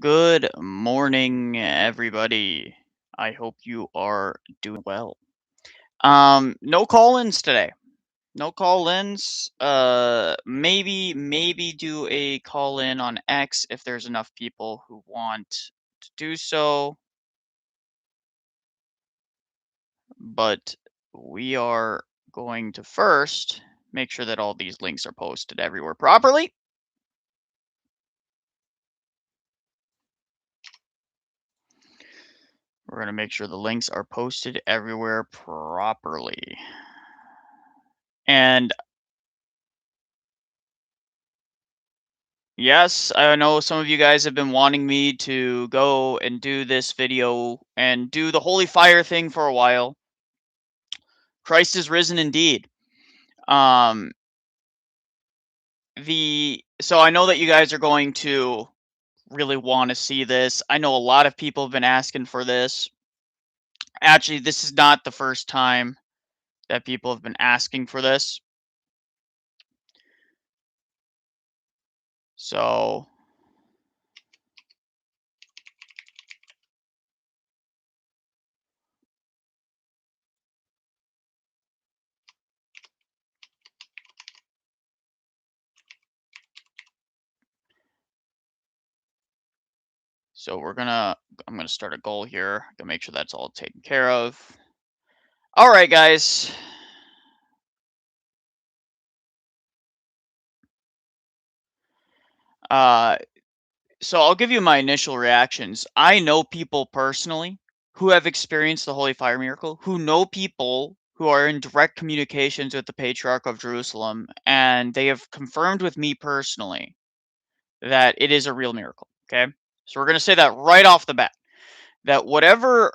Good morning, everybody. I hope you are doing well. No call-ins today. No call-ins. Maybe do a call-in on X if there's enough people who want to do so. But we are going to first make sure that all these links are posted everywhere properly. We're going to make sure the links are posted everywhere properly. And yes, I know some of you guys have been wanting me to go and do this video and do the holy fire thing for a while. Christ is risen indeed. Um so I know that you guys are going to really want to see this. I know a lot of people have been asking for this. Actually, this is not the first time that people have been asking for this. So I'm gonna start a goal here to make sure that's all taken care of. All right, guys. So I'll give you my initial reactions. I know people personally who have experienced the Holy Fire miracle, who know people who are in direct communications with the Patriarch of Jerusalem, and they have confirmed with me personally that it is a real miracle. Okay. So we're going to say that right off the bat, that whatever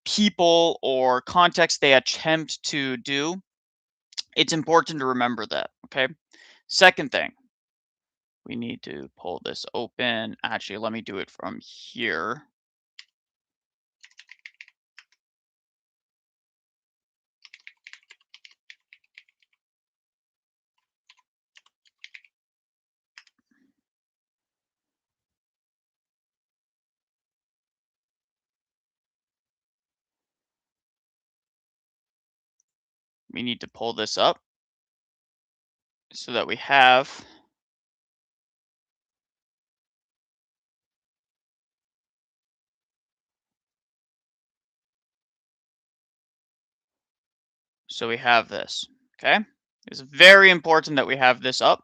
people or context they attempt to do, it's important to remember that. Okay. Second thing, we need to pull this open. Actually, let me do it from here. We need to pull this up so that we have this. Okay. It's very important that we have this up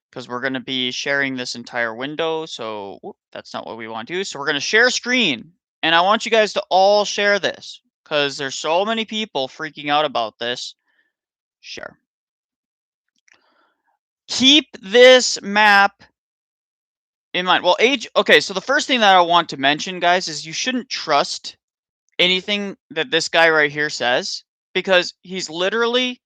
because we're going to be sharing this entire window. So that's not what we want to do. So we're going to share screen, and I want you guys to all share this because there's so many people freaking out about this. Share. Keep this map in mind. Well, okay, so the first thing that I want to mention, guys, is you shouldn't trust anything that this guy right here says because he's literally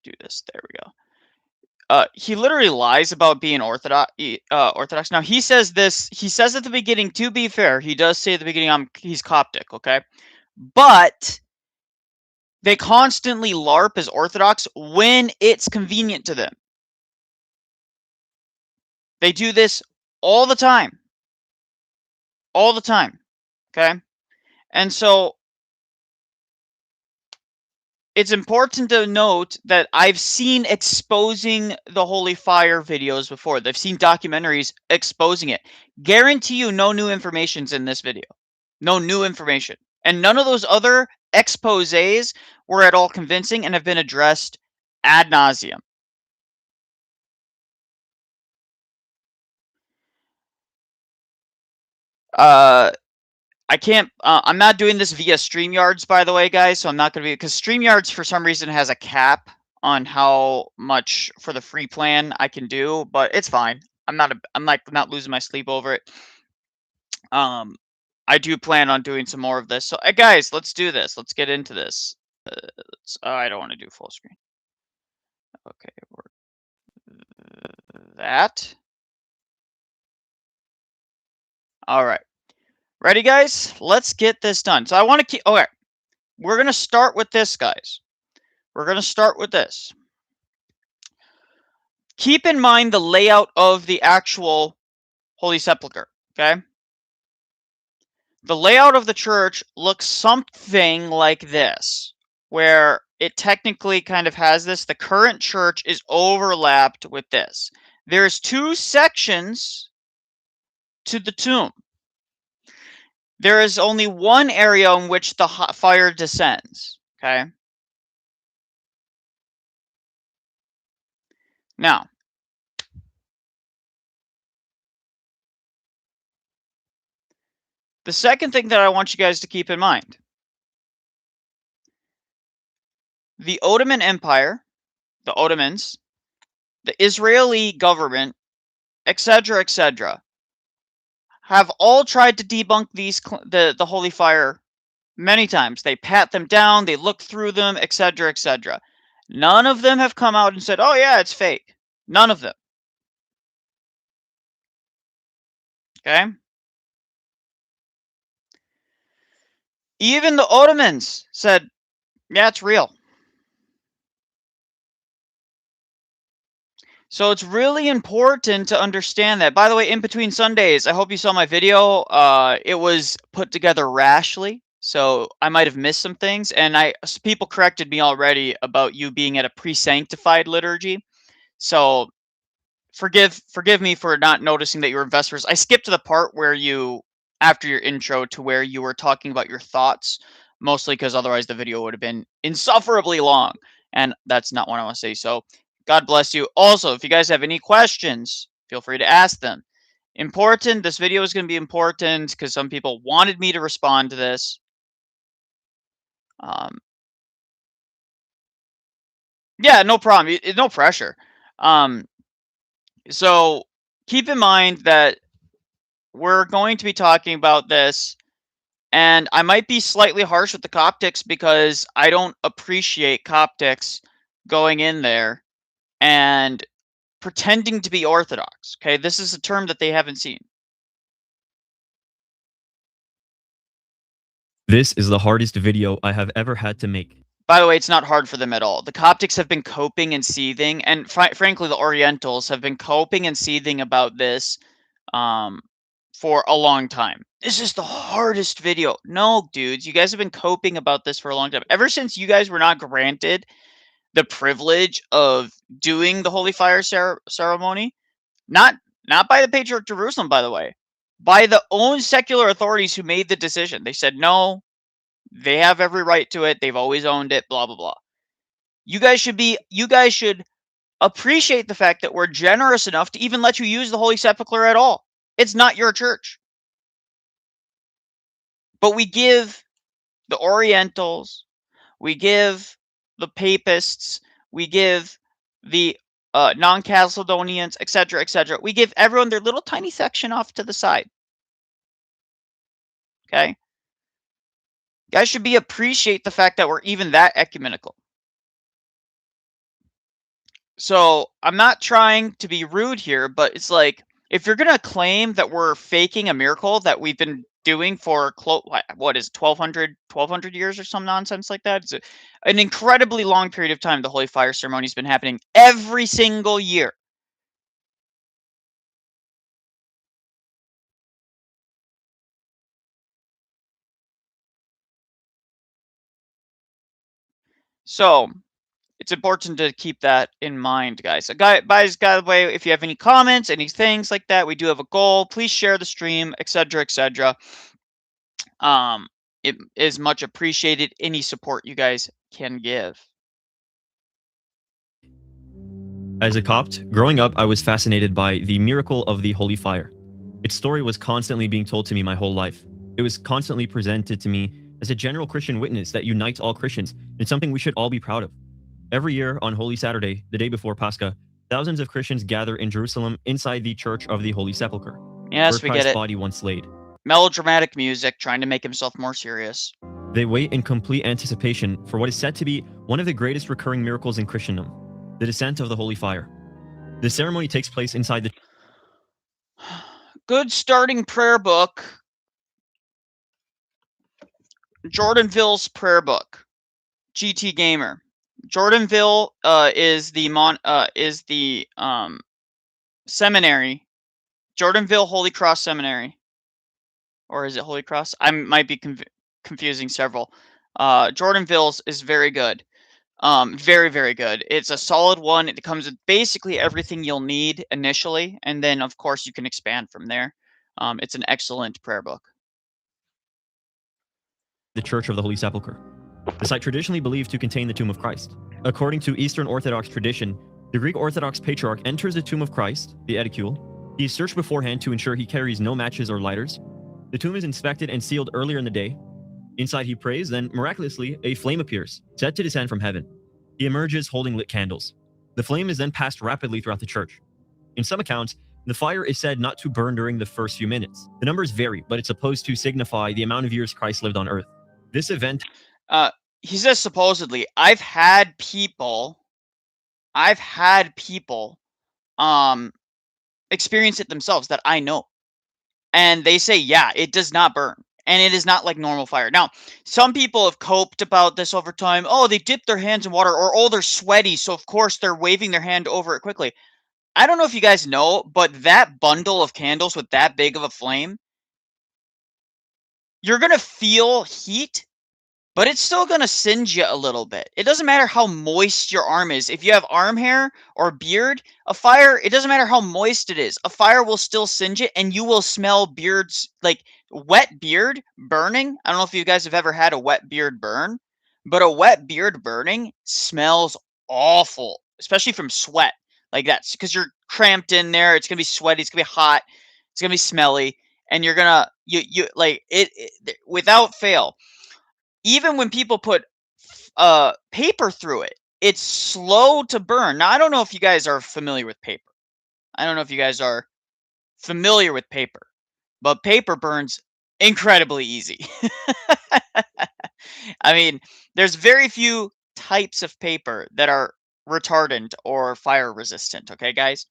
do this. There we go. He literally lies about being Orthodox. Orthodox. Now he says this. He says at the beginning. To be fair, he does say at the beginning, he's Coptic. Okay, but they constantly LARP as Orthodox when it's convenient to them. They do this all the time. All the time. Okay, and so it's important to note that I've seen exposing the Holy Fire videos before. I've seen documentaries exposing it. Guarantee you no new information's in this video. No new information. And none of those other exposés were at all convincing and have been addressed ad nauseum. I can't, I'm not doing this via StreamYards, by the way, guys, so I'm not going to be, because StreamYards, for some reason, has a cap on how much for the free plan I can do, but it's fine. I'm not losing my sleep over it. I do plan on doing some more of this. So, guys, let's do this. Let's get into this. I don't want to do full screen. Okay, that. All right. Ready, guys? Let's get this done. So I want to keep, okay. We're going to start with this, guys. We're going to start with this. keep in mind the layout of the actual Holy Sepulchre, okay? The layout of the church looks something like this, where it technically kind of has this. The current church is overlapped with this. There's 2 sections to the tomb. There is only one area in which the fire descends, okay? Now, the second thing that I want you guys to keep in mind, the Ottoman Empire, the Ottomans, the Israeli government, etc., have all tried to debunk the holy fire many times. They pat them down, they look through them, etc. None of them have come out and said, "Oh yeah, it's fake." None of them. Okay? Even the Ottomans said, "Yeah, it's real." So it's really important to understand that. By the way, in between Sundays, I hope you saw my video. It was put together rashly, so I might have missed some things, and people corrected me already about you being at a pre-sanctified liturgy. So forgive me for not noticing that you were in Vespers. I skipped to the part where you, after your intro, to where you were talking about your thoughts, mostly because otherwise the video would have been insufferably long, and that's not what I want to say. So God bless you. Also, if you guys have any questions, feel free to ask them. Important, this video is going to be important because some people wanted me to respond to this. Yeah, no problem. No pressure. So keep in mind that we're going to be talking about this, and I might be slightly harsh with the Coptics because I don't appreciate Coptics going in there and pretending to be Orthodox. Okay, this is a term that they haven't seen. This is the hardest video I have ever had to make. By the way, it's not hard for them at all. The Coptics have been coping and seething, and frankly, the Orientals have been coping and seething about this for a long time. This is the hardest video. No, dudes, you guys have been coping about this for a long time. Ever since you guys were not granted the privilege of doing the Holy Fire ceremony, not by the Patriarch of Jerusalem, by the way, by the own secular authorities who made the decision. They said, no, they have every right to it. They've always owned it, blah, blah, blah. You guys should appreciate the fact that we're generous enough to even let you use the Holy Sepulchre at all. It's not your church. But we give the Orientals, we give the Papists, we give the non-Chalcedonians, etc. We give everyone their little tiny section off to the side. Okay? You guys should appreciate the fact that we're even that ecumenical. So I'm not trying to be rude here, but it's like, if you're going to claim that we're faking a miracle that we've been doing for what is 1200 years or some nonsense like that, it's an incredibly long period of time. The Holy Fire ceremony has been happening every single year. So it's important to keep that in mind, guys. By the way, if you have any comments, any things like that, we do have a goal. Please share the stream, etc. It is much appreciated, any support you guys can give. As a Copt, growing up, I was fascinated by the miracle of the Holy Fire. Its story was constantly being told to me my whole life. It was constantly presented to me as a general Christian witness that unites all Christians. It's something we should all be proud of. Every year on Holy Saturday, the day before Pascha, thousands of Christians gather in Jerusalem inside the Church of the Holy Sepulchre, Yes, where we get Christ's it. body once laid. Melodramatic music, trying to make himself more serious. They wait in complete anticipation for what is said to be one of the greatest recurring miracles in Christendom, the descent of the Holy Fire. The ceremony takes place inside the... Good starting prayer book. Jordanville's prayer book. GT Gamer. Jordanville is the seminary. Jordanville Holy Cross Seminary. Or is it Holy Cross? I might be confusing several. Jordanville's is very good. Very, very good. It's a solid one. It comes with basically everything you'll need initially, and then of course you can expand from there. It's an excellent prayer book. The Church of the Holy Sepulchre, the site traditionally believed to contain the tomb of Christ. According to Eastern Orthodox tradition, the Greek Orthodox patriarch enters the tomb of Christ, the edicule. He is searched beforehand to ensure he carries no matches or lighters. The tomb is inspected and sealed earlier in the day. Inside he prays, then miraculously a flame appears, said to descend from heaven. He emerges holding lit candles. The flame is then passed rapidly throughout the church. In some accounts, the fire is said not to burn during the first few minutes. The numbers vary, but it's supposed to signify the amount of years Christ lived on earth. This event... He says supposedly. I've had people experience it themselves that I know. And they say, yeah, it does not burn. And it is not like normal fire. Now, some people have coped about this over time. Oh, they dip their hands in water, or oh, they're sweaty, so of course they're waving their hand over it quickly. I don't know if you guys know, but that bundle of candles with that big of a flame, you're going to feel heat, but it's still going to singe you a little bit. It doesn't matter how moist your arm is. If you have arm hair or beard, a fire, it doesn't matter how moist it is. A fire will still singe it, and you will smell beards, like wet beard burning. I don't know if you guys have ever had a wet beard burn, but a wet beard burning smells awful, especially from sweat. Like that's because you're cramped in there. It's going to be sweaty. It's going to be hot. It's going to be smelly. And you're going to, you like it without fail. Even when people put paper through it, it's slow to burn. Now, I don't know if you guys are familiar with paper. But paper burns incredibly easy. I mean, there's very few types of paper that are retardant or fire resistant, okay, guys?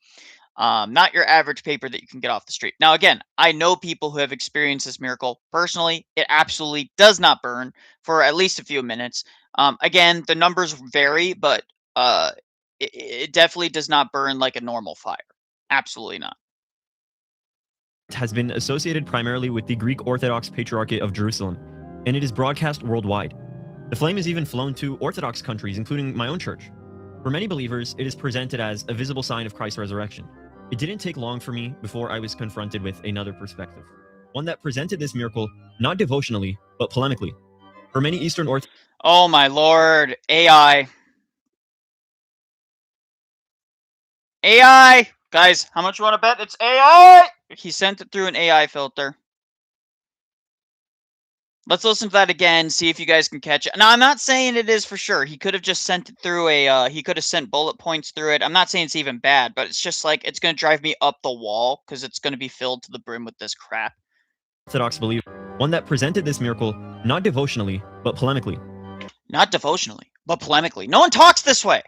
Not your average paper that you can get off the street. Now, again, I know people who have experienced this miracle personally. It absolutely does not burn for at least a few minutes. Again, the numbers vary, but it definitely does not burn like a normal fire. Absolutely not. Has been associated primarily with the Greek Orthodox Patriarchate of Jerusalem, and it is broadcast worldwide. The flame is even flown to Orthodox countries, including my own church. For many believers, it is presented as a visible sign of Christ's resurrection. It didn't take long for me before I was confronted with another perspective, one that presented this miracle not devotionally, but polemically. For many Eastern Orthodox... Oh my lord, AI. AI! Guys, how much you want to bet? It's AI! He sent it through an AI filter. Let's listen to that again, see if you guys can catch it. Now, I'm not saying it is for sure. He could have just sent it through a, he could have sent bullet points through it. I'm not saying it's even bad, but it's just like, it's going to drive me up the wall because it's going to be filled to the brim with this crap. Orthodox believer, one that presented this miracle not devotionally, but polemically. Not devotionally, but polemically. No one talks this way.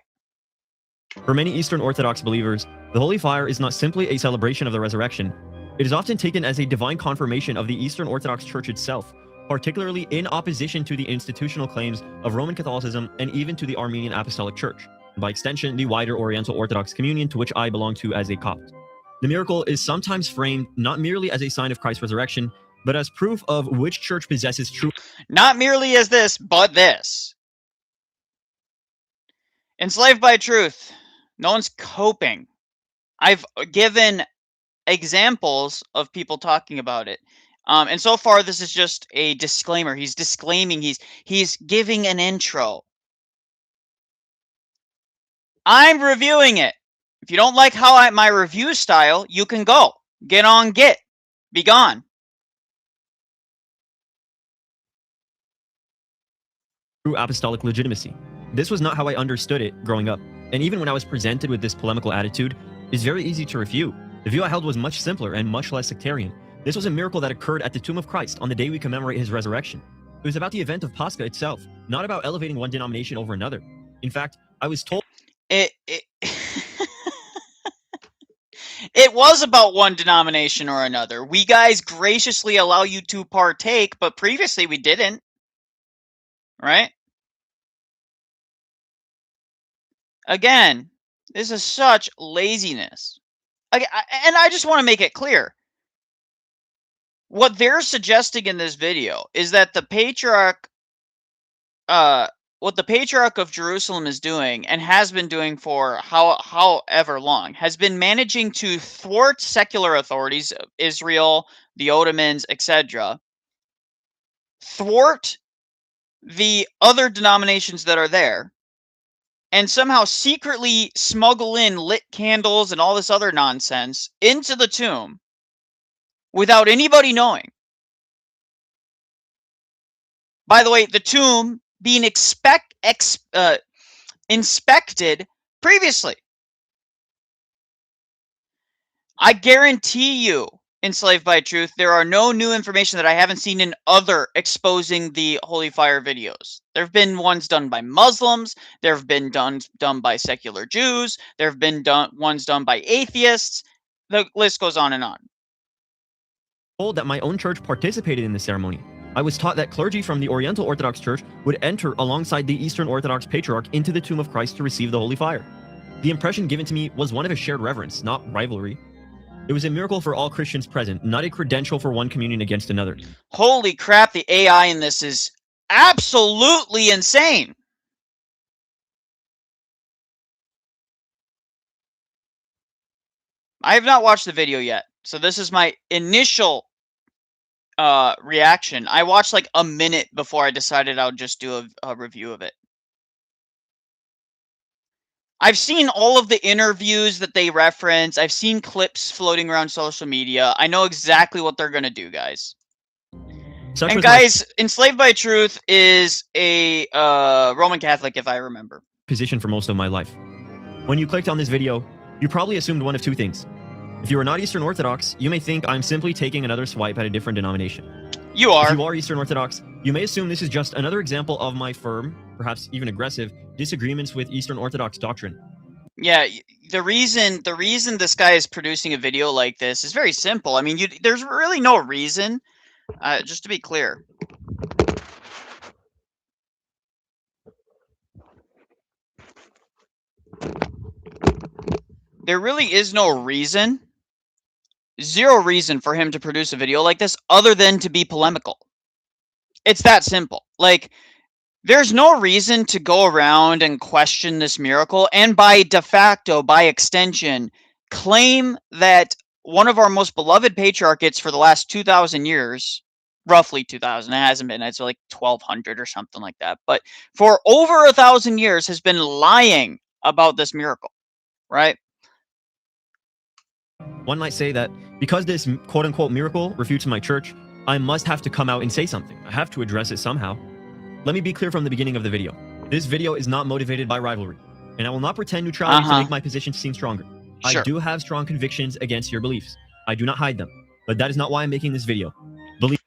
For many Eastern Orthodox believers, the Holy Fire is not simply a celebration of the resurrection. It is often taken as a divine confirmation of the Eastern Orthodox Church itself, particularly in opposition to the institutional claims of Roman Catholicism and even to the Armenian Apostolic Church, and by extension, the wider Oriental Orthodox communion to which I belong to as a Copt. The miracle is sometimes framed not merely as a sign of Christ's resurrection, but as proof of which church possesses true... Not merely as this, but this. Enslaved by truth. No one's coping. I've given examples of people talking about it. And so far, this is just a disclaimer. He's disclaiming. He's giving an intro. I'm reviewing it. If you don't like how my review style, you can go. Get on, get. Be gone. True apostolic legitimacy. This was not how I understood it growing up. And even when I was presented with this polemical attitude, it's very easy to refute. The view I held was much simpler and much less sectarian. This was a miracle that occurred at the tomb of Christ on the day we commemorate his resurrection. It was about the event of Pascha itself, not about elevating one denomination over another. In fact, I was told... It was about one denomination or another. We guys graciously allow you to partake, but previously we didn't. Right? Again, this is such laziness. And I just want to make it clear. What they're suggesting in this video is that the patriarch, what the patriarch of Jerusalem is doing and has been doing for however long, has been managing to thwart secular authorities, Israel, the Ottomans, etc., thwart the other denominations that are there, and somehow secretly smuggle in lit candles and all this other nonsense into the tomb without anybody knowing. By the way, the tomb being inspected previously. I guarantee you, Enslaved by Truth, there are no new information that I haven't seen in other exposing the Holy Fire videos. There have been ones done by Muslims. There have been done by secular Jews. There have been ones done by atheists. The list goes on and on. Told that my own church participated in the ceremony. I was taught that clergy from the Oriental Orthodox Church would enter alongside the Eastern Orthodox Patriarch into the tomb of Christ to receive the Holy Fire. The impression given to me was one of a shared reverence, not rivalry. It was a miracle for all Christians present, not a credential for one communion against another. Holy crap, the AI in this is absolutely insane. I have not watched the video yet, so this is my initial reaction. I watched like a minute before I decided I would just do a review of it. I've seen all of the interviews that they reference. I've seen clips floating around social media. I know exactly what they're going to do, guys. And guys, Enslaved by Truth is a Roman Catholic, if I remember. Position for most of my life. When you clicked on this video, you probably assumed one of two things. If you are not Eastern Orthodox, you may think I'm simply taking another swipe at a different denomination. You are. If you are Eastern Orthodox, you may assume this is just another example of my firm, perhaps even aggressive, disagreements with Eastern Orthodox doctrine. Yeah, the reason this guy is producing a video like this is very simple. I mean, there's really no reason. Just to be clear. There really is no reason, zero reason for him to produce a video like this other than to be polemical. It's that simple. Like, there's no reason to go around and question this miracle and by de facto, by extension, claim that one of our most beloved patriarchates for the last 2,000 years, roughly 2,000, it hasn't been, it's like 1,200 or something like that, but for over 1,000 years has been lying about this miracle, right? One might say that because this quote-unquote miracle refutes my church, I must have to come out and say something. I have to address it somehow. Let me be clear from the beginning of the video. This video is not motivated by rivalry, and I will not pretend neutrality to make my position seem stronger. Sure. I do have strong convictions against your beliefs. I do not hide them, but that is not why I'm making this video.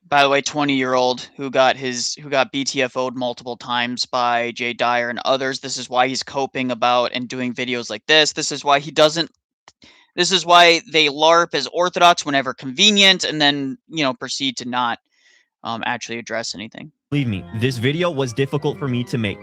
By the way, 20-year-old who got BTFO'd multiple times by Jay Dyer and others. This is why he's coping about and doing videos like this. This is why he doesn't. This is why they LARP as Orthodox whenever convenient, and then proceed to not actually address anything. Believe me, this video was difficult for me to make.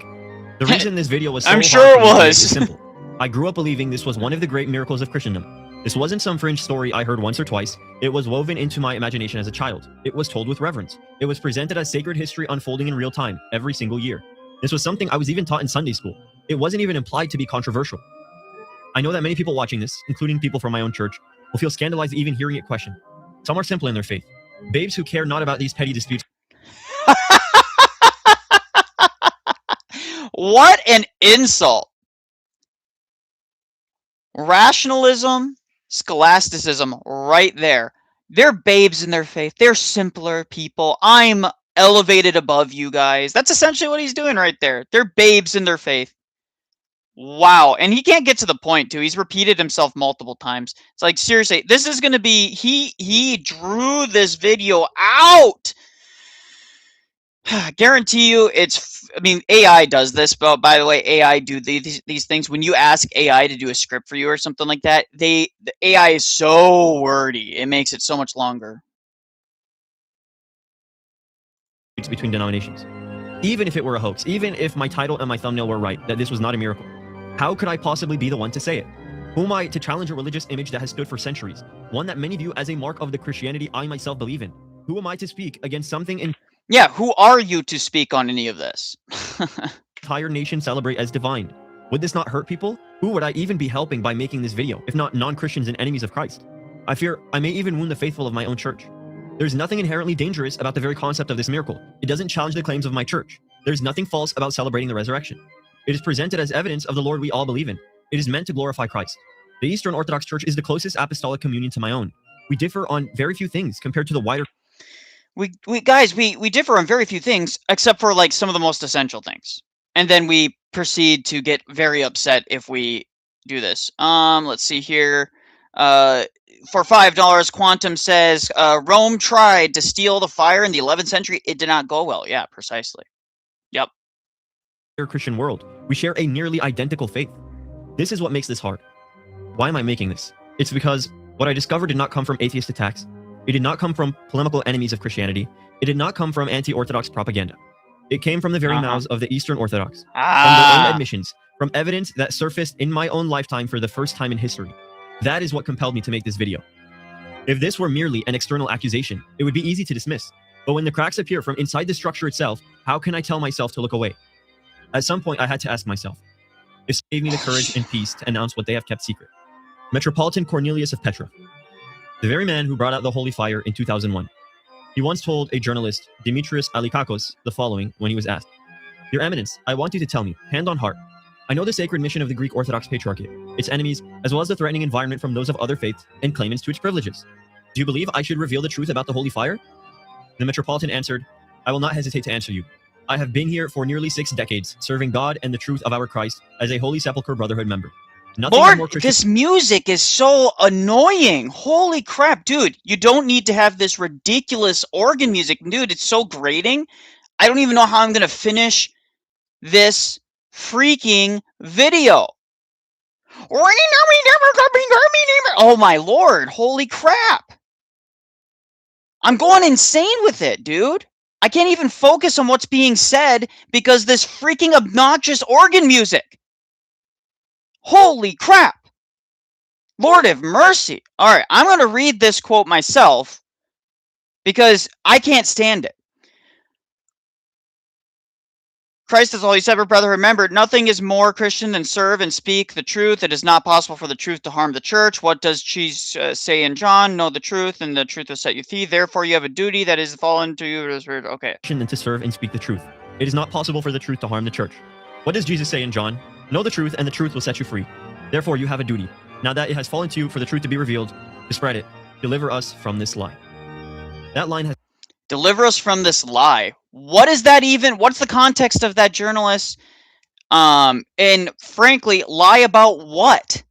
The reason this video was so I'm sure it was simple. I grew up believing this was one of the great miracles of Christendom. This wasn't some fringe story I heard once or twice. It was woven into my imagination as a child. It was told with reverence. It was presented as sacred history unfolding in real time, every single year. This was something I was even taught in Sunday school. It wasn't even implied to be controversial. I know that many people watching this, including people from my own church, will feel scandalized even hearing it questioned. Some are simple in their faith. Babes who care not about these petty disputes. What an insult. Rationalism, scholasticism, right there. They're babes in their faith. They're simpler people. I'm elevated above you guys. That's essentially what he's doing right there. They're babes in their faith. Wow. And he can't get to the point, too. He's repeated himself multiple times. It's like, seriously, this is going to be... He drew this video out. I guarantee you it's... I mean, AI does this, but by the way, AI do these things. When you ask AI to do a script for you or something like that, the AI is so wordy. It makes it so much longer. It's between denominations. Even if it were a hoax, even if my title and my thumbnail were right, that this was not a miracle. How could I possibly be the one to say it? Who am I to challenge a religious image that has stood for centuries, one that many view as a mark of the Christianity I myself believe in? Who am I to speak against something Yeah, who are you to speak on any of this? entire nation celebrate as divine? Would this not hurt people? Who would I even be helping by making this video, if not non-Christians and enemies of Christ? I fear I may even wound the faithful of my own church. There's nothing inherently dangerous about the very concept of this miracle. It doesn't challenge the claims of my church. There's nothing false about celebrating the resurrection. It is presented as evidence of the Lord we all believe in. It is meant to glorify Christ. The Eastern Orthodox Church is the closest apostolic communion to my own. We differ on very few things compared to the wider... We differ on very few things, except for like some of the most essential things. And then we proceed to get very upset if we do this. Let's see here. For $5, Quantum says, Rome tried to steal the fire in the 11th century. It did not go well. Yeah, precisely. Yep. Christian world, we share a nearly identical faith. This is what makes this hard. Why am I making this? It's because what I discovered did not come from atheist attacks. It did not come from polemical enemies of Christianity. It did not come from anti-Orthodox propaganda. It came from the very mouths of the Eastern Orthodox, from their own admissions, from evidence that surfaced in my own lifetime for the first time in history. That is what compelled me to make this video. If this were merely an external accusation, it would be easy to dismiss. But when the cracks appear from inside the structure itself, how can I tell myself to look away? At some point, I had to ask myself, if gave me the courage and peace to announce what they have kept secret. Metropolitan Cornelius of Petra, the very man who brought out the holy fire in 2001. He once told a journalist, Demetrius Alikakos, the following when he was asked, Your Eminence, I want you to tell me, hand on heart, I know the sacred mission of the Greek Orthodox Patriarchate, its enemies, as well as the threatening environment from those of other faiths and claimants to its privileges. Do you believe I should reveal the truth about the holy fire? The Metropolitan answered, I will not hesitate to answer you. I have been here for nearly 6 decades, serving God and the truth of our Christ as a Holy Sepulchre Brotherhood member. Lord, this music is so annoying. Holy crap, dude. You don't need to have this ridiculous organ music. Dude, it's so grating. I don't even know how I'm going to finish this freaking video. Oh my Lord. Holy crap. I'm going insane with it, dude. I can't even focus on what's being said because this freaking obnoxious organ music. Holy crap. Lord have mercy. All right, I'm going to read this quote myself because I can't stand it. Christ is holy separate brother. Remember, nothing is more Christian than serve and speak the truth. It is not possible for the truth to harm the church. What does Jesus say in John? Know the truth, and the truth will set you free. Therefore, you have a duty that is fallen to you. Okay. Than to serve and speak the truth. It is not possible for the truth to harm the church. What does Jesus say in John? Know the truth, and the truth will set you free. Therefore, you have a duty. Now that it has fallen to you for the truth to be revealed, to spread it. Deliver us from this lie. That line has... Deliver us from this lie. What is that even? What's the context of that, journalist? And frankly, lie about what?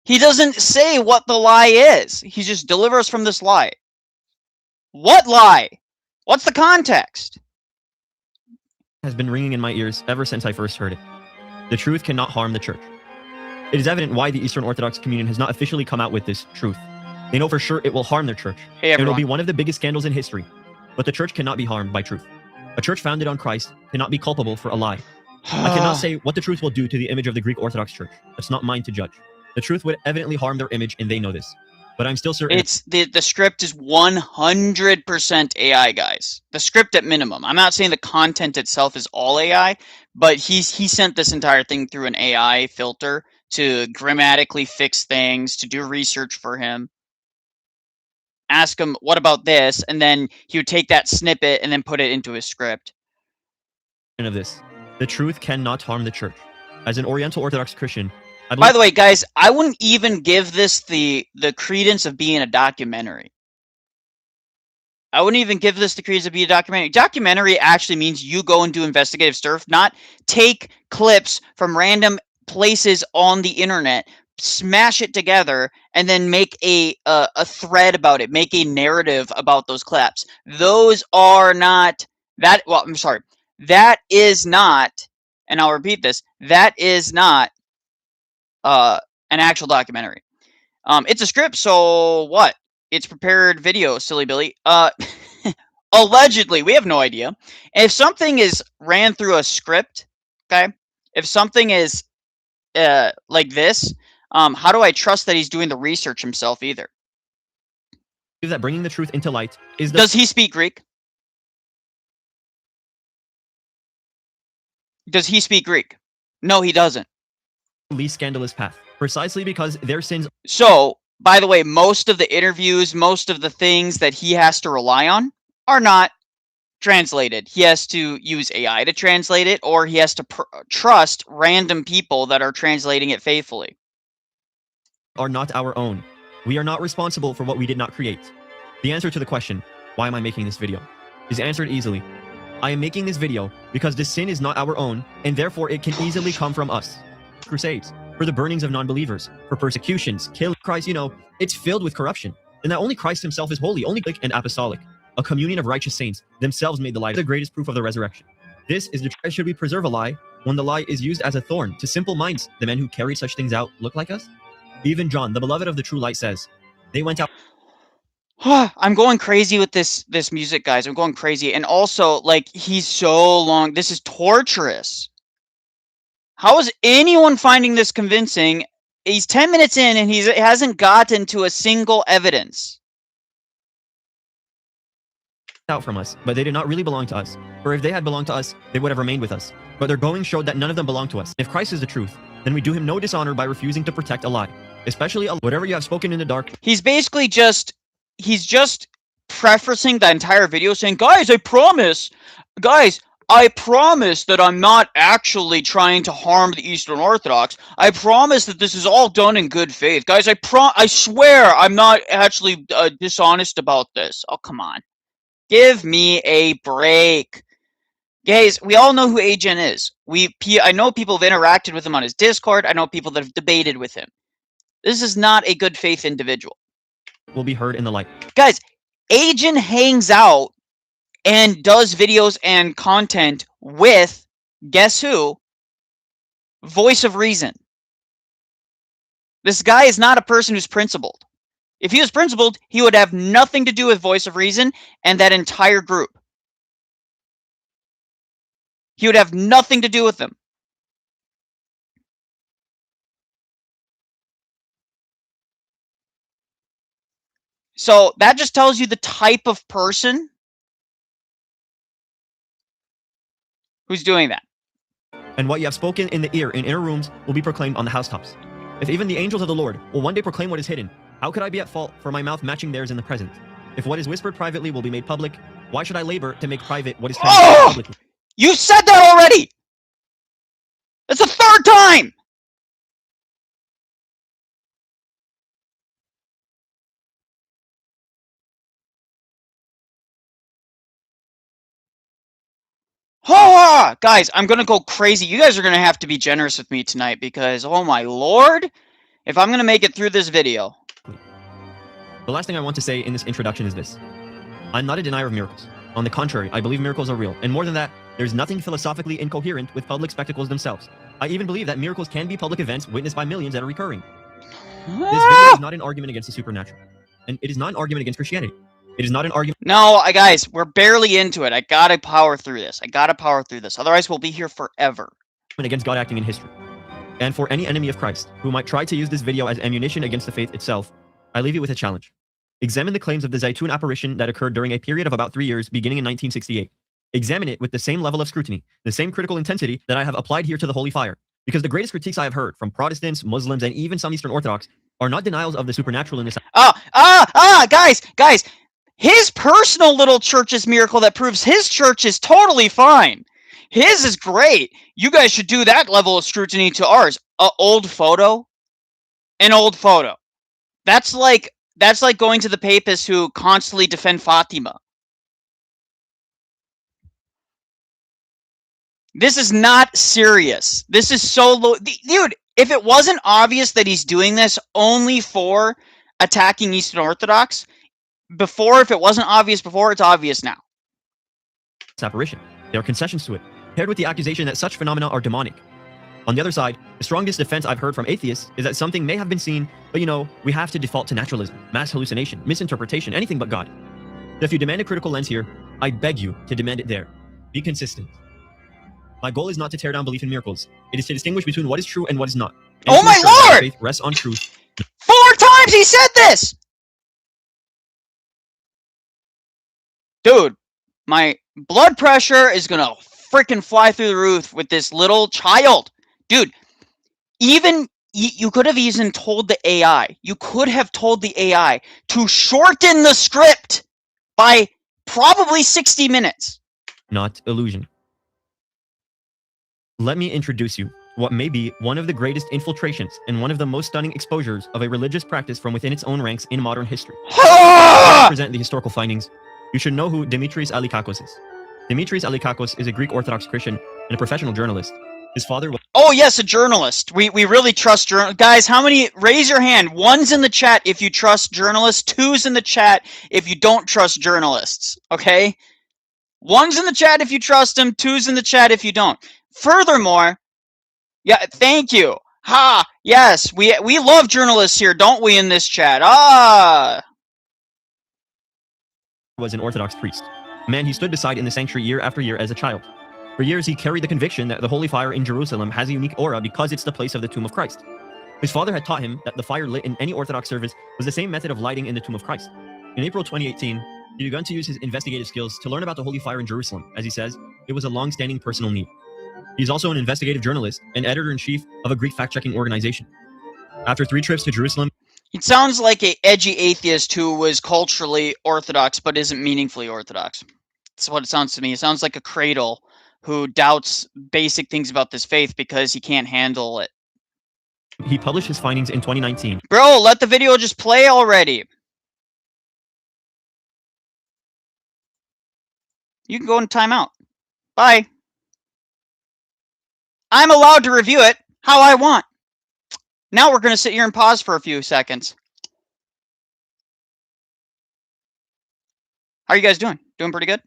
He doesn't say what the lie is. He just deliver us from this lie. What lie? What's the context? Has been ringing in my ears ever since I first heard it. The truth cannot harm the church. It is evident why the Eastern Orthodox communion has not officially come out with this truth. They know for sure it will harm their church. Hey, everyone. It will be one of the biggest scandals in history. But the church cannot be harmed by truth. A church founded on Christ cannot be culpable for a lie. I cannot say what the truth will do to the image of the Greek Orthodox Church. That's not mine to judge. The truth would evidently harm their image, and they know this. But I'm still certain... It's the script is 100% AI, guys. The script at minimum. I'm not saying the content itself is all AI, but he sent this entire thing through an AI filter to grammatically fix things, to do research for him. Ask him, what about this? And then he would take that snippet and then put it into his script. ...of this. The truth cannot harm the church. As an Oriental Orthodox Christian, by the way, guys, I wouldn't even give this the credence of being a documentary. I wouldn't even give this the credence of being a documentary. Documentary actually means you go and do investigative stuff, not take clips from random places on the internet, smash it together, and then make a thread about it, make a narrative about those clips. Those are not that. Well, I'm sorry. That is not, and I'll repeat this. That is not an actual documentary. It's a script, so what? It's prepared video, silly Billy. Allegedly, we have no idea. If something is ran through a script, okay? If something is like this, how do I trust that he's doing the research himself either? That bringing the truth into light is the... Does he speak Greek? Does he speak Greek? No, he doesn't. least scandalous path, precisely because their sins... So, by the way, most of the interviews, most of the things that he has to rely on are not translated. He has to use AI to translate it, or he has to trust random people that are translating it faithfully. are not our own. We are not responsible for what we did not create. The answer to the question, why am I making this video, is answered easily. I am making this video because the sin is not our own, and therefore it can easily come from us. Crusades, for the burnings of non-believers, for persecutions, kill Christ, it's filled with corruption. And that only Christ himself is holy, only and apostolic. A communion of righteous saints themselves made the lie the greatest proof of the resurrection. This is the should we preserve a lie when the lie is used as a thorn to simple minds? The men who carry such things out look like us? Even John, the beloved of the true light, says, they went out... I'm going crazy with this music, guys. I'm going crazy. And also, like, he's so long. This is torturous. How is anyone finding this convincing? He's 10 minutes in and he hasn't gotten to a single evidence. Out from us, but they did not really belong to us. For if they had belonged to us, they would have remained with us. But their going showed that none of them belonged to us. If Christ is the truth, then we do him no dishonor by refusing to protect a lie, especially whatever you have spoken in the dark. He's basically just prefacing the entire video saying, guys, I promise that I'm not actually trying to harm the Eastern Orthodox. I promise that this is all done in good faith. Guys, I swear I'm not actually dishonest about this. Oh, come on. Give me a break. Guys, we all know who Agen is. I know people have interacted with him on his Discord. I know people that have debated with him. This is not a good faith individual. Will be heard in the light. Guys, Agen hangs out and does videos and content with, guess who? Voice of Reason. This guy is not a person who's principled. If he was principled, he would have nothing to do with Voice of Reason and that entire group. He would have nothing to do with them. So that just tells you the type of person who's doing that. And what you have spoken in the ear in inner rooms will be proclaimed on the housetops. If even the angels of the Lord will one day proclaim what is hidden, how could I be at fault for my mouth matching theirs in the present? If what is whispered privately will be made public, why should I labor to make private what is transmitted publicly? You said that already! That's the third time! Oh, guys, I'm gonna go crazy. You guys are gonna have to be generous with me tonight because, oh my lord, if I'm gonna make it through this video. The last thing I want to say in this introduction is this. I'm not a denier of miracles. On the contrary, I believe miracles are real. And more than that, there's nothing philosophically incoherent with public spectacles themselves. I even believe that miracles can be public events witnessed by millions that are recurring. This video is not an argument against the supernatural. And it is not an argument against Christianity. It is not an argument... No, guys, we're barely into it. I gotta power through this. Otherwise, we'll be here forever. ...against God acting in history. And for any enemy of Christ who might try to use this video as ammunition against the faith itself, I leave you with a challenge. Examine the claims of the Zaytun apparition that occurred during a period of about 3 years, beginning in 1968. Examine it with the same level of scrutiny, the same critical intensity that I have applied here to the Holy Fire. Because the greatest critiques I have heard from Protestants, Muslims, and even some Eastern Orthodox are not denials of the supernatural in this... Guys! His personal little church's miracle that proves his church is totally fine. His is great. You guys should do that level of scrutiny to ours. An old photo. That's like going to the papists who constantly defend Fatima. This is not serious. This is so low. Dude, if it wasn't obvious that he's doing this only for attacking Eastern Orthodox, if it wasn't obvious before, it's obvious now. Apparition. There are concessions to it, paired with the accusation that such phenomena are demonic. On the other side, the strongest defense I've heard from atheists is that something may have been seen, but we have to default to naturalism, mass hallucination, misinterpretation, anything but God. If you demand a critical lens here, I beg you to demand it there. Be consistent. My goal is not to tear down belief in miracles. It is to distinguish between what is true and what is not. Oh my Lord! Faith rests on truth. 4 times he said this! Dude, my blood pressure is gonna freaking fly through the roof with this little child. Dude, even you could have even told the AI. You could have told the AI to shorten the script by probably 60 minutes. Not illusion. Let me introduce you what may be one of the greatest infiltrations and one of the most stunning exposures of a religious practice from within its own ranks in modern history. To present the historical findings, you should know who Dimitris Alikakos is. Dimitris Alikakos is a Greek Orthodox Christian and a professional journalist. His father was... Oh yes, a journalist. We really trust journalists. Guys, how many? Raise your hand. 1's in the chat if you trust journalists. 2's in the chat if you don't trust journalists. Okay? 1's in the chat if you trust them. 2's in the chat if you don't. Furthermore, yeah, thank you. Ha! Yes, we love journalists here, don't we, in this chat? Ah! Was an Orthodox priest, a man he stood beside in the sanctuary year after year as a child. For years, he carried the conviction that the holy fire in Jerusalem has a unique aura because it's the place of the tomb of Christ. His father had taught him that the fire lit in any Orthodox service was the same method of lighting in the tomb of Christ. In April 2018, he began to use his investigative skills to learn about the holy fire in Jerusalem. As he says, it was a long-standing personal need. He's also an investigative journalist and editor-in-chief of a Greek fact-checking organization. After 3 trips to Jerusalem... It sounds like an edgy atheist who was culturally Orthodox but isn't meaningfully Orthodox. That's what it sounds to me. It sounds like a cradle who doubts basic things about this faith because he can't handle it. He published his findings in 2019. Bro, let the video just play already. You can go in timeout. Bye. I'm allowed to review it how I want. Now we're going to sit here and pause for a few seconds. How are you guys doing? Doing pretty good?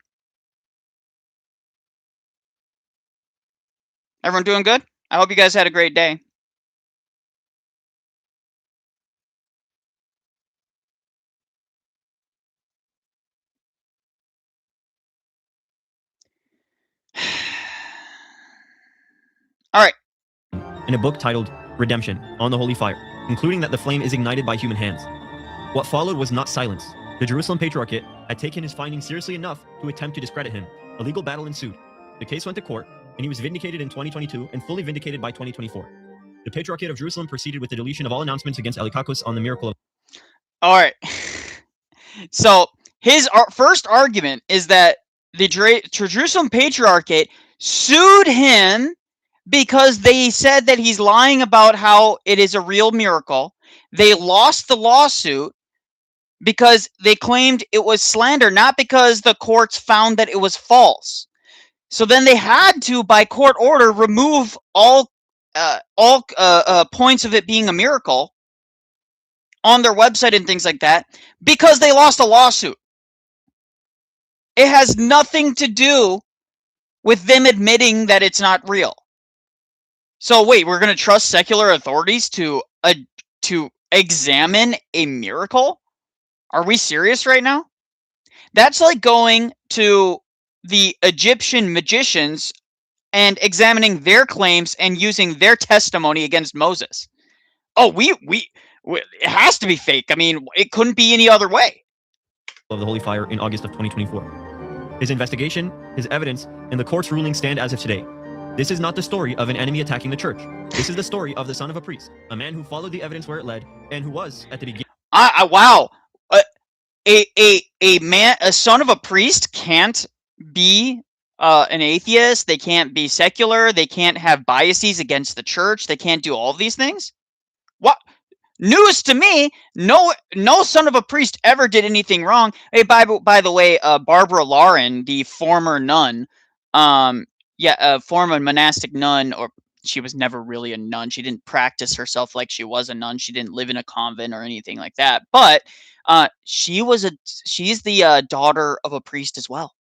Everyone doing good? I hope you guys had a great day. All right. In a book titled Redemption on the Holy Fire, concluding that the flame is ignited by human hands. What followed was not silence. The Jerusalem Patriarchate had taken his findings seriously enough to attempt to discredit him. A legal battle ensued. The case went to court, and he was vindicated in 2022 and fully vindicated by 2024. The Patriarchate of Jerusalem proceeded with the deletion of all announcements against Alikakos on the miracle of... All right. So his first argument is that the Jerusalem Patriarchate sued him because they said that he's lying about how it is a real miracle. They lost the lawsuit because they claimed it was slander, not because the courts found that it was false. So then they had to, by court order, remove all points of it being a miracle on their website and things like that because they lost a lawsuit. It has nothing to do with them admitting that it's not real. So wait, we're going to trust secular authorities to examine a miracle? Are we serious right now? That's like going to the Egyptian magicians and examining their claims and using their testimony against Moses. Oh, it has to be fake. I mean, it couldn't be any other way. Of the Holy Fire in August of 2024. His investigation, his evidence, and the court's ruling stand as of today. This is not the story of an enemy attacking the church. This is the story of the son of a priest, a man who followed the evidence where it led, and who was at the beginning. Wow, a son of a priest can't be an atheist. They can't be secular. They can't have biases against the church. They can't do all of these things. What? News to me. No son of a priest ever did anything wrong. Hey, by the way, Barbara Lauren, the former nun, former monastic nun, or she was never really a nun. She didn't practice herself like she was a nun. She didn't live in a convent or anything like that. But she's the daughter of a priest as well.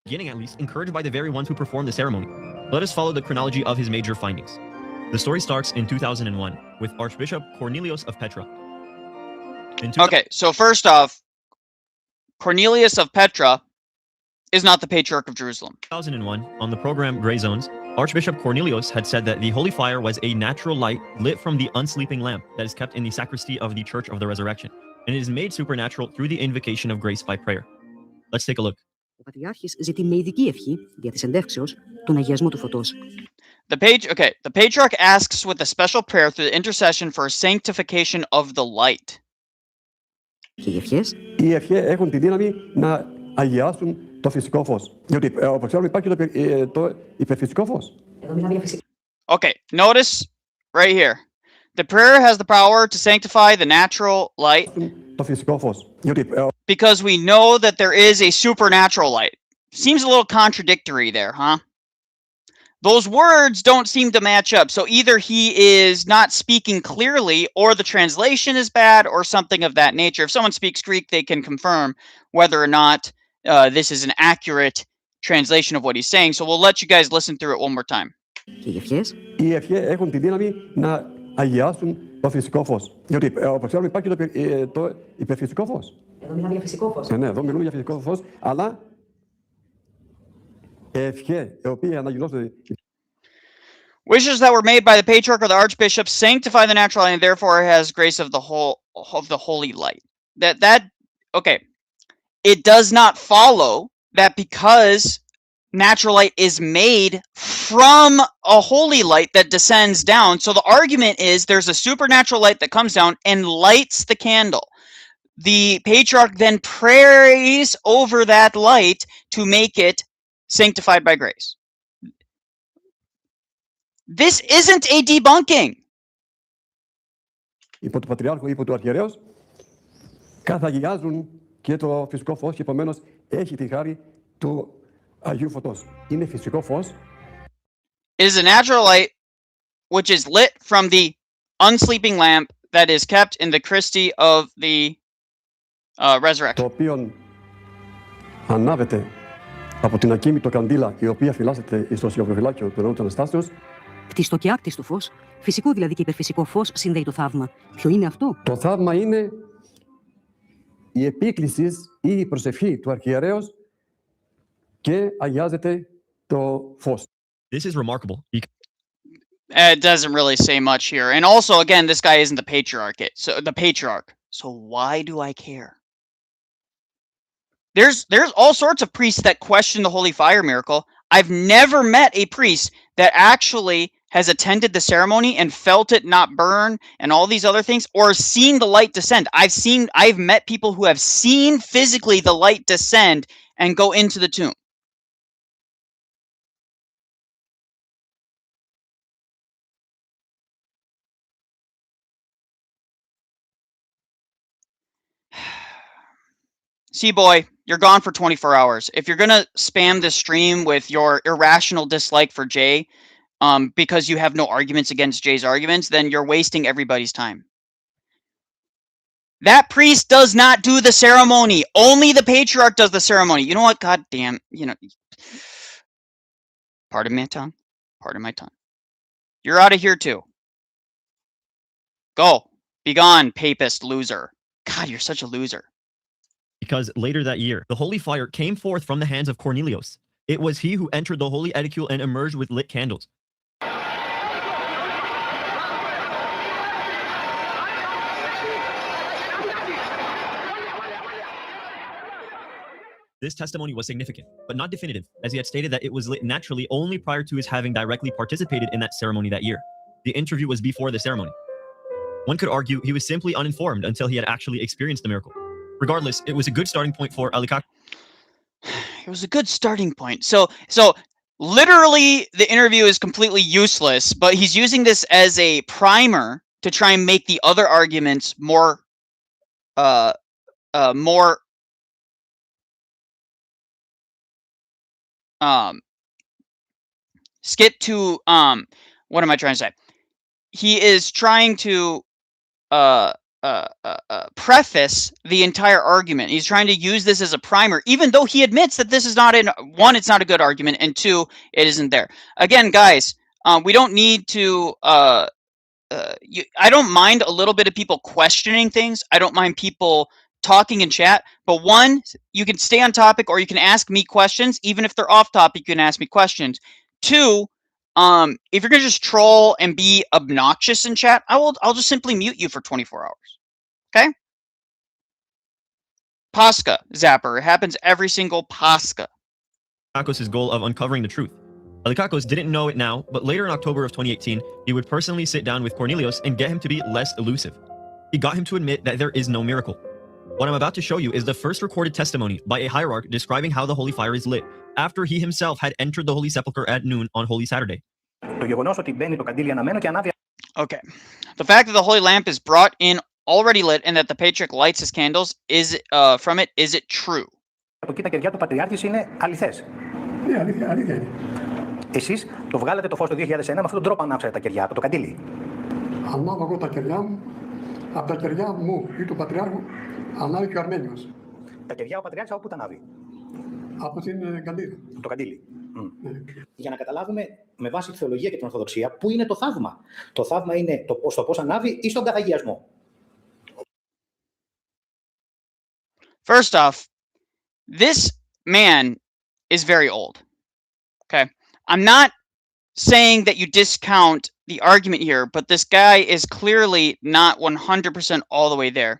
Beginning at least, encouraged by the very ones who performed the ceremony. Let us follow the chronology of his major findings. The story starts in 2001 with Archbishop Cornelius of Petra. Okay, so first off, Cornelius of Petra is not the Patriarch of Jerusalem. 2001, on the program Gray Zones, Archbishop Cornelius had said that the holy fire was a natural light lit from the unsleeping lamp that is kept in the sacristy of the Church of the Resurrection, and it is made supernatural through the invocation of grace by prayer. Let's take a look. Ο Πατριάρχης ζητεί με ειδική ευχή, δια της ενδεύξεως, τον αγιασμό του φωτός. The Patriarch asks with a special prayer through the intercession for sanctification of the light. Και οι ευχές. Οι ευχές έχουν τη δύναμη να αγιάσουν το φυσικό φως. Διότι, όπως ξέρουμε, υπάρχει το υπερφυσικό φως. Εδώ μιλάμε για φυσικό. Okay, notice right here. The prayer has the power to sanctify the natural light Το φυσικό φως. Διότι, because we know that there is a supernatural light. Seems a little contradictory there, huh? Those words don't seem to match up. So either he is not speaking clearly, or the translation is bad, or something of that nature. If someone speaks Greek, they can confirm whether or not this is an accurate translation of what he's saying. So we'll let you guys listen through it one more time. Και οι ευχές. οι ευχές έχουν τη δύναμη να αγιάσουν το φυσικό φως. Διότι, όπως ξέρουμε, υπάρχει το υπερφυσικό φως. Εδώ μιλάμε για φυσικό φως. Ναι, εδώ μιλούμε για φυσικό φως, αλλά ευχές, οι οποίες αναγνώσουν. Wishes that were made by the Patriarch or the Archbishop sanctify the natural light, and therefore has grace of the holy light. Okay. It does not follow that because natural light is made from a holy light that descends down. So the argument is there's a supernatural light that comes down and lights the candle. The Patriarch then prays over that light to make it sanctified by grace. This isn't a debunking. Υπό του Πατριάρχου, υπό του Αρχιερέως, καθαγιάζουν και το φυσικό φως και επομένως έχει τη χάρη του Αγίου Φωτός. Είναι φυσικό φως. It is a natural light which is lit from the unsleeping lamp that is kept in the Christi of the resurrection. Το οποίο ανάβεται από την ακίνητο καντήλα, η οποία φυλάσσεται στο σιωπροφυλάκιο του ναού της Αναστάσεως. Κτιστό και άκτιστο φως, φυσικό δηλαδή και υπερφυσικό φως, συνδέει το θαύμα. Ποιο είναι αυτό? Το θαύμα είναι η επίκληση ή η προσευχή του Αρχιερέως και αγιάζεται το φως. This is remarkable. It doesn't really say much here. And also, again, this guy isn't the Patriarch. So why do I care? There's all sorts of priests that question the holy fire miracle. I've never met a priest that actually has attended the ceremony and felt it not burn and all these other things, or seen the light descend. I've met people who have seen physically the light descend and go into the tomb. See, boy, you're gone for 24 hours. If you're going to spam this stream with your irrational dislike for Jay, because you have no arguments against Jay's arguments, then you're wasting everybody's time. That priest does not do the ceremony. Only the Patriarch does the ceremony. You know what? God damn, pardon my tongue. Pardon my tongue. You're out of here too. Go. Be gone, papist loser. God, you're such a loser. Because later that year, the holy fire came forth from the hands of Cornelius. It was he who entered the holy edicule and emerged with lit candles. This testimony was significant, but not definitive, as he had stated that it was lit naturally only prior to his having directly participated in that ceremony that year. The interview was before the ceremony. One could argue he was simply uninformed until he had actually experienced the miracle. Regardless, it was a good starting point for Alikak. It was a good starting point. So literally the interview is completely useless, but he's using this as a primer to try and make the other arguments more skip to what am I trying to say? He is trying to preface the entire argument. He's trying to use this as a primer, even though he admits that this is not one, it's not a good argument, and two, it isn't there. Again, guys, we don't need to I don't mind a little bit of people questioning things. I don't mind people talking in chat, but one, you can stay on topic or you can ask me questions. Even if they're off topic, you can ask me questions. Two, if you're gonna just troll and be obnoxious in chat, I'll just simply mute you for 24 hours. Okay? Pascha Zapper. It happens every single Pascha. Kakos' goal of uncovering the truth. Alikakos didn't know it now, but later in October of 2018, he would personally sit down with Cornelius and get him to be less elusive. He got him to admit that there is no miracle. What I'm about to show you is the first recorded testimony by a hierarch describing how the holy fire is lit, after he himself had entered the Holy Sepulchre at noon on Holy Saturday. Okay. The fact that the holy lamp is brought in already lit and that the patriarch lights his candles is it true? Ναι, αλήθεια είναι. Εσείς το βγάλετε το φως το 2001 με αυτόν τον τρόπο ανάψατε τα κεριά από το καντήλι. Ανάβω εγώ τα κεριά μου, από τα κεριά μου ή του Πατριάρχου ανάβει και ο Αρμένιος. Τα κεριά ο Πατριάρχης από πού τα ανάβει? Από την καντήλα. Από το καντήλι. Για να καταλάβουμε με βάση τη θεολογία και την Ορθοδοξία πού είναι το θαύμα. Το θαύμα είναι στο πώς ανάβει ή στον καθαγιασμό. First off, this man is very old. Okay. I'm not saying that you discount the argument here, but this guy is clearly not 100% all the way there.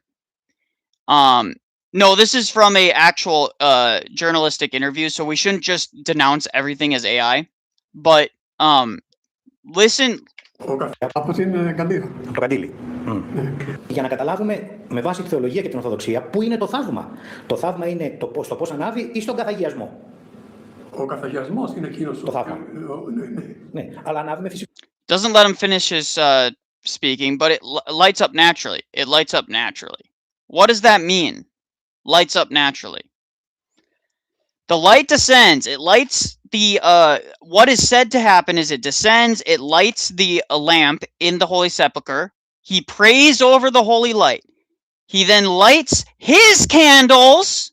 No, this is from a actual journalistic interview, so we shouldn't just denounce everything as AI. But listen. Από την καντήλα. Από το καντήλι. Για να καταλάβουμε με βάση τη θεολογία και την Ορθοδοξία πού είναι το θαύμα. Το θαύμα είναι στο πώς ανάβει ή στον καθαγιασμό. Ο καθαγιασμός είναι εκείνος. Το θαύμα. Ναι, αλλά ανάβει με φυσικό. Doesn't let him finish his speaking, but it lights up naturally. It lights up naturally. What does that mean? Lights up naturally. The light descends. It lights the what is said to happen is it descends, it lights the lamp in the Holy Sepulchre. He prays over the holy light. He then lights his candles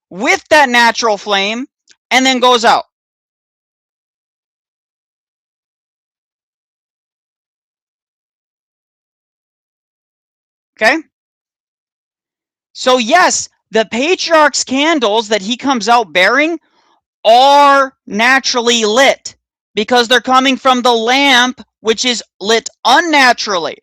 with that natural flame and then goes out. Okay? So yes, the patriarch's candles that he comes out bearing are naturally lit because they're coming from the lamp, which is lit unnaturally.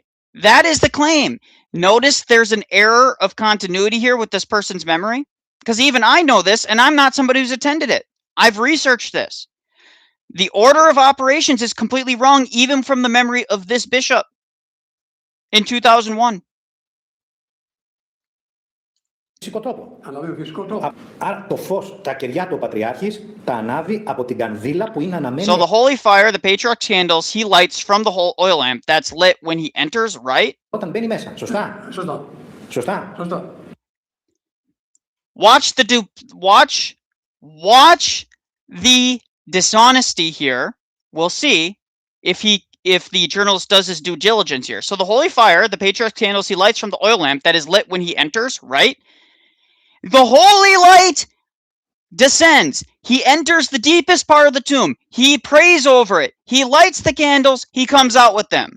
That is the claim. Notice there's an error of continuity here with this person's memory, because even I know this, and I'm not somebody who's attended it. I've researched this. The order of operations is completely wrong, even from the memory of this bishop in 2001. Φυσικό τρόπο. Άρα το φως, τα κεριά του Πατριάρχης τα ανάβει από την κανδύλα που είναι αναμένη. So the holy fire, the patriarch's candles, he lights from the whole oil lamp that's lit when he enters, right? Όταν μπαίνει μέσα. Σωστά. Σωστά. Σωστά. Σωστά. Watch the dishonesty here. We'll see if the journalist does his due diligence here. So the holy fire, the patriarch's candles, he lights from the oil lamp that is lit when he enters, right? The holy light descends. He enters the deepest part of the tomb. He prays over it. He lights the candles. He comes out with them.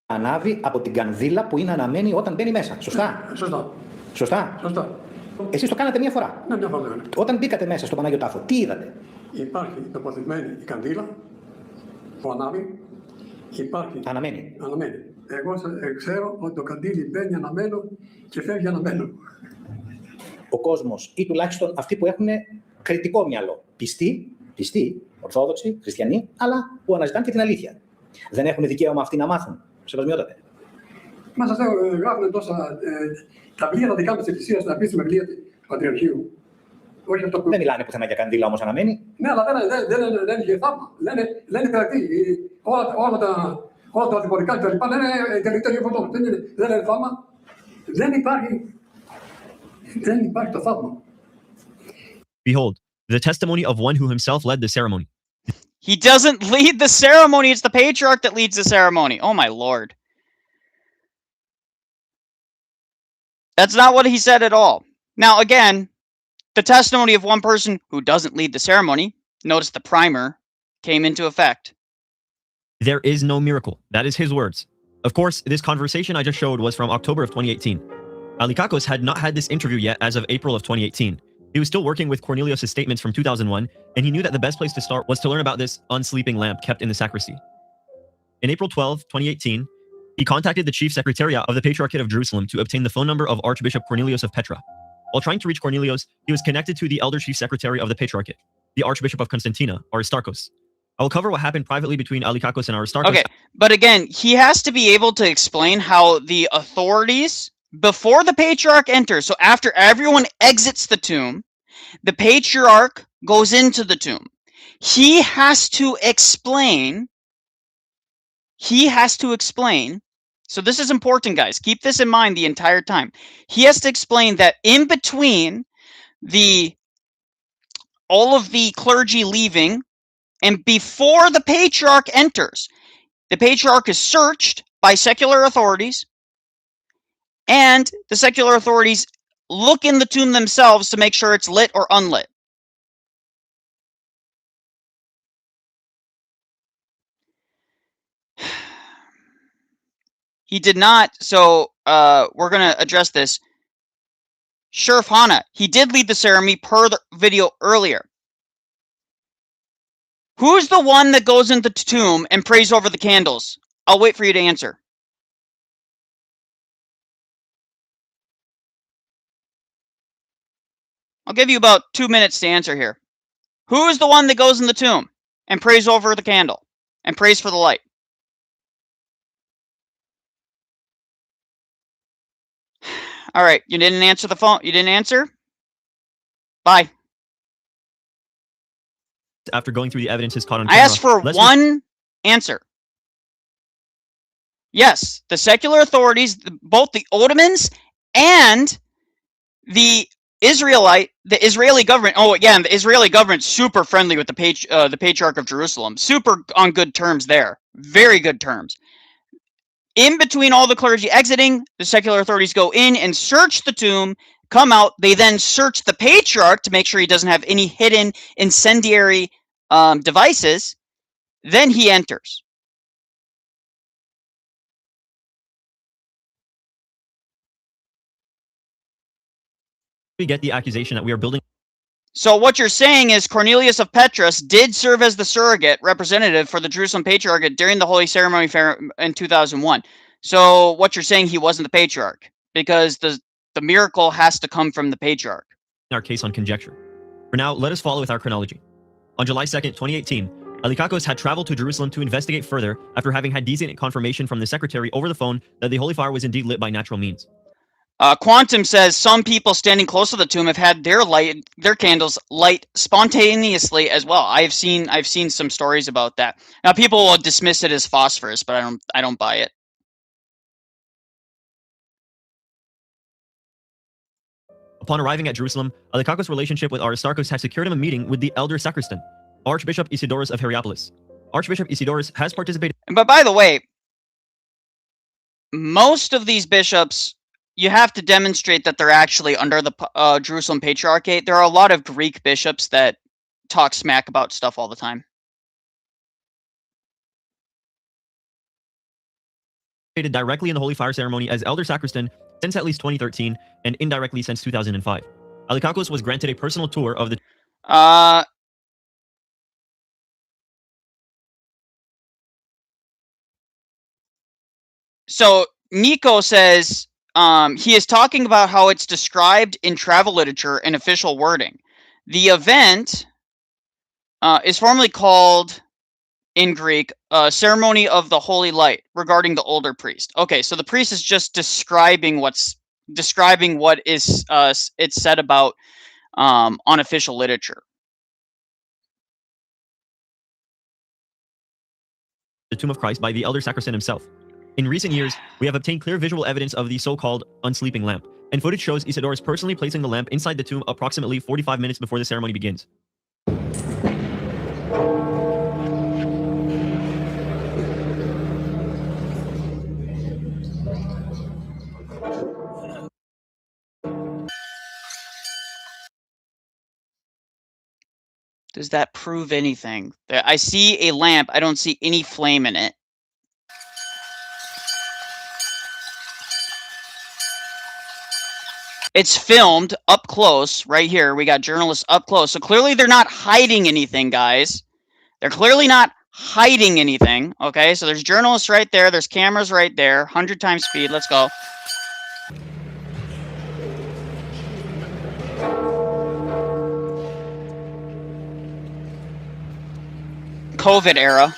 Ανάβει από την κανδύλα που είναι αναμένη όταν μπαίνει μέσα. Σωστά. Σωστά. Σωστά. Σωστά. Εσείς το κάνατε μία φορά. Ναι, μια φορά. Όταν μπήκατε μέσα στον Πανάγιο Τάφο, τι είδατε? Υπάρχει τοποθετημένη η καντήλα που ανάβει. Υπάρχει. Αναμένη. Αναμένη. Εγώ ξέρω ότι το καντήλι μπαίνει αναμένο και φεύγει αναμένο. Ο κόσμος ή τουλάχιστον αυτοί που έχουν κριτικό μυαλό, πιστοί, Ορθόδοξοι, Χριστιανοί, αλλά που αναζητάνε και την αλήθεια. Δεν έχουν δικαίωμα αυτοί να μάθουν. Σεβασμιότατε. Μα σας λέω, γράφουν τόσα τα βιβλία τα δικά μας της Εκκλησίας, τα επίσημα βιβλία του Πατριαρχείου. Όχι αυτό που... Δεν μιλάνε πουθενά για καντήλα όμως αναμένη. Ναι, αλλά δεν είχε θαύμα. Λένε κρατή. Όλα τα αντιπορικά και τα λοιπά λένε τελειωτέριο φωτό. Δεν είναι θαύμα. Δεν υπάρχει το θαύμα. Behold, the testimony of one who himself led the ceremony. He doesn't lead the ceremony. It's the patriarch that leads the ceremony. Oh my Lord. That's not what he said at all. Now, again, the testimony of one person who doesn't lead the ceremony, notice the primer, came into effect. There is no miracle. That is his words. Of course, this conversation I just showed was from October of 2018. Alikakos had not had this interview yet as of April of 2018. He was still working with Cornelius' statements from 2001, and he knew that the best place to start was to learn about this unsleeping lamp kept in the sacristy. In April 12, 2018, he contacted the chief secretariat of the Patriarchate of Jerusalem to obtain the phone number of Archbishop Cornelius of Petra. While trying to reach Cornelius, he was connected to the elder chief secretary of the Patriarchate, the Archbishop of Constantina, Aristarchos. I will cover what happened privately between Alikakos and Aristarchos. Okay, but again, he has to be able to explain how the authorities, before the patriarch enters, so after everyone exits the tomb, the patriarch goes into the tomb. He has to explain, so this is important, guys. Keep this in mind the entire time. He has to explain that in between all of the clergy leaving and before the patriarch enters, the patriarch is searched by secular authorities, and the secular authorities look in the tomb themselves to make sure it's lit or unlit. He did not, so we're going to address this. Sheriff Hana, he did lead the ceremony per the video earlier. Who's the one that goes into the tomb and prays over the candles? I'll wait for you to answer. I'll give you about 2 minutes to answer here. Who is the one that goes in the tomb and prays over the candle and prays for the light? All right, you didn't answer the phone. You didn't answer? Bye. After going through the evidences caught on I camera, asked for one answer. Yes, the secular authorities, both the Ottomans and the Israeli government. Oh, again, the Israeli government's super friendly with the Patriarch of Jerusalem. Super on good terms there. Very good terms. In between all the clergy exiting, the secular authorities go in and search the tomb, come out. They then search the patriarch to make sure he doesn't have any hidden incendiary devices. Then he enters. we get the accusation that we are building. So what you're saying is Cornelius of Petrus did serve as the surrogate representative for the Jerusalem Patriarchate during the Holy Ceremony Fair in 2001. So what you're saying, he wasn't the patriarch, because the miracle has to come from the patriarch. Our case on conjecture. For now, let us follow with our chronology. On July 2nd, 2018, Alikakos had traveled to Jerusalem to investigate further after having had decent confirmation from the secretary over the phone that the holy fire was indeed lit by natural means. Quantum says some people standing close to the tomb have had their candles light spontaneously as well. I've seen some stories about that. Now people will dismiss it as phosphorus, but I don't buy it. Upon arriving at Jerusalem, Alikakos' relationship with Aristarchos had secured him a meeting with the elder sacristan, Archbishop Isidorus of Hierapolis. Archbishop Isidorus has participated. But by the way, most of these bishops, you have to demonstrate that they're actually under the Jerusalem Patriarchate. There are a lot of Greek bishops that talk smack about stuff all the time. Directly in the Holy Fire ceremony as elder sacristan since at least 2013 and indirectly since 2005. Alikakos was granted a personal tour of the... So Nico says he is talking about how it's described in travel literature and official wording. The event is formally called in Greek ceremony of the holy light regarding the older priest. Okay, so the priest is just describing what is it's said about on official literature. The tomb of Christ by the elder sacristan himself. In recent years, we have obtained clear visual evidence of the so-called unsleeping lamp, and footage shows Isidorus personally placing the lamp inside the tomb approximately 45 minutes before the ceremony begins. Does that prove anything? I see a lamp. I don't see any flame in it. It's filmed up close right here. We got journalists up close. So clearly they're not hiding anything, guys. They're clearly not hiding anything. Okay, so there's journalists right there. There's cameras right there. 100 times speed. Let's go. COVID era.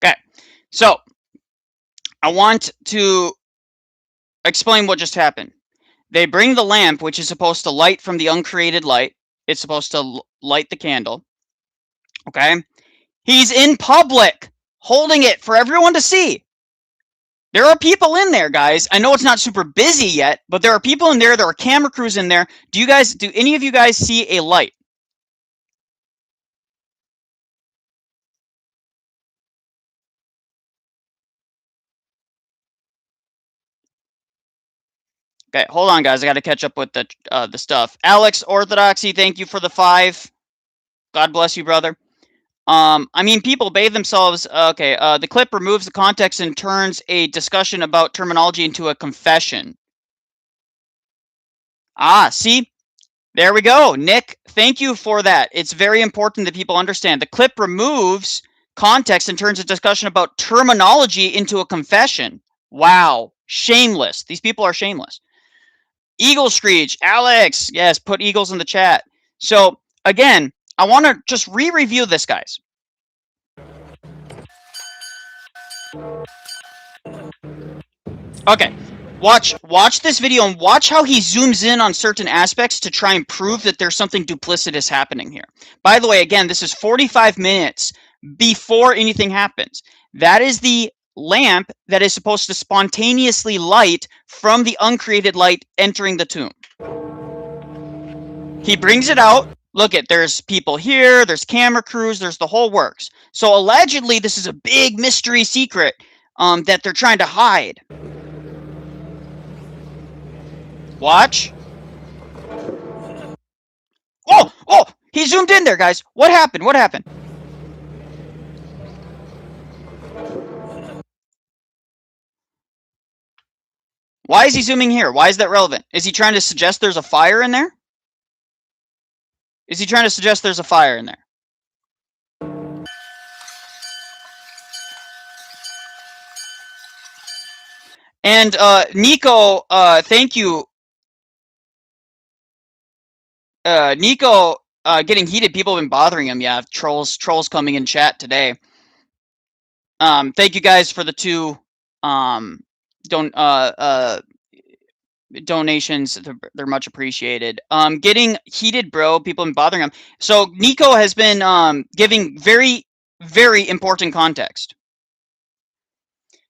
Okay, so I want to explain what just happened. They bring the lamp, which is supposed to light from the uncreated light. It's supposed to light the candle. Okay, he's in public holding it for everyone to see. There are people in there, guys. I know it's not super busy yet, but there are people in there. There are camera crews in there. Do any of you guys see a light? Okay, hold on, guys. I got to catch up with the stuff. Alex Orthodoxy, thank you for the 5. God bless you, brother. I mean, people bathe themselves. Okay, the clip removes the context and turns a discussion about terminology into a confession. Ah, see? There we go. Nick, thank you for that. It's very important that people understand. The clip removes context and turns a discussion about terminology into a confession. Wow. Shameless. These people are shameless. Eagle Screech, Alex. Yes, put eagles in the chat. So, again, I want to just re-review this, guys. Okay. Watch this video and watch how he zooms in on certain aspects to try and prove that there's something duplicitous happening here. By the way, again, this is 45 minutes before anything happens. That is the lamp that is supposed to spontaneously light from the uncreated light entering the tomb. He brings it out. Look at, there's people here, there's camera crews, there's the whole works. So allegedly, this is a big mystery secret that they're trying to hide. Watch. Oh, he zoomed in there, guys. What happened? What happened? Why is he zooming here? Why is that relevant? Is he trying to suggest there's a fire in there? Is he trying to suggest there's a fire in there? And Nico, thank you. Nico, getting heated. People have been bothering him. Yeah, trolls coming in chat today. Thank you guys for the 2 donations. They're much appreciated. Getting heated, bro. People have been bothering him. So Nico has been giving very, very important context.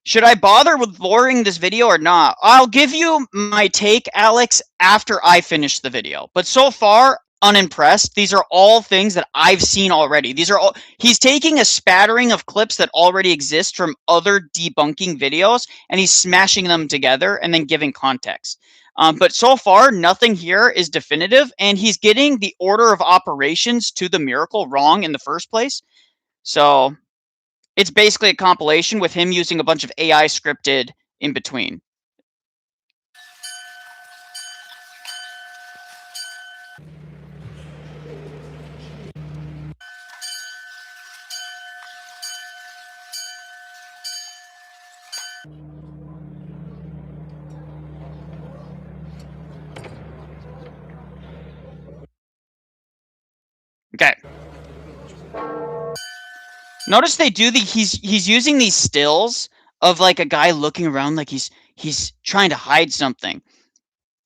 Should I bother with lowering this video or not? I'll give you my take, Alex, after I finish the video. But so far, unimpressed. These are all things that I've seen already. These are all, he's taking a spattering of clips that already exist from other debunking videos, and he's smashing them together and then giving context. But so far, nothing here is definitive, and he's getting the order of operations to the miracle wrong in the first place. So it's basically a compilation with him using a bunch of AI scripted in between. Okay. Notice they do he's using these stills of like a guy looking around like he's trying to hide something.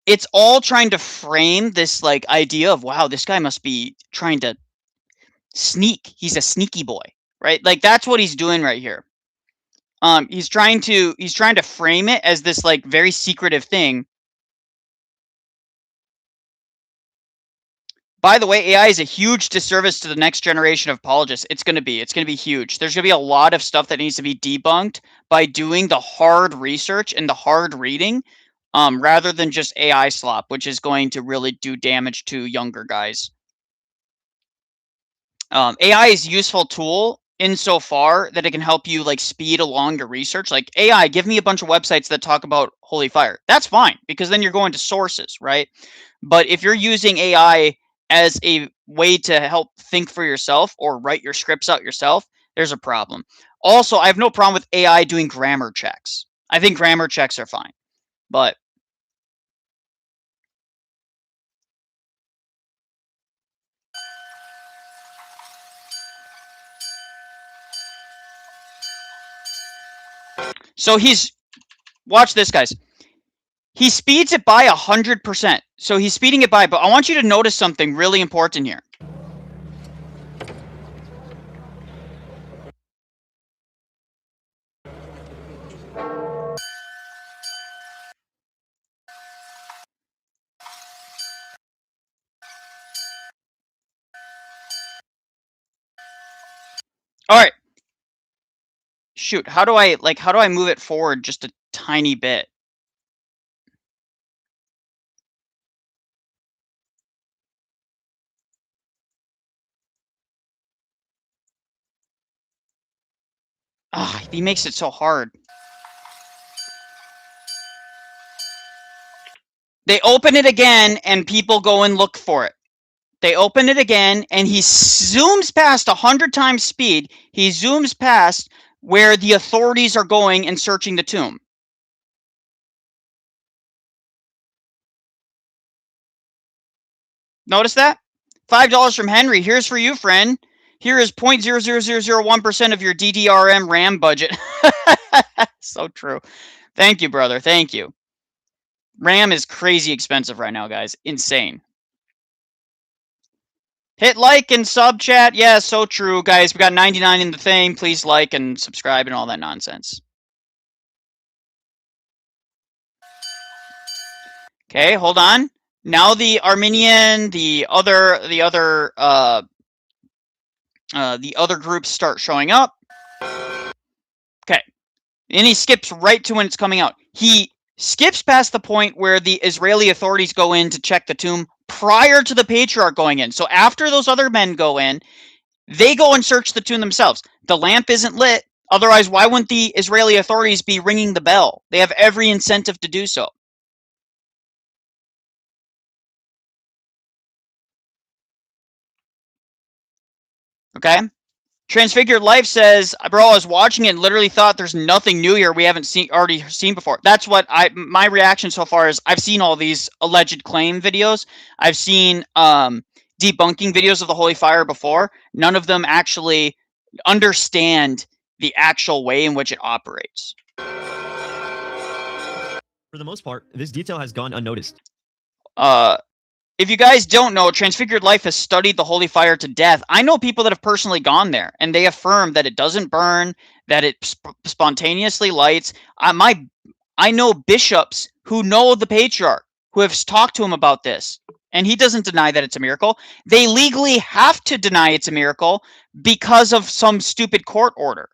It's all trying to frame this like idea of, wow, this guy must be trying to sneak. He's a sneaky boy, right? Like that's what he's doing right here. He's trying to frame it as this like very secretive thing. By the way, AI is a huge disservice to the next generation of apologists. It's going to be huge. There's going to be a lot of stuff that needs to be debunked by doing the hard research and the hard reading, rather than just AI slop, which is going to really do damage to younger guys. AI is a useful tool insofar that it can help you like speed along your research. Like AI, give me a bunch of websites that talk about holy fire. That's fine because then you're going to sources, right? But if you're using AI as a way to help think for yourself or write your scripts out yourself, there's a problem. Also, I have no problem with AI doing grammar checks. I think grammar checks are fine. But so watch this, guys. He speeds it by 100%. So he's speeding it by, but I want you to notice something really important here. All right. Shoot, how do I move it forward just a tiny bit? Ah, he makes it so hard. They open it again and people go and look for it. They open it again and he zooms past 100 times speed. He zooms past where the authorities are going and searching the tomb. Notice that? $5 from Henry. Here's for you, friend. Here is 0.00001% of your DDRM RAM budget. So true. Thank you, brother. Thank you. RAM is crazy expensive right now, guys. Insane. Hit like and sub chat. Yeah, so true, guys. We got 99 in the thing. Please like and subscribe and all that nonsense. Okay, hold on. Now the Armenian, the other groups start showing up. Okay. And he skips right to when it's coming out. He skips past the point where the Israeli authorities go in to check the tomb prior to the patriarch going in. So after those other men go in, they go and search the tomb themselves. The lamp isn't lit. Otherwise, why wouldn't the Israeli authorities be ringing the bell? They have every incentive to do so. Okay? Transfigured Life says, bro, I was watching it and literally thought there's nothing new here we haven't already seen before. That's what my reaction so far is. I've seen all these alleged claim videos. I've seen debunking videos of the Holy Fire before. None of them actually understand the actual way in which it operates. For the most part, this detail has gone unnoticed. If you guys don't know, Transfigured Life has studied the Holy Fire to death. I know people that have personally gone there, and they affirm that it doesn't burn, that it spontaneously lights. I know bishops who know the patriarch, who have talked to him about this, and he doesn't deny that it's a miracle. They legally have to deny it's a miracle because of some stupid court order.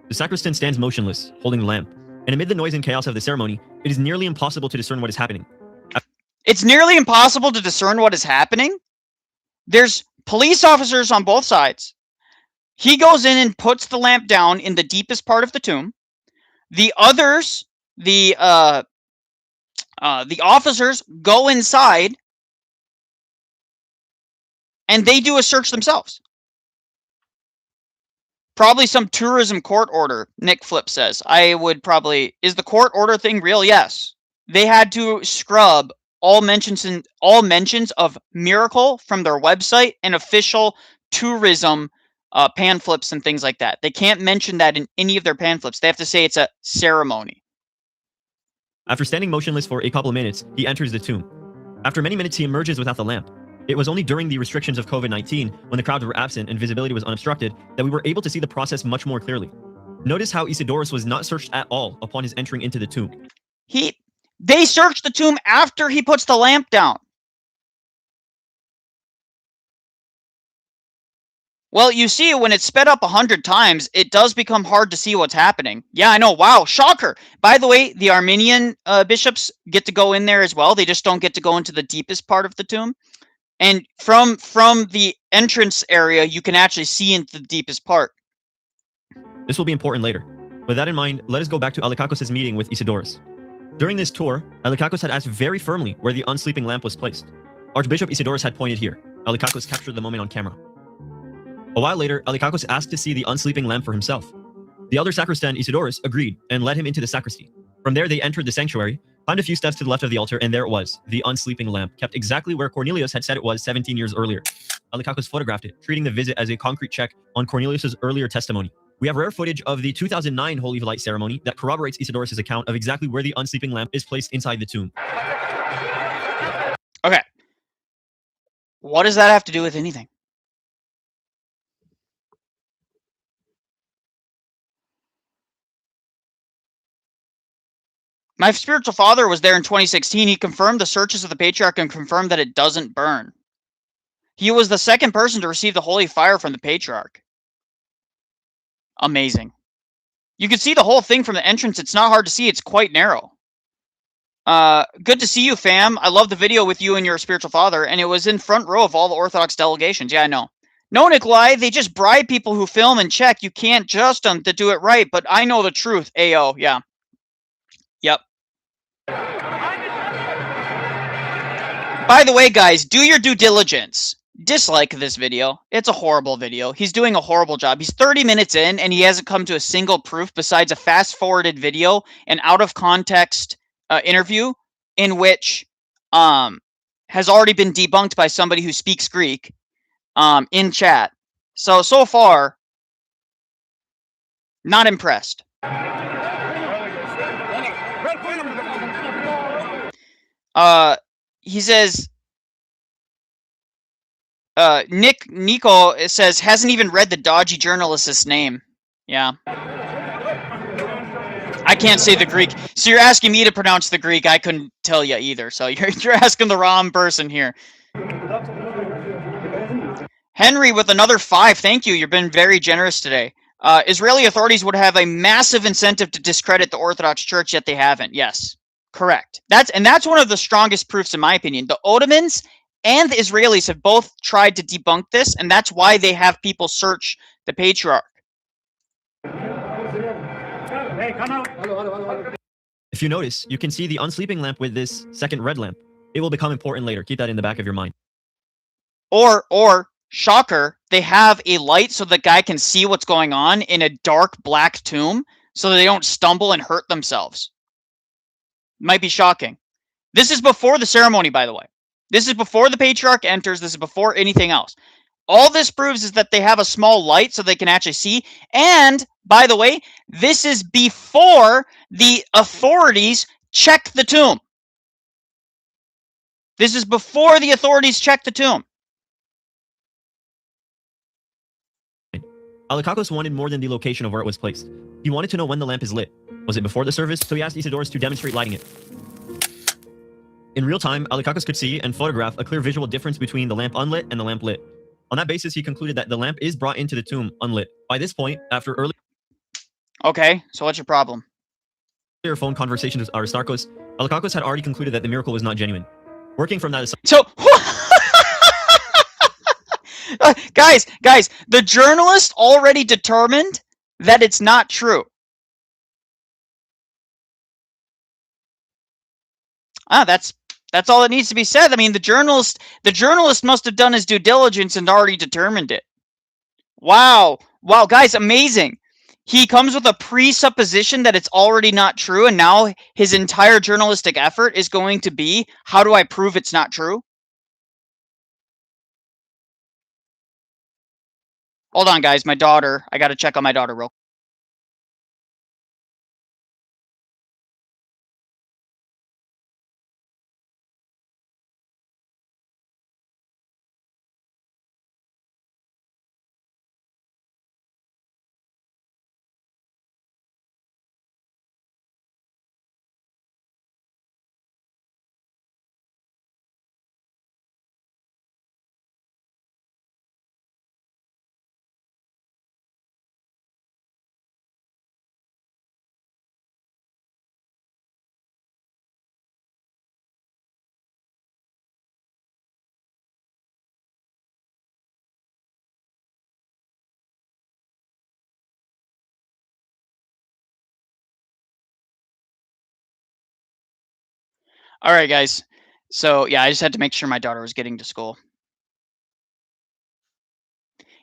The sacristan stands motionless, holding the lamp, and amid the noise and chaos of the ceremony, it is nearly impossible to discern what is happening. It's nearly impossible to discern what is happening. There's police officers on both sides. He goes in and puts the lamp down in the deepest part of the tomb. The others, the officers go inside and they do a search themselves. Probably some tourism court order, Nick Flip says. Is the court order thing real? Yes. They had to scrub all mentions of miracle from their website and official tourism pamphlets and things like that. They can't mention that in any of their pamphlets. They have to say it's a ceremony. After standing motionless for a couple of minutes, he enters the tomb. After many minutes, he emerges without the lamp. It was only during the restrictions of COVID-19, when the crowds were absent and visibility was unobstructed, that we were able to see the process much more clearly. Notice how Isidorus was not searched at all upon his entering into the tomb. They search the tomb after he puts the lamp down. Well, you see, when it's sped up 100 times, it does become hard to see what's happening. Yeah, I know. Wow, shocker. By the way, the Armenian bishops get to go in there as well. They just don't get to go into the deepest part of the tomb. And from the entrance area, you can actually see into the deepest part. This will be important later. With that in mind, let us go back to Alikakos' meeting with Isidorus. During this tour, Alikakos had asked very firmly where the unsleeping lamp was placed. Archbishop Isidorus had pointed here. Alikakos captured the moment on camera. A while later, Alikakos asked to see the unsleeping lamp for himself. The elder sacristan Isidorus agreed and led him into the sacristy. From there, they entered the sanctuary, climbed a few steps to the left of the altar, and there it was, the unsleeping lamp, kept exactly where Cornelius had said it was 17 years earlier. Alikakos photographed it, treating the visit as a concrete check on Cornelius' earlier testimony. We have rare footage of the 2009 Holy Light ceremony that corroborates Isidorus' account of exactly where the unsleeping lamp is placed inside the tomb. Okay. What does that have to do with anything? My spiritual father was there in 2016. He confirmed the searches of the patriarch and confirmed that it doesn't burn. He was the second person to receive the holy fire from the patriarch. Amazing. You can see the whole thing from the entrance. It's not hard to see. It's quite narrow. Good to see you, fam. I love the video with you and your spiritual father, and it was in front row of all the Orthodox delegations. Yeah, I know. No, Nicholai, they just bribe people who film and check. You can't judge them to do it right, but I know the truth. Ayo, yeah. Yep. By the way, guys, do your due diligence. Dislike this video. It's a horrible video. He's doing a horrible job. He's 30 minutes in, and he hasn't come to a single proof besides a fast-forwarded video, an out-of-context interview in which has already been debunked by somebody who speaks Greek in chat. So far, not impressed. He says, Nico says, hasn't even read the dodgy journalist's name. Yeah. I can't say the Greek. So you're asking me to pronounce the Greek. I couldn't tell you either. So you're asking the wrong person here. Henry with another 5. Thank you. You've been very generous today. Israeli authorities would have a massive incentive to discredit the Orthodox Church, yet they haven't. Yes, correct. That's one of the strongest proofs, in my opinion. The Ottomans and the Israelis have both tried to debunk this, and that's why they have people search the patriarch. If you notice, you can see the unsleeping lamp with this second red lamp. It will become important later. Keep that in the back of your mind. Or shocker, they have a light so the guy can see what's going on in a dark black tomb so they don't stumble and hurt themselves. Might be shocking. This is before the ceremony, by the way. This is before the patriarch enters. This is before anything else. All this proves is that they have a small light so they can actually see. And, by the way, this is before the authorities check the tomb. This is before the authorities check the tomb. Alikakos wanted more than the location of where it was placed. He wanted to know when the lamp is lit. Was it before the service? So he asked Isidorus to demonstrate lighting it. In real time, Alikakos could see and photograph a clear visual difference between the lamp unlit and the lamp lit. On that basis, he concluded that the lamp is brought into the tomb unlit. By this point, after earlier Okay, so what's your problem? phone conversations with Aristarchus, Alikakos had already concluded that the miracle was not genuine. Working from that assumption, So, guys, the journalist already determined that it's not true. That's all that needs to be said. I mean, the journalist must have done his due diligence and already determined it. Wow, guys, amazing. He comes with a presupposition that it's already not true, and now his entire journalistic effort is going to be, how do I prove it's not true? Hold on, guys, my daughter. I got to check on my daughter real quick. All right, guys. So yeah, I just had to make sure my daughter was getting to school.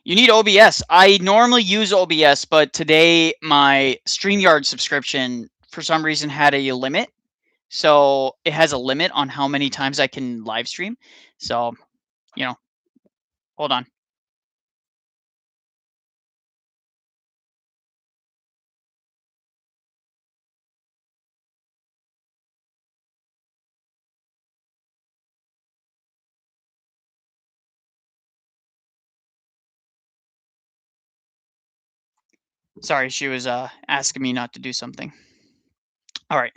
You need OBS. I normally use OBS, but today my StreamYard subscription for some reason had a limit. So it has a limit on how many times I can live stream. So, hold on. Sorry, she was asking me not to do something. All right.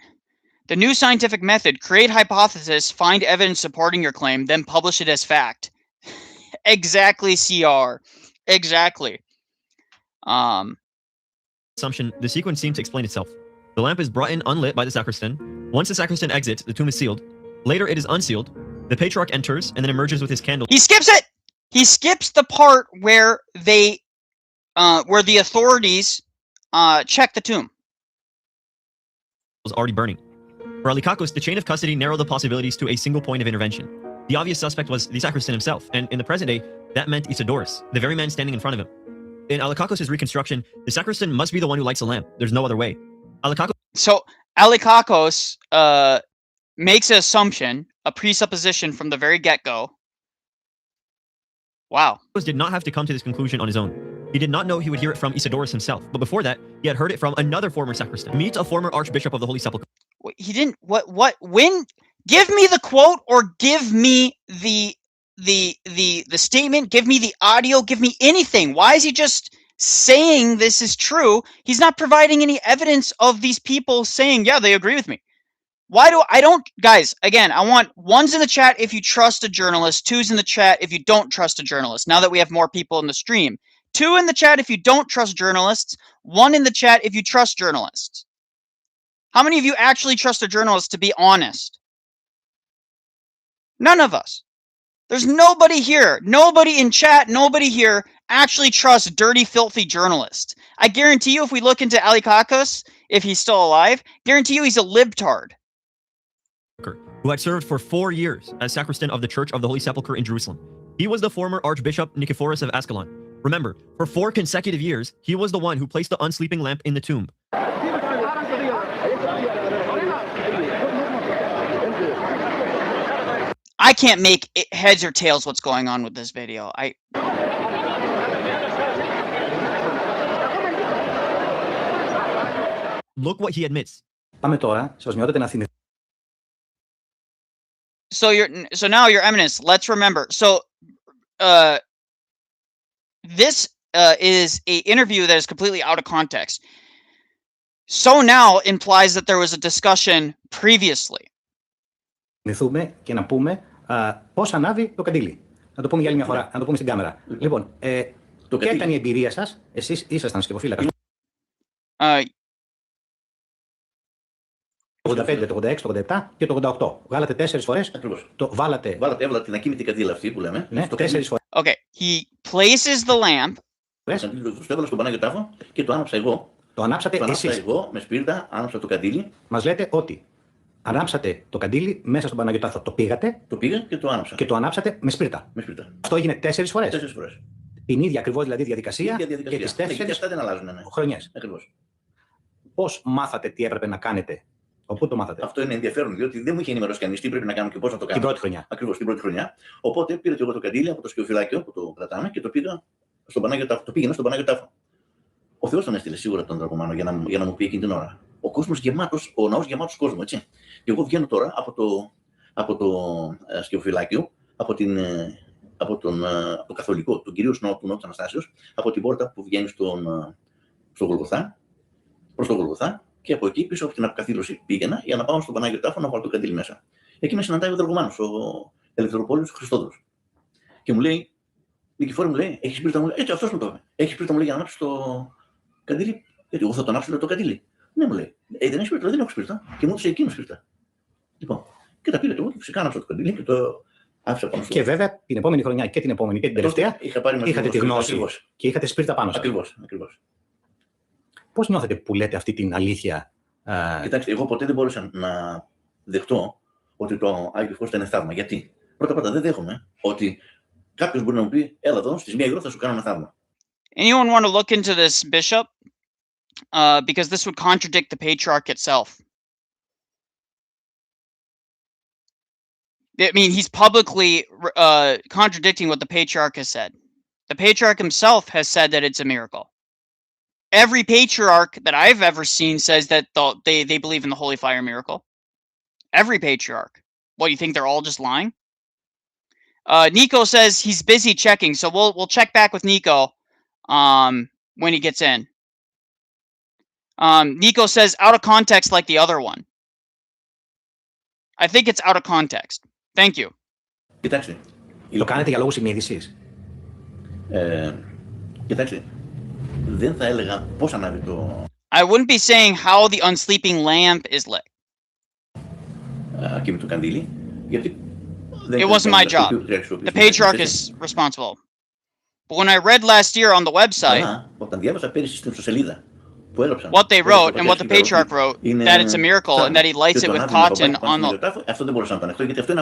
The new scientific method: create hypothesis, find evidence supporting your claim, then publish it as fact. Exactly, CR. Exactly. Assumption, the sequence seemed to explain itself. The lamp is brought in unlit by the sacristan. Once the sacristan exits, the tomb is sealed. Later, it is unsealed. The patriarch enters and then emerges with his candle. He skips it. He skips the part where the authorities check the tomb. Was already burning. For Alikakos, the chain of custody narrowed the possibilities to a single point of intervention. The obvious suspect was the sacristan himself, and in the present day, that meant Isidorus, the very man standing in front of him. In Alikakos' reconstruction, the sacristan must be the one who lights the lamp. There's no other way. So Alikakos makes an assumption, a presupposition from the very get-go. Wow. Did not have to come to this conclusion on his own. He did not know he would hear it from Isidorus himself, but before that, he had heard it from another former sacristan. Meet a former archbishop of the Holy Sepulchre. He didn't. When? Give me the quote, or give me the statement. Give me the audio. Give me anything. Why is he just saying this is true? He's not providing any evidence of these people saying, yeah, they agree with me. Guys, again, I want ones in the chat if you trust a journalist, twos in the chat if you don't trust a journalist, now that we have more people in the stream. 2 in the chat if you don't trust journalists, 1 in the chat if you trust journalists. How many of you actually trust a journalist, to be honest? None of us. There's nobody here, nobody in chat, nobody here actually trusts dirty, filthy journalists. I guarantee you, if we look into Alikakos, if he's still alive, guarantee you he's a libtard. Who had served for 4 years as sacristan of the Church of the Holy Sepulchre in Jerusalem. He was the former Archbishop Nicephorus of Ascalon. Remember, for 4 consecutive years, he was the one who placed the unsleeping lamp in the tomb. I can't make heads or tails what's going on with this video. Look what he admits. Πάμε τώρα, σεβασμιότατε, να θυμηθούμε. So now, Your Eminence, let's remember. So, this is a interview that is completely out of context. So now implies that there was a discussion previously. Θυμηθούμε και να πούμε πώς ανάβει το καντήλι. Να το πούμε για άλλη μια φορά, να το πούμε στην κάμερα. Λοιπόν, ποια ήταν η εμπειρία σας, εσείς ήσασταν σκευοφύλακας. 85, το 86, το 87 και το 88. Βγάλατε 4 φορές. Ακριβώς. Έβαλα την ακίνητη καντήλα αυτή που λέμε. Ναι, 4 φορές. Okay, he places the lamp. Το έβαλα στον Πανάγιο Τάφο και το άναψα εγώ. Το ανάψατε εσείς. Το άναψα εγώ με σπίρτα, άναψα το καντήλι. Μας λέτε ότι ανάψατε το καντήλι μέσα στον Πανάγιο Τάφο. Το πήγατε. Το πήγα και το άναψα. Και το ανάψατε με σπίρτα. Αυτό έγινε 4 φορές. 4 φορές. Την ίδια ακριβώς δηλαδή διαδικασία. Και τις 4 και αυτά δεν αλλάζουν. Ναι. Χρονιές. Ακριβώς. Πώς μάθατε τι έπρεπε να κάνετε? Πού το μάθατε? Αυτό είναι ενδιαφέρον, διότι δεν μου είχε ενημερώσει κανείς τι πρέπει να κάνω και πώς να το κάνω. Την πρώτη χρονιά. Ακριβώς, την πρώτη χρονιά. Οπότε πήρα και εγώ το καντήλι από το σκιοφυλάκιο που το κρατάμε και το πήγα στον Πανάγιο Τάφο. Το πήγαινα στον Πανάγιο Τάφο. Ο Θεός τον έστειλε σίγουρα τον Δρακομάνο για να μου πει εκείνη την ώρα. Ο κόσμος γεμάτος, ο ναός γεμάτος κόσμο, έτσι. Και εγώ βγαίνω τώρα από το σκιοφυλάκιο, από το καθολικό, τον κυρίως ναό του Ναού της Αναστάσεως, από την πόρτα που βγαίνει στο Γολγοθά, προς το Γολγοθά. Και από εκεί πίσω από την αποκαθήλωση πήγαινα για να πάω στον Πανάγιο Τάφο να βάλω το καντήλι μέσα. Εκεί με συναντάει ο Δραγωμάνος, ο Ελευθεροπόλεως ο Χριστόδουλος. Και μου λέει, Νικηφόρη μου λέει, έχεις σπίρτα? Μου λέει, έτσι αυτός μου το είπε. Έχεις σπίρτα? Μου λέει, για να ανάψεις το καντήλι? Γιατί εγώ θα το ανάψω το καντήλι. Ναι, μου λέει, δεν έχεις σπίρτα? Δεν έχω σπίρτα. Και μου έδωσε εκείνο σπίρτα. Λοιπόν, και τα πήρα και εγώ, φυσικά άναψα το καντήλι και το άφησα πάνω στο. Και βέβαια την επόμενη χρονιά και την επόμενη και την τελευταία είχατε τη γνώση και είχατε σπίρτα πάνω σας. Ακριβώς. Πώς νιώθετε που λέτε αυτή την αλήθεια? Κοιτάξτε, εγώ ποτέ δεν μπόρεσα να δεχτώ ότι το Άγιο Φως ήταν θαύμα. Γιατί? Πρώτα δεν δέχομαι ότι κάποιος μπορεί να μου πει, έλα εδώ, στις 1 η ώρα θα σου κάνω ένα θαύμα. Anyone want to look into this bishop? Because this would contradict the patriarch itself. I mean, he's publicly contradicting what the patriarch has said. The patriarch himself has said that it's a miracle. Every patriarch that I've ever seen says that they believe in the holy fire miracle. Every patriarch. What, you think they're all just lying? Nico says he's busy checking, so we'll check back with Nico when he gets in. Nico says out of context like the other one. I think it's out of context. Thank you. Κοιτάξτε. Το κάνετε για λόγους συνείδησης? Κοιτάξτε. Δεν θα έλεγα πώς ανάβει το... I wouldn't be saying how the unsleeping lamp is lit. Και με το καντήλι, γιατί... It wasn't my job. The patriarch is responsible. But when I read last year on the website, όταν διάβασα πέρυσι στην ιστοσελίδα που έγραψαν, what they wrote and what the patriarch wrote, that it's a miracle and that he lights it with cotton on the... Αυτό δεν μπορούσα να το ανεχτώ, γιατί αυτό είναι...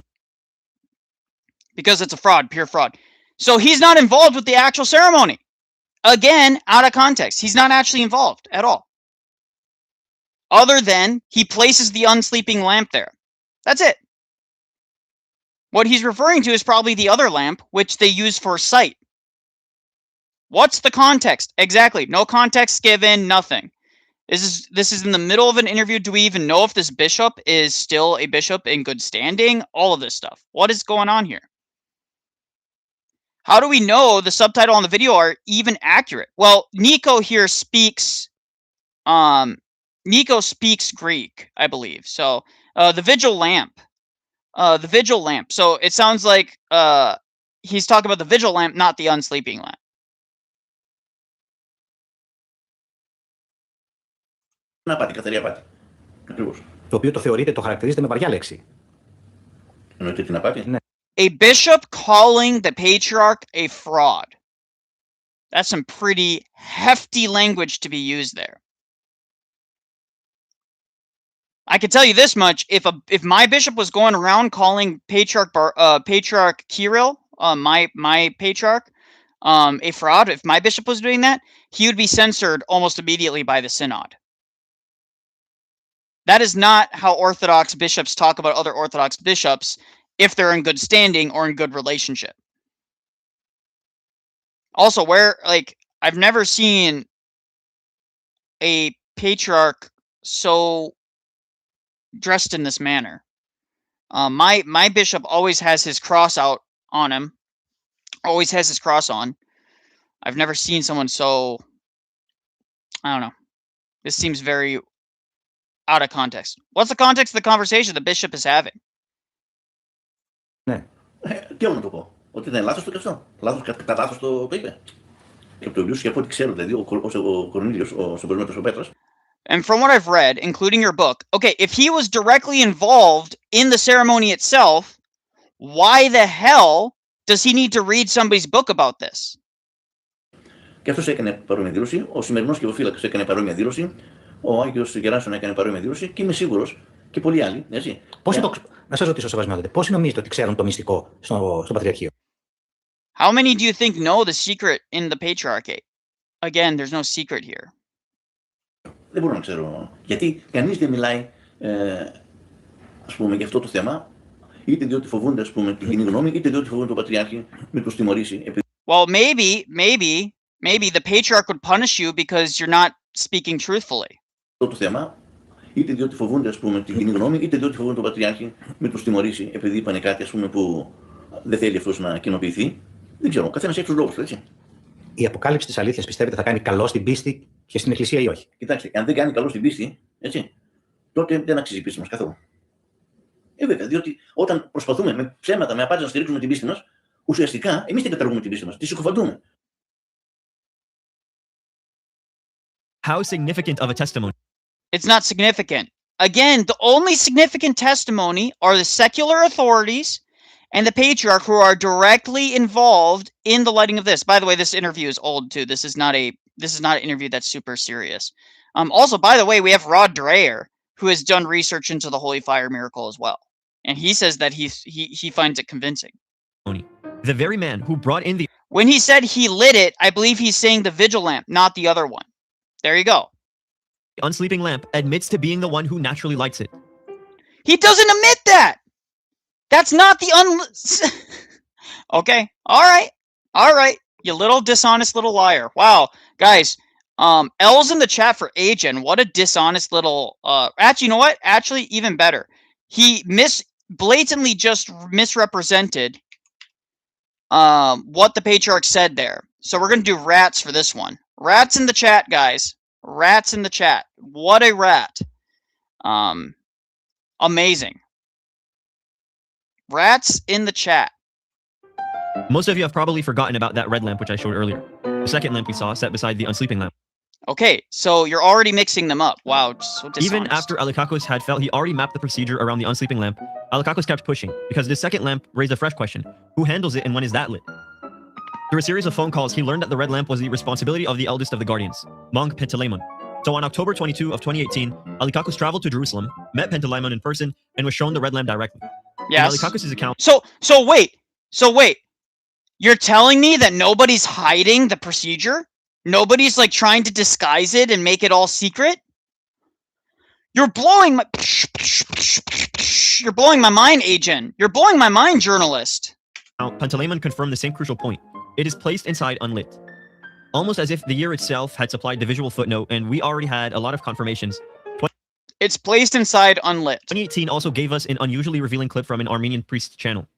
Because it's a fraud, pure fraud. So he's not involved with the actual ceremony. Again, out of context. He's not actually involved at all. Other than he places the unsleeping lamp there. That's it. What he's referring to is probably the other lamp, which they use for sight. What's the context? Exactly. No context given, nothing. This is in the middle of an interview. Do we even know if this bishop is still a bishop in good standing? All of this stuff. What is going on here? How do we know the subtitle on the video are even accurate? Well, Nico here speaks Greek, I believe. So the vigil lamp. The vigil lamp. So it sounds like he's talking about the vigil lamp, not the unsleeping lamp. Απάτη, καθαρή απάτη. Ακριβώς. Το οποίο το θεωρείτε, το χαρακτηρίζετε με βαριά λέξη. Εννοείται την απάτη. Ναι. A bishop calling the patriarch a fraud. That's some pretty hefty language to be used there. I can tell you this much: if my bishop was going around calling Patriarch Kirill, my patriarch, a fraud, if my bishop was doing that, he would be censored almost immediately by the synod. That is not how Orthodox bishops talk about other Orthodox bishops if they're in good standing or in good relationship. Also, I've never seen a patriarch so dressed in this manner. My bishop always has his cross out on him. Always has his cross on. I've never seen someone so... I don't know. This seems very out of context. What's the context of the conversation the bishop is having? Ναι. Τι άλλο να το πω. Ότι ήταν λάθος το και αυτό. Κατά λάθος το είπε. Και από το βιβλίο σου, και από ό,τι ξέρω, δηλαδή, ο Κορνήλιος, ο Σοπορισμέτος ο Πέτρας. And from what I've read, including your book, okay, if he was directly involved in the ceremony itself, why the hell does he need to read somebody's book about this? Και αυτός έκανε παρόμοια δήλωση. Ο σημερινός κυβοφύλακας έκανε παρόμοια δήλωση. Ο Άγιος Γεράσιον έκανε παρόμοια δήλωση. Και είμαι σίγουρος και πολλοί άλλοι. Έτσι. Να σας ρωτήσω, Σεβασμιότατε, πόσοι νομίζετε ότι ξέρουν το μυστικό στο Πατριαρχείο? How many do you think know the secret in the Patriarchate? Again, there's no secret here. Δεν μπορώ να ξέρω. Γιατί κανείς δεν μιλάει, ας πούμε, για αυτό το θέμα, είτε διότι φοβούνται, ας πούμε, την κοινή γνώμη, είτε διότι φοβούνται τον Πατριάρχη, μην τους τιμωρήσει. Well, maybe the Patriarch would punish you because you're not speaking truthfully. Αυτό το θέμα, είτε διότι φοβούνται, ας πούμε, την κοινή γνώμη, είτε διότι φοβούνται τον Πατριάρχη, μην τους τιμωρήσει, επειδή είπανε κάτι, ας πούμε, που δεν θέλει αυτός να κοινοποιηθεί. Δεν ξέρω, ο καθένας έχει τους λόγους του, έτσι. Η αποκάλυψη της αλήθειας πιστεύετε θα κάνει καλό στην πίστη και στην Εκκλησία ή όχι? Κοιτάξτε, αν δεν κάνει καλό στην πίστη, έτσι, τότε δεν αξίζει η πίστη μας καθόλου. Βέβαια, διότι όταν προσπαθούμε με ψέματα, με απάτες να στηρίξουμε την πίστη μας, ουσιαστικά εμείς την καταργούμε την πίστη μας, τη συκοφαντούμε. How significant of a testimony? It's not significant. Again, the only significant testimony are the secular authorities and the patriarch who are directly involved in the lighting of this. By the way, this interview is old too. This is not an interview that's super serious. Also, by the way, we have Rod Dreher, who has done research into the Holy Fire miracle as well. and he says that he finds it convincing. The very man who brought in the When he said he lit it, I believe he's saying the vigil lamp, not the other one. There you go. unsleeping lamp admits to being the one who naturally lights it. He doesn't admit that. That's not the Okay. All right. You little dishonest little liar. Wow, guys. L's in the chat for Agen. What a dishonest little. Actually, you know what? Actually, even better. He blatantly just misrepresented what the patriarch said there. So we're gonna do rats for this one. Rats in the chat, guys. Rats in the chat. What a rat. Amazing. Rats in the chat. Most of you have probably forgotten about that red lamp which I showed earlier. The second lamp we saw set beside the unsleeping lamp. Okay, so you're already mixing them up. Wow, so dishonest. Even after Alikakos had felt he already mapped the procedure around the unsleeping lamp, Alikakos kept pushing, because the second lamp raised a fresh question. Who handles it and when is that lit? Through a series of phone calls, he learned that the red lamp was the responsibility of the eldest of the guardians, Monk Panteleimon. So on October 22 of 2018, Alikakos traveled to Jerusalem, met Panteleimon in person, and was shown the red lamp directly. Yes. In Alikakos' account... So wait. You're telling me that nobody's hiding the procedure? Nobody's like trying to disguise it and make it all secret? You're blowing my mind, agent. You're blowing my mind, journalist. Now, Panteleimon confirmed the same crucial point. It is placed inside unlit. Almost as if the year itself had supplied the visual footnote, and we already had a lot of confirmations. It's placed inside unlit. 2018 also gave us an unusually revealing clip from an Armenian priest's channel.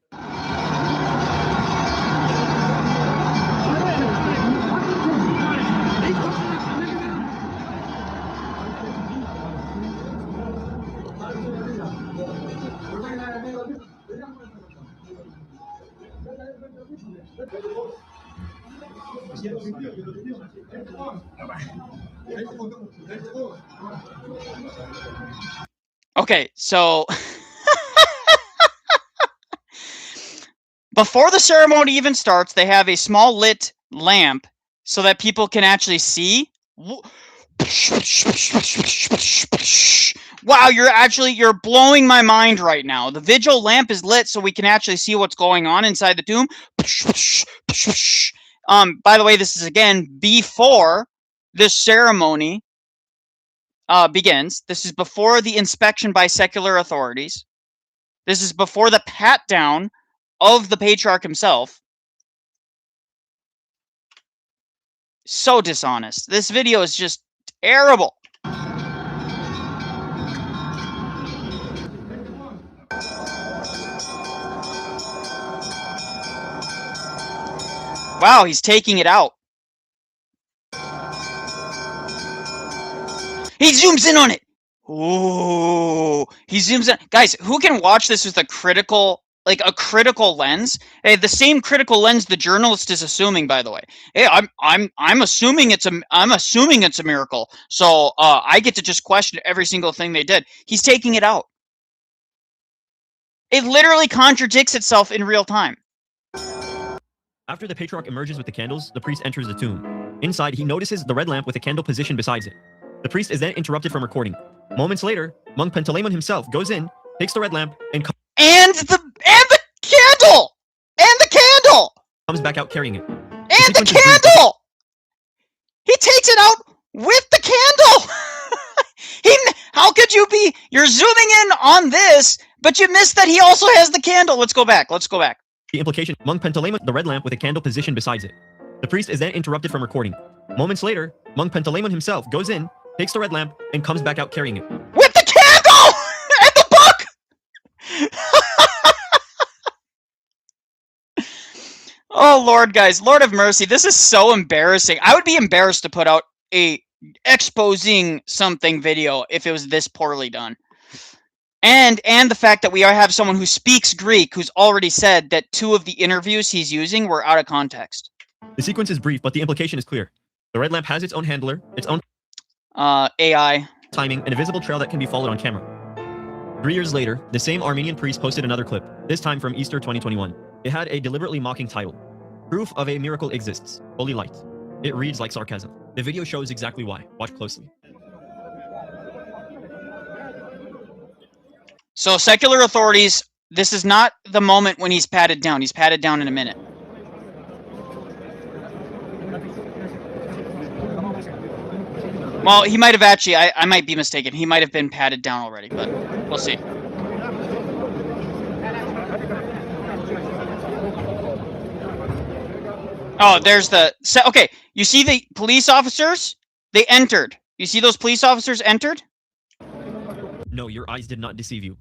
Okay, so before the ceremony even starts, they have a small lit lamp so that people can actually see. Wow, you're blowing my mind right now. The vigil lamp is lit so we can actually see what's going on inside the tomb. By the way, this is again before this ceremony begins. This is before the inspection by secular authorities. This is before the pat down of the patriarch himself. So dishonest. This video is just terrible. Wow, he's taking it out. He zooms in on it. Ooh, he zooms in. Guys, who can watch this with a critical lens? Hey, the same critical lens the journalist is assuming, by the way. Hey, I'm assuming it's a miracle. So I get to just question every single thing they did. He's taking it out. It literally contradicts itself in real time. After the patriarch emerges with the candles, the priest enters the tomb. Inside, he notices the red lamp with a candle positioned beside it. The priest is then interrupted from recording. Moments later, Monk Panteleimon himself goes in, takes the red lamp, and the candle comes back out carrying it. And the candle! He takes it out with the candle! How could you be... You're zooming in on this, but you missed that he also has the candle. Let's go back. The implication, Monk Panteleimon, the red lamp with a candle positioned beside it. The priest is then interrupted from recording. Moments later, Monk Panteleimon himself goes in, takes the red lamp, and comes back out carrying it. With the candle! And the book! Oh, Lord, guys. Lord of mercy. This is so embarrassing. I would be embarrassed to put out a exposing something video if it was this poorly done. And the fact that we have someone who speaks Greek who's already said that 2 of the interviews he's using were out of context. The sequence is brief, but the implication is clear. The red lamp has its own handler, its own AI timing, and a visible trail that can be followed on camera. 3 years later, the same Armenian priest posted another clip, this time from Easter 2021. It had a deliberately mocking title. Proof of a miracle exists. Holy light. It reads like sarcasm. The video shows exactly why. Watch closely. So secular authorities, This is not the moment when he's patted down. He's patted down in a minute. Well, he might have actually, I might be mistaken. He might have been patted down already, but we'll see. Oh, there's the, okay, you see the police officers? They entered. You see those police officers entered? No, your eyes did not deceive you.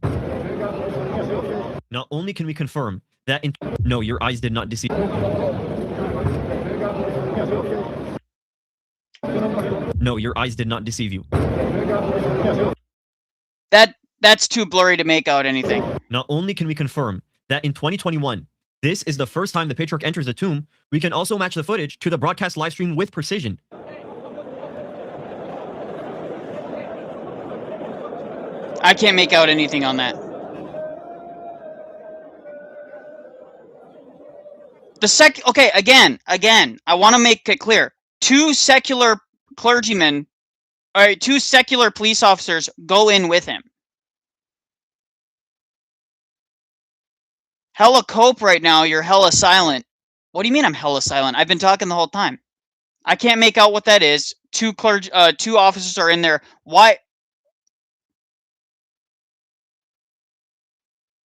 Not only can we confirm that no, your eyes did not deceive. No, your eyes did not deceive you. That's too blurry to make out anything. Not only can we confirm that in 2021, this is the first time the patriarch enters the tomb, we can also match the footage to the broadcast live stream with precision. I can't make out anything on that. Okay, again, I want to make it clear. Two secular clergymen, all right, two secular police officers go in with him. Hella cope right now, you're hella silent. What do you mean I'm hella silent? I've been talking the whole time. I can't make out what that is. Two officers are in there. Why?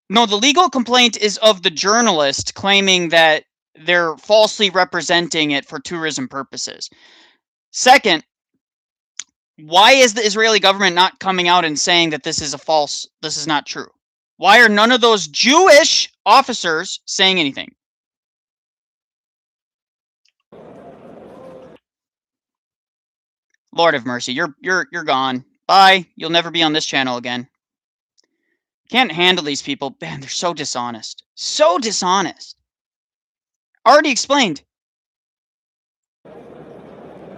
No, the legal complaint is of the journalist claiming that they're falsely representing it for tourism purposes. Second, why is the Israeli government not coming out and saying that this is not true? Why are none of those Jewish officers saying anything? Lord of mercy, you're gone. Bye. You'll never be on this channel again. Can't handle these people. Man, they're so dishonest. So dishonest. Already explained.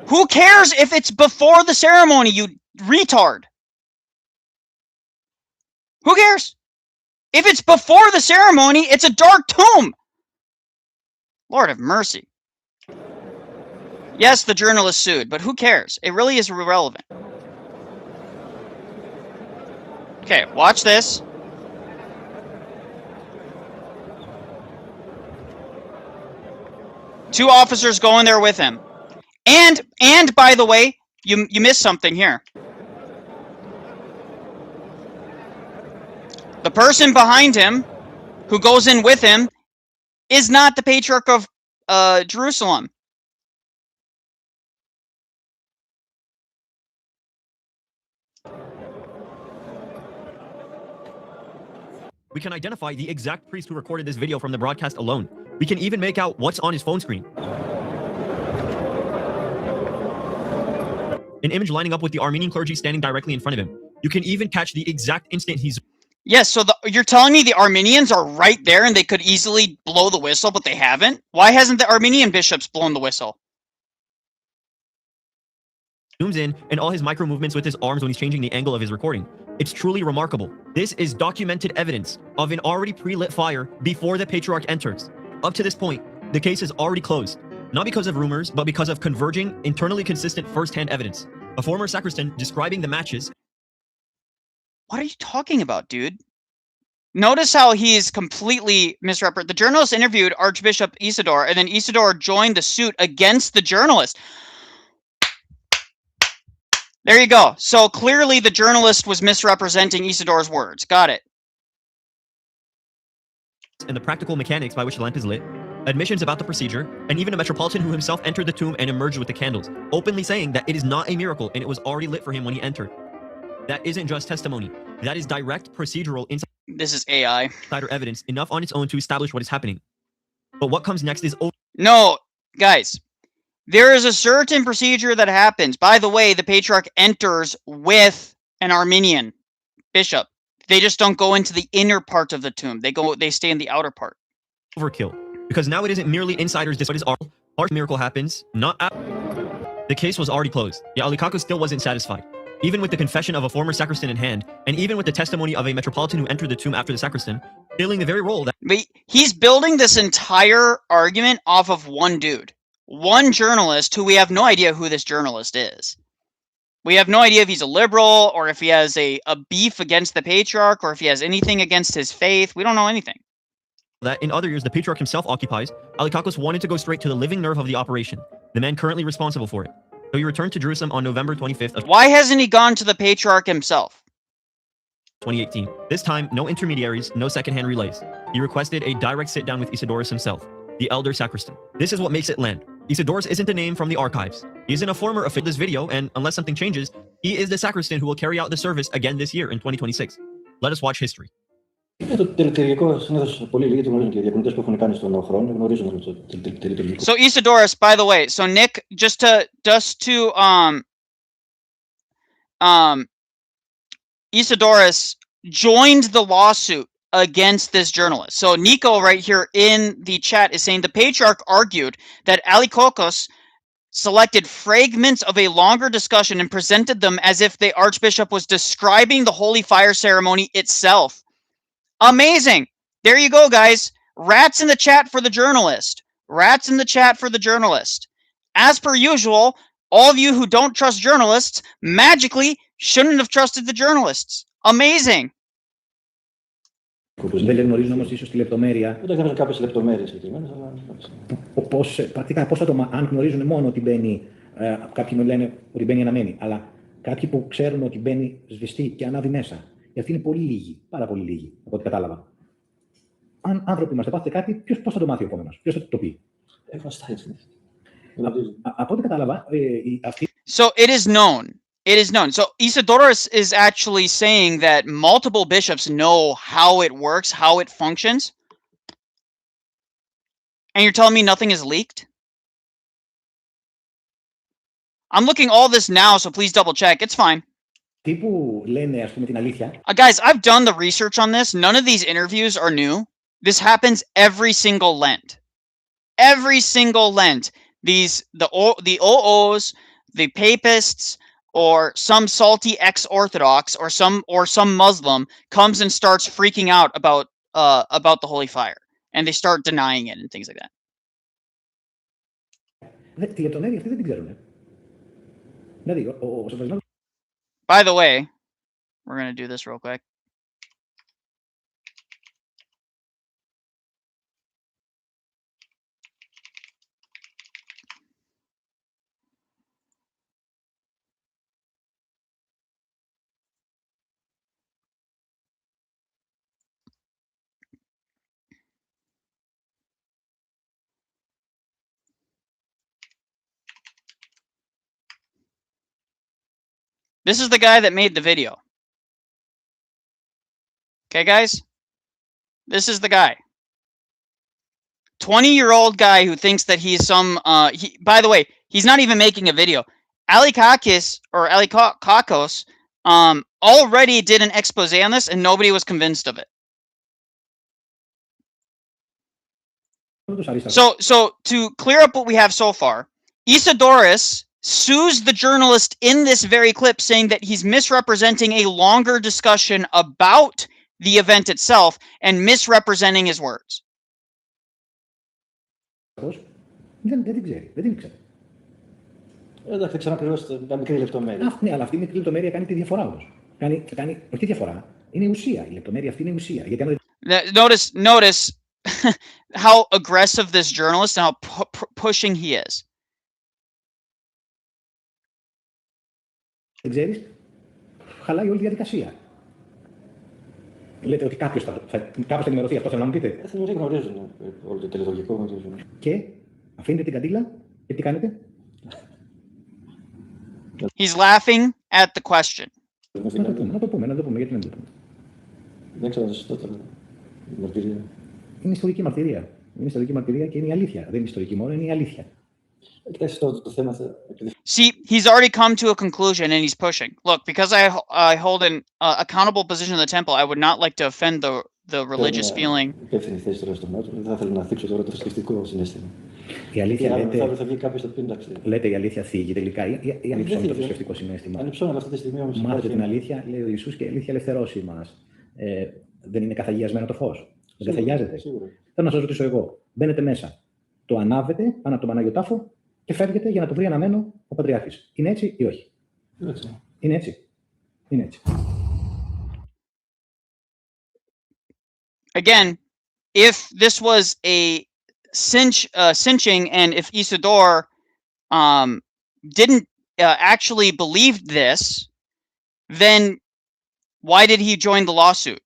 Who cares if it's before the ceremony, you retard? Who cares? If it's before the ceremony, it's a dark tomb. Lord of mercy. Yes, the journalist sued, but who cares? It really is irrelevant. Okay, watch this. Two officers go in there with him. And by the way, you missed something here. The person behind him, who goes in with him, is not the Patriarch of Jerusalem. We can identify the exact priest who recorded this video from the broadcast alone. We can even make out what's on his phone screen. An image lining up with the Armenian clergy standing directly in front of him. You can even catch the exact instant he's... Yes, so you're telling me the Armenians are right there and they could easily blow the whistle, but they haven't? Why hasn't the Armenian bishops blown the whistle? Zooms in and all his micro movements with his arms when he's changing the angle of his recording. It's truly remarkable. This is documented evidence of an already pre-lit fire before the patriarch enters. Up to this point, the case is already closed. Not because of rumors, but because of converging, internally consistent first-hand evidence. A former sacristan describing the matches. What are you talking about, dude? Notice how he's completely misrepresented. The journalist interviewed Archbishop Isidore, and then Isidore joined the suit against the journalist. There you go. So clearly the journalist was misrepresenting Isidore's words. Got it. And the practical mechanics by which the lamp is lit, admissions about the procedure, and even a metropolitan who himself entered the tomb and emerged with the candles, openly saying that it is not a miracle and it was already lit for him when he entered. That isn't just testimony. That is direct procedural This is AI. insider evidence enough on its own to establish what is happening. But what comes next is... No, guys. There is a certain procedure that happens. By the way, the patriarch enters with an Armenian bishop. They just don't go into the inner part of the tomb. They stay in the outer part. Overkill. Because now it isn't merely insiders, but is our miracle happens, not after. The case was already closed. Yet Alikako still wasn't satisfied. Even with the confession of a former sacristan in hand, and even with the testimony of a metropolitan who entered the tomb after the sacristan, filling the very role that... But he's building this entire argument off of one dude. One journalist who we have no idea who this journalist is. We have no idea if he's a liberal or if he has a beef against the patriarch or if he has anything against his faith. We don't know anything. That in other years the patriarch himself occupies, Alikakos wanted to go straight to the living nerve of the operation, the man currently responsible for it. So he returned to Jerusalem on November 25th of Why hasn't he gone to the patriarch himself? 2018. This time, no intermediaries, no secondhand relays. He requested a direct sit-down with Isidorus himself, the elder sacristan. This is what makes it land. Isidorus isn't a name from the archives. He isn't a former of this video, and unless something changes, he is the sacristan who will carry out the service again this year in 2026. Let us watch history. So Isidorus, by the way, so Nick, just to Isidorus joined the lawsuit against this journalist. So Nico right here in the chat is saying the patriarch argued that Alikakos selected fragments of a longer discussion and presented them as if the archbishop was describing the holy fire ceremony itself. Amazing. There you go, guys. Rats in the chat for the journalist. Rats in the chat for the journalist. As per usual, all of you who don't trust journalists magically shouldn't have trusted the journalists. Amazing. Δεν γνωρίζουν όμως ίσως τη λεπτομέρεια. Δεν έχουν κάποιες λεπτομέρειες συγκεκριμένες, αλλά. Πρακτικά, αν γνωρίζουν μόνο ότι μπαίνει. Κάποιοι μου λένε ότι μπαίνει αναμένη, αλλά κάποιοι που ξέρουν ότι μπαίνει σβηστή και ανάβει μέσα. Γιατί αυτοί είναι πολύ λίγοι, πάρα πολύ λίγοι, από ό,τι κατάλαβα. Αν άνθρωποι είμαστε, πάθετε κάτι, πώς θα το μάθει ο επόμενος, ποιος θα το πει. Από ό,τι κατάλαβα, αυτή. So it is known. It is known. So Isidorus is actually saying that multiple bishops know how it works, how it functions. And you're telling me nothing is leaked? I'm looking all this now, so please double check. It's fine. Guys, I've done the research on this. None of these interviews are new. This happens every single Lent. Every single Lent. The OOs, the papists, or some salty ex-Orthodox or some Muslim comes and starts freaking out about the holy fire, and they start denying it and things like that. By the way, we're going to do this real quick. This is the guy that made the video. Okay, guys? This is the guy. 20-year-old guy who thinks that he's some... by the way, he's not even making a video. Alikakos already did an expose on this, and nobody was convinced of it. So to clear up what we have so far, Isidorus sues the journalist in this very clip, saying that he's misrepresenting a longer discussion about the event itself and misrepresenting his words. Εντάξει, ξαναπληρώσετε μια μικρή λεπτομέρεια. Ναι, αλλά αυτή η μικρή λεπτομέρεια κάνει τη διαφορά όμως. Όχι τη διαφορά. Είναι η ουσία. Η λεπτομέρεια αυτή είναι η ουσία. Γιατί Notice how aggressive this journalist and how pushing he is. Δεν ξέρεις, χαλάει όλη τη διαδικασία. Λέτε ότι κάποιος θα ενημερωθεί, αυτό θέλω να μου πείτε. Δεν γνωρίζουν όλο το τελετουργικό. Και αφήνετε την καντήλα και τι κάνετε. He's laughing at the question. Να το πούμε, γιατί δεν το πούμε. Δεν ξέρω, σωστότερα. Μαρτυρία. Είναι ιστορική μαρτυρία. Είναι ιστορική μαρτυρία και είναι η αλήθεια. Δεν είναι ιστορική μόνο, είναι η αλήθεια. See, he's already come to a conclusion and he's pushing. Look, because I hold an accountable position in the temple, I would not like to offend the religious feeling. Η αλήθεια λέτε η αλήθεια θίγει τελικά ή ανυψώνει το θρησκευτικό συναίσθημα. Μάθετε την αλήθεια, λέει ο Ιησούς, και η αλήθεια ελευθερώσει μας. Δεν είναι καθαγιασμένο το φως. Δεν καθαγιάζεται. Θέλω να σας ρωτήσω εγώ. Μπαίνετε μέσα. Το ανάβετε πάνω από τον Πανάγιο Τάφο και φεύγετε για να το βρει αναμένο ο Πατριάρχης. Είναι έτσι ή όχι? Έτσι. Είναι έτσι. Είναι έτσι. Again, if this was a cinching, and if Isidore didn't actually believe this, then why did he join the lawsuit?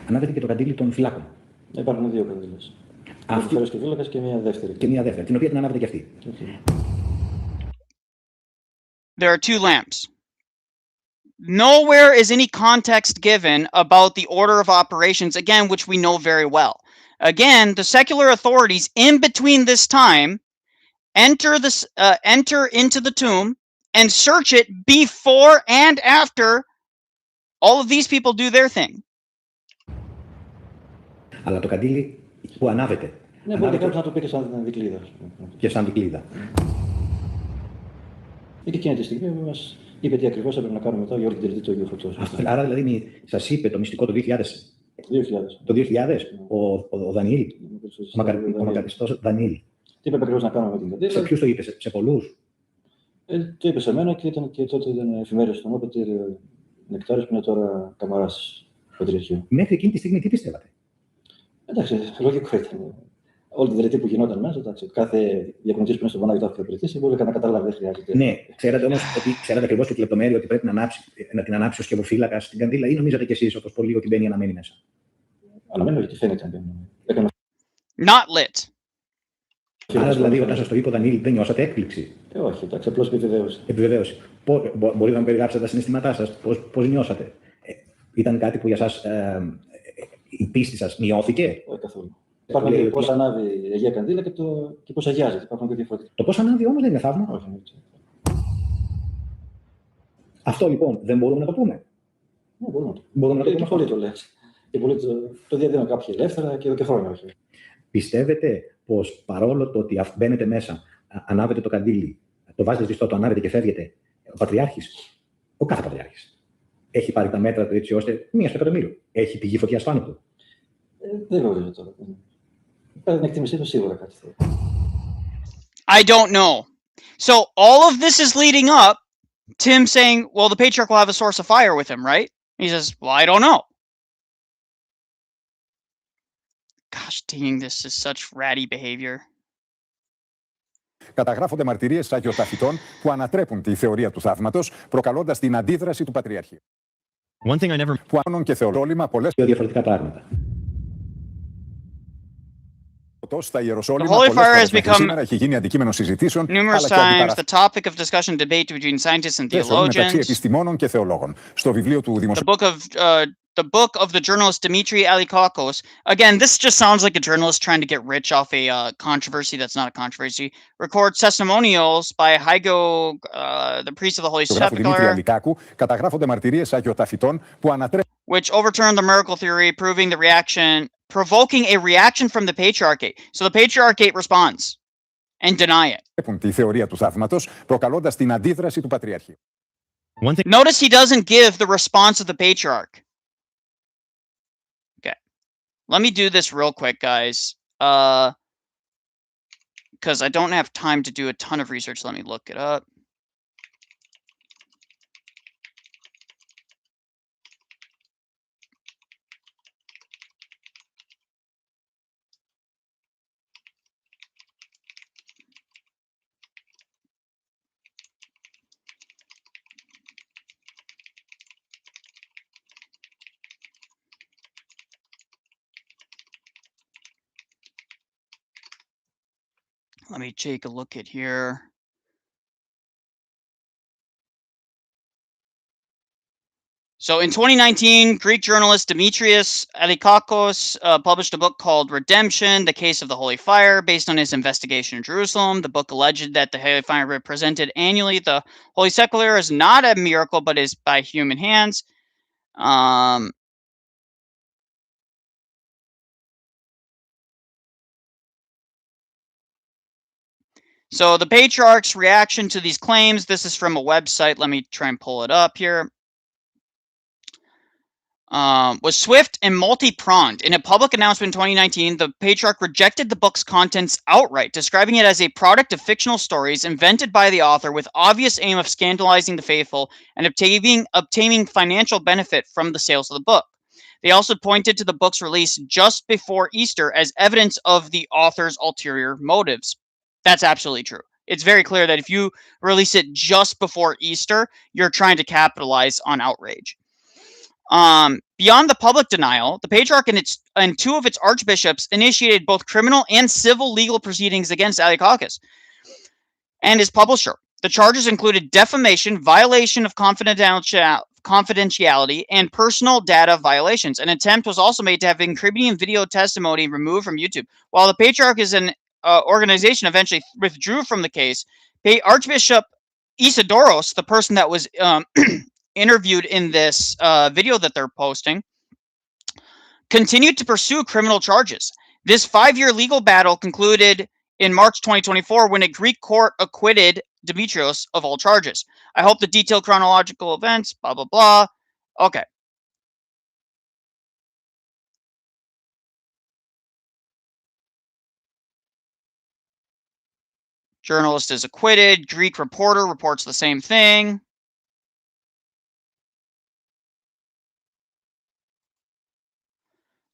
Ανάβεται και το καντήλι των φυλάκων. Υπάρχουν δύο καντήλες. Αυτή... Ένα και φύλακας και μια δεύτερη. Και μια δεύτερη, την οποία την ανάβεται και αυτή. There are two lamps. Nowhere is any context given about the order of operations, again, which we know very well. Again, the secular authorities in between this time enter into the tomb and search it before and after all of these people do their thing. Αλλά το καντήλι που ανάβεται. Ναι, μπορεί κάποιος να το πει και σαν δικλείδα. Και σαν δικλείδα. Και εκείνη τη στιγμή μας είπε τι ακριβώς έπρεπε να κάνουμε μετά για όλη την τελετή του Αγίου Φωτός. Άρα δηλαδή σας είπε το μυστικό το 2000. 2000. Το 2000, ο Δανιήλ, ο μακαριστός Δανιήλ. Τι έπρεπε ακριβώς να κάνουμε με την καντήλα. Σε ποιους το είπε, σε πολλούς? Το είπε σε μένα και τότε ήταν εφημέριος στον Όπετ, Νεκτάριος που είναι τώρα καμαράς του Πατριαρχείου. Μέχρι εκείνη τη στιγμή τι πιστεύατε? Εντάξει, λογικό ήταν. Όλη την τελετή που γινόταν μέσα, εντάξει, κάθε διακονητής που είναι στο Πανάγιο Τάφο και μπορεί να καταλάβει, δεν χρειάζεται. Ναι, ξέρατε όμως ότι ξέρατε ακριβώς τη λεπτομέρεια ότι πρέπει να την ανάψει ο σκευοφύλακας στην καντήλα, ή νομίζατε κι εσείς όπως πολλοί ότι μπαίνει αναμένει μέσα? Αναμένω γιατί φαίνεται να μπαίνει. Not lit. Άρα δηλαδή όταν σας το είπε ο Δανιήλ δεν νιώσατε έκπληξη? Όχι, εντάξει, απλώς επιβεβαίωση. Επιβεβαίωση. Μπορείτε να μου περιγράψετε τα συναισθήματά σας, πώς νιώσατε? Ήταν κάτι που για σας η πίστη σας μειώθηκε? Όχι καθόλου. Υπάρχουν και πώς ανάβει η Αγία Καντήλα και πώς αγιάζεται. Υπάρχουν και διαφορετικά. Το πώς ανάβει όμως δεν είναι θαύμα. Όχι, έτσι. Αυτό λοιπόν δεν μπορούμε να το πούμε? Ναι, μπορούμε να το πούμε. Και πολλοί το λες. Και πολλοί το διαδίνουν κάποιοι ελεύθερα και εδώ και χρόνια όχι. Πιστεύετε πως παρόλο το ότι μπαίνετε μέσα, ανάβετε το καντήλι, το βάζετε ζεστό, το ανάβετε και φεύγετε, ο Πατριάρχης, ο κάθε Πατριάρχης, έχει πάρει τα μέτρα του έτσι ώστε μία στο εκατομμύριο? Έχει πηγή φωτιάς πάνω του? Δεν γνωρίζω τώρα. Πέρα την εκτίμησή του σίγουρα κάτι θέλει. I don't know. So all of this is leading up to him saying, well, the patriarch will have a source of fire with him, right? He says, well, I don't know. Gosh dang, this is such ratty behavior. Καταγράφονται μαρτυρίες αγιοταφητών που ανατρέπουν τη θεωρία του θαύματος, προκαλώντας την αντίδραση του Πατριαρχείου. One thing I never... Που άνων και θεωρόλυμα πολλές διαφορετικά πράγματα. Στα Ιεροσόλυμα, The Holy Fire has become σήμερα έχει γίνει αντικείμενο συζητήσεων, numerous times the topic of discussion, debate between scientists and theologians. επιστημόνων και θεολόγων. Στο βιβλίο του The book of the journalist Dimitri Alikakos. Again, this just sounds like a journalist trying to get rich off a controversy that's not a controversy. Records testimonials by Hygo, the priest of the Holy Sepulchre, καταγράφονται μαρτυρίες αγιοταφητών που ανατρέπουν, which overturned the miracle theory, provoking a reaction from the patriarchate. So the patriarchate responds and deny it. Τη θεωρία του θαύματος, προκαλώντας την αντίδραση του Πατριαρχείου. Notice he doesn't give the response of the patriarch. Okay. Let me do this real quick, guys. Because I don't have time to do a ton of research. Let me look it up. Let me take a look at here. So in 2019, Greek journalist Demetrius Alikakos published a book called Redemption, The Case of the Holy Fire, based on his investigation in Jerusalem. The book alleged that the Holy Fire represented annually the Holy Sepulchre is not a miracle, but is by human hands. So the patriarch's reaction to these claims, this is from a website. Let me try and pull it up here. was swift and multi-pronged. In a public announcement in 2019, the Patriarch rejected the book's contents outright, describing it as a product of fictional stories invented by the author with obvious aim of scandalizing the faithful and obtaining financial benefit from the sales of the book. They also pointed to the book's release just before Easter as evidence of the author's ulterior motives. That's absolutely true. It's very clear that if you release it just before Easter, you're trying to capitalize on outrage. Beyond the public denial, the Patriarch and two of its archbishops initiated both criminal and civil legal proceedings against Alyakakis and his publisher. The charges included defamation, violation of confidentiality, and personal data violations. An attempt was also made to have incriminating video testimony removed from YouTube. While the Patriarch is an organization eventually withdrew from the case, Archbishop Isidoros, the person that was interviewed in this video that they're posting, continued to pursue criminal charges. This 5-year legal battle concluded in March 2024 when a Greek court acquitted Demetrios of all charges. I hope the detailed chronological events, blah, blah, blah. Okay. Journalist is acquitted. Greek reporter reports the same thing.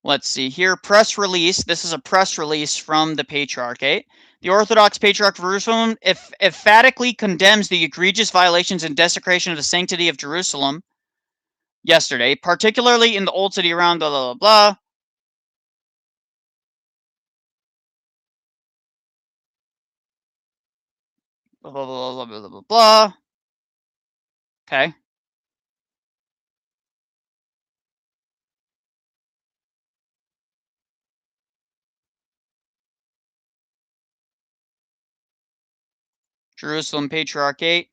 Let's see here. Press release. This is a press release from the Patriarchate. The Orthodox Patriarch of Jerusalem emphatically condemns the egregious violations and desecration of the sanctity of Jerusalem yesterday, particularly in the Old City around blah, blah, blah, blah. Blah, blah, blah, blah, blah, blah, blah. Okay. Jerusalem Patriarchate.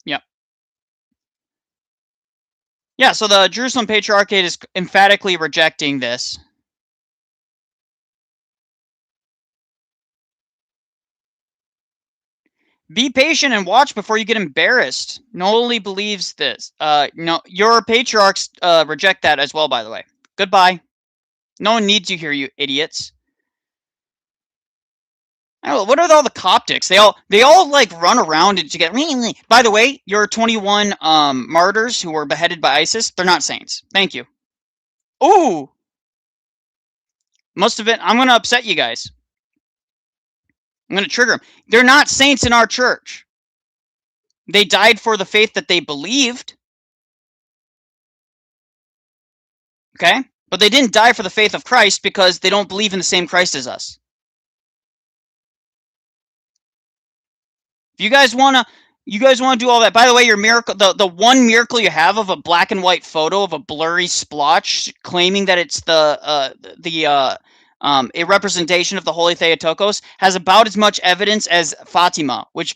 Yep. Yeah, so the Jerusalem Patriarchate is emphatically rejecting this. Be patient and watch before you get embarrassed. Noli believes this. No, your patriarchs reject that as well, by the way. Goodbye. No one needs you here, you idiots. I don't know, what are all the Coptics? They all like run around and to get. By the way, your 21 martyrs who were beheaded by ISIS, they're not saints. Thank you. Ooh. Must have been. I'm gonna upset you guys. I'm going to trigger them. They're not saints in our church. They died for the faith that they believed. Okay? But they didn't die for the faith of Christ because they don't believe in the same Christ as us. If you guys want to do all that. By the way, your miracle, the one miracle you have of a black and white photo of a blurry splotch claiming that it's a representation of the Holy Theotokos has about as much evidence as Fatima, which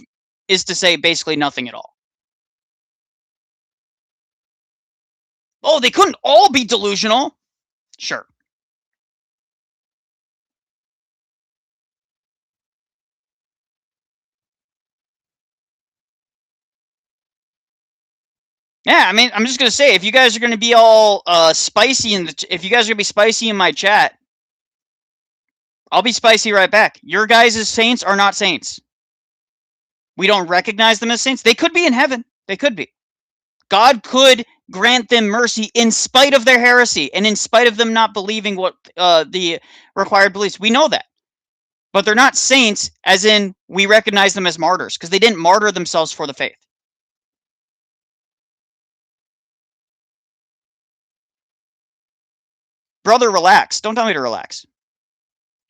is to say basically nothing at all. Oh, they couldn't all be delusional. Sure. Yeah, I mean, I'm just gonna say, if you guys are gonna be all spicy if you guys are gonna be spicy in my chat, I'll be spicy right back. Your guys' saints are not saints. We don't recognize them as saints. They could be in heaven. They could be. God could grant them mercy in spite of their heresy and in spite of them not believing what the required beliefs. We know that. But they're not saints, as in we recognize them as martyrs, because they didn't martyr themselves for the faith. Brother, relax. Don't tell me to relax.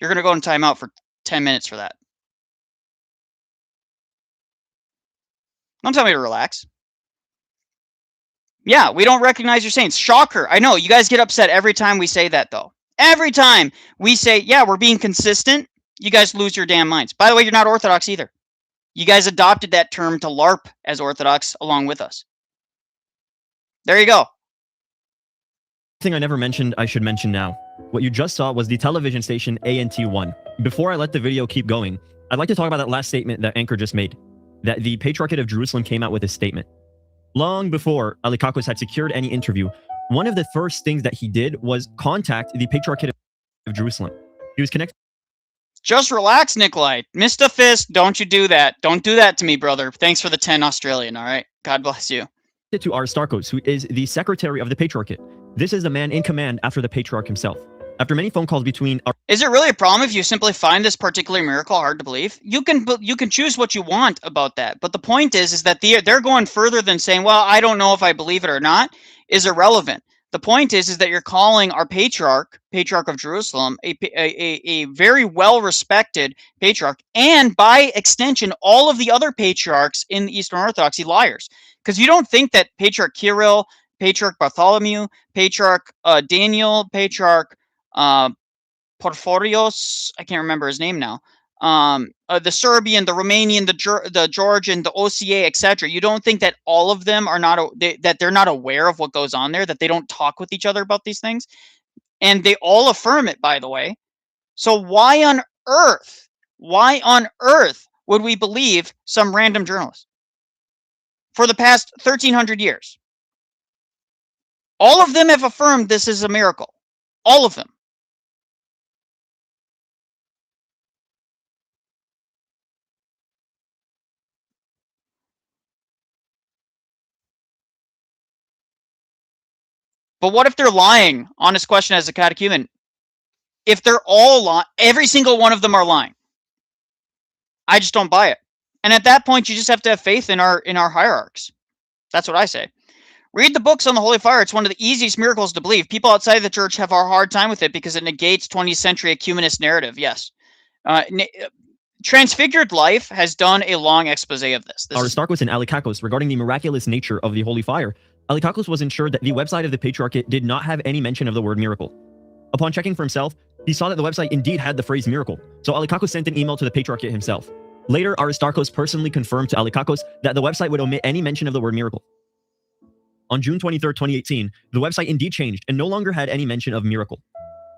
You're going to go in timeout for 10 minutes for that. Don't tell me to relax. Yeah, we don't recognize your saints. Shocker. I know. You guys get upset every time we say that, though. Every time we say, yeah, we're being consistent, you guys lose your damn minds. By the way, you're not Orthodox either. You guys adopted that term to LARP as Orthodox along with us. There you go. Thing I never mentioned, I should mention now. What you just saw was the television station ANT1. Before I let the video keep going, I'd like to talk about that last statement that Anchor just made, that the Patriarchate of Jerusalem came out with a statement. Long before Alikakos had secured any interview, one of the first things that he did was contact the Patriarchate of Jerusalem. He was connected Just relax, Nicholai. Mr. Fist, don't you do that. Don't do that to me, brother. Thanks for the 10 Australian, all right? God bless you. to Aristarchos, who is the secretary of the Patriarchate. This is the man in command after the Patriarch himself. After many phone calls between... Is it really a problem if you simply find this particular miracle hard to believe? You can choose what you want about that, but the point is that they're going further than saying, well, I don't know if I believe it or not, is irrelevant. The point is that you're calling our Patriarch of Jerusalem, a very well-respected Patriarch, and by extension, all of the other Patriarchs in the Eastern Orthodoxy liars. Because you don't think that Patriarch Kirill, Patriarch Bartholomew, Patriarch Daniel, Patriarch Porphyrios, I can't remember his name now, the Serbian, the Romanian, the Georgian, the OCA, etc. You don't think that all of them are not that they're not aware of what goes on there, that they don't talk with each other about these things, and they all affirm it, by the way. So why on earth would we believe some random journalist for the past 1,300 years? All of them have affirmed this is a miracle. All of them. But what if they're lying? Honest question as a catechumen. If they're all lying, every single one of them are lying. I just don't buy it. And at that point, you just have to have faith in our hierarchs. That's what I say. Read the books on the Holy Fire. It's one of the easiest miracles to believe. People outside of the church have a hard time with it because it negates 20th century ecumenist narrative. Yes. Transfigured Life has done a long expose of this. Aristarchos and Alikakos regarding the miraculous nature of the Holy Fire. Alikakos was ensured that the website of the Patriarchate did not have any mention of the word miracle. Upon checking for himself, he saw that the website indeed had the phrase miracle, so Alikakos sent an email to the Patriarchate himself. Later, Aristarchos personally confirmed to Alikakos that the website would omit any mention of the word miracle. On June 23, 2018, the website indeed changed and no longer had any mention of miracle.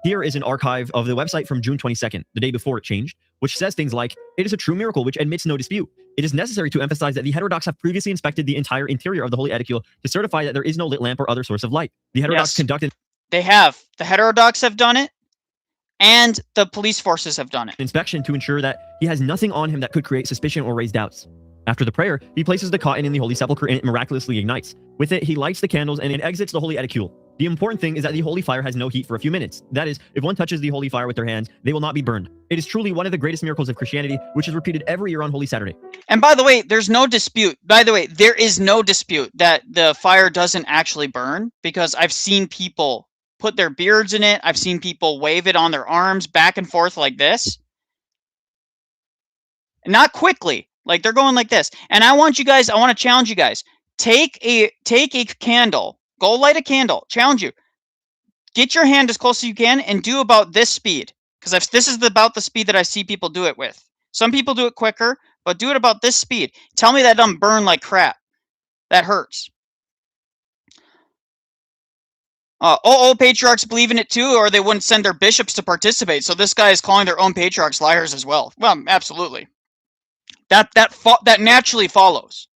Here is an archive of the website from June 22nd, the day before it changed, which says things like, "It is a true miracle which admits no dispute. It is necessary to emphasize that the heterodox have previously inspected the entire interior of the Holy Edicule to certify that there is no lit lamp or other source of light. The heterodox conducted..." They have. The heterodox have done it, and the police forces have done it. Inspection to ensure that he has nothing on him that could create suspicion or raise doubts. After the prayer, he places the cotton in the Holy Sepulchre and it miraculously ignites. With it, he lights the candles and it exits the Holy Edicule. The important thing is that the Holy Fire has no heat for a few minutes. That is, if one touches the Holy Fire with their hands, they will not be burned. It is truly one of the greatest miracles of Christianity, which is repeated every year on Holy Saturday. And by the way, there's no dispute. By the way, there is no dispute that the fire doesn't actually burn, because I've seen people put their beards in it. I've seen people wave it on their arms back and forth like this. Not quickly. Like they're going like this. And I want to challenge you guys. Take a candle. Go light a candle. Challenge you. Get your hand as close as you can and do about this speed. Because this is about the speed that I see people do it with. Some people do it quicker, but do it about this speed. Tell me that doesn't burn like crap. That hurts. Patriarchs believe in it too, or they wouldn't send their bishops to participate. So this guy is calling their own patriarchs liars as well. Well, absolutely. That naturally follows.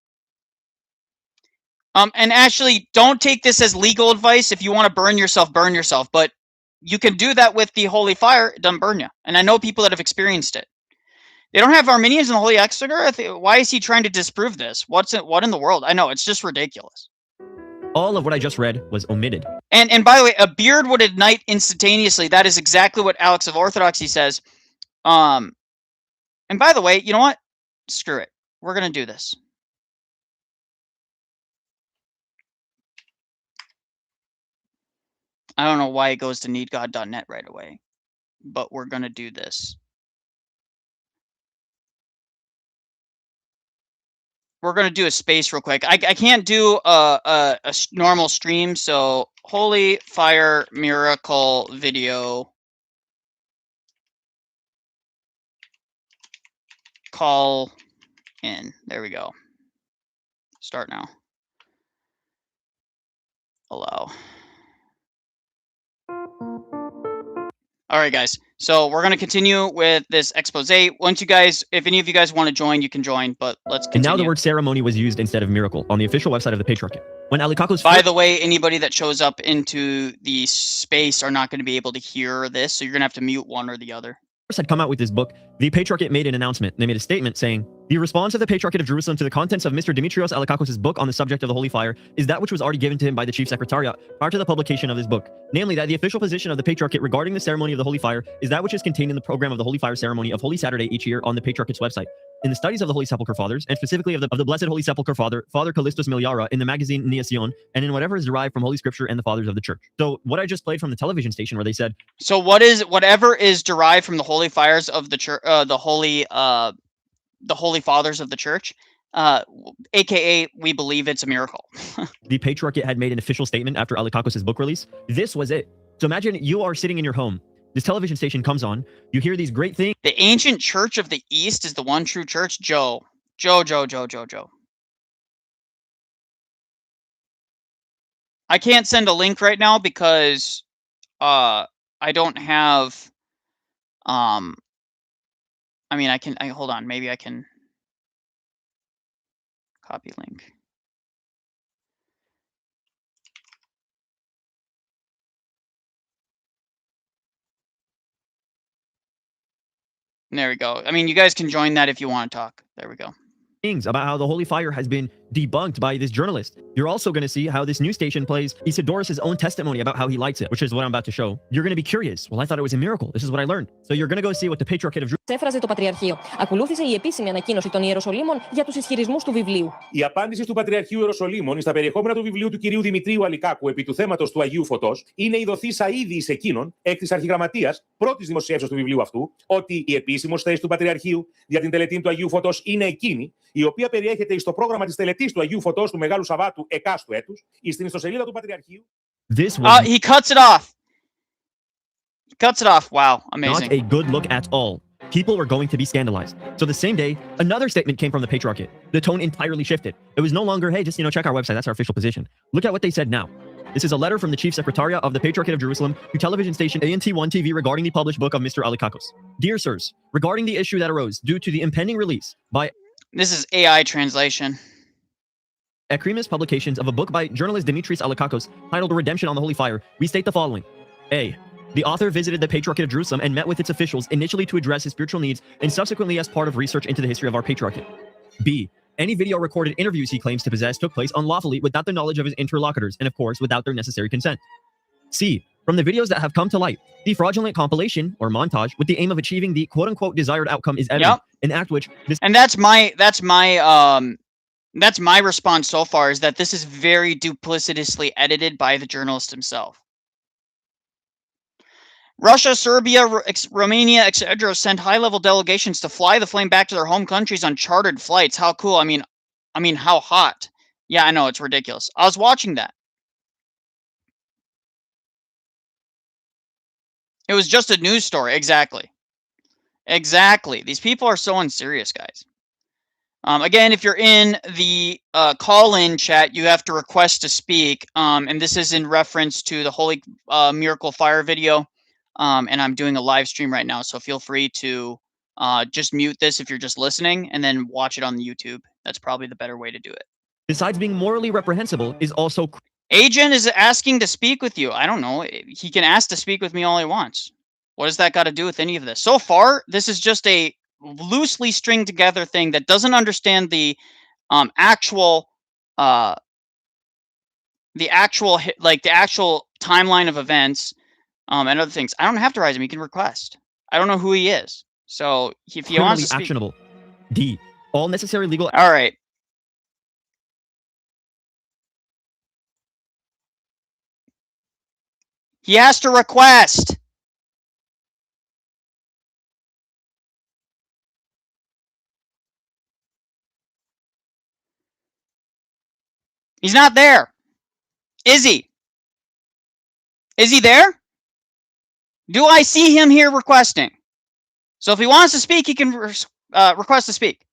And actually, don't take this as legal advice. If you want to burn yourself, burn yourself. But you can do that with the Holy Fire. It doesn't burn you. And I know people that have experienced it. They don't have Armenians in the Holy Exchequer. Why is he trying to disprove this? What in the world? I know, it's just ridiculous. All of what I just read was omitted. And by the way, a beard would ignite instantaneously. That is exactly what Alex of Orthodoxy says. And by the way, you know what? Screw it. We're going to do this. I don't know why it goes to needgod.net right away, but we're going to do this. We're going to do a space real quick. I can't do a normal stream, so Holy Fire Miracle video call in. There we go. Start now. Allow. All right, guys. So we're going to continue with this expose. Once you guys, if any of you guys want to join, you can join, but let's And continue. now the word ceremony was used instead of miracle on the official website of the Patriarchate. When Alikakos By the way, anybody that shows up into the space are not going to be able to hear this, so you're going to have to mute one or the other. had come out with this book, the Patriarchate made an announcement. They made a statement saying, the response of the Patriarchate of Jerusalem to the contents of Mr. Dimitrios Alikakos' book on the subject of the Holy Fire is that which was already given to him by the Chief Secretariat prior to the publication of this book. Namely, that the official position of the Patriarchate regarding the ceremony of the Holy Fire is that which is contained in the program of the Holy Fire ceremony of Holy Saturday each year on the Patriarchate's website. In the studies of the Holy Sepulchre Fathers, and specifically of the Blessed Holy Sepulchre Father, Father Callistus Miliara, in the magazine Neacion, and in whatever is derived from Holy Scripture and the Fathers of the Church. So what I just played from the television station where they said, so whatever is derived from the Holy Fires of the Church, the Holy Fathers of the Church, aka we believe it's a miracle. the Patriarchate had made an official statement after Alikakos' book release. This was it. So imagine you are sitting in your home. This television station comes on. You hear these great things. The ancient church of the East is the one true church. Joe. I can't send a link right now because I don't have I mean hold on, maybe I can copy link. There we go. I mean, you guys can join that if you want to talk. There we go. Things about how the Holy Fire has been debunked by this journalist. You're also going to see how this news station plays Isidorus' own testimony about how he lights it, which is what I'm about to show. You're going to be curious. Well, I thought it was a miracle. This is what I learned. So you're going to go see what the Patriarchate of Jerusalem. Έφραζε το Πατριαρχείο. Ακολούθησε η επίσημη ανακοίνωση των Ιεροσολύμων για τους ισχυρισμούς του βιβλίου. Η απάντηση του Πατριαρχείου Ιεροσολύμων στα περιεχόμενα του βιβλίου του κυρίου Δημητρίου Αλικάκου επί του θέματος του Αγίου Φωτός είναι η δοθήσα ήδη εις εκείνον, εκ της αρχιγραμματείας, πρώτης δημοσίευσης του βιβλίου αυτού, ότι η επίσημος θέση του Πατριαρχείου για την τελετή του Αγίου Φωτός είναι εκείνη, η οποία περιέχεται στο πρόγραμμα της τελετής του Αγίου Φωτός του Μεγάλου Σαββάτου εκάστου έτους, στην ιστοσελίδα του Πατριαρχείου. He cuts it off. He cuts it off. Wow, amazing. Not a good look at all. People were going to be scandalized. So the same day, another statement came from the Patriarchate. The tone entirely shifted. It was no longer, hey, just, check our website. That's our official position. Look at what they said now. This is a letter from the Chief Secretariat of the Patriarchate of Jerusalem to television station ANT1 TV regarding the published book of Mr. Alikakos. Dear sirs, regarding the issue that arose due to the impending release by... This is AI translation. Ekremis publications of a book by journalist Dimitris Alikakos titled Redemption on the Holy Fire, we state the following. A. The author visited the Patriarchate of Jerusalem and met with its officials initially to address his spiritual needs and subsequently as part of research into the history of our Patriarchate. B. Any video recorded interviews he claims to possess took place unlawfully without the knowledge of his interlocutors and, of course, without their necessary consent. C. From the videos that have come to light, the fraudulent compilation or montage with the aim of achieving the quote-unquote desired outcome is evident, an act which... And that's my response so far, is that this is very duplicitously edited by the journalist himself. Russia, Serbia, Romania, etc. sent high-level delegations to fly the flame back to their home countries on chartered flights. How cool. I mean, how hot. Yeah, I know, it's ridiculous. I was watching that. It was just a news story. Exactly. These people are so unserious, guys. Again, if you're in the call-in chat, you have to request to speak. And this is in reference to the Holy Miracle Fire video. And I'm doing a live stream right now, so feel free to just mute this if you're just listening and then watch it on the YouTube. That's probably the better way to do it. Besides being morally reprehensible, is also... Agent is asking to speak with you. I don't know. He can ask to speak with me all he wants. What does that got to do with any of this? So far, this is just a loosely stringed together thing that doesn't understand the actual timeline of events and other things. I don't have to rise him. He can request. I don't know who he is. So if he wants to speak... actionable. D. All necessary legal... All right. He has to request. He's not there. Is he? Is he there? Do I see him here requesting? So if he wants to speak, he can request to speak.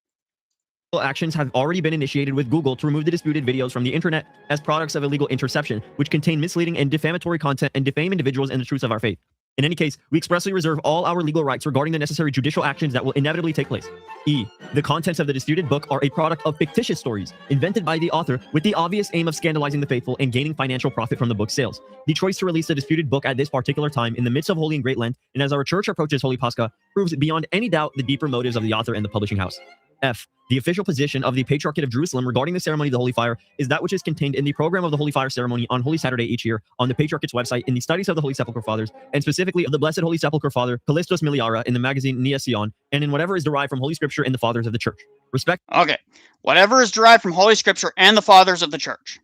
Actions have already been initiated with Google to remove the disputed videos from the internet as products of illegal interception, which contain misleading and defamatory content and defame individuals and the truths of our faith. In any case, we expressly reserve all our legal rights regarding the necessary judicial actions that will inevitably take place. E. The contents of the disputed book are a product of fictitious stories invented by the author with the obvious aim of scandalizing the faithful and gaining financial profit from the book's sales. The choice to release the disputed book at this particular time in the midst of Holy and Great Lent, and as our church approaches Holy Pascha, proves beyond any doubt the deeper motives of the author and the publishing house. F. The official position of the Patriarchate of Jerusalem regarding the ceremony of the Holy Fire is that which is contained in the program of the Holy Fire ceremony on Holy Saturday each year on the Patriarchate's website, in the studies of the Holy Sepulchre Fathers, and specifically of the Blessed Holy Sepulchre Father Callistos Miliara in the magazine Nia Sion, and in whatever is derived from Holy Scripture and the Fathers of the Church. Respect. Okay. Whatever is derived from Holy Scripture and the Fathers of the Church.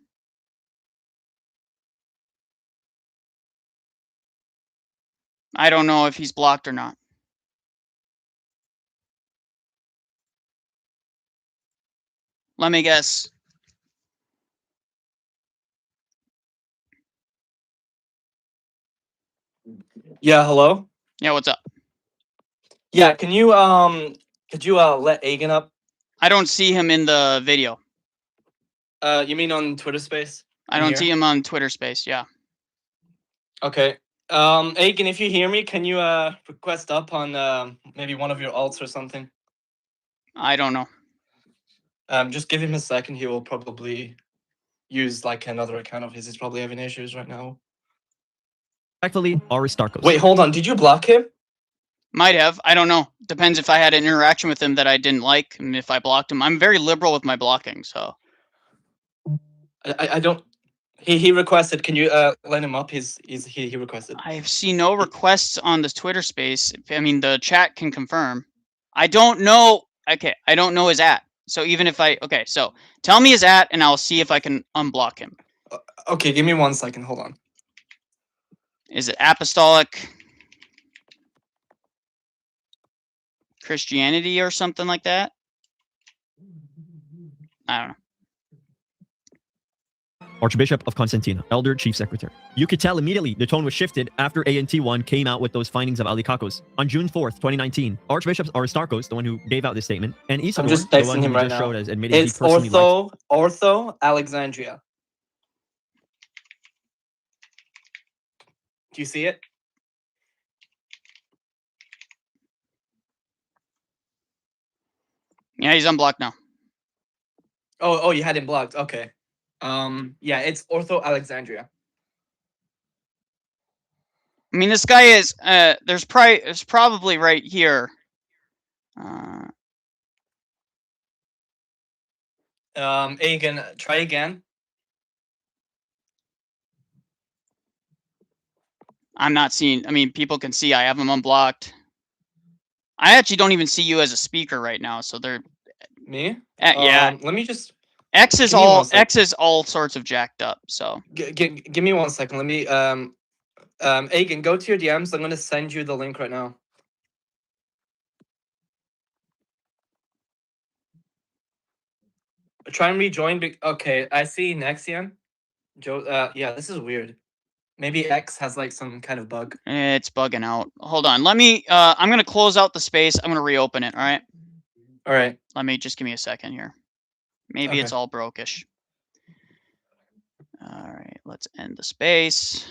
I don't know if he's blocked or not. Let me guess. Yeah, hello? Yeah, what's up? Yeah, can you could you let Agan up? I don't see him in the video. You mean on Twitter Space? I don't see him on Twitter Space, yeah. Okay. Agan, if you hear me, can you request up on maybe one of your alts or something? I don't know. Just give him a second. He will probably use like another account of his. He's probably having issues right now. Respectfully, Aristarchus. Wait, hold on. Did you block him? Might have. I don't know. Depends if I had an interaction with him that I didn't like, and if I blocked him. I'm very liberal with my blocking, so. I don't. He requested. Can you let him up? He requested. I've seen no requests on this Twitter Space. I mean, the chat can confirm. I don't know. Okay, I don't know his @ So even if okay, so tell me his @ and I'll see if I can unblock him. Okay, give me 1 second. Hold on. Is it Apostolic Christianity or something like that? I don't know. Archbishop of Constantina, Elder Chief Secretary. You could tell immediately the tone was shifted after ANT1 came out with those findings of Alikakos. On June 4th, 2019, Archbishop Aristarchos, the one who gave out this statement, and Isidore, I'm just the texting one who him right just now. showed as admitting It's he personally liked. Ortho Alexandria. Do you see it? Yeah, he's unblocked now. Oh, you had him blocked. Okay. Yeah, it's Ortho Alexandria. I mean, this guy is there's probably right here. Agan, try again. I'm not seeing. I mean, people can see I have him unblocked. I actually don't even see you as a speaker right now, so they're me. Yeah. Let me just. X is all sorts of jacked up. So give me 1 second. Let me Agan, go to your DMs. I'm gonna send you the link right now. Try and rejoin. Okay, I see Nexian. Joe. Yeah, this is weird. Maybe X has like some kind of bug. It's bugging out. Hold on. Let me. I'm gonna close out the space. I'm gonna reopen it. All right. All right. Let me just give me a second here. Maybe it's all brokish. All right. Let's end the space.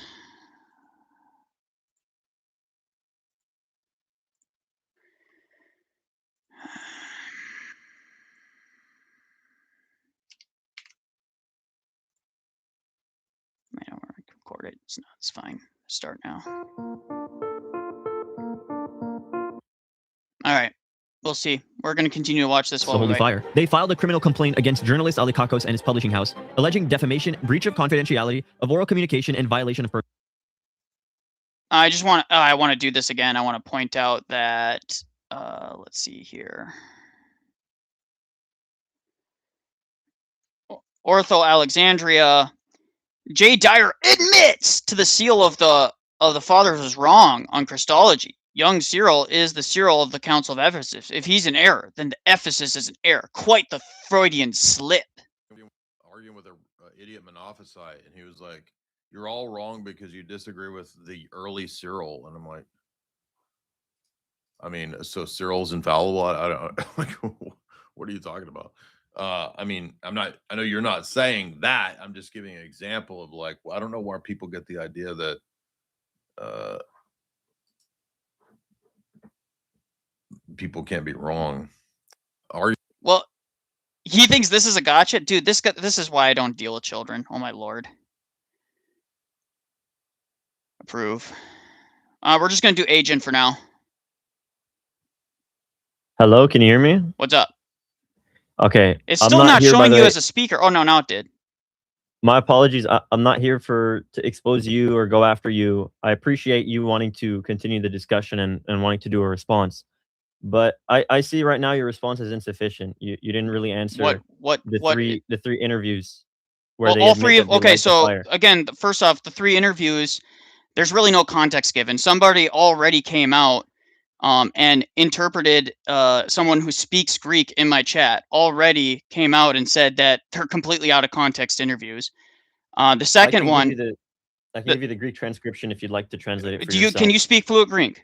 I don't want to record it. It's fine. Start now. All right. We'll see. We're going to continue to watch this The Holy Fire. They filed a criminal complaint against journalist Alikakos and his publishing house, alleging defamation, breach of confidentiality, of oral communication, and violation of. I just want. I want to do this again. I want to point out that. Let's see here. Ortho Alexandria. J. Dyer admits to the seal of the fathers was wrong on Christology. Young Cyril is the Cyril of the Council of Ephesus. If he's in error, then the Ephesus is an error. Quite the Freudian slip. Arguing with an idiot Monophysite, and he was like, "You're all wrong because you disagree with the early Cyril." And I'm like, I mean, so Cyril's infallible? I don't like. What are you talking about? I mean, I know you're not saying that. I'm just giving an example of like, well, I don't know where people get the idea that people can't be wrong. Are you? Well, he thinks this is a gotcha, dude. This is why I don't deal with children. Oh my lord. Approve. We're just gonna do agent for now. Hello, can you hear me? What's up? Okay. It's still not showing you as a speaker. Oh no, now it did. My apologies. I'm not here to expose you or go after you. I appreciate you wanting to continue the discussion and wanting to do a response. But I see right now your response is insufficient. You didn't really answer the three interviews where they all three of okay, so again, first off, the 3 interviews, there's really no context given. Somebody already came out and interpreted someone who speaks Greek in my chat already came out and said that they're completely out of context interviews. The second one, I can give you the Greek transcription if you'd like to translate it for yourself. Can you speak fluent Greek?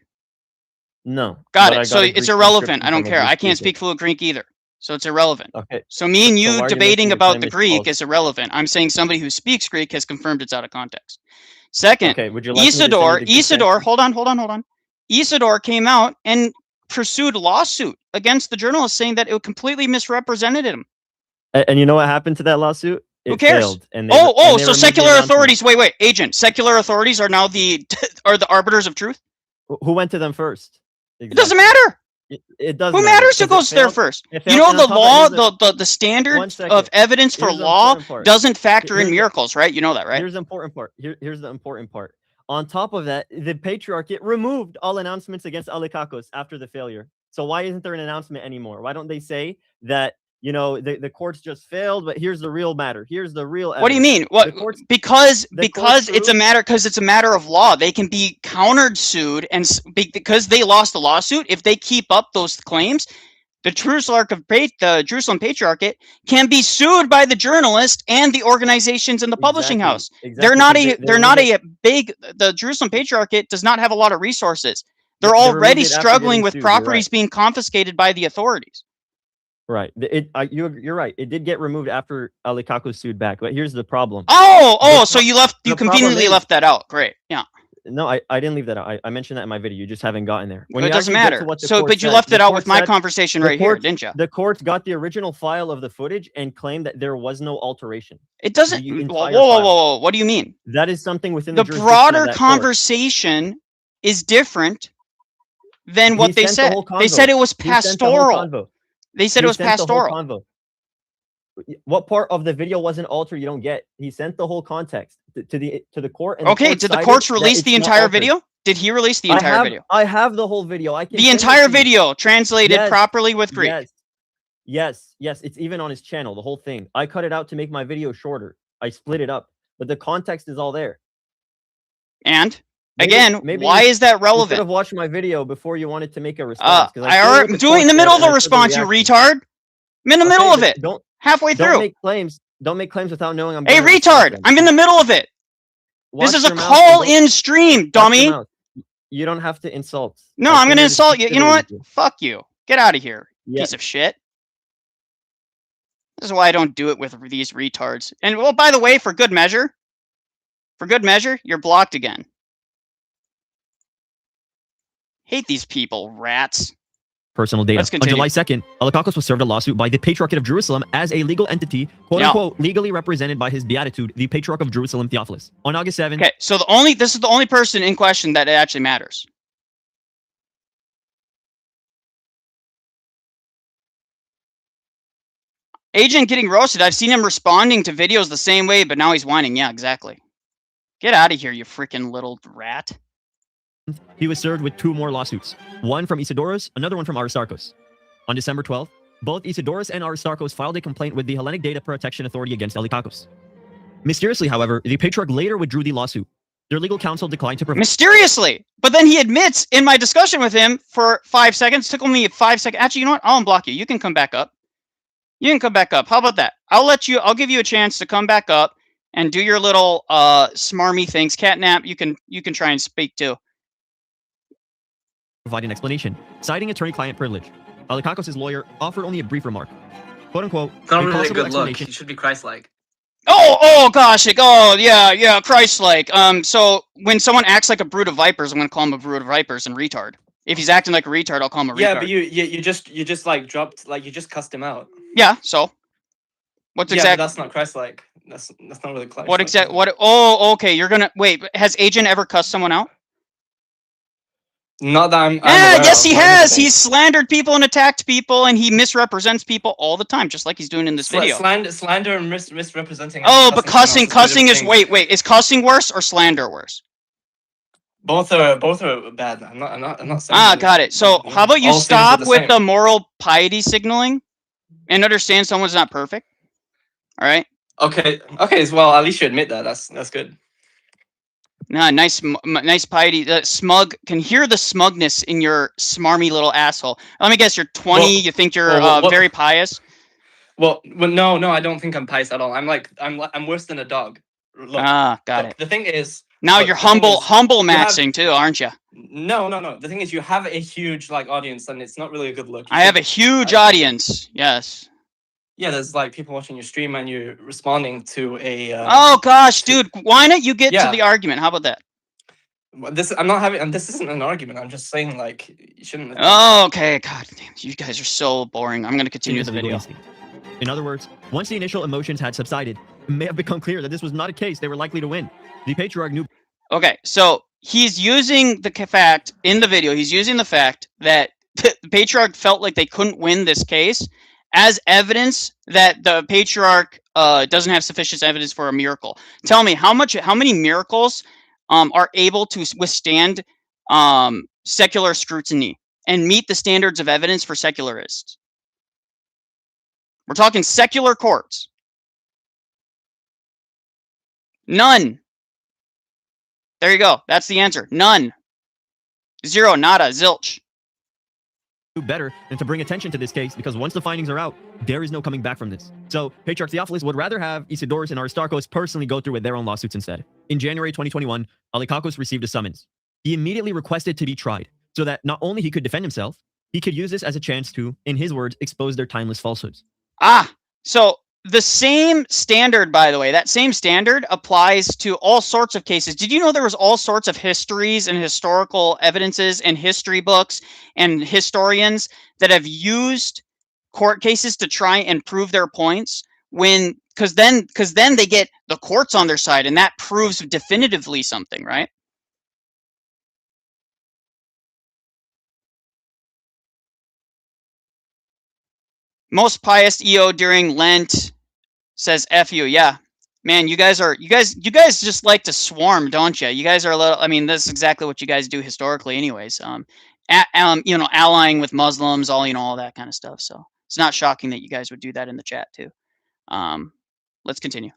No. Got it. So it's irrelevant. I don't care. I can't speak fluent Greek either. So it's irrelevant. Okay. So me and you debating about the Greek is irrelevant. I'm saying somebody who speaks Greek has confirmed it's out of context. Second, okay, would you like Isidore, hold on. Isidore came out and pursued lawsuit against the journalist saying that it completely misrepresented him. And you know what happened to that lawsuit? Who cares? Failed, and so secular authorities, wait, agent, secular authorities are now the arbiters of truth? Who went to them first? Exactly. It doesn't matter. It doesn't. Who matters who goes there first? You know the law, the standard of evidence for law doesn't factor in miracles, right? You know that, right? Here's the important part. Here's the important part. On top of that, the Patriarchate removed all announcements against Alikakos after the failure. So why isn't there an announcement anymore? Why don't they say that, you know, the courts just failed, but here's the real matter. Here's the real evidence. What do you mean? What? Because it's a matter of law. They can be countersued, and because they lost the lawsuit, if they keep up those claims, the Jerusalem Patriarchate can be sued by the journalist and the organizations in the publishing house. Exactly. The Jerusalem Patriarchate does not have a lot of resources. They're already struggling with properties being confiscated by the authorities. Right. You're right. It did get removed after Alikakos sued back, but here's the problem. So you conveniently left that out. Great. Yeah. No, I didn't leave that out. I mentioned that in my video. You just haven't gotten there. It doesn't matter. But you left it out with my conversation right here, didn't you? The court got the original file of the footage and claimed that there was no alteration. It doesn't. Whoa. What do you mean? That is something within the broader conversation is different than what they said. They said it was pastoral. They said it was pastoral. What part of the video wasn't altered? You don't get. He sent the whole context to the court. And okay, did the courts release the entire video? Did he release the entire video? I have the whole video. The entire video translated properly with Greek. Yes. It's even on his channel. The whole thing. I cut it out to make my video shorter. I split it up, but the context is all there. And again, why is that relevant? You should have watched my video before you wanted to make a response. I'm doing in the middle of the response, you retard. I'm in the middle of it. Halfway through. Don't make claims without knowing I'm. Hey, retard! I'm in the middle of it. This is a call-in stream, dummy. You don't have to insult. No, I'm gonna insult you. You know what? Fuck you. Get out of here, piece of shit. This is why I don't do it with these retards. And well, by the way, for good measure, you're blocked again. Hate these people, rats. Personal data. On July 2nd, Alikakos was served a lawsuit by the Patriarchate of Jerusalem as a legal entity, quote-unquote, legally represented by his beatitude, the Patriarch of Jerusalem, Theophilus. On August 7th... Okay, so this is the only person in question that it actually matters. Agent getting roasted. I've seen him responding to videos the same way, but now he's whining. Yeah, exactly. Get out of here, you freaking little rat. He was served with 2 more lawsuits, one from Isidoros, another one from Aristarchos. On December 12th, both Isidoros and Aristarchos filed a complaint with the Hellenic Data Protection Authority against Alikakos. Mysteriously, however, the Patriarch later withdrew the lawsuit. Their legal counsel declined to provide. Mysteriously! But then he admits in my discussion with him for 5 seconds, took only 5 seconds. Actually, you know what? I'll unblock you. You can come back up. How about that? I'll give you a chance to come back up and do your little smarmy things. Catnap, you can try and speak too. Provide an explanation, citing attorney-client privilege. Alikakos' lawyer offered only a brief remark. Quote-unquote, not really a good look. You should be Christ-like. Oh gosh, yeah, Christ-like. So when someone acts like a brood of vipers, I'm gonna call him a brood of vipers and retard. If he's acting like a retard, I'll call him a retard. Yeah, but you just like dropped, like, you just cussed him out. Yeah, so what's Yeah, exact? but that's not Christ-like. That's not really Christ-like. What exact? What? Oh, okay. You're gonna wait. Has Agent ever cussed someone out? Not that I'm Yeah, aware yes, of, he or has. anything. He's slandered people and attacked people, and he misrepresents people all the time, just like he's doing in this video. Slander and misrepresenting. Oh, but cussing are two different is things. wait. Is cussing worse or slander worse? Both are bad. I'm not saying. Ah, got it. So how about you all sins are stop the with same. the moral piety signaling, and understand someone's not perfect. All right. Okay. Well, at least you admit that. That's good. Nah, nice piety. Smug. Can hear the smugness in your smarmy little asshole. Let me guess. You're 20. Well, you think you're very pious. Well, no, I don't think I'm pious at all. I'm worse than a dog. Look, got it. The thing is, now look, you're the thing is, humble you have- maxing too, aren't you? No. The thing is, you have a huge like audience, and it's not really a good look. I have a huge audience. Yes. Yeah, there's like people watching your stream, and you're responding to a. Oh gosh, dude, why not you get to the argument? How about that? I'm not having, and this isn't an argument. I'm just saying, like, you shouldn't. Oh, okay. God damn, you guys are so boring. I'm gonna continue the video. In other words, once the initial emotions had subsided, it may have become clear that this was not a case they were likely to win. The patriarch knew. Okay, so he's using the fact in the video. He's using the fact that the patriarch felt like they couldn't win this case as evidence that the patriarch doesn't have sufficient evidence for a miracle. Tell me how many miracles are able to withstand secular scrutiny and meet the standards of evidence for secularists. We're talking secular courts. None. There you go. That's the answer. None. Zero. Nada. Zilch. Better than to bring attention to this case, because once the findings are out, there is no coming back from this. So Patriarch Theophilus would rather have Isidorus and Aristarchus personally go through with their own lawsuits instead. In January 2021, Alikakos received a summons. He immediately requested to be tried, so that not only he could defend himself, he could use this as a chance to, in his words, expose their timeless falsehoods. So the same standard, by the way, that same standard applies to all sorts of cases. Did you know there was all sorts of histories and historical evidences and history books and historians that have used court cases to try and prove their points because then they get the courts on their side, and that proves definitively something, right? Most pious EO during Lent says F you. Yeah. Man, you guys just like to swarm, don't you? You guys are a little, I mean, this is exactly what you guys do historically anyways. Allying with Muslims, all that kind of stuff. So it's not shocking that you guys would do that in the chat too. Let's continue.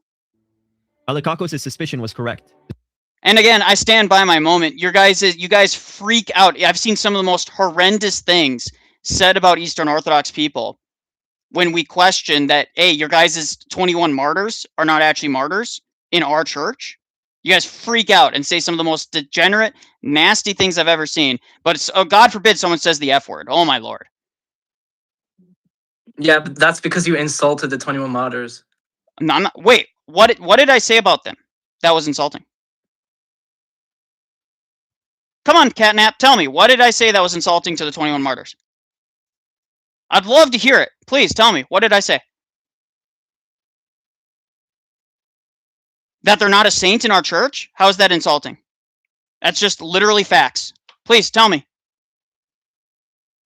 Alikakos' suspicion was correct. And again, I stand by my moment. You guys freak out. I've seen some of the most horrendous things said about Eastern Orthodox people when we question that, hey, your guys' 21 martyrs are not actually martyrs in our church. You guys freak out and say some of the most degenerate, nasty things I've ever seen. But it's, God forbid someone says the F word. Oh, my Lord. Yeah, but that's because you insulted the 21 martyrs. No, wait, what did I say about them that was insulting? Come on, Catnap, tell me. What did I say that was insulting to the 21 martyrs? I'd love to hear it. Please tell me. What did I say? That they're not a saint in our church? How is that insulting? That's just literally facts. Please tell me.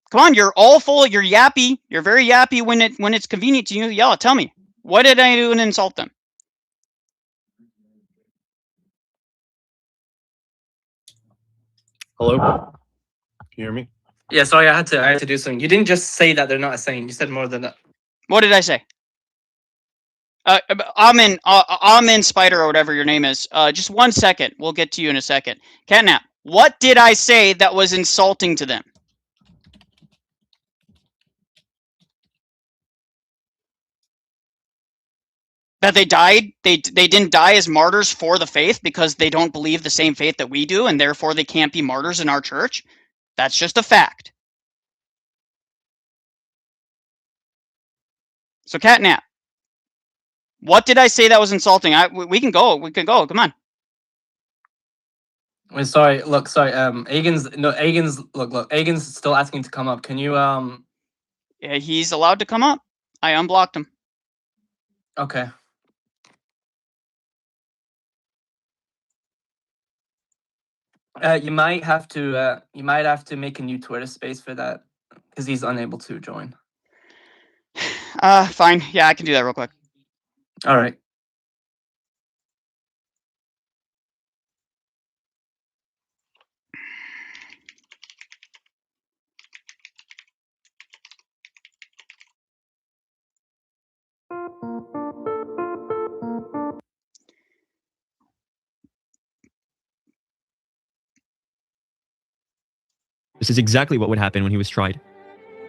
Come on, you're all full. You're yappy. You're very yappy when it's convenient to you. Yell, tell me. What did I do to insult them? Hello? Can you hear me? Yeah, sorry, I had to do something. You didn't just say that they're not a saint. You said more than that. What did I say? Amen Spider or whatever your name is. Just 1 second. We'll get to you in a second. Catnap, what did I say that was insulting to them? That they died? They didn't die as martyrs for the faith because they don't believe the same faith that we do, and therefore they can't be martyrs in our church? That's just a fact. So Catnap, what did I say that was insulting? We can go. Come on. Wait, sorry. Look, sorry. Agen's still asking to come up. Can you Yeah, he's allowed to come up. I unblocked him. Okay. You might have to make a new Twitter space for that because he's unable to join. Fine. Yeah, I can do that real quick. All right. This is exactly what would happen when he was tried.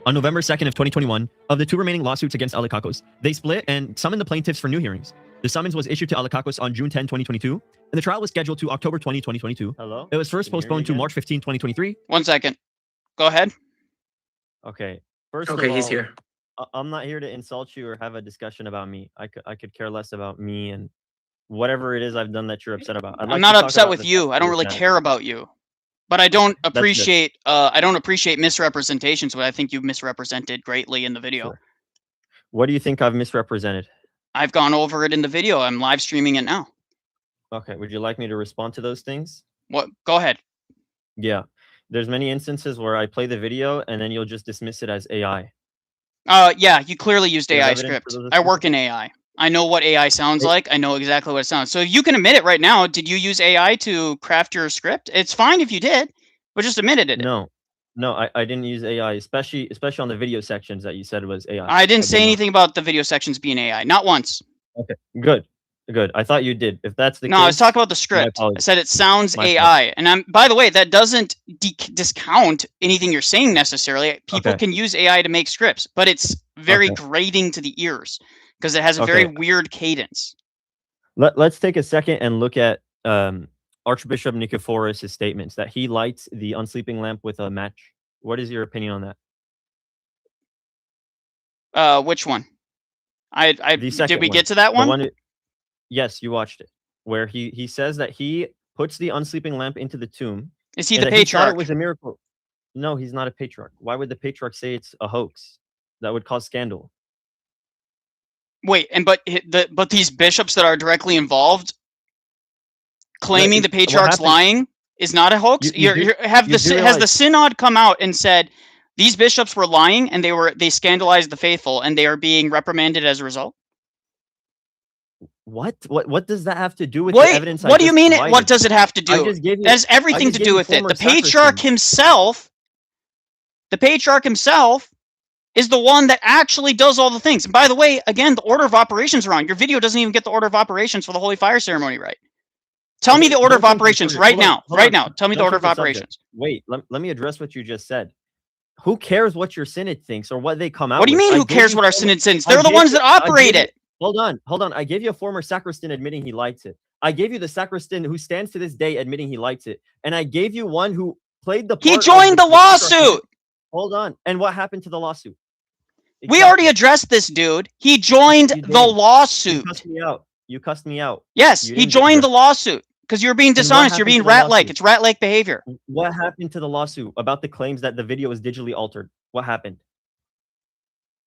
On November 2nd of 2021, of the 2 remaining lawsuits against Alikakos, they split and summoned the plaintiffs for new hearings. The summons was issued to Alikakos on June 10, 2022, and the trial was scheduled to October 20, 2022. Hello? It was first postponed to March 15, 2023. 1 second. Go ahead. Okay. First Okay, of all, he's here. I'm not here to insult you or have a discussion about me. I could care less about me and whatever it is I've done that you're upset about. I'm not upset with you. I don't really care about you. But I don't appreciate misrepresentations, but I think you've misrepresented greatly in the video. Sure. What do you think I've misrepresented? I've gone over it in the video. I'm live streaming it now. Okay. Would you like me to respond to those things? What? Go ahead. Yeah. There's many instances where I play the video and then you'll just dismiss it as AI. Yeah, you clearly used AI script. I work in AI. I know what AI sounds like. I know exactly what it sounds. So if you can admit it right now, did you use AI to craft your script? It's fine if you did, but just admit it. No, I didn't use AI, especially on the video sections that you said was AI. I didn't say anything about the video sections being AI, not once. Okay, good. I thought you did. If that's the case, no, I was talking about the script. I said it sounds AI, and by the way, that doesn't discount anything you're saying necessarily. People can use AI to make scripts, but it's very grating to the ears because it has a very weird cadence. Let's take a second and look at Archbishop Nicephorus' statements that he lights the unsleeping lamp with a match. What is your opinion on that? Which one? Did we get to that one? Yes, you watched it. Where he says that he puts the unsleeping lamp into the tomb. Is he the patriarch? It was a miracle. No, he's not a patriarch. Why would the patriarch say it's a hoax? That would cause scandal. Wait, but these bishops that are directly involved claiming the patriarch's lying is not a hoax? Has the synod come out and said these bishops were lying and they scandalized the faithful and they are being reprimanded as a result? What does that have to do with the evidence? What do you mean? What does it have to do? It has everything to do with it. The patriarch himself is the one that actually does all the things. And by the way, again, the order of operations are wrong. Your video doesn't even get the order of operations for the Holy Fire ceremony right. Tell me the order of operations right now. Right now. Tell me the order of operations. Wait, let me address what you just said. Who cares what your synod thinks or what they come out with? What do you mean who cares what our synod thinks? They're the ones that operate it. Hold on. I gave you a former sacristan admitting he lights it. I gave you the sacristan who stands to this day admitting he lights it. And I gave you one who played the part. He joined the lawsuit. Hold on. And what happened to the lawsuit? Exactly. We already addressed this dude. He joined the lawsuit. You cussed me out. Yes, he joined the lawsuit because you're being dishonest. You're being rat-like. It's rat-like behavior. What happened to the lawsuit about the claims that the video was digitally altered? What happened?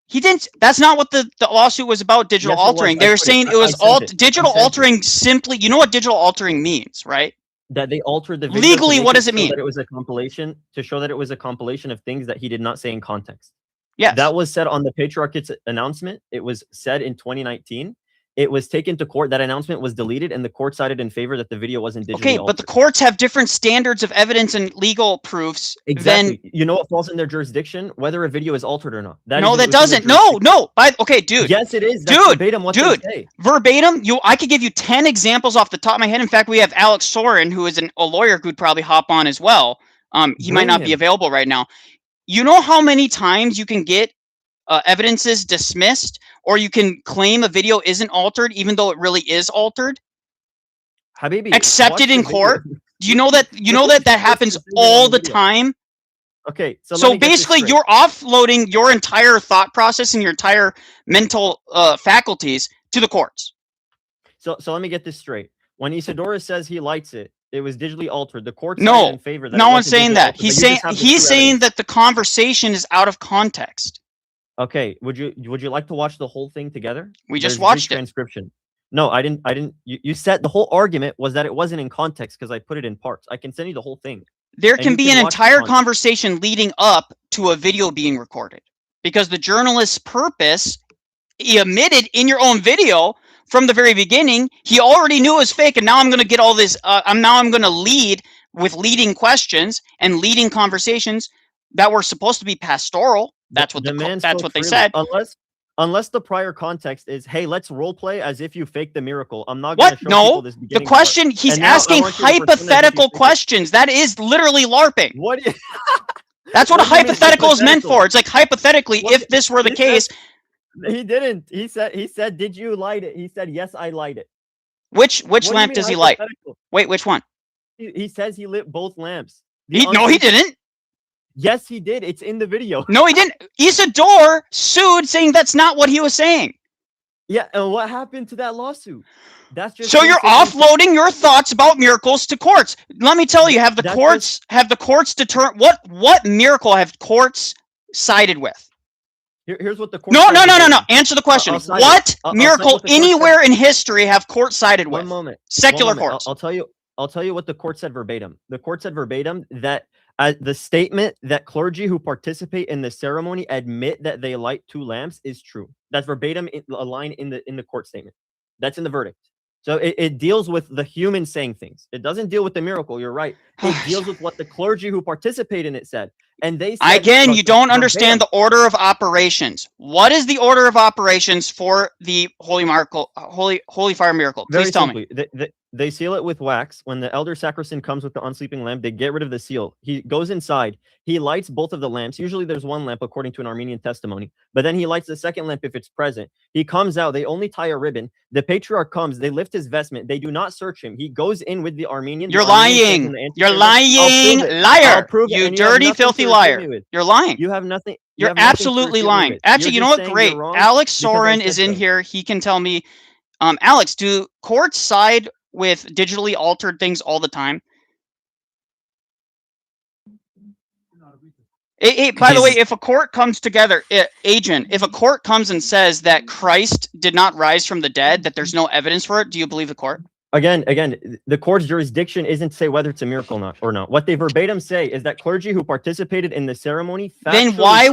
He didn't. That's not what the lawsuit was about. Digital altering. They were saying it was digital altering. Simply, you know what digital altering means, right? That they altered the video legally. What does it mean? That it was a compilation to show that it was a compilation of things that he did not say in context. Yes. That was said on the Patriarchate's announcement. It was said in 2019. It was taken to court. That announcement was deleted, and the court sided in favor that the video wasn't digitally altered. But the courts have different standards of evidence and legal proofs. Exactly. You know what falls in their jurisdiction? Whether a video is altered or not. That doesn't. No. Dude. Yes, it is. That's verbatim what they say. Verbatim. I could give you 10 examples off the top of my head. In fact, we have Alex Soren, who is a lawyer who'd probably hop on as well. He might not be available right now. You know how many times you can get evidences dismissed, or you can claim a video isn't altered even though it really is altered? Habibi, accepted in court. Do you know that that happens all the time? Okay, so basically you're offloading your entire thought process and your entire mental faculties to the courts. So let me get this straight. When Isidorus says he lights it, It was digitally altered. The court No, sided in favor that no it one's wasn't saying digitally that. altered, He's but you saying just have the he's true saying evidence. that the conversation is out of context. Okay, would you like to watch the whole thing together? We just There's watched it. transcription. No, I didn't. You said the whole argument was that it wasn't in context because I put it in parts. I can send you the whole thing. There and can you be an watch the entire context. conversation leading up to a video being recorded, because the journalist's purpose, he admitted in your own video from the very beginning, he already knew it was fake, and now I'm going to get all this. I'm going to lead with leading questions and leading conversations that were supposed to be pastoral. That's what that's what they said. Unless the prior context is, hey, let's role play as if you faked the miracle. I'm not going to show people this the beginning question part. he's asking hypothetical questions. That is literally LARPing. What? That's what a What do you mean hypothetical is meant hypothetical? for. It's like, hypothetically, if this were the case. He didn't. He said, did you light it? He said, yes, I light it. Which lamp does he light? Wait, which one? He says he lit both lamps. No, he didn't. Yes, he did. It's in the video. No, he didn't. Isidore sued saying that's not what he was saying. Yeah, and what happened to that lawsuit? That's just so you're offloading your thoughts about miracles to courts. Let me tell you, have the courts determine what miracle have courts sided with? Here's what the court. No. Answer the question. What miracle anywhere in history have courts sided with? One moment. Secular courts. I'll tell you what the court said verbatim. The court said verbatim that the statement that clergy who participate in the ceremony admit that they light 2 lamps is true. That's verbatim a line in the court statement. That's in the verdict. So it deals with the human saying things. It doesn't deal with the miracle. You're right. It deals with what the clergy who participate in it said. And they said, again, you don't understand the order of operations. What is the order of operations for the holy fire miracle? Please tell me. They seal it with wax. When the elder sacristan comes with the unsleeping lamp, they get rid of the seal. He goes inside. He lights both of the lamps. Usually there's 1 lamp according to an Armenian testimony, but then he lights the second lamp if it's present. He comes out. They only tie a ribbon. The patriarch comes. They lift his vestment. They do not search him. He goes in with the Armenian. You're lying. You're lying. Liar. You dirty, filthy liar. You're lying. You have nothing. You're absolutely lying. Actually, you know what? Great. Alex Soren is in here. He can tell me. Alex, do courts side with digitally altered things all the time? By the way, if a court comes together, Adrian, if a court comes and says that Christ did not rise from the dead, that there's no evidence for it, do you believe the court? Again, the court's jurisdiction isn't to say whether it's a miracle or not. What they verbatim say is that clergy who participated in the ceremony. Then why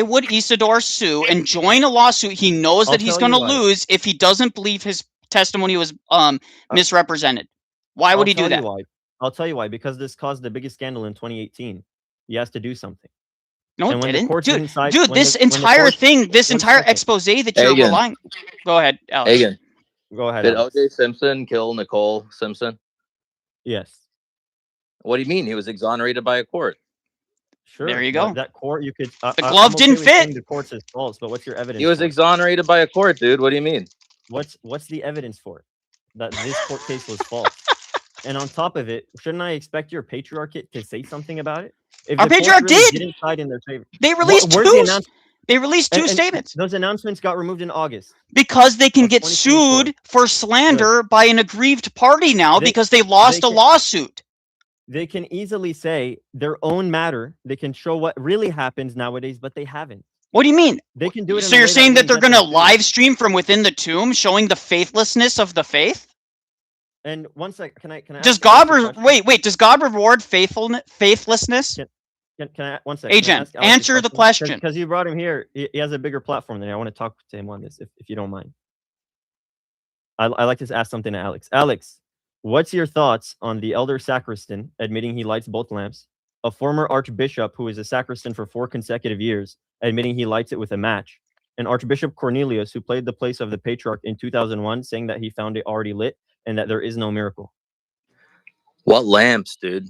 would Isidore sue and join a lawsuit he knows that he's going to lose if he doesn't believe his testimony was misrepresented? Why would he do that? I'll tell you why. Because this caused the biggest scandal in 2018. He has to do something. No, it didn't. Dude, this entire expose that you're relying. Go ahead, Alex. Hagen. Go ahead. Did Alex. O.J. Simpson kill Nicole Simpson? Yes. What do you mean? He was exonerated by a court. Sure. There you go. That court, you could. The glove didn't fit. The court is false, but what's your evidence? He was exonerated by a court, dude. What do you mean? What's the evidence for it? That this court case was false. And on top of it, shouldn't I expect your patriarchate to say something about it? If our patriarch did. Didn't side in their favor. They released two. They released two statements. Those announcements got removed in August. Because they can get sued for slander by an aggrieved party now because they lost a lawsuit. They can easily say their own matter. They can show what really happens nowadays, but they haven't. What do you mean? They can do it. So you're saying that they're going to live stream from within the tomb, showing the faithlessness of the faith? And one sec, can I? Does God wait? Does God reward faithlessness? Can I? One second. Agent, answer the question. Because you brought him here. He has a bigger platform than me. I want to talk to him on this, if you don't mind. I like to ask something to Alex. Alex, what's your thoughts on the elder sacristan admitting he lights both lamps? A former archbishop who is a sacristan for 4 consecutive years admitting he lights it with a match. And Archbishop Cornelius, who played the place of the patriarch in 2001, saying that he found it already lit and that there is no miracle. What lamps, dude?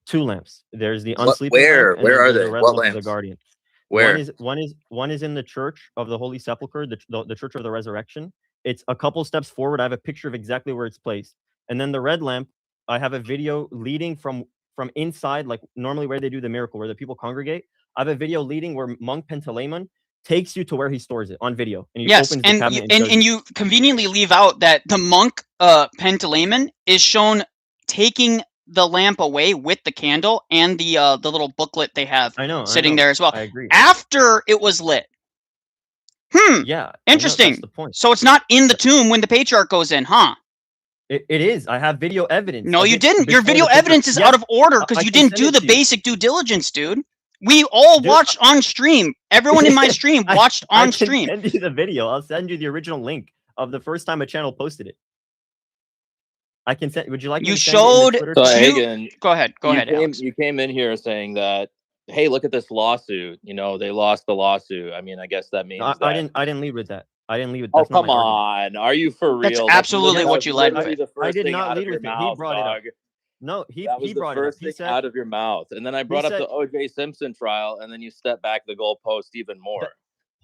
2 lamps. There's the unsleeping lamp. Where are they? The red What lamp lamps? The guardian. Where? One is in the church of the Holy Sepulchre, the Church of the Resurrection. It's a couple steps forward. I have a picture of exactly where it's placed. And then the red lamp, I have a video leading from inside, like normally where they do the miracle, where the people congregate. I have a video leading where monk Pantaleimon takes you to where he stores it on video. And he opens the cabinet and you conveniently leave out that the monk Pantaleimon is shown taking the lamp away with the candle and the little booklet they have sitting there as well. I agree. After it was lit. Yeah. Interesting. That's the point. So it's not in the tomb when the patriarch goes in, huh? It is. I have video evidence. No, you didn't. Your video evidence is out of order because you didn't do the basic due diligence, dude. We all watched on stream. Everyone in my stream watched on stream. I can send you the video. I'll send you the original link of the first time a channel posted it. I can send. Would you like? You showed. So Hagen, go ahead. Go ahead. You came in here saying that, hey, look at this lawsuit. You know, they lost the lawsuit. I mean, I guess that means I didn't lead with that. I didn't lead with. Oh, come on. Are you for real? That's absolutely what you led with. I did not lead with it. He brought it up. No, he brought it up. He said out of your mouth, and then I brought up the O.J. Simpson trial, and then you stepped back the goalpost even more.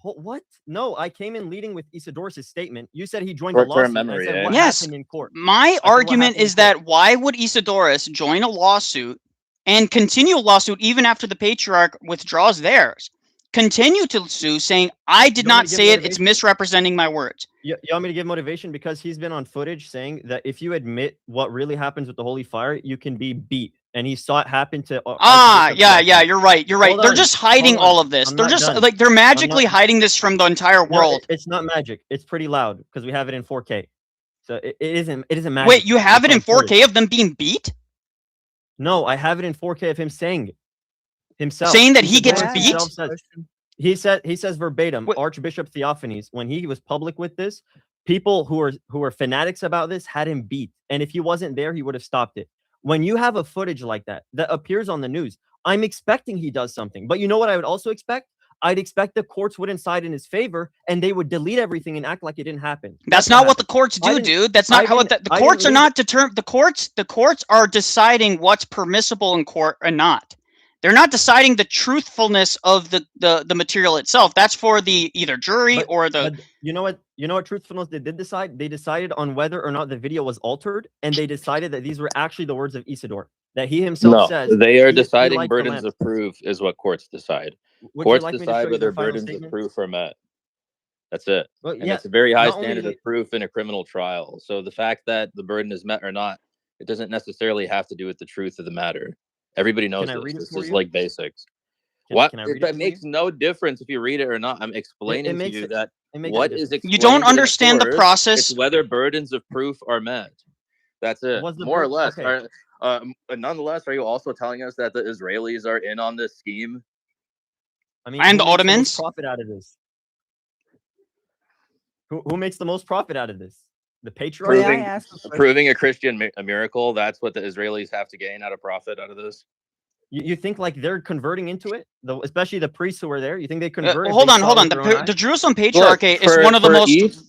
What? No, I came in leading with Isidorus' statement. You said he joined the lawsuit. Memory, said, what yes. happened in court? My argument is that why would Isidorus join a lawsuit and continue a lawsuit even after the patriarch withdraws theirs? Continue to sue, saying, I did not say it, it's misrepresenting my words. You want me to give motivation? Because he's been on footage saying that if you admit what really happens with the Holy Fire, you can be beat. And he saw it happen to... yeah, you're right. You're right. They're just hiding all of this. They're just, like, they're magically hiding this from the entire world. No, it's not magic. It's pretty loud because we have it in 4K. So it isn't magic. Wait, you have it in 4K of them being beat? No, I have it in 4K of him saying it. Himself. Saying that he gets beat? He says verbatim, Archbishop Theophanes, when he was public with this, people who are fanatics about this had him beat. And if he wasn't there, he would have stopped it. When you have a footage like that appears on the news, I'm expecting he does something. But you know what I would also expect? I'd expect the courts wouldn't side in his favor and they would delete everything and act like it didn't happen. That's not what the courts do, dude. That's not how the courts are not determined. The courts are deciding what's permissible in court and not. They're not deciding the truthfulness of the material itself. That's for the either jury or the. But you know what truthfulness they did decide? They decided on whether or not the video was altered, and they decided that these were actually the words of Isidore. That he himself says. They are deciding burdens of proof is what courts decide. Courts decide whether burdens of proof are met. That's it. Well, and it's a very high standard of proof in a criminal trial. So the fact that the burden is met or not, it doesn't necessarily have to do with the truth of the matter. Everybody knows this. This is like basics. It makes no difference if you read it or not. I'm explaining to you that what is explained. You don't understand the process. It's whether burdens of proof are met. That's it. More or less. Okay. Nonetheless, are you also telling us that the Israelis are in on this scheme? I mean, and the Ottomans? Profit out of this. Who makes the most profit out of this? The patriarch? Proving a Christian a miracle. That's what the Israelis have to gain out of profit out of this. You think like they're converting into it, especially the priests who were there? You think they convert? Hold on. The Jerusalem Patriarchate is one of the most.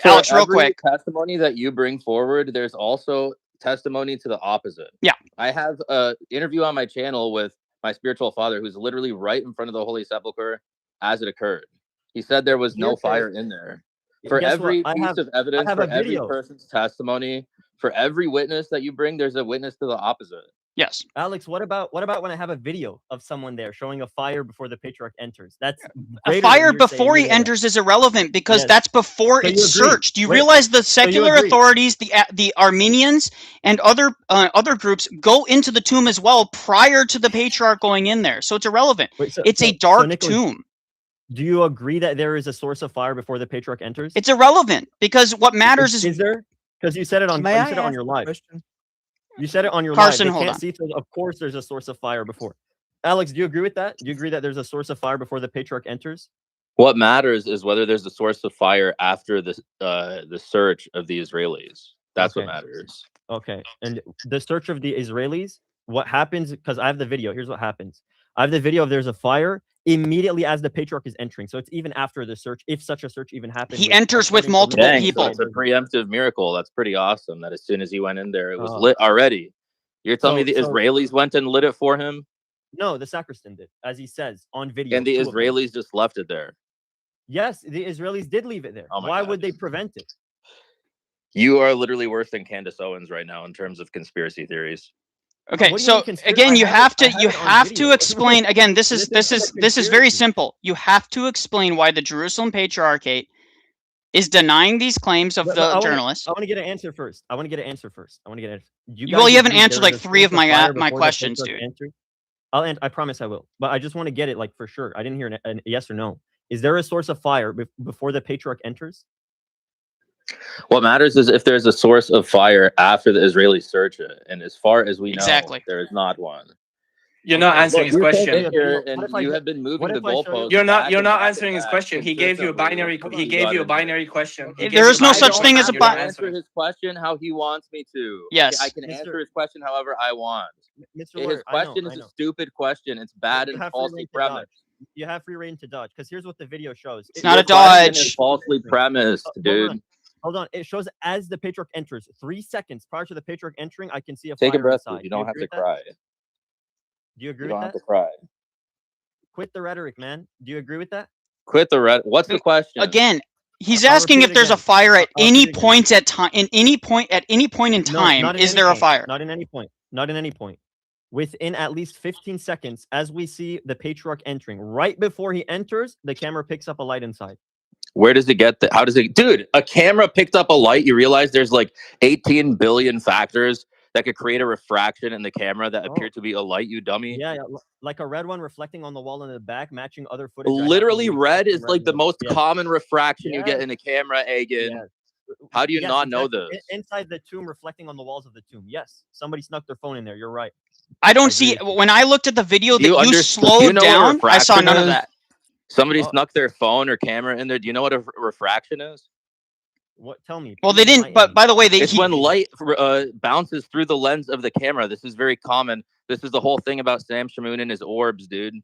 Alex, real quick. Testimony that you bring forward, there's also testimony to the opposite. Yeah. I have an interview on my channel with my spiritual father, who's literally right in front of the Holy Sepulchre as it occurred. He said there was no fire in there. For every piece of evidence, for every person's testimony, for every witness that you bring, there's a witness to the opposite. Yes. Alex, what about when I have a video of someone there showing a fire before the patriarch enters? That's a fire before he enters is irrelevant because that's before it's searched. Do you realize the secular authorities, the Armenians and other groups go into the tomb as well prior to the patriarch going in there? So it's irrelevant. It's a dark tomb. Do you agree that there is a source of fire before the patriarch enters? It's irrelevant because what matters is there? Because you said it on your live. You said it on your Carson, live. They can't see, so of course there's a source of fire before. Alex, do you agree with that? Do you agree that there's a source of fire before the patriarch enters? What matters is whether there's a source of fire after the search of the Israelis. That's what matters. Okay. And the search of the Israelis, what happens, because I have the video. Here's what happens. I have the video of there's a fire immediately as the patriarch is entering. So it's even after the search, if such a search even happens. He enters with multiple people. So it's a preemptive miracle. That's pretty awesome. That as soon as he went in there, it was lit already. You're telling me the Israelis went and lit it for him? No, the sacristan did, as he says on video. And the Israelis just left it there. Yes, the Israelis did leave it there. Why would they prevent it? You are literally worse than Candace Owens right now in terms of conspiracy theories. Okay, so again, you have to explain again. This is very simple. You have to explain why the Jerusalem Patriarchate is denying these claims of the journalist. I want to get an answer first. I want to get an answer first. I want to get an answer. Well, you haven't answered like 3 of my questions, dude. I promise I will. But I just want to get it like for sure. I didn't hear a yes or no. Is there a source of fire before the patriarch enters? What matters is if there's a source of fire after the Israelis search it. And as far as we know, there is not one. You're not answering his question. You have been moving the goalposts. You're not answering his question. He gave you a binary. He gave you a binary question. There is no such thing as a binary. Answer his question how he wants me to. Yes, I can answer his question however I want. His question is a stupid question. It's bad and falsely premised. You have free reign to dodge because here's what the video shows. It's not a dodge. It's falsely premised, dude. Hold on. It shows as the patriarch enters. 3 seconds prior to the patriarch entering, I can see a Take fire a breath. inside. You don't have to cry. Do you agree You don't with have that? to cry. Quit the rhetoric, man. Do you agree with that? Quit the red. What's the question? Again, he's asking if there's a fire at any point at time. At any point in time, is there a fire? Not in any point. Not in any point. Within at least 15 seconds, as we see the patriarch entering, right before he enters, the camera picks up a light inside. Where does it get how does it, dude? A camera picked up a light. You realize there's like 18 billion factors that could create a refraction in the camera that appear to be a light, you dummy. Yeah, like a red one reflecting on the wall in the back, matching other footage. Literally, red is like the most common refraction you get in a camera, Egan. Yes. How do you not know exactly. this? Inside the tomb, reflecting on the walls of the tomb. Yes, somebody snuck their phone in there. You're right. I don't see. When I looked at the video that you slowed down, I saw none of that. Somebody snuck their phone or camera in there. Do you know what a refraction is? What? Tell me. Well, they didn't. But by the way, it's when light bounces through the lens of the camera. This is very common. This is the whole thing about Sam Shamoon and his orbs, dude.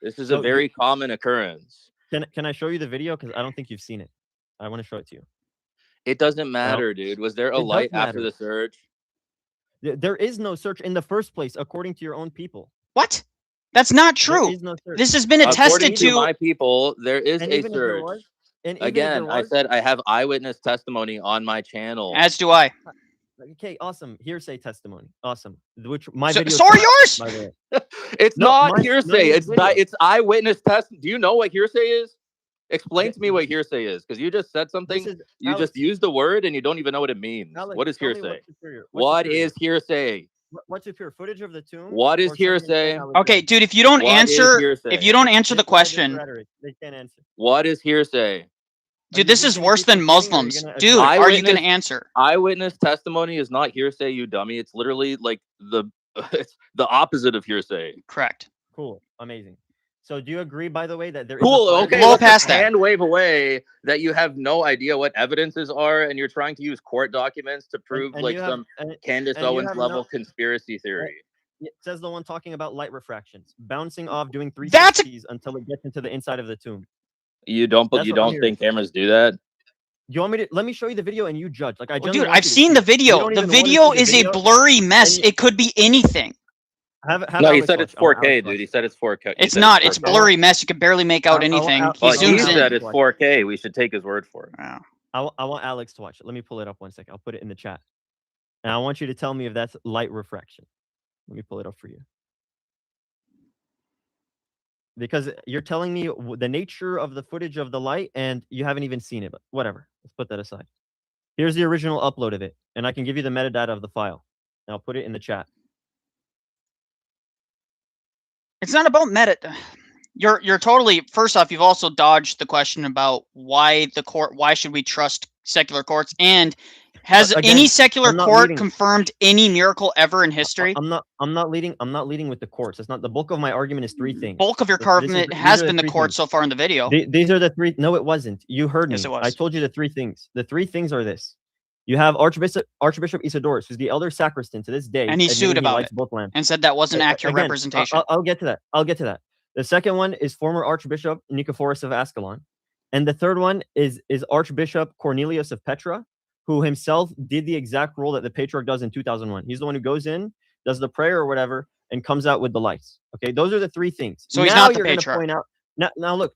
This is a very common occurrence. Can I show you the video? Because I don't think you've seen it. I want to show it to you. It doesn't matter, dude. Was there a light after the search? There is no search in the first place, according to your own people. What? That's not true. This has been attested to. My people, there is a search. Again, I said I have eyewitness testimony on my channel. As do I. Okay, awesome. Hearsay testimony. Awesome. Which my so video. So are yours. It's not hearsay. It's eyewitness testimony. Do you know what hearsay is? Explain to me what hearsay is, because you just said something. You just used the word and you don't even know what it means. Alex, what is hearsay? What is hearsay? What's superior? Footage of the tomb? What is hearsay? Okay, dude, if you don't answer the question, they can't answer. What is hearsay? Dude, this is worse than Muslims. Dude, are you going to answer? Eyewitness testimony is not hearsay, you dummy. It's literally like it's the opposite of hearsay. Correct. Cool. Amazing. So do you agree, by the way, that there is okay, blow past that. Hand wave away that you have no idea what evidences are, and you're trying to use court documents to prove some Candace Owens level conspiracy theory. It says the one talking about light refractions, bouncing off, doing 360s until it gets into the inside of the tomb. You don't think cameras do that? You want me to let me show you the video and you judge? Like dude, I've seen the video. The video is a blurry mess. It could be anything. No, he said it's 4K, dude. He said it's 4K. It's not. It's blurry mess. You can barely make out anything. He said it's 4K. We should take his word for it. Wow. I want Alex to watch it. Let me pull it up 1 second. I'll put it in the chat. And I want you to tell me if that's light refraction. Let me pull it up for you. Because you're telling me the nature of the footage of the light and you haven't even seen it, but whatever. Let's put that aside. Here's the original upload of it. And I can give you the metadata of the file. And I'll put it in the chat. It's not about meta. You're totally, first off, you've also dodged the question about why should we trust secular courts, and has any secular court confirmed any miracle ever in history? I'm not leading with the courts. It's not the bulk of my argument is 3 things. Bulk of your argument has been the court so far in the video. These are the 3. No, it wasn't. You heard me. Yes, it was. I told you the 3 things. The 3 things are this. You have Archbishop Isidorus, who's the elder sacristan to this day. And he sued about it and said that wasn't accurate representation. I'll get to that. The second one is former Archbishop Nicephorus of Ascalon. And the third one is Archbishop Cornelius of Petra, who himself did the exact role that the patriarch does in 2001. He's the one who goes in, does the prayer or whatever, and comes out with the lights. Okay, those are the 3 things. So he's not the patriarch.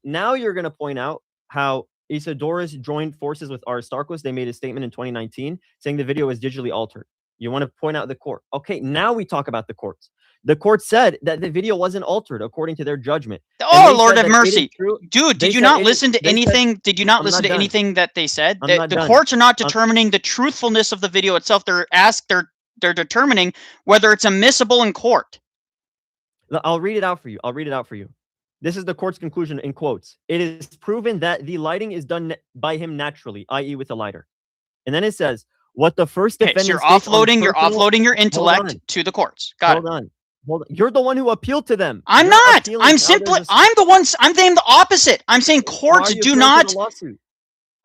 Now you're going to point out how Isidorus joined forces with Aristarchus. They made a statement in 2019 saying the video was digitally altered. You want to point out the court. Okay, now we talk about the courts. The court said that the video wasn't altered according to their judgment. Oh, Lord have mercy. Dude, did you not listen to anything? Did you not listen to anything that they said? The courts are not determining the truthfulness of the video itself. They're determining whether it's admissible in court. I'll read it out for you. This is the court's conclusion in quotes. It is proven that the lighting is done by him naturally, i.e. with a lighter. And then it says, what the first defendant so you're offloading your intellect to the courts. Got it. Hold on. You're the one who appealed to them. I'm not. I'm saying the opposite. I'm saying courts do not.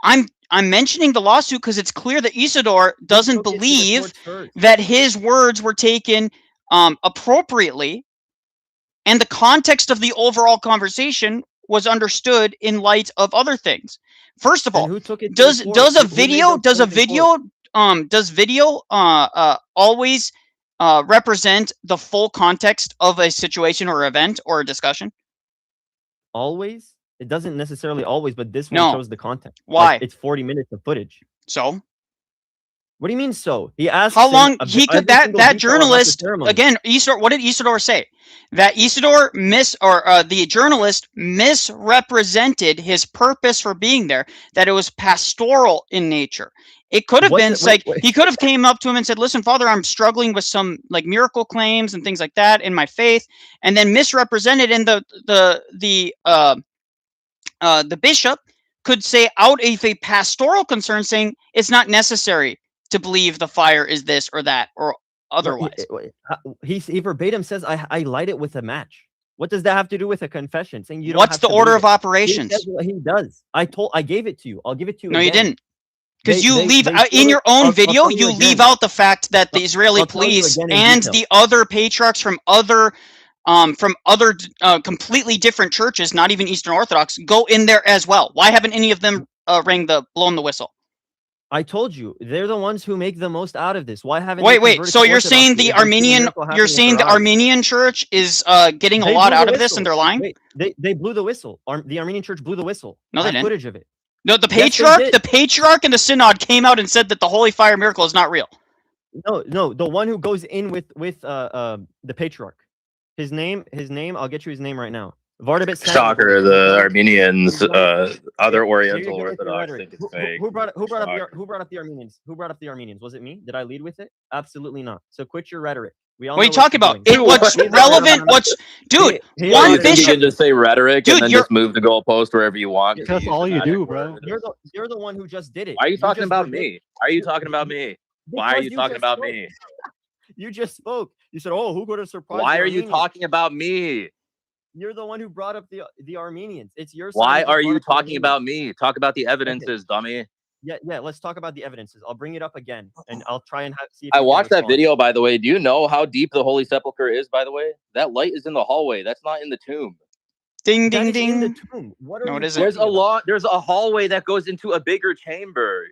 I'm mentioning the lawsuit because it's clear that Isidore doesn't believe that his words were taken appropriately, and the context of the overall conversation was understood in light of other things. First of all, does video always represent the full context of a situation or event or a discussion? Always? It doesn't necessarily always, but this one shows the context. Why? Like, it's 40 minutes of footage. So? What do you mean so? He asked how long that journalist again, Isidore, what did Isidore say? That Isidore the journalist misrepresented his purpose for being there, that it was pastoral in nature. It could have been he could have came up to him and said, "Listen, Father, I'm struggling with some like miracle claims and things like that in my faith," and then misrepresented. And the bishop could say out of a pastoral concern, saying it's not necessary to believe the fire is this or that or otherwise. He verbatim says, "I light it with a match." What does that have to do with a confession? Saying you don't. What's the order of operations? He does. I gave it to you. I'll give it to you. No, you didn't. Because you leave in your own video, you leave out the fact that the Israeli police and the other patriarchs from other completely different churches, not even Eastern Orthodox, go in there as well. Why haven't any of them blown the whistle? I told you, they're the ones who make the most out of this. Why haven't wait, so you're saying the Armenian church is getting a lot out of this and they're lying? Wait, they blew the whistle. The Armenian church blew the whistle. No, they didn't. Footage of it. No, the patriarch and the synod came out and said that the Holy Fire miracle is not real. No, the one who goes in with the patriarch. His name, I'll get you his name right now. Shocker, the Armenians, other Oriental Orthodox think it's fake. Who brought up the Armenians? Who brought up the Armenians? Was it me? Did I lead with it? Absolutely not. So quit your rhetoric. What are you talking about? What's relevant? Dude, one bishop. You can just say rhetoric and then just move the goalpost wherever you want. That's all you do, bro. You're the one who just did it. Why are you talking about me? Why are you talking about me? Why are you talking about me? You just spoke. You said, "Oh, who could have surprised?" Why are you talking about me? You're the one who brought up the Armenians. It's your. Why are you talking about me? Talk about the evidences, dummy. Yeah. Let's talk about the evidences. I'll bring it up again, and I'll try and see. If I watched that video, by the way. Do you know how deep the Holy Sepulchre is? By the way, that light is in the hallway. That's not in the tomb. Ding, ding, ding. In the tomb. What is it? There's a hallway that goes into a bigger chamber.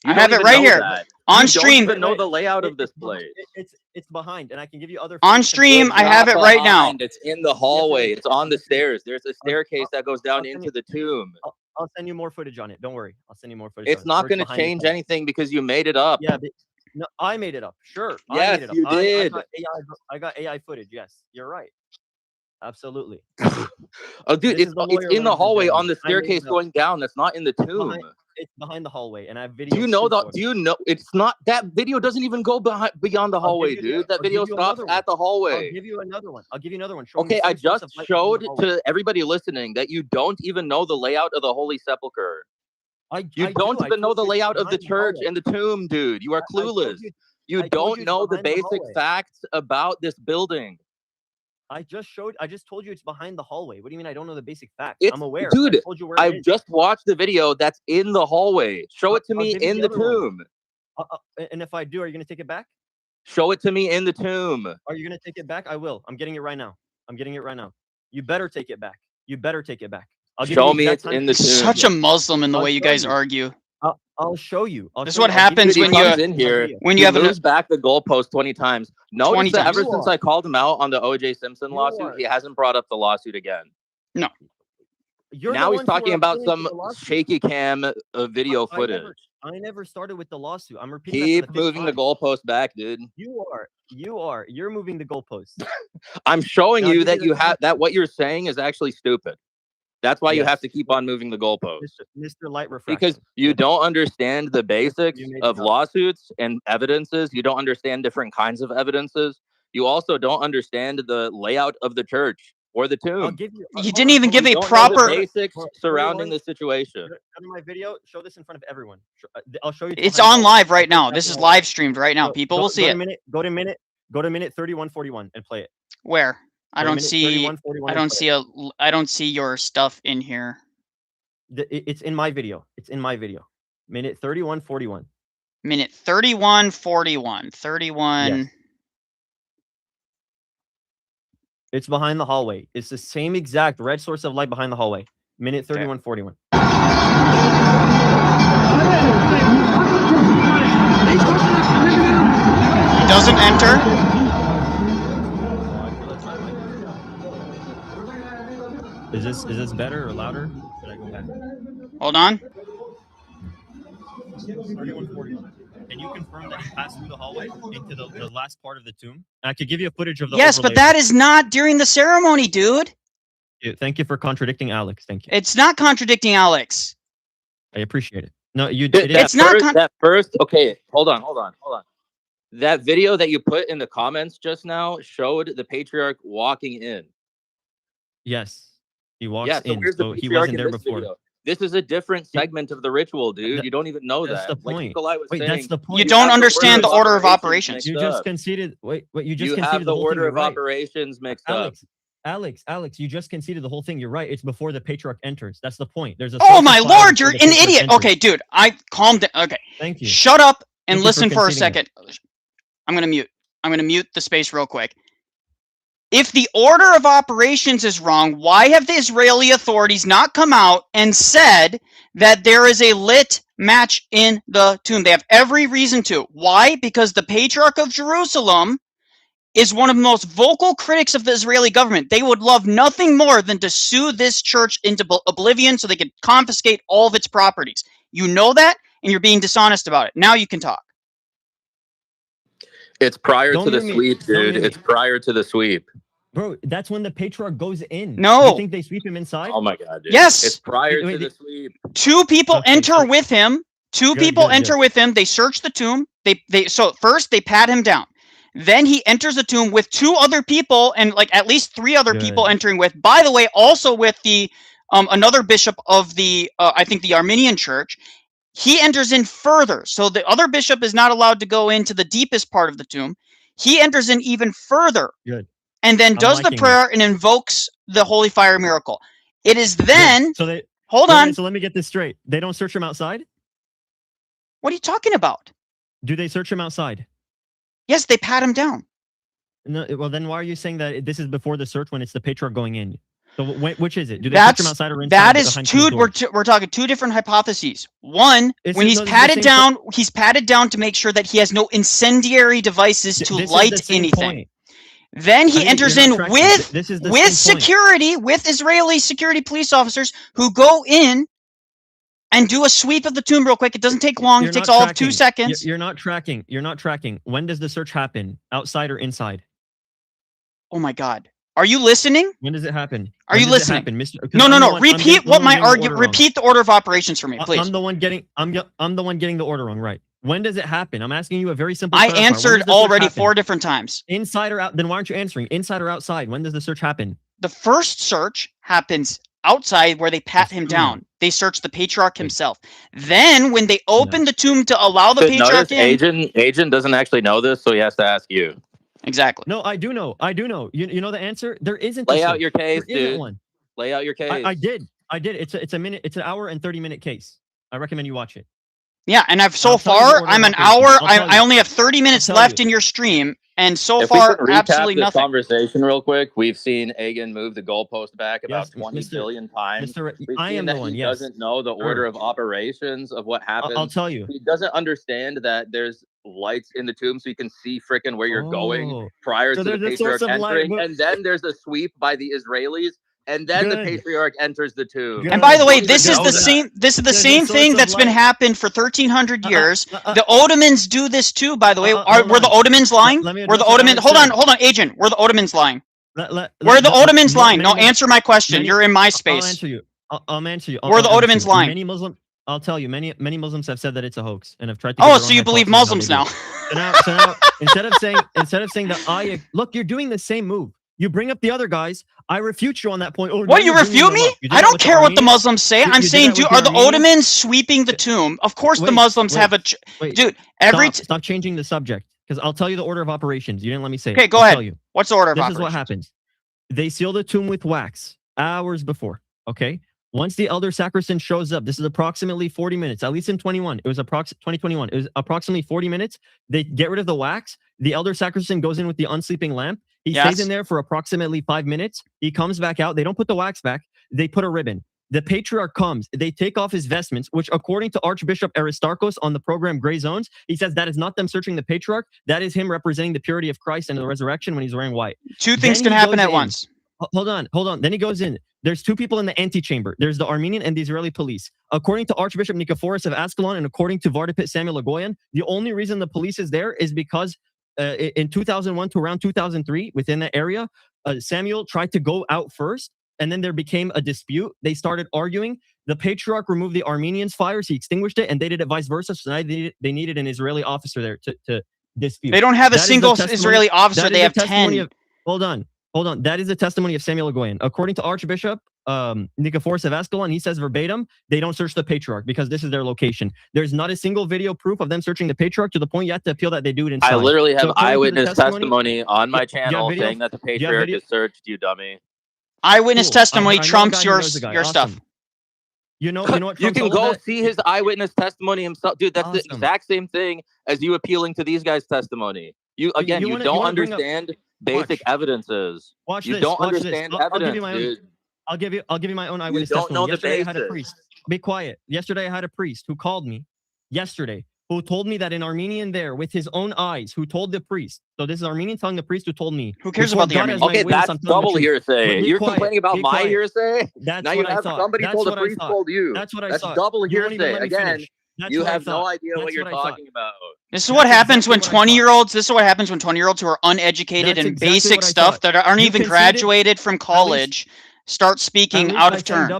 I have it right here on stream. You don't even know the layout of this place. It's behind, and I can give you other. On stream, I have it right now. It's in the hallway. It's on the stairs. There's a staircase that goes down into the tomb. I'll send you more footage on it. Don't worry. I'll send you more footage. It's not going to change anything because you made it up. Yeah, no, I made it up. Sure. Yes, you did. I got AI footage. Yes, you're right. Absolutely. Oh, dude, it's in the hallway on the staircase going down. That's not in the tomb. It's behind the hallway, and I have video. Do you know that? Do you know it's not? That video doesn't even go beyond the hallway, dude. That video stops at the hallway. I'll give you another one. Okay, I just showed to everybody listening that you don't even know the layout of the Holy Sepulchre. You don't even know the layout of the church and the tomb, dude. You are clueless. You don't know the basic facts about this building. I just told you it's behind the hallway. What do you mean I don't know the basic facts? I'm aware. Dude, I told you where I just watched the video that's in the hallway. Show it to me in the tomb. And if I do, are you going to take it back? Show it to me in the tomb. Are you going to take it back? I will. I'm getting it right now. You better take it back. Show me it's in the tomb. Such a Muslim in the way you guys argue. I'll show you. This is what happens when you lose back the goalpost 20 times. Notice that ever since I called him out on the O.J. Simpson lawsuit, he hasn't brought up the lawsuit again. No. Now he's talking about some shaky cam video footage. I never started with the lawsuit. I'm repeating Keep that for the fifth moving the time. goalpost back, dude. You're moving the goalposts. I'm showing Now, you give me that the you have context. that what you're saying is actually stupid. That's why you have Yes. to keep on moving the goalposts. Mr. Light Refraction. Because you don't understand the basics You made of it up. lawsuits and evidences. You don't understand different kinds of evidences. You also don't understand the layout of the church or the tomb. I'll give you. You didn't even give a don't know the proper. basics surrounding the situation. Go to my video. Show this in front of everyone. I'll show you. It's on live right now. This is live streamed right now. People will see it. Go to minute 31:41 and play it. Where? I don't see. 31:41 I don't see a. I don't see your stuff in here. It's in my video. It's in my video. Minute 31:41. Minute 31:41. 31. Yes. It's behind the hallway. It's the same exact red source of light behind the hallway. Minute 31:41. He doesn't enter. Is this better or louder? Should I go back? Hold on. 31:41. Can you confirm that you passed through the hallway into the last part of the tomb? I could give you a footage of the. Yes, but that is not during the ceremony, dude. Thank you for contradicting Alex. Thank you. It's not contradicting Alex. I appreciate it. No, you. It's not. That first. Okay, hold on. That video that you put in the comments just now showed the patriarch walking in. Yes, he walks in. Where's So the he patriarch wasn't in there this before. video? This is a different segment of the ritual, dude. You don't even know That's that. the point. Like Nicholai was Wait, saying, that's the point. You don't understand the order of operations. You just conceded. Wait. You just you conceded have the whole order thing. of You're right. operations mixed Alex, up. Alex, you just conceded the whole thing. You're right. It's before the patriarch enters. That's the point. There's a. Oh my lord, you're an idiot. Okay, dude, I calmed down. Okay. Thank you. Shut up and Thank you listen for a conceding second. I'm gonna mute the space real quick. If the order of operations is wrong, why have the Israeli authorities not come out and said that there is a lit match in the tomb? They have every reason to. Why? Because the Patriarch of Jerusalem is one of the most vocal critics of the Israeli government. They would love nothing more than to sue this church into oblivion so they could confiscate all of its properties. You know that, and you're being dishonest about it. Now you can talk. It's prior to the sweep, dude. It's prior to the sweep. Bro, that's when the patriarch goes in. No. You think they sweep him inside? Oh my god, dude. Yes. It's prior to the sweep. Two people enter with him. Two people enter good. with him. They search the tomb. So first they pat him down. Then he enters the tomb with two other people and like at least three other people entering with. By the way, also with the another bishop of the I think the Armenian church. He enters in further. So the other bishop is not allowed to go into the deepest part of the tomb. He enters in even further. Good. And then does the prayer and invokes the holy fire miracle. It is then. So they hold on. So let me get this straight. They don't search him outside? What are you talking about? Do they search him outside? Yes, they pat him down. No, well, then why are you saying that this is before the search when it's the patriarch going in? So which is it? Do they search him outside or inside? That is two. We're talking two different hypotheses. One, when he's patted down, he's patted down to make sure that he has no incendiary devices to light anything. Then he enters in with security, with Israeli security police officers who go in and do a sweep of the tomb real quick. It doesn't take long. It takes all of 2 seconds. You're not tracking. You're not tracking. When does the search happen? Outside or inside? Oh my God. Are you listening? When does it happen? Are you listening? No. Repeat what my argument. Repeat the order of operations for me, please. I'm the one getting the order wrong, right? When does it happen? I'm asking you a very simple question. I answered already 4 different times. Inside or out? Then why aren't you answering? Inside or outside? When does the search happen? The first search happens outside where they pat him down. They search the patriarch himself. Then when they open the tomb to allow the patriarch in. Agent doesn't actually know this, so he has to ask you. Exactly. No, I do know. You know the answer? There isn't. Lay out your case, dude. One. Lay out your case. I did. It's a minute. It's an hour and 30-minute case. I recommend you watch it. Yeah, and I'm an hour. I only have 30 minutes left in your stream, and so far, absolutely nothing. Conversation real quick. We've seen Agan move the goalpost back about 20 billion times. I am the one. He doesn't know the order of operations of what happens. I'll tell you. He doesn't understand that there's lights in the tomb, so you can see frickin' where you're going prior to the patriarch entering, and then there's a sweep by the Israelis and then the patriarch enters the tomb. And by the way, this is the same. This is the same thing that's been happened for 1,300 years. The Ottomans do this too. By the way, were the Ottomans lying? Were the Ottomans? Hold on, agent. Were the Ottomans lying? Were the Ottomans lying? No, answer my question. You're in my space. I'll answer you. I'll answer you. Were the Ottomans lying? I'll tell you. Many Muslims have said that it's a hoax and have tried to. Oh, so you believe Muslims now? So now, instead of saying that look, you're doing the same move. You bring up the other guys. I refute you on that point. What, you refute me? I don't care what the Muslims say. I'm saying, are the Ottomans sweeping the tomb? Of course, the Muslims have a. Dude, stop changing the subject, because I'll tell you the order of operations. You didn't let me say it. Okay, go ahead. What's the order of operations? This is what happens. They seal the tomb with wax hours before. Okay. Once the elder sacristan shows up, this is approximately 40 minutes, at least in 2021. It was approximately 40 minutes. They get rid of the wax. The elder sacristan goes in with the unsleeping lamp. He stays in there for approximately 5 minutes. He comes back out. They don't put the wax back. They put a ribbon. The patriarch comes. They take off his vestments, which according to Archbishop Aristarchos on the program Gray Zones, he says that is not them searching the patriarch. That is him representing the purity of Christ and the resurrection when he's wearing white. Two things can happen at once. Hold on. Then he goes in. There's two people in the antechamber. There's the Armenian and the Israeli police. According to Archbishop Nicephorus of Ascalon and according to Vardapet Samuel Agoyan, the only reason the police is there is because in 2001 to around 2003, within that area, Samuel tried to go out first, and then there became a dispute. They started arguing. The patriarch removed the Armenians' fires. He extinguished it, and they did it vice versa. So now they needed an Israeli officer there to dispute. They don't have a single Israeli officer. They have 10. Hold on. That is the testimony of Samuel Agoyan. According to Archbishop Nicephorus of Ascalon, he says verbatim, they don't search the patriarch because this is their location. There's not a single video proof of them searching the patriarch, to the point you have to appeal that they do it inside. I literally have eyewitness testimony on my channel saying that the patriarch is searched, you dummy. Eyewitness testimony trumps your stuff. You know what? You can go see his eyewitness testimony himself. Dude, that's the exact same thing as you appealing to these guys' testimony. You don't understand basic evidences. You don't understand evidence, dude. I'll give you my own eyewitness testimony. Yesterday I had a priest. Be quiet. Yesterday I had a priest who called me who told me that an Armenian there with his own eyes, who told the priest. So this is Armenian telling the priest who told me. Who cares about the Armenian? Okay, that's double hearsay. You're complaining about my hearsay? Now you have somebody told the priest told you. That's what I thought. That's double hearsay. Again, you have no idea what you're talking about. This is what happens when 20-year-olds. This is what happens when 20-year-olds who are uneducated in basic stuff that aren't even graduated from college start speaking out of turn.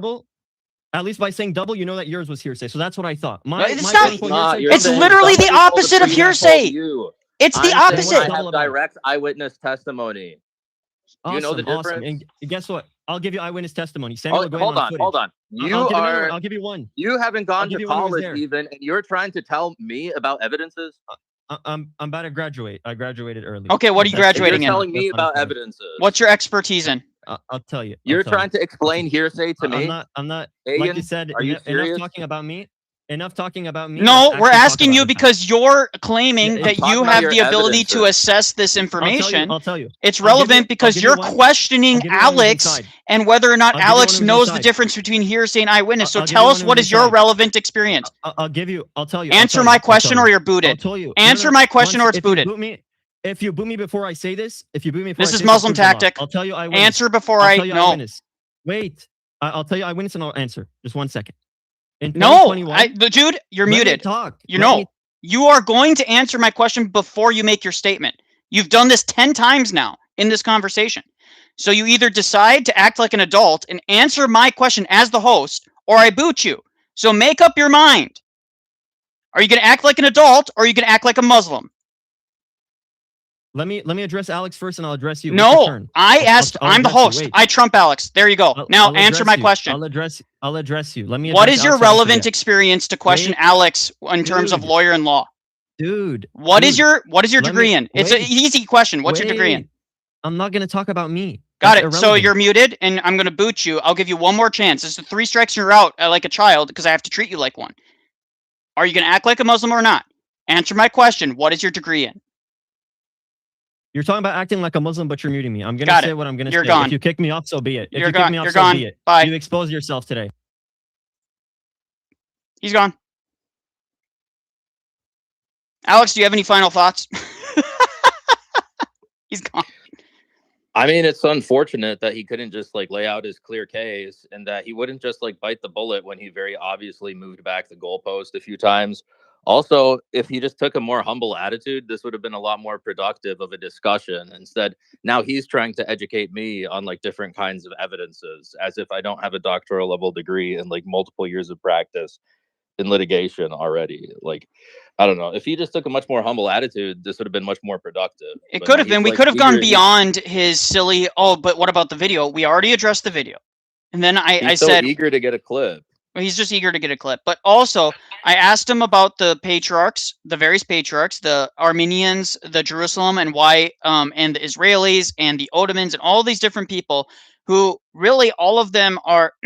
At least by saying double, you know that yours was hearsay. So that's what I thought. It's literally the opposite of hearsay. It's the opposite. I have direct eyewitness testimony. Awesome, you know the difference. Awesome. And guess what? I'll give you eyewitness testimony. Hold on. I'll give you one. You haven't gone to college even, and you're trying to tell me about evidences. I'm about to graduate. I graduated early. Okay, what are you graduating in? You're telling me about evidences. What's your expertise in? I'll tell you. You're trying to explain hearsay to me. I'm not. Ayan, like you said, are you serious? Enough talking about me. No, we're asking you because you're claiming that you have the ability to assess this information. I'll tell you. It's relevant because you're questioning Alex and whether or not Alex knows the difference between hearsay and eyewitness. So tell us, what is your relevant experience? I'll tell you. Answer my question or you're booted. Answer my question or it's booted. If you boot me before I say this, this is Muslim tactic. I'll tell you eyewitness. Answer before I know. Wait, I'll tell you eyewitness and I'll answer. Just 1 second. No, dude, you're muted. You are going to answer my question before you make your statement. You've done this 10 times now in this conversation. So you either decide to act like an adult and answer my question as the host, or I boot you. So make up your mind. Are you going to act like an adult, or are you going to act like a Muslim? Let me address Alex first, and I'll address you. No, I asked. I'm the host. I trump Alex. There you go. Now answer my question. I'll address you. What is your relevant experience to question Alex in terms of lawyer and law? Dude, what is your degree in? It's an easy question. What's your degree in? I'm not going to talk about me. Got it. So you're muted, and I'm going to boot you. I'll give you one more chance. It's 3 strikes and you're out like a child because I have to treat you like one. Are you going to act like a Muslim or not? Answer my question. What is your degree in? You're talking about acting like a Muslim, but you're muting me. I'm going to say what I'm going to say. Gone. If you kick me off, so be it. If you're you gone. Kick me off, you're so gone. Be it. Bye. You expose yourself today. He's gone. Alex, do you have any final thoughts? He's gone. I mean, it's unfortunate that he couldn't just like lay out his clear case, and that he wouldn't just like bite the bullet when he very obviously moved back the goalpost a few times. Also, if he just took a more humble attitude, this would have been a lot more productive of a discussion. Instead, now he's trying to educate me on like different kinds of evidences, as if I don't have a doctoral level degree and like multiple years of practice in litigation already. Like, I don't know. If he just took a much more humble attitude, this would have been much more productive. It But could no, have been. he's, We like, could have gone eager- beyond his silly, oh, but what about the video? We already addressed the video. And then I He's so said, eager to get a clip. well, he's just eager to get a clip. But also, I asked him about the patriarchs, the various patriarchs, the Armenians, the Jerusalem, and why, and the Israelis and the Ottomans and all these different people who really all of them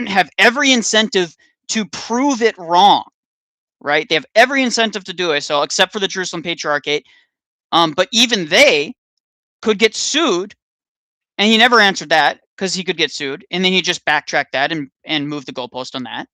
have every incentive to prove it wrong, right? They have every incentive to do it. So except for the Jerusalem Patriarchate, but even they could get sued, and he never answered that because he could get sued, and then he just backtracked that and moved the goalpost on that.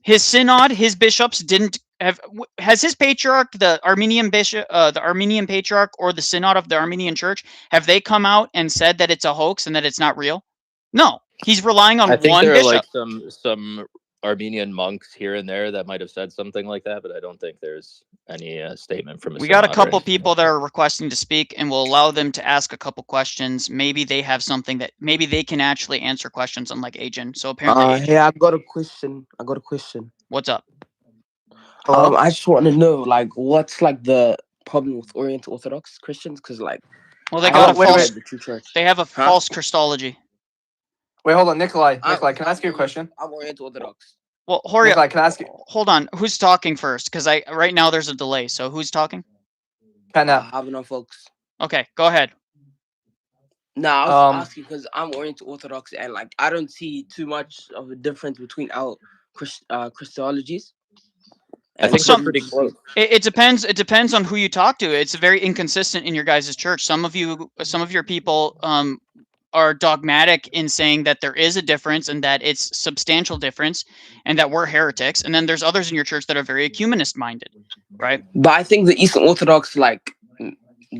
His synod, his bishops didn't have. Has his patriarch, the Armenian bishop, the Armenian patriarch, or the synod of the Armenian Church, have they come out and said that it's a hoax and that it's not real? No, he's relying on I think one there are bishop. like some Armenian monks here and there that might have said something like that, but I don't think there's any statement from. We got a couple people that are requesting to speak, and we'll allow them to ask a couple questions. Maybe they have something that maybe they can actually answer questions, unlike Agent. So apparently, Hey, I got a question. What's up? I just want to know, like, what's like the problem with Oriental Orthodox Christians? Because, like, Well, they I got a haven't false. read the true church. They have a false Christology. Wait, hold on, Nicholai. Nicholai, can I ask you a question? I'm Oriental Orthodox. Well, Horia, Nicholai, can I ask you? hold on. Who's talking first? Because right now there's a delay. So who's talking? Having folks. Okay, go ahead. No, I was asking because I'm Oriental Orthodox, and like I don't see too much of a difference between our Christologies. I think they're pretty close. It depends. It depends on who you talk to. It's very inconsistent in your guys' church. Some of your people are dogmatic in saying that there is a difference and that it's substantial difference and that we're heretics. And then there's others in your church that are very ecumenist minded, right? But I think the Eastern Orthodox, like,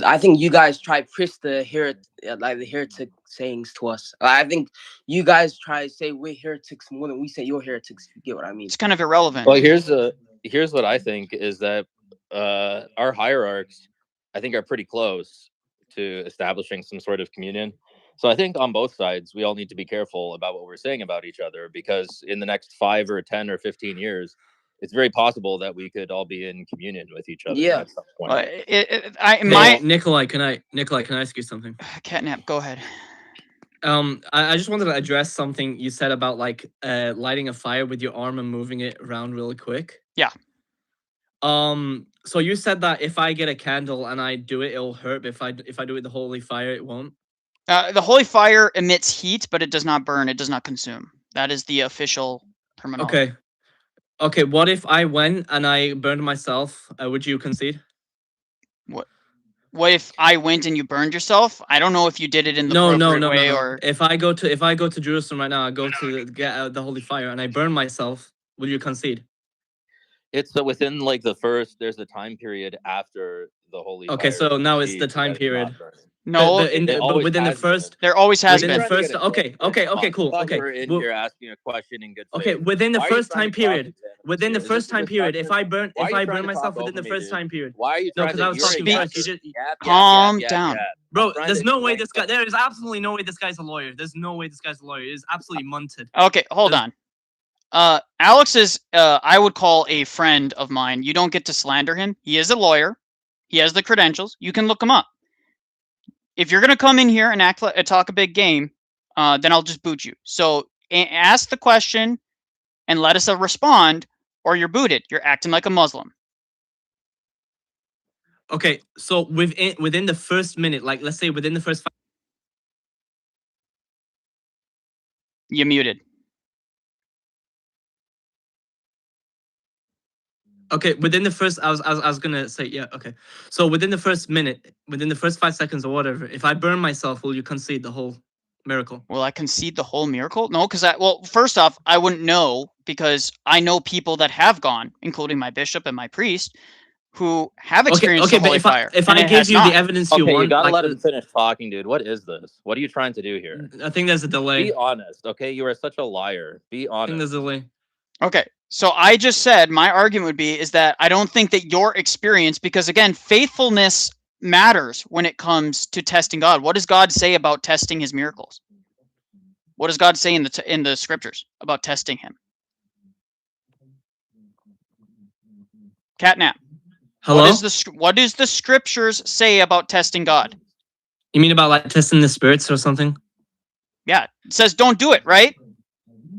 I think you guys try to push the heretic sayings to us. I think you guys try to say we're heretics more than we say you're heretics. If you get what I mean? It's kind of irrelevant. Well, here's what I think is that our hierarchs, I think, are pretty close to establishing some sort of communion. So I think on both sides, we all need to be careful about what we're saying about each other, because in the next 5 or 10 or 15 years, it's very possible that we could all be in communion with each other. Yeah. At some point. Nicholai, can I ask you something? Catnap, go ahead. I just wanted to address something you said about like lighting a fire with your arm and moving it around really quick. Yeah. So you said that if I get a candle and I do it, it'll hurt. But if I do it with the holy fire, it won't. The holy fire emits heat, but it does not burn. It does not consume. That is the official terminology. Okay. What if I went and I burned myself? Would you concede? What if I went and you burned yourself? I don't know if you did it in the appropriate way or. If I go to Jerusalem right now, I go to get the holy fire and I burn myself. Will you concede? It's within like there's a time period after the holy. Okay, so now it's the time period. No, but within the first. There always has been. Within the first. Okay, cool. Okay. We're in here asking a question in good faith. Okay, within the Why are you first trying time to talk period. to them? Within the Is first this time period, if I burn Why are you trying to myself talk within the over me, first dude? time period. Why are you No, trying because I was you're talking an first. You just Calm down. Bro, there's no way this guy. There is absolutely no way this guy's a lawyer. There's no way this guy's a lawyer. It is absolutely munted. Okay, hold on. Alex is, I would call a friend of mine. You don't get to slander him. He is a lawyer. He has the credentials. You can look him up. If you're gonna come in here and talk a big game, then I'll just boot you. So ask the question and let us respond, or you're booted. You're acting like a Muslim. Okay, so within the first minute, like let's say within the first 5. You muted. Okay, within the first, I was gonna say, yeah, okay. So within the first minute, within the first 5 seconds or whatever, if I burn myself, will you concede the whole miracle? Will I concede the whole miracle? No, because well, first off, I wouldn't know because I know people that have gone, including my bishop and my priest, who have Okay, experienced okay, the but holy fire. if and I it gave has you not. the evidence you Okay, want, you gotta like, let him finish talking, dude. What is this? What are you trying to do here? I think there's a delay. Be honest, okay? You are such a liar. Be I think there's honest. a delay. Okay, so I just said my argument would be is that I don't think that your experience, because again, faithfulness matters when it comes to testing God. What does God say about testing his miracles? What does God say in the scriptures about testing him? Catnap. Hello? What does the scriptures say about testing God? You mean about like testing the spirits or something? Yeah, it says don't do it, right?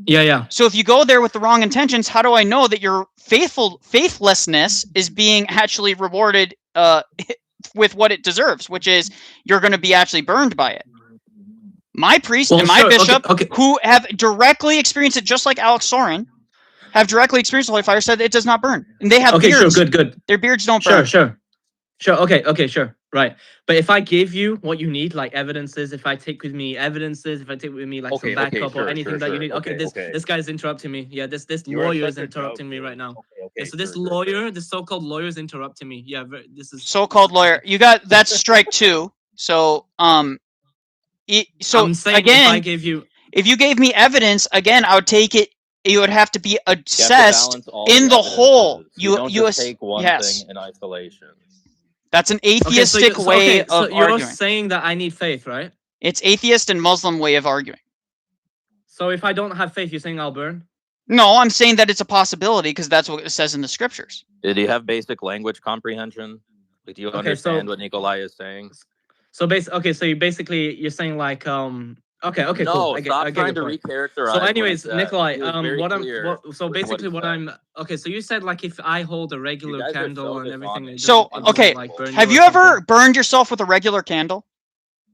Yeah, yeah. So if you go there with the wrong intentions, how do I know that your faithlessness is being actually rewarded with what it deserves, which is you're going to be actually burned by it? My priest and my bishop, who have directly experienced it, just like Alex Soren, have directly experienced the holy fire, said it does not burn. And they have beards. Sure, good. Their beards don't burn. Sure. Okay, sure. Right. But if I give you what you need, like evidences, if I take with me evidences, if I take with me like some backup or anything that you need. Okay, this guy's interrupting me. Yeah, this lawyer is interrupting me right now. Okay, so this lawyer, this so-called lawyer is interrupting me. Yeah, this is so-called lawyer. You got that's strike 2. So I'm saying again, if I gave you, if you gave me evidence, again, I would take it. You would have to be assessed in the whole. You don't just take one thing in isolation. That's an atheistic way of arguing. You're arguing. saying that I need faith, right? It's atheist and Muslim way of arguing. So if I don't have faith, you're saying I'll burn? No, I'm saying that it's a possibility because that's what it says in the scriptures. Do you have basic language comprehension? Like, do you understand what Nicholai is saying? So you're saying like okay, no, cool. Stop trying to recharacterize. So anyways, Nicholai, so you said like if I hold a regular candle and everything. So okay, have you ever burned yourself with a regular candle?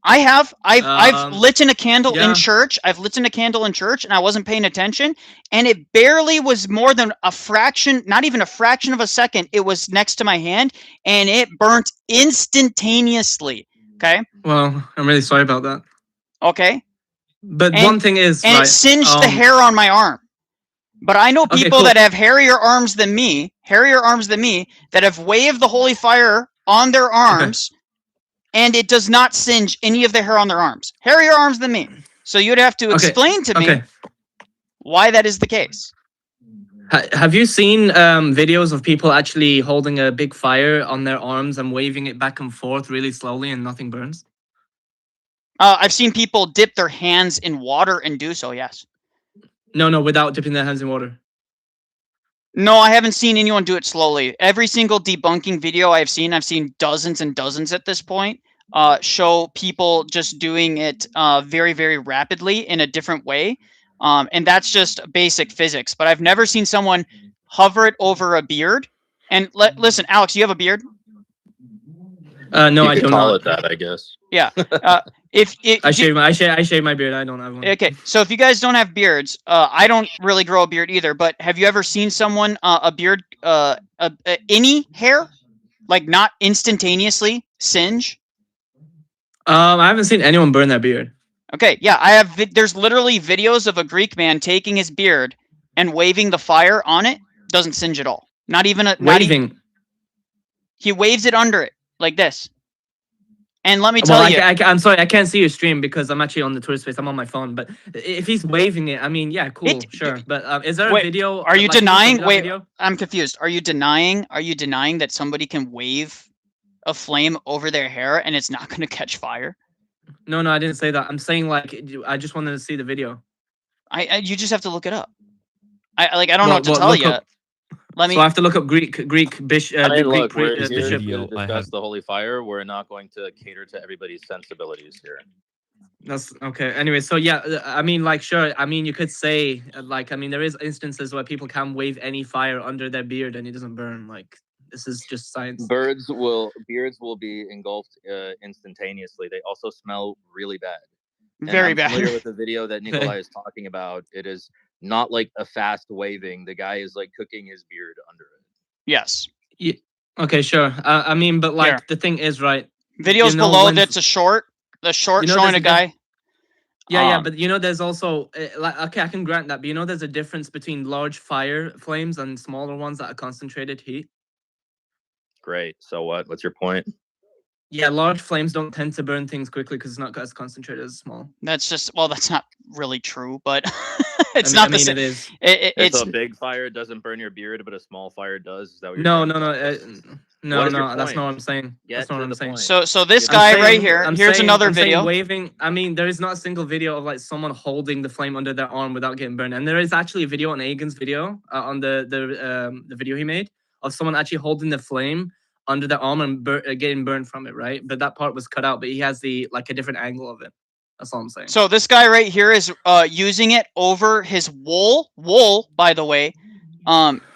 I have. I've lit in a candle in church. I've lit in a candle in church, and I wasn't paying attention, and it barely was more than a fraction, not even a fraction of a second. It was next to my hand, and it burnt instantaneously. Okay. Well, I'm really sorry about that. Okay. But one thing is, and it singed the hair on my arm. But I know people that have hairier arms than me, that have waved the holy fire on their arms, and it does not singe any of the hair on their arms. Hairier arms than me. So you'd have to explain to me why that is the case. Have you seen videos of people actually holding a big fire on their arms and waving it back and forth really slowly and nothing burns? I've seen people dip their hands in water and do so, yes. No, without dipping their hands in water. No, I haven't seen anyone do it slowly. Every single debunking video I've seen dozens and dozens at this point, show people just doing it very, very rapidly in a different way. And that's just basic physics. But I've never seen someone hover it over a beard. And listen, Alex, you have a beard? No, I don't. Call it that, I guess. Yeah. If I shave my beard, I don't have one. Okay, so if you guys don't have beards, I don't really grow a beard either. But have you ever seen someone a beard, any hair, like not instantaneously singe? I haven't seen anyone burn their beard. Okay, yeah, I have. There's literally videos of a Greek man taking his beard and waving the fire on it. Doesn't singe at all. Not even a waving. He waves it under it like this. And let me tell you, I'm sorry, I can't see your stream because I'm actually on the Twitter space. I'm on my phone. But if he's waving it, I mean, yeah, cool, sure. But is there a video? Are you denying? Wait, I'm confused. Are you denying that somebody can wave a flame over their hair and it's not going to catch fire? No, I didn't say that. I'm saying like I just wanted to see the video. You just have to look it up. I don't know what to tell you. So I have to look up Greek bishop. Look, we're here to discuss the holy fire. We're not going to cater to everybody's sensibilities here. That's okay. Anyway, so yeah, I mean, like, sure. I mean, you could say, like, I mean, there is instances where people can wave any fire under their beard and it doesn't burn. Like, this is just science. Beards will be engulfed instantaneously. They also smell really bad. Very bad. I'm familiar with the video that Nicholai is talking about. It is not like a fast waving. The guy is like cooking his beard under it. Yes. Yeah. Okay, sure. I mean, but like the thing is, right? Videos below that's a short. The short showing a guy. Yeah, but there's also okay, I can grant that, but there's a difference between large fire flames and smaller ones that are concentrated heat. Great. So what? What's your point? Yeah, large flames don't tend to burn things quickly because it's not as concentrated as small. That's just, well, that's not really true, but it's not the same. It is. It's a big fire doesn't burn your beard, but a small fire does. Is that what you're saying? No, that's not what I'm saying. That's not what I'm saying. So this guy right here, here's another video. Waving. I mean, there is not a single video of like someone holding the flame under their arm without getting burned. And there is actually a video on Egan's video on the video he made of someone actually holding the flame under their arm and getting burned from it, right? But that part was cut out. But he has a different angle of it. That's all I'm saying. So this guy right here is using it over his wool, by the way,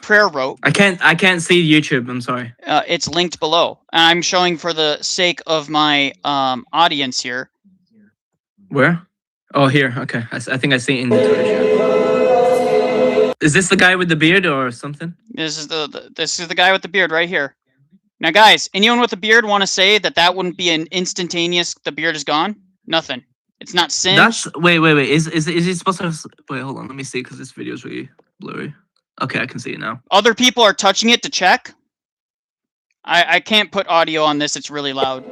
prayer rope. I can't see YouTube. I'm sorry. It's linked below. I'm showing for the sake of my audience here. Where? Oh, here. Okay, I think I see it in the Twitch. Is this the guy with the beard or something? This is the guy with the beard right here. Now, guys, anyone with a beard want to say that wouldn't be an instantaneous? The beard is gone. Nothing. It's not singed. That's wait. Is he supposed to have, wait? Hold on. Let me see because this video is really blurry. Okay, I can see it now. Other people are touching it to check. I can't put audio on this. It's really loud.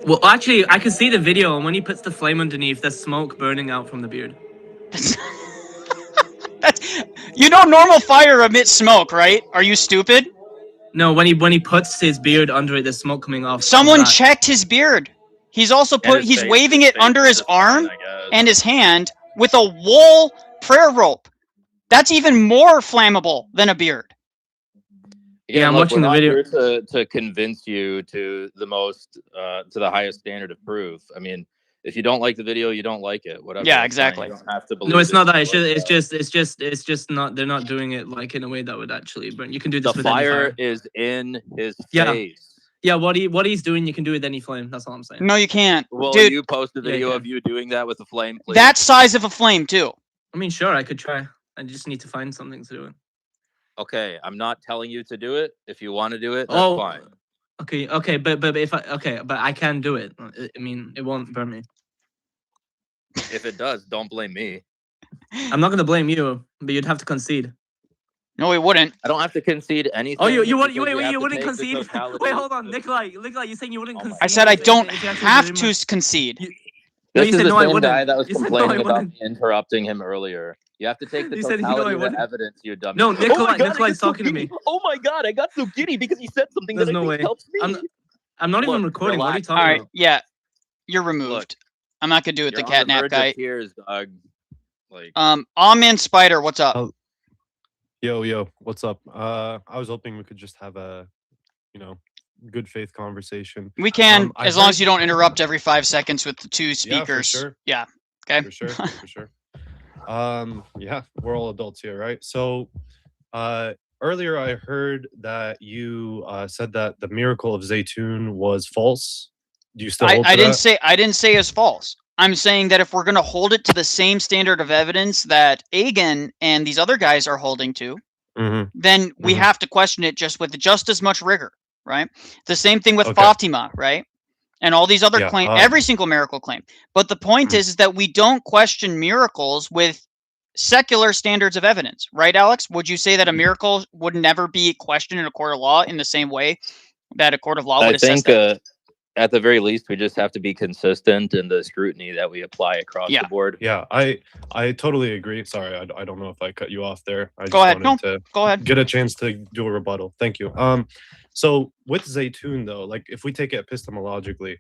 Well, actually, I can see the video, and when he puts the flame underneath, there's smoke burning out from the beard. Normal fire emits smoke, right? Are you stupid? No, when he puts his beard under it, there's smoke coming off. Someone checked his beard. He's also he's waving it under his arm and his hand with a wool prayer rope. That's even more flammable than a beard. Yeah, I'm watching the video. We're not here to convince you to the highest standard of proof. I mean, if you don't like the video, you don't like it. Whatever. Yeah, exactly. You don't have to believe no, it's not that. It's just not. They're not doing it like in a way that would actually burn. You can do this. The fire is in his face. Yeah, what he's doing, you can do with any flame. That's all I'm saying. No, you can't. Well, dude, you post a video of you doing that with a flame, please. That size of a flame, too. I mean, sure, I could try. I just need to find something to do it. Okay, I'm not telling you to do it. If you want to do it, that's fine. Okay, but if but I can do it. I mean, it won't burn me. If it does, don't blame me. I'm not gonna blame you, but you'd have to concede. No, we wouldn't. I don't have to concede anything. Oh, you wouldn't concede? Wait, hold on, Nikolai, you saying you wouldn't concede? I said I don't have to concede. This is the same guy that was complaining about me interrupting him earlier. You have to take the totality of the evidence, you dummy. No, Nikolai's talking to me. Oh my god, I got so giddy because he said something that I think helps me. I'm not even recording. What are you talking about? All right, about? yeah, you're removed. I'm not gonna do it. The catnap guy. Tears, dog. Man Spider, what's up? Yo, what's up? I was hoping we could just have a, good faith conversation. We can, as long as you don't interrupt every 5 seconds with the two speakers. Yeah, for sure. Yeah. Okay. For sure. Yeah, we're all adults here, right? So, earlier I heard that you said that the miracle of Zaytun was false. Do you still hold to that? I didn't say it's false. I'm saying that if we're going to hold it to the same standard of evidence that Egan and these other guys are holding to, then we have to question it with just as much rigor, right? The same thing with Fatima, right? And all these other claims, every single miracle claim. But the point is that we don't question miracles with secular standards of evidence, right, Alex? Would you say that a miracle would never be questioned in a court of law in the same way that a court of law would assess that? At the very least, we just have to be consistent in the scrutiny that we apply across the board. Yeah, I totally agree. Sorry, I don't know if I cut you off there. I just go ahead. Go ahead. Get a chance to do a rebuttal. Thank you. So with Zaytun, though, like if we take it epistemologically,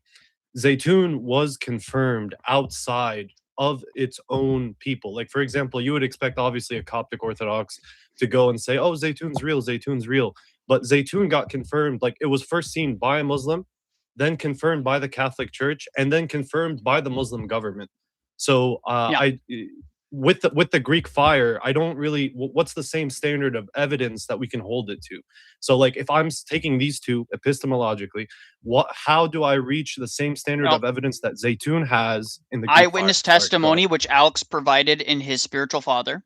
Zaytun was confirmed outside of its own people. Like, for example, you would expect, obviously, a Coptic Orthodox to go and say, oh, Zaytun's real. But Zaytun got confirmed, like it was first seen by a Muslim, then confirmed by the Catholic Church, and then confirmed by the Muslim government. So with the Greek fire, I don't really, what's the same standard of evidence that we can hold it to? So like if I'm taking these two epistemologically, how do I reach the same standard of evidence that Zaytun has in the Greek eyewitness testimony, which Alex provided in his spiritual father?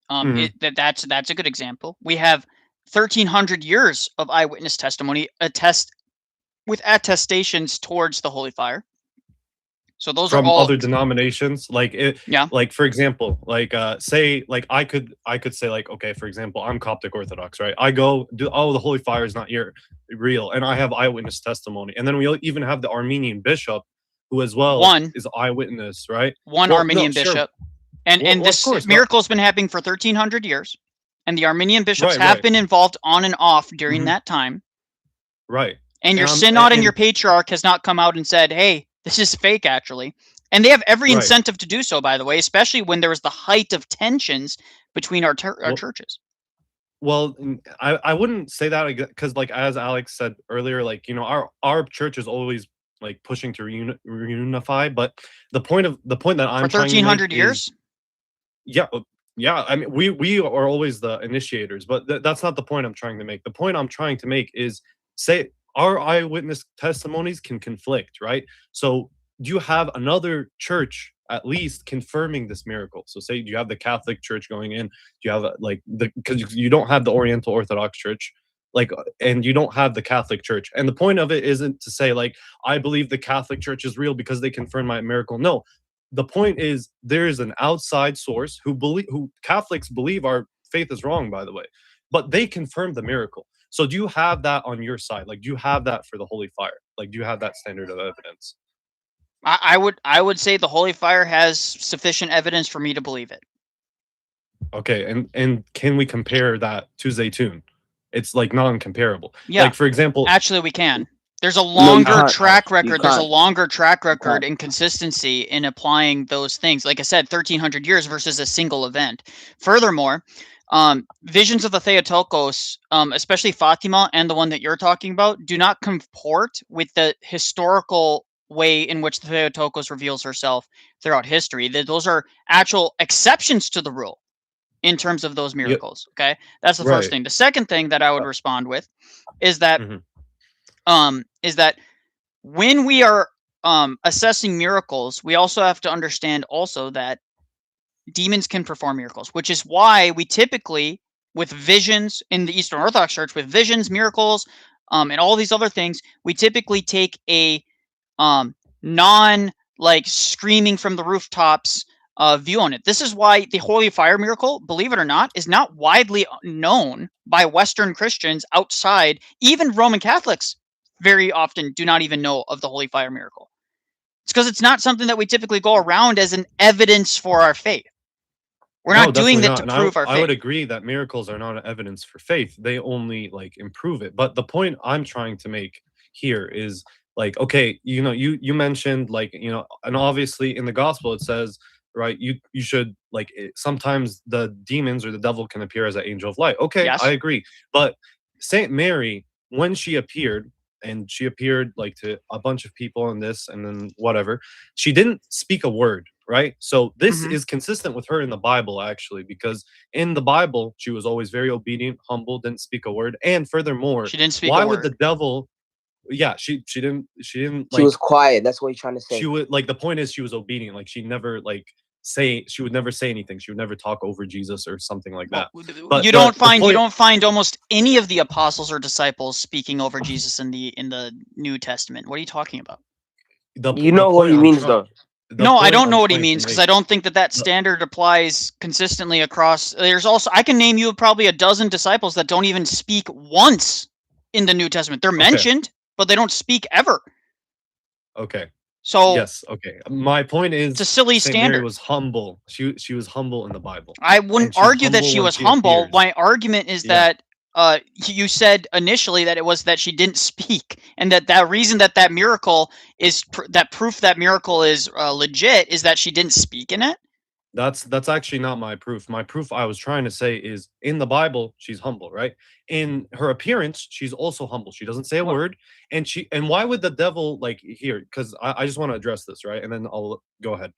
That's a good example. We have 1,300 years of eyewitness testimony with attestations towards the holy fire. So those are from all other denominations, like yeah. Like for example, like say, like I could say, like, okay, for example, I'm Coptic Orthodox, right? I go do, oh, the Holy Fire is not here, real, and I have eyewitness testimony, and then we even have the Armenian bishop, who as well is eyewitness, right? One Armenian bishop, and this miracle's been happening for 1,300 years, and the Armenian bishops have been involved on and off during that time, right? And your synod and your patriarch has not come out and said, "Hey, this is fake," actually. And they have every incentive to do so, by the way, especially when there was the height of tensions between our churches. Well, I wouldn't say that, because, like, as Alex said earlier, like, you know, our church is always like pushing to reunify, but the point that I'm for 1,300 years. Yeah, I mean, we are always the initiators, but that's not the point I'm trying to make. The point I'm trying to make is, say, our eyewitness testimonies can conflict, right? So do you have another church at least confirming this miracle? So say you have the Catholic Church going in, do you have because you don't have the Oriental Orthodox Church, like, and you don't have the Catholic Church. And the point of it isn't to say, like, I believe the Catholic Church is real because they confirmed my miracle. No, the point is there is an outside source who Catholics believe our faith is wrong, by the way, but they confirmed the miracle. So do you have that on your side? Like, do you have that for the Holy Fire? Like, do you have that standard of evidence? I would say the Holy Fire has sufficient evidence for me to believe it. Okay, and can we compare that to Zaytun? It's like non-comparable. Yeah. Like, for example, actually we can. There's a longer track record. There's a can't. longer track record and consistency in applying those things. Like I said, 1,300 years versus a single event. Furthermore, visions of the Theotokos, especially Fatima and the one that you're talking about, do not comport with the historical way in which the Theotokos reveals herself throughout history. Those are actual exceptions to the rule in terms of those miracles. Okay, that's the first thing. The second thing that I would respond with is that is that when we are assessing miracles, we also have to understand also that demons can perform miracles, which is why we typically, with visions in the Eastern Orthodox Church, with visions, miracles, and all these other things, we typically take a non, like, screaming from the rooftops view on it. This is why the Holy Fire miracle, believe it or not, is not widely known by Western Christians outside. Even Roman Catholics very often do not even know of the Holy Fire miracle. It's because it's not something that we typically go around as an evidence for our faith. We're not doing that to prove our faith. I would agree that miracles are not evidence for faith. They only, like, improve it. But the point I'm trying to make here is, like, okay, you know, you mentioned, like, you know, and obviously in the gospel it says, right, you should, like, sometimes the demons or the devil can appear as an angel of light. Okay, yes. I agree. But Saint Mary, when she appeared, and she appeared, like, to a bunch of people in this and then whatever, she didn't speak a word, right? So this is consistent with her in the Bible, actually, because in the Bible she was always very obedient, humble, didn't speak a word. And furthermore, she didn't speak why a would word. The devil, yeah, she didn't she was quiet. That's what you're trying to say. She would, like, the point is she was obedient. Like, she never, like, she would never say anything. She would never talk over Jesus or something like that. But you don't find almost any of the apostles or disciples speaking over Jesus in the New Testament. What are you talking about? You know what he means, though. No, I don't know what he means, because I don't think that standard applies consistently across. There's also, I can name you probably a dozen disciples that don't even speak once in the New Testament. They're mentioned, but they don't speak ever. Okay. So yes, okay. My point is, it's a silly standard. Mary was humble. She was humble in the Bible. I wouldn't argue that she was humble. My argument is that you said initially that it was that she didn't speak, and that reason that miracle is that proof that miracle is legit is that she didn't speak in it. That's actually not my proof. My proof, I was trying to say, is in the Bible she's humble, right? In her appearance, she's also humble. She doesn't say a word, and why would the devil, like, here? Because I just want to address this, right? And then I'll go ahead.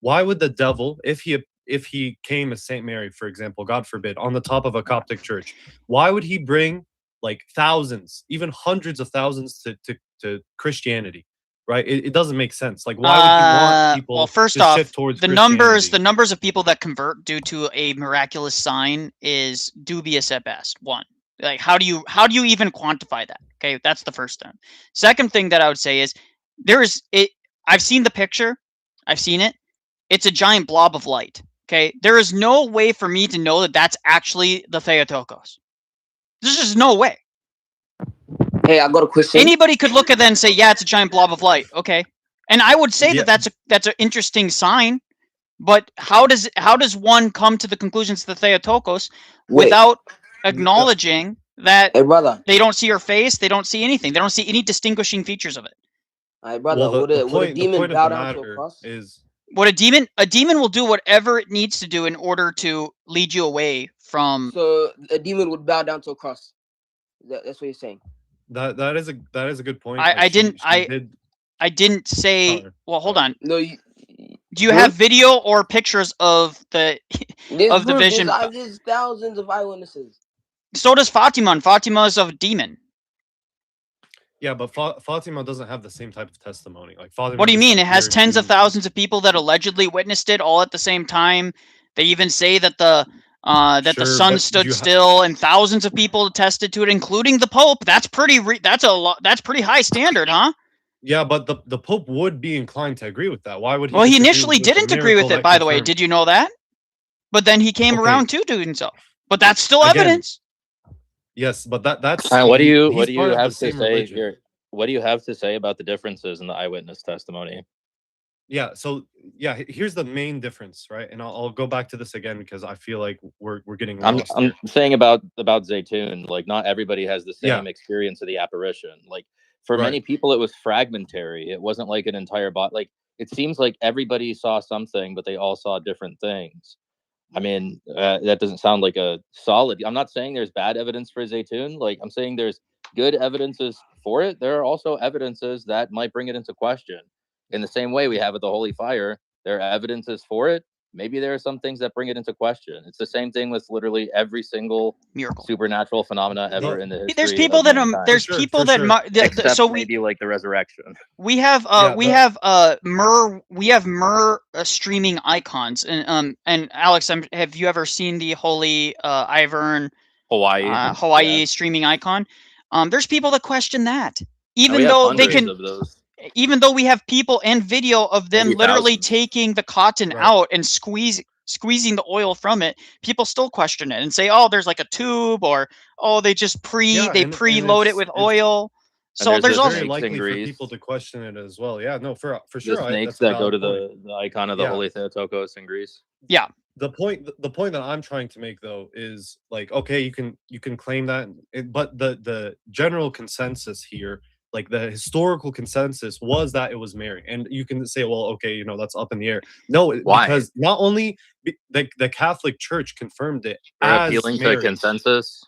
Why would the devil, if he came as Saint Mary, for example, God forbid, on the top of a Coptic church, why would he bring, like, thousands, even hundreds of thousands to Christianity? Right, it doesn't make sense. Like, why would you want people? Well, first to off, shift towards the numbers of people that convert due to a miraculous sign is dubious at best. One, like, how do you even quantify that? Okay, that's the first thing. Second thing that I would say is I've seen the picture I've seen it. It's a giant blob of light. Okay, there is no way for me to know that that's actually the Theotokos. There's just no way. Hey, I got a question. Anybody could look at that and say, yeah, it's a giant blob of light. Okay, and I would say that that's an interesting sign. But how does one come to the conclusions of the Theotokos without acknowledging that they don't see her face, they don't see anything, they don't see any distinguishing features of it? All right, brother. Would a demon bow down to a cross? What a demon will do whatever it needs to do in order to lead you away from. So a demon would bow down to a cross. That's what you're saying. That is a good point. I didn't say. Well, hold on. No. Do you have video or pictures of the vision? There's thousands of eyewitnesses. So does Fatima, and Fatima is a demon. Yeah, but Fatima doesn't have the same type of testimony. Like Fatima. What do you mean? It has tens of thousands of people that allegedly witnessed it all at the same time. They even say that the sun stood still, and thousands of people attested to it, including the Pope. That's pretty. That's pretty high standard, huh? Yeah, but the Pope would be inclined to agree with that. Why would he? Well, he initially didn't agree with it, by the way. Did you know that? But then he came around to doing so. But that's still evidence. Yes, but that's. What do you have to say here? What do you have to say about the differences in the eyewitness testimony? Yeah. So yeah, here's the main difference, right? And I'll go back to this again because I feel like we're getting lost. I'm saying about Zaytoun, like not everybody has the same experience of the apparition. Like for many people, it was fragmentary. It wasn't like an entire bot. Like it seems like everybody saw something, but they all saw different things. I mean, that doesn't sound like a solid. I'm not saying there's bad evidence for Zaytoun. Like I'm saying there's good evidences for it. There are also evidences that might bring it into question. In the same way we have with the Holy Fire, there are evidences for it. Maybe there are some things that bring it into question. It's the same thing with literally every single miracle, supernatural phenomena ever in the history. There's people that except so maybe like the resurrection. We have myrrh streaming icons, and Alex, have you ever seen the Holy Ivern Hawaii streaming icon? There's people that question that, even though they can. Even though we have people and video of them literally taking the cotton out and squeezing the oil from it, people still question it and say, "Oh, there's like a tube," or "Oh, they just preload it with oil." So there's also likely for people to question it as well. Yeah, no, for sure. The snakes that go to the icon of the Holy Theotokos in Greece. Yeah. The point that I'm trying to make though is like, okay, you can claim that, but the general consensus here, like the historical consensus, was that it was Mary. And you can say, well, okay, that's up in the air. No, why? Because not only the Catholic Church confirmed it as appealing Mary. To consensus.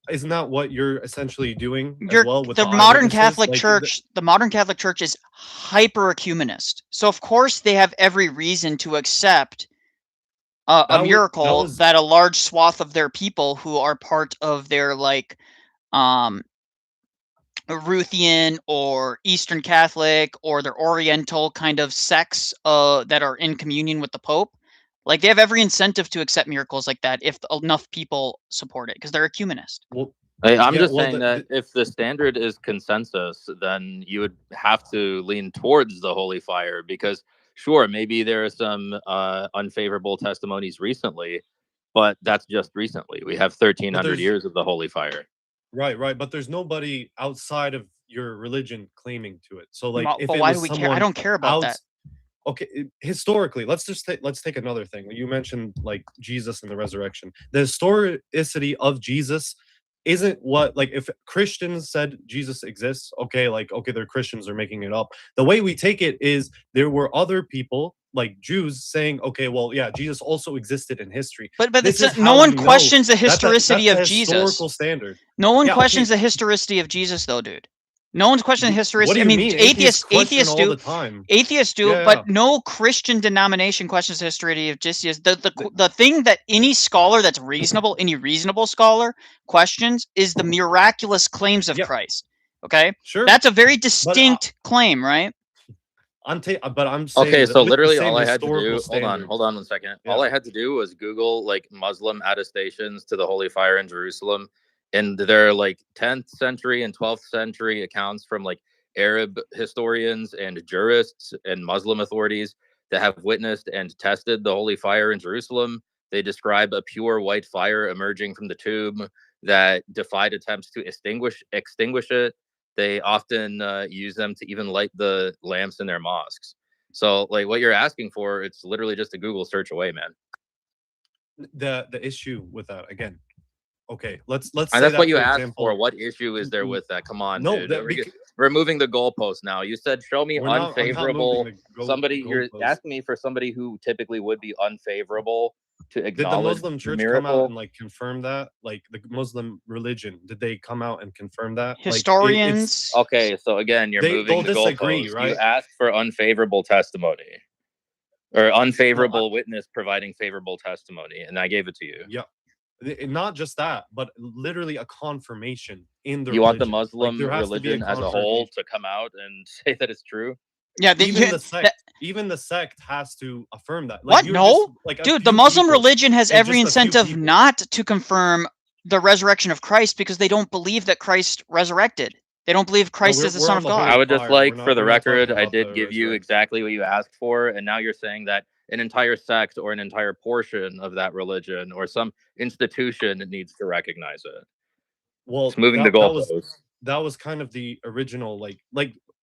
Isn't that what you're essentially doing as well with the modern Catholic Church? The modern Catholic Church is hyper ecumenist, so of course they have every reason to accept a miracle that a large swath of their people who are part of their Ruthian or Eastern Catholic or their Oriental kind of sects that are in communion with the Pope, like they have every incentive to accept miracles like that if enough people support it because they're ecumenist. Well, I'm just saying that if the standard is consensus, then you would have to lean towards the Holy Fire because sure, maybe there are some unfavorable testimonies recently, but that's just recently. We have 1,300 years of the Holy Fire. Right. But there's nobody outside of your religion claiming to it. So, like, but why do we care? I don't care about that. Okay, historically, let's take another thing. You mentioned like Jesus and the resurrection. The historicity of Jesus isn't what, like, if Christians said Jesus exists, okay, they're Christians, they're making it up. The way we take it is there were other people, like Jews, saying, okay, well, yeah, Jesus also existed in history. But no one questions the historicity of Jesus. Historical standard. No one questions the historicity of Jesus, though, dude. No one's questioning the historicity. I mean, atheists do. Atheists do, but no Christian denomination questions the historicity of Jesus. The thing that any scholar that's reasonable, any reasonable scholar questions is the miraculous claims of Christ. Okay, sure, that's a very distinct claim, right? I'm saying okay. So literally, all I had to do. Hold on 1 second. Yeah. All I had to do was Google like Muslim attestations to the Holy Fire in Jerusalem. And there are like 10th century and 12th century accounts from like Arab historians and jurists and Muslim authorities that have witnessed and tested the holy fire in Jerusalem. They describe a pure white fire emerging from the tomb that defied attempts to extinguish it. They often use them to even light the lamps in their mosques. So, like, what you're asking for, it's literally just a Google search away, man. The issue with that, again, okay, let's say that's that, what you for asked example, for. What issue is there with that? Come on, no, dude. We're moving the goalpost now. You said show me unfavorable. You're asking me for somebody who typically would be unfavorable to acknowledge. Did the Muslim church miracle. come out and like confirm that? Like the Muslim religion, did they come out and confirm that? Historians. Like, okay, so again, you're moving the goalpost. Right? You asked for unfavorable testimony or unfavorable witness providing favorable testimony, and I gave it to you. Yeah. Not just that, but literally a confirmation in the You religion. want the Muslim like, religion as a whole to come out and say that it's true? Yeah, even the sect has to affirm that. Like, what? No, just, dude, the Muslim religion has every incentive not to confirm the resurrection of Christ because they don't believe that Christ resurrected. They don't believe Christ is the Son of God. I would just like, for the record, I did give you exactly what you asked for, and now you're saying that an entire sect or an entire portion of that religion or some institution needs to recognize it. Well, it's moving the goalposts. That was kind of the original, like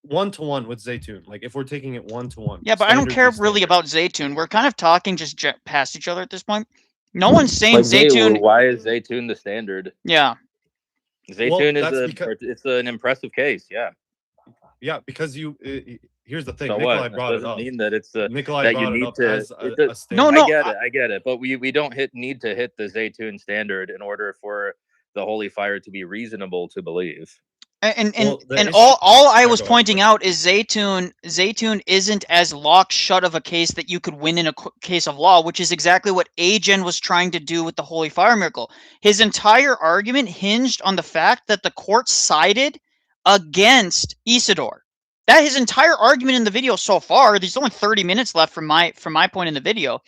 one-to-one with Zaytoun. Like if we're taking it one-to-one. Yeah, but I don't care really about Zaytoun. We're kind of talking just past each other at this point. No one's saying like Zaytoun. Why is Zaytoun the standard? Yeah. Zaytoun it's an impressive case. Yeah. Yeah, because here's the thing. So Nicholai what? brought it up. Mean that it's Nicholai that brought you need it up to. as a no, I get it. But we don't need to hit the Zaytoun standard in order for the holy fire to be reasonable to believe. And all I was pointing out is Zaytoun isn't as locked shut of a case that you could win in a case of law, which is exactly what Agen was trying to do with the holy fire miracle. His entire argument hinged on the fact that the court sided against Isidore. That his entire argument in the video so far. There's only 30 minutes left from my point in the video.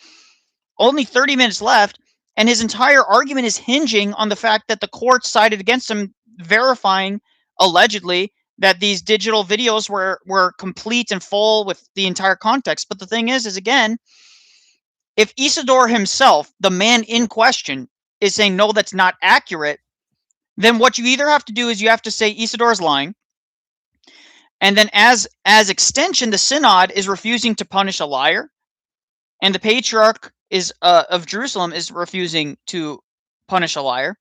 Only 30 minutes left, and his entire argument is hinging on the fact that the court sided against him, verifying allegedly that these digital videos were complete and full with the entire context. But the thing is again, if Isidore himself, the man in question, is saying no, that's not accurate, then what you either have to do is you have to say Isidore is lying, and then as extension, the synod is refusing to punish a liar, and the patriarch of Jerusalem is refusing to punish a liar,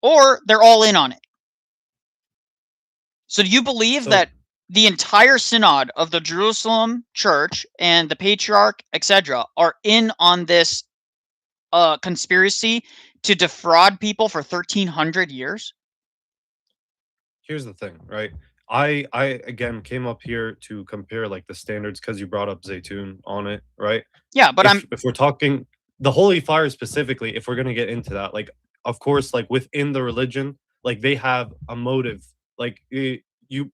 or they're all in on it. So do you believe that the entire synod of the Jerusalem church and the patriarch, etc., are in on this conspiracy to defraud people for 1,300 years? Here's the thing, right? I again came up here to compare like the standards because you brought up Zaytoun on it, right? Yeah, but if we're talking the holy fire specifically, if we're gonna get into that, like of course, like within the religion, like they have a motive. Like you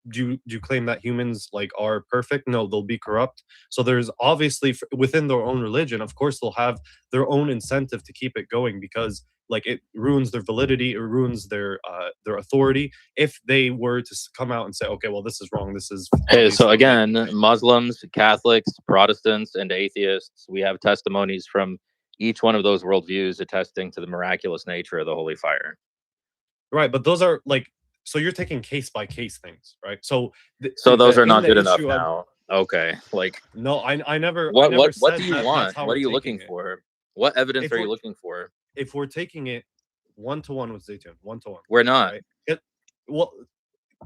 claim that humans like are perfect? No, they'll be corrupt. So there's obviously within their own religion, of course, they'll have their own incentive to keep it going because like it ruins their validity, it ruins their authority if they were to come out and say, okay, well, this is wrong. This is hey. So again, Muslims, Catholics, Protestants, and atheists, we have testimonies from each one of those worldviews attesting to the miraculous nature of the holy fire. Right, but those are like. So you're taking case by case things, right? So those are not good enough now. Okay, like no, I never. What do you want? What are you looking for? What evidence are you looking for? If we're taking it one-to-one with Zaytoun, one-to-one, we're not. Right? Well,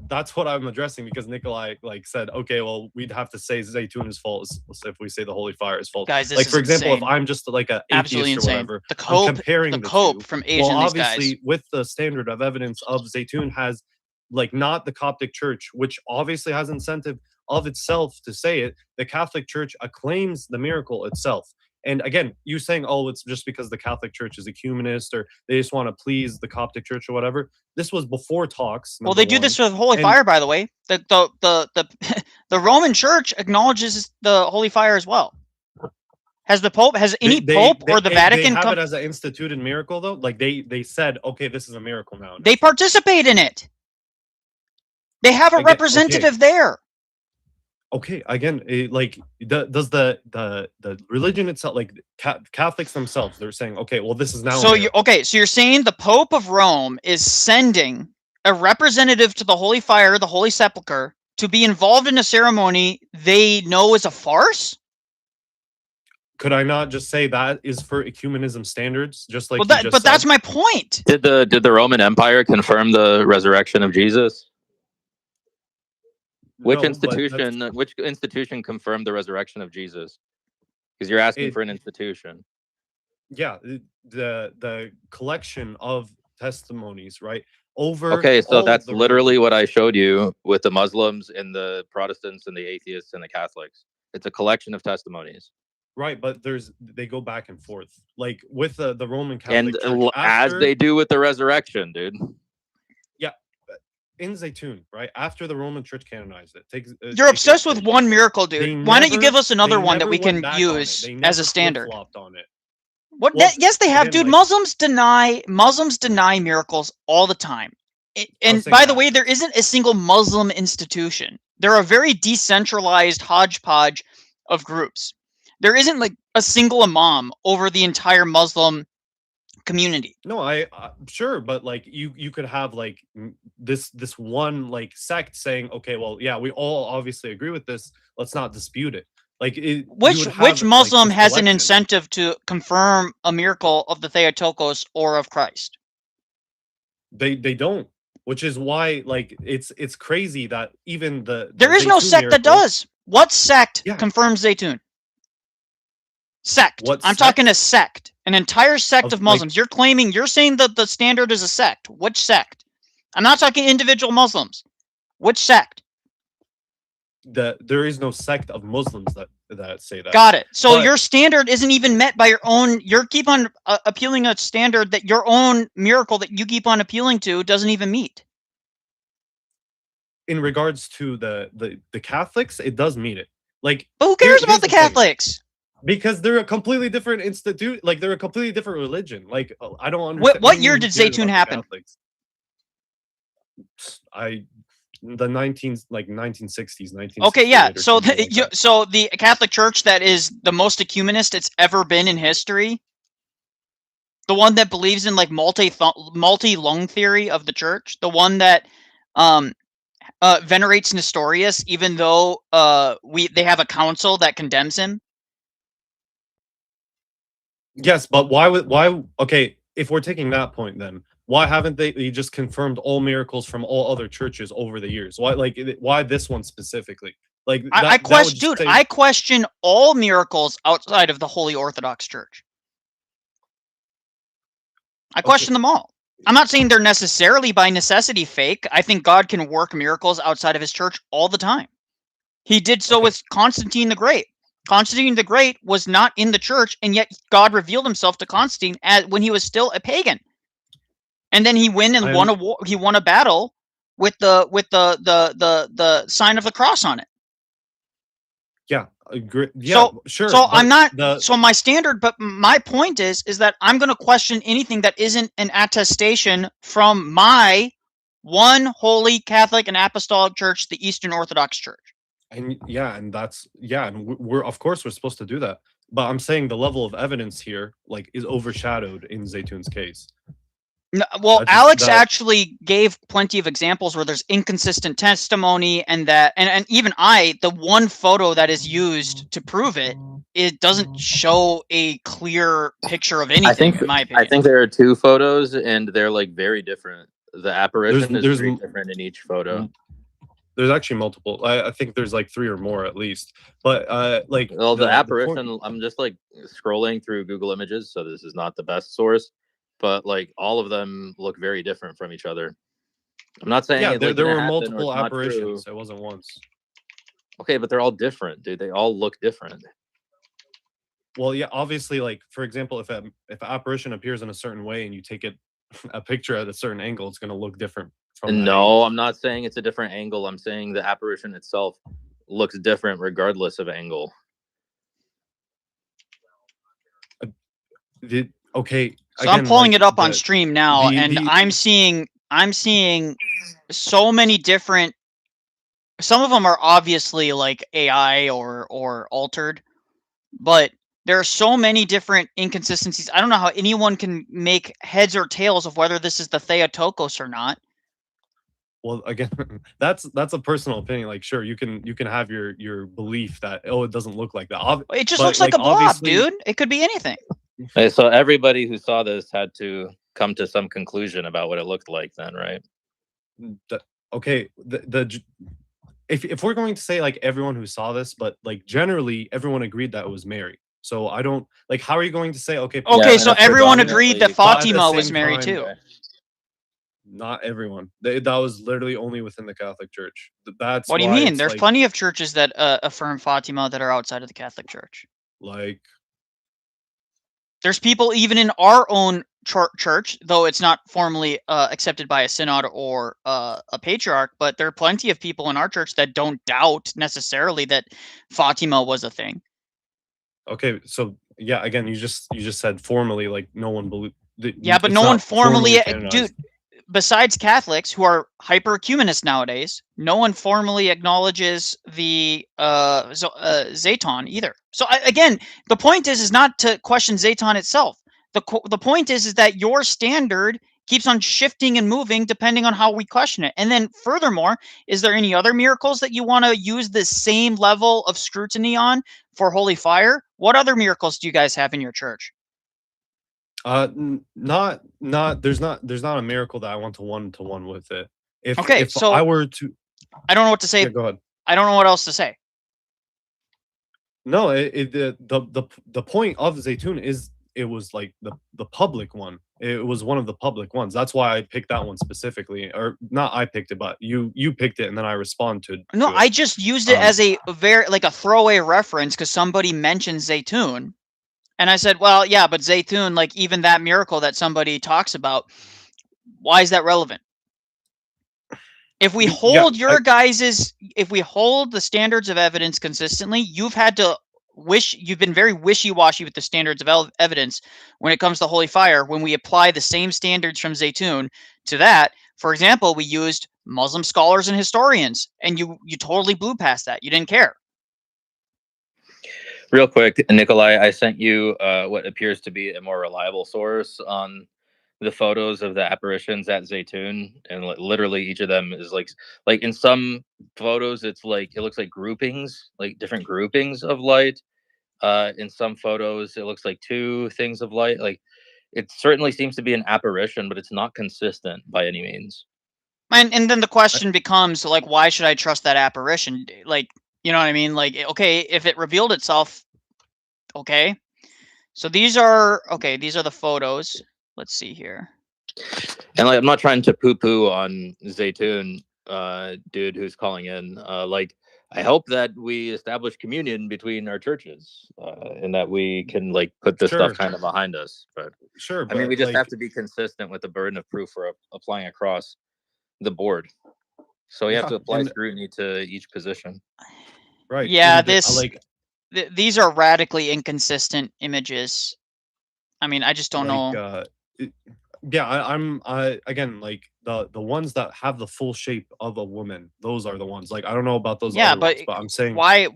that's what I'm addressing because Nicholai like said, okay, well, we'd have to say Zaytoun is false if we say the holy fire is false. Guys, this like is for example, insane. if I'm just like a absolutely atheist or insane. whatever, The Cope, I'm comparing the Cope from Asian. Well, obviously, with the standard of evidence of Zaytoun has like not the Coptic Church, which obviously has incentive of itself to say it. The Catholic Church acclaims the miracle itself. And again, you saying, oh, it's just because the Catholic Church is ecumenist or they just want to please the Coptic Church or whatever. This was before talks. Well, they do this with Holy Fire, by the way. The Roman Church acknowledges the Holy Fire as well. Has the Pope, has any Pope or the Vatican they have it as an instituted miracle though? Like they said, okay, this is a miracle now. They participate in it. They have a representative there. Okay, again, does the religion itself, like Catholics themselves, they're saying, okay, well, this is now. So you're saying the Pope of Rome is sending a representative to the Holy Fire, the Holy Sepulchre, to be involved in a ceremony they know is a farce? Could I not just say that is for ecumenism standards, just like? Well, but that's my point. Did the Roman Empire confirm the resurrection of Jesus? Which institution confirmed the resurrection of Jesus? Because you're asking for an institution. Yeah, the collection of testimonies, right? Over. Okay, so that's literally what I showed you with the Muslims and the Protestants and the atheists and the Catholics. It's a collection of testimonies. Right, but they go back and forth, like with the Roman Catholic and Church, as they do with the resurrection, dude. Yeah, in Zaytun, right after the Roman Church canonized it. You're obsessed with one miracle, dude. Why don't you give us another one that we can use as a standard? On it. What? Well, yes, they have, dude. Like, Muslims deny miracles all the time. And by the way, there isn't a single Muslim institution. They're a very decentralized hodgepodge of groups. There isn't like a single imam over the entire Muslim community. No, I sure, but like you could have like this one like sect saying, okay, well, yeah, we all obviously agree with this. Let's not dispute it. Like which Muslim has an incentive to confirm a miracle of the Theotokos or of Christ? They don't, which is why like it's crazy that even there is no sect that does. What sect confirms Zaytun? Sect. I'm talking a sect, an entire sect of Muslims. You're saying that the standard is a sect. Which sect? I'm not talking individual Muslims. Which sect? There is no sect of Muslims that say that. Got it. So your standard isn't even met by your own. You keep on appealing a standard that your own miracle that you keep on appealing to doesn't even meet. In regards to the Catholics, it does meet it. Like, but who cares about the Catholics? Because they're a completely different institute. Like, they're a completely different religion. Like, I don't understand. What year did Zaytun happen? The 1960s, 1960s. Okay, yeah. So the Catholic Church that is the most ecumenist it's ever been in history, the one that believes in like multi-lung theory of the church, the one that venerates Nestorius, even though they have a council that condemns him. Yes, but why? Okay, if we're taking that point, then why haven't they just confirmed all miracles from all other churches over the years? Why this one specifically? Like I question all miracles outside of the Holy Orthodox Church. I question them all. I'm not saying they're necessarily by necessity fake. I think God can work miracles outside of his church all the time. He did so with Constantine the Great. Constantine the Great was not in the church, and yet God revealed himself to Constantine when he was still a pagan. And then he won and won a war. He won a battle with the sign of the cross on it. Yeah, agree. Yeah, sure. So I'm not. So my standard, but my point is that I'm going to question anything that isn't an attestation from my one holy Catholic and Apostolic Church, the Eastern Orthodox Church. And and we're of course we're supposed to do that. But I'm saying the level of evidence here is overshadowed in Zaytun's case. No, well, Alex actually gave plenty of examples where there's inconsistent testimony, and even the one photo that is used to prove it doesn't show a clear picture of anything. In my opinion, I think there are two photos, and they're very different. The apparition is very different in each photo. There's actually multiple. I think there's 3 or more at least. But the apparition. I'm just scrolling through Google Images, so this is not the best source. But all of them look very different from each other. I'm not saying there were multiple apparitions. It wasn't once. Okay, but they're all different, dude. They all look different. Well, yeah, obviously, for example, if an apparition appears in a certain way and you take a picture at a certain angle, it's going to look different. No, I'm not saying it's a different angle. I'm saying the apparition itself looks different regardless of angle. Okay. So again, I'm pulling it up on stream now, and I'm seeing so many different some of them are obviously like AI or altered, but there are so many different inconsistencies. I don't know how anyone can make heads or tails of whether this is the Theotokos or not. Well, again, that's a personal opinion. Like, sure, you can have your belief that, oh, it doesn't look like that. It just looks like a blob, dude. It could be anything. Hey, so everybody who saw this had to come to some conclusion about what it looked like then, right? Okay, if we're going to say like everyone who saw this, but like generally everyone agreed that it was Mary. So I don't like, how are you going to say, okay, so everyone agreed that Fatima was Mary too. Not everyone. That was literally only within the Catholic Church. That's what do you mean? There's plenty of churches that affirm Fatima that are outside of the Catholic Church. Like, there's people even in our own church, though it's not formally accepted by a synod or a patriarch, but there are plenty of people in our church that don't doubt necessarily that Fatima was a thing. Okay, so yeah, again, you just said formally, like no one believed. Yeah, but no one formally, dude. Besides Catholics, who are hyper-ecumenists nowadays, no one formally acknowledges the Zaton either. So again, the point is not to question Zaton itself. The point is that your standard keeps on shifting and moving depending on how we question it. And then furthermore, is there any other miracles that you want to use the same level of scrutiny on for Holy Fire? What other miracles do you guys have in your church? Not there's not a miracle that I want to one with it. If so I were to, I don't know what to say. Yeah, go ahead. I don't know what else to say. No, the point of Zaytun is it was like the public one. It was one of the public ones. That's why I picked that one specifically, or not. I picked it, but you picked it, and then I responded. No, I just used it as a very like a throwaway reference because somebody mentioned Zaytun. And I said, well, yeah, but Zaytun, like even that miracle that somebody talks about, why is that relevant? If we hold if we hold the standards of evidence consistently, you've been very wishy-washy with the standards of evidence when it comes to Holy Fire. When we apply the same standards from Zaytun to that, for example, we used Muslim scholars and historians, and you totally blew past that. You didn't care. Real quick, Nicholai, I sent you what appears to be a more reliable source on the photos of the apparitions at Zaytun, and literally each of them is like in some photos it's like it looks like groupings, like different groupings of light. In some photos it looks like two things of light. Like it certainly seems to be an apparition, but it's not consistent by any means. And then the question becomes like, why should I trust that apparition? Like, you know what I mean? Like, okay, if it revealed itself, okay. So these are the photos. Let's see here. And like, I'm not trying to poo-poo on Zaytun, dude who's calling in. Like, I hope that we establish communion between our churches, and that we can like put this stuff kind of behind us. But sure, I mean, we just have to be consistent with the burden of proof for applying across the board. So we have to apply scrutiny to each position. Right. Yeah, these are radically inconsistent images. I mean, I just don't know. Yeah, again, like the ones that have the full shape of a woman, those are the ones. Like I don't know about those other ones, but I'm saying why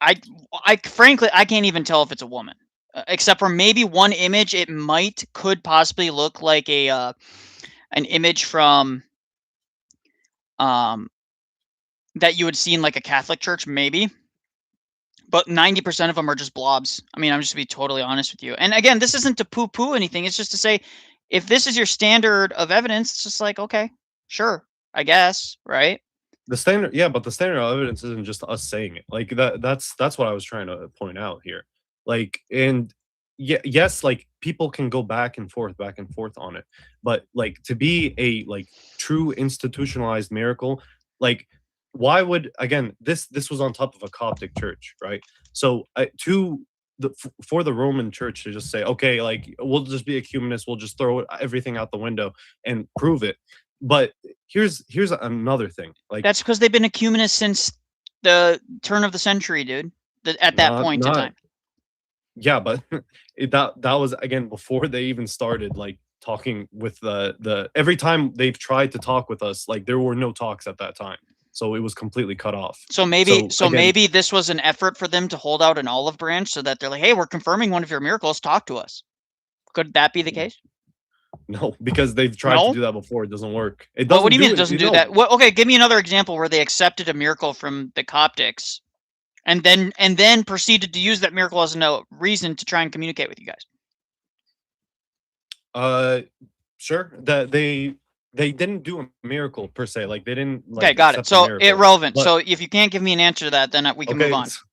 I frankly I can't even tell if it's a woman. Except for maybe one image, it could possibly look like an image from that you would see in like a Catholic church, maybe. But 90% of them are just blobs. I mean, I'm just to be totally honest with you. And again, this isn't to poo-poo anything. It's just to say, if this is your standard of evidence, it's just like, okay, sure, I guess, right? The standard, yeah, but the standard of evidence isn't just us saying it. Like that's what I was trying to point out here. Like, and yes, like people can go back and forth on it, but like to be a like true institutionalized miracle, like why would, again, this was on top of a Coptic church, right? So for the Roman church to just say, okay, like we'll just be ecumenists, we'll just throw everything out the window and prove it. But here's another thing. Like that's because they've been ecumenists since the turn of the century, dude. At that point in time. Yeah, but that was again before they even started like talking with the every time they've tried to talk with us, like there were no talks at that time. so it was completely cut off. So maybe, again, maybe this was an effort for them to hold out an olive branch so that they're like, hey, we're confirming one of your miracles. Talk to us. Could that be the case? No, because they've tried No? to do that before. It doesn't work. It Well, doesn't. what do you mean it it, doesn't do know. that? Well, okay, give me another example where they accepted a miracle from the Coptics and then proceeded to use that miracle as a reason to try and communicate with you guys. Sure. That they didn't do a miracle per se. Like they didn't. Like, okay, got it. accept a So miracle. irrelevant. But- So if you can't give me an answer to that, then we can move on. s-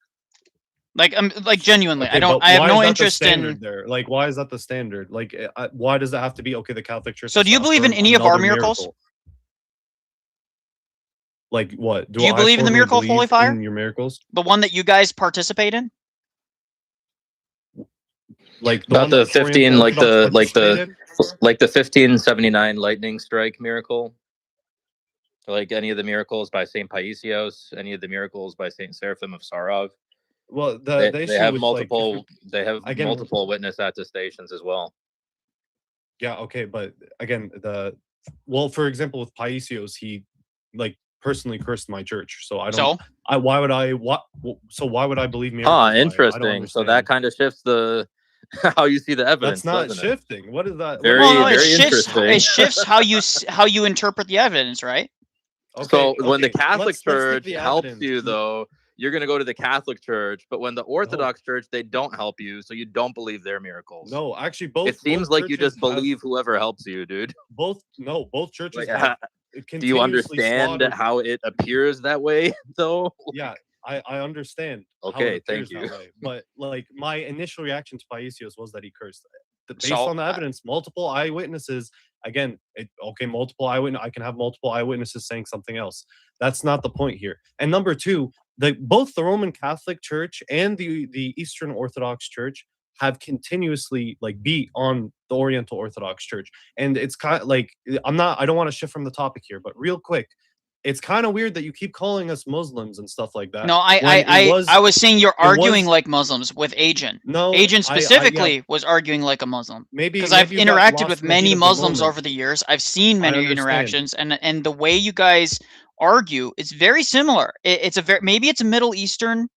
Like genuinely, Okay, I don't. but I have why no is that the interest standard in. there. Like, why is that the standard? Like, why does it have to be okay? The Catholic Church. So has do you to believe in affirm any of our another miracles? miracle. Like what? Do you I believe in the formally miracle of Holy believe Fire? in your miracles? The one that you guys participate in? Like the About one the that 15, Oriental like the Orthodox participated? 1579 lightning strike miracle. Like any of the miracles by Saint Paisios, any of the miracles by Saint Seraphim of Sarov. Well, the issue they have with multiple. They have again, multiple witness attestations as well. Yeah, okay, but again, for example, with Paisios, he like personally cursed my church, so I don't. So why would I? So why would I believe miracles? I don't Interesting. So that understand. kind of shifts the how you see the evidence. That's not doesn't it? shifting. What is that? Very, well, no, very it shifts. interesting. It shifts how you interpret the evidence, right? Okay, So when the okay, Catholic let's take Church the helps evidence. you, though, you're going to go to the Catholic Church. But when the Orthodox Church, they don't help you, so you don't believe their miracles. No, actually, both. It seems both like you churches just believe whoever helps you, dude. Both churches. Like, have do you continuously understand slaughtered- how it appears that way, though? Yeah, I understand. how Okay, it thank appears you. that way. But like my initial reaction to Paisios was that he cursed. Based So, on the evidence, multiple eyewitnesses. Again, multiple eyewitness. I can have multiple eyewitnesses saying something else. That's not the point here. And number two, both the Roman Catholic Church and the Eastern Orthodox Church have continuously beat on the Oriental Orthodox Church. And it's kind of like I don't want to shift from the topic here, but real quick, it's kind of weird that you keep calling us Muslims and stuff like that. No, I was saying you're arguing like Muslims with Agent. No, Agent specifically was arguing like a Muslim. Maybe because I've you got interacted lost with in the heat many of the Muslims moment. over the years. I've seen many understand. interactions, and the way you guys argue is very similar. It's maybe it's a Middle Eastern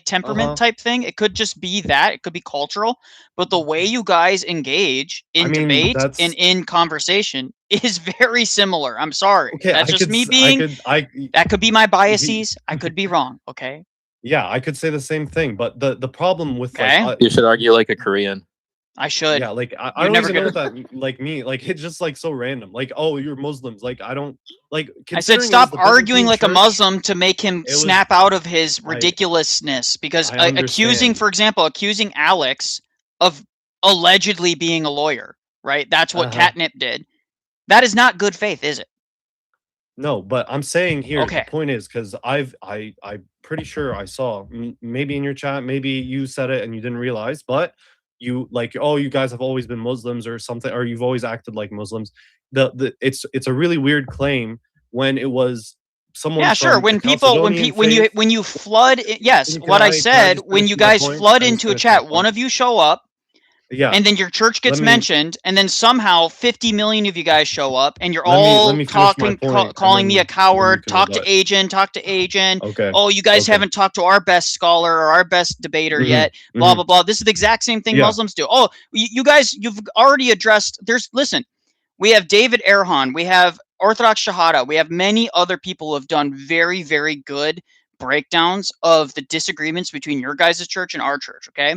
temperament type thing. It could just be that. It could be cultural, but the way you guys engage in debate and in conversation is very similar. I'm sorry. Okay, That's just me being. That could be my biases. I could be wrong. Okay. Yeah, I could say the same thing, but the problem with You should argue like a Korean. I should. Yeah, I don't even know what that it's just so random. Oh, you're Muslims. I don't I said considering it was stop the arguing Byzantine like a Church- Muslim to make him was- snap out of his ridiculousness. Because I accusing Alex of allegedly being a lawyer, right? That's what Catnip did. That is not good faith, is it? No, but I'm saying here Okay. the point is because I'm pretty sure I saw maybe in your chat, maybe you said it and you didn't realize, but you you guys have always been Muslims or something, or you've always acted like Muslims. It's a really weird claim when it was someone. Yeah, sure. from When the people Chalcedonian faith. when you flood yes, Can what I I just said, when finish you my guys point? flood Can I just into a finish my chat, point? one of you show up. Yeah. And then your church gets Let me- mentioned, and then somehow 50 million of you guys show up, and you're Let me all finish my talking, point, and calling me a then coward. you can Talk to rebut. Agent. Okay. Oh, you guys Okay. haven't talked to our best scholar or our best debater Mhm, yet. Blah mhm. blah blah. This is the exact same thing Yeah. Muslims do. Oh, you guys, you've already addressed. Listen. We have David Erhan. We have Orthodox Shahada. We have many other people who have done very, very good breakdowns of the disagreements between your guys' church and our church. Okay.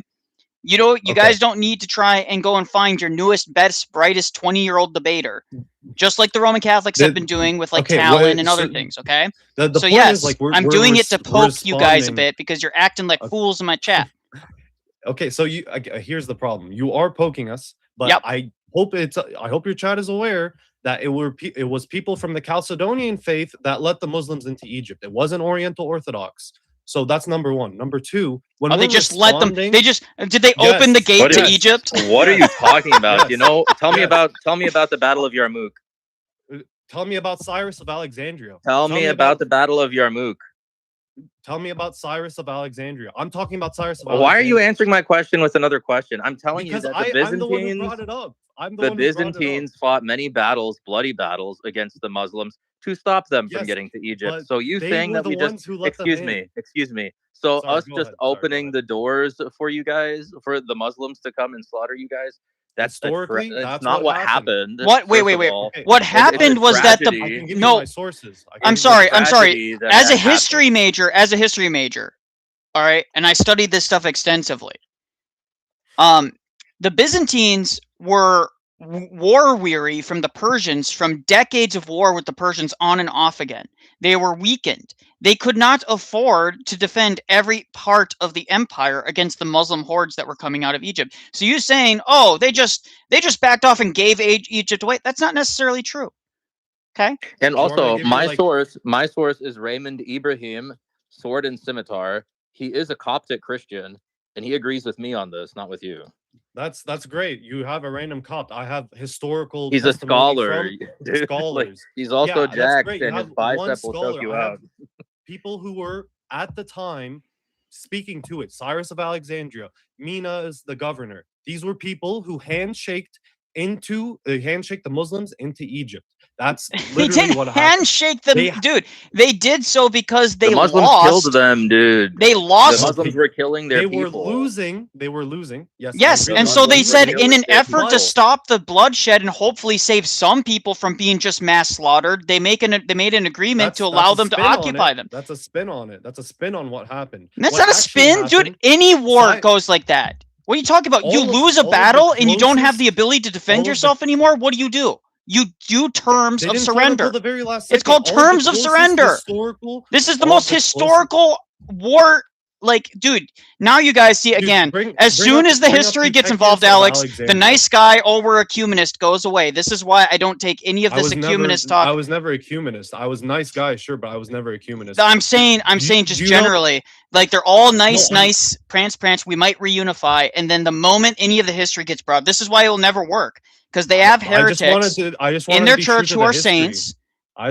You guys don't need to try and go and find your newest, best, brightest 20-year-old debater, just like the Roman Catholics have been doing with Talon and other things. Okay. The So point yes, is, I'm we're doing it to poke you guys a responding- bit because you're acting like fools in my chat. Okay, so here's the problem. You are poking us, but Yep. I hope your chat is aware that it was people from the Chalcedonian faith that let the Muslims into Egypt. It wasn't Oriental Orthodox. So that's number one. Number two, when Oh, they we're just let them. responding- They just did they open the Yes, gate What to is- Egypt? What are you talking about? Yes. You know, tell me Yes. about the Battle of Yarmouk. Tell me about Cyrus of Alexandria. Tell me about the Battle of Yarmouk. Tell me about Cyrus of Alexandria. I'm talking about Cyrus of Why are you Alexandria. answering my question with another question? I'm telling Because you that the I'm the one who Byzantines, brought it up. I'm the the one who brought it up. Byzantines fought many battles, bloody battles, against the Muslims to stop them from Yes, getting to Egypt. but So you they saying were that the we just, ones who let them in. excuse me. So Sorry, us go just ahead. opening the doors for you guys, for the Muslims to come and slaughter you guys, that's Historically, it's that's not what what happened. What? Wait, first wait, of wait. all. What It's a happened was that the I can give you no. my sources. I'm sorry. I'm sorry. tragedy that As a that history major, all right, and I studied this stuff extensively. The Byzantines were war weary from the Persians, from decades of war with the Persians on and off again. They were weakened. They could not afford to defend every part of the empire against the Muslim hordes that were coming out of Egypt. So you saying, oh, they just backed off and gave Egypt away? That's not necessarily true. Okay. And also, my source is Raymond Ibrahim, Sword and Scimitar. He is a Coptic Christian, and he agrees with me on this, not with you. That's great. You have a random Copt. I have historical. He's a testimony scholar, from dude. scholars. Like, he's also Yeah, that's jacked, great. You and his have bicep one will scholar. choke you I have out. people who were at the time speaking to it. Cyrus of Alexandria, Mina is the governor. These were people who handshaked the Muslims into Egypt. That's They literally didn't what happened. handshake them, dude. They did so because they The Muslims lost. killed them, dude. They lost. The Muslims were killing their They people. were losing. They were losing. Yes. Yes, and so they said in an effort to stop the bloodshed and hopefully save some people from being just mass slaughtered, they made an agreement to allow them to occupy them. That's a spin on it. That's a spin on what happened. That's What not a actually spin, dude. happened- Any war goes like that. What are you talking about? You lose a battle and you don't have the ability to defend yourself anymore? What do? You do terms They of didn't fight until surrender. the very last It's second. called All of the terms of closest surrender. historical- This is the all most of the closest- historical war. Like, dude, now you guys see again. As soon as the history gets involved, Alex, the nice guy, oh, we're ecumenist, goes away. This is why I don't take any of this ecumenist talk. I was never ecumenist. I was nice guy, sure, but I was never ecumenist. I'm saying just generally, like they're all nice, prance. We might reunify, and then the moment any of the history gets brought, this is why it will never work, because they have heretics in their church who are saints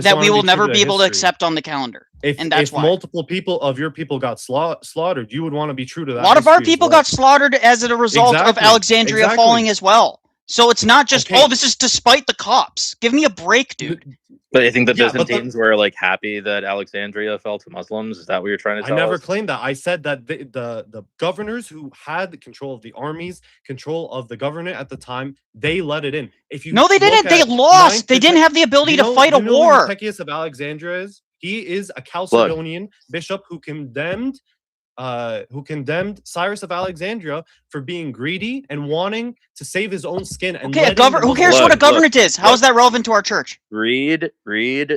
that we will never be able to accept on the calendar. And that's if multiple people of your people got slaughtered, you would want to be true to that. A lot of our people got slaughtered as a result of Alexandria falling as well. So it's not just, oh, this is despite the Copts. Give me a break, dude. But I think the Byzantines were like happy that Alexandria fell to Muslims. Is that what you're trying to tell us? I never claimed that. I said that the governors who had control of the armies, control of the government at the time, they let it in. No, they didn't. They lost. They didn't have the ability to fight a war. Who Techius of Alexandria is? He is a Chalcedonian bishop who condemned Cyrus of Alexandria for being greedy and wanting to save his own skin. And who cares what a government is? How is that relevant to our church? Read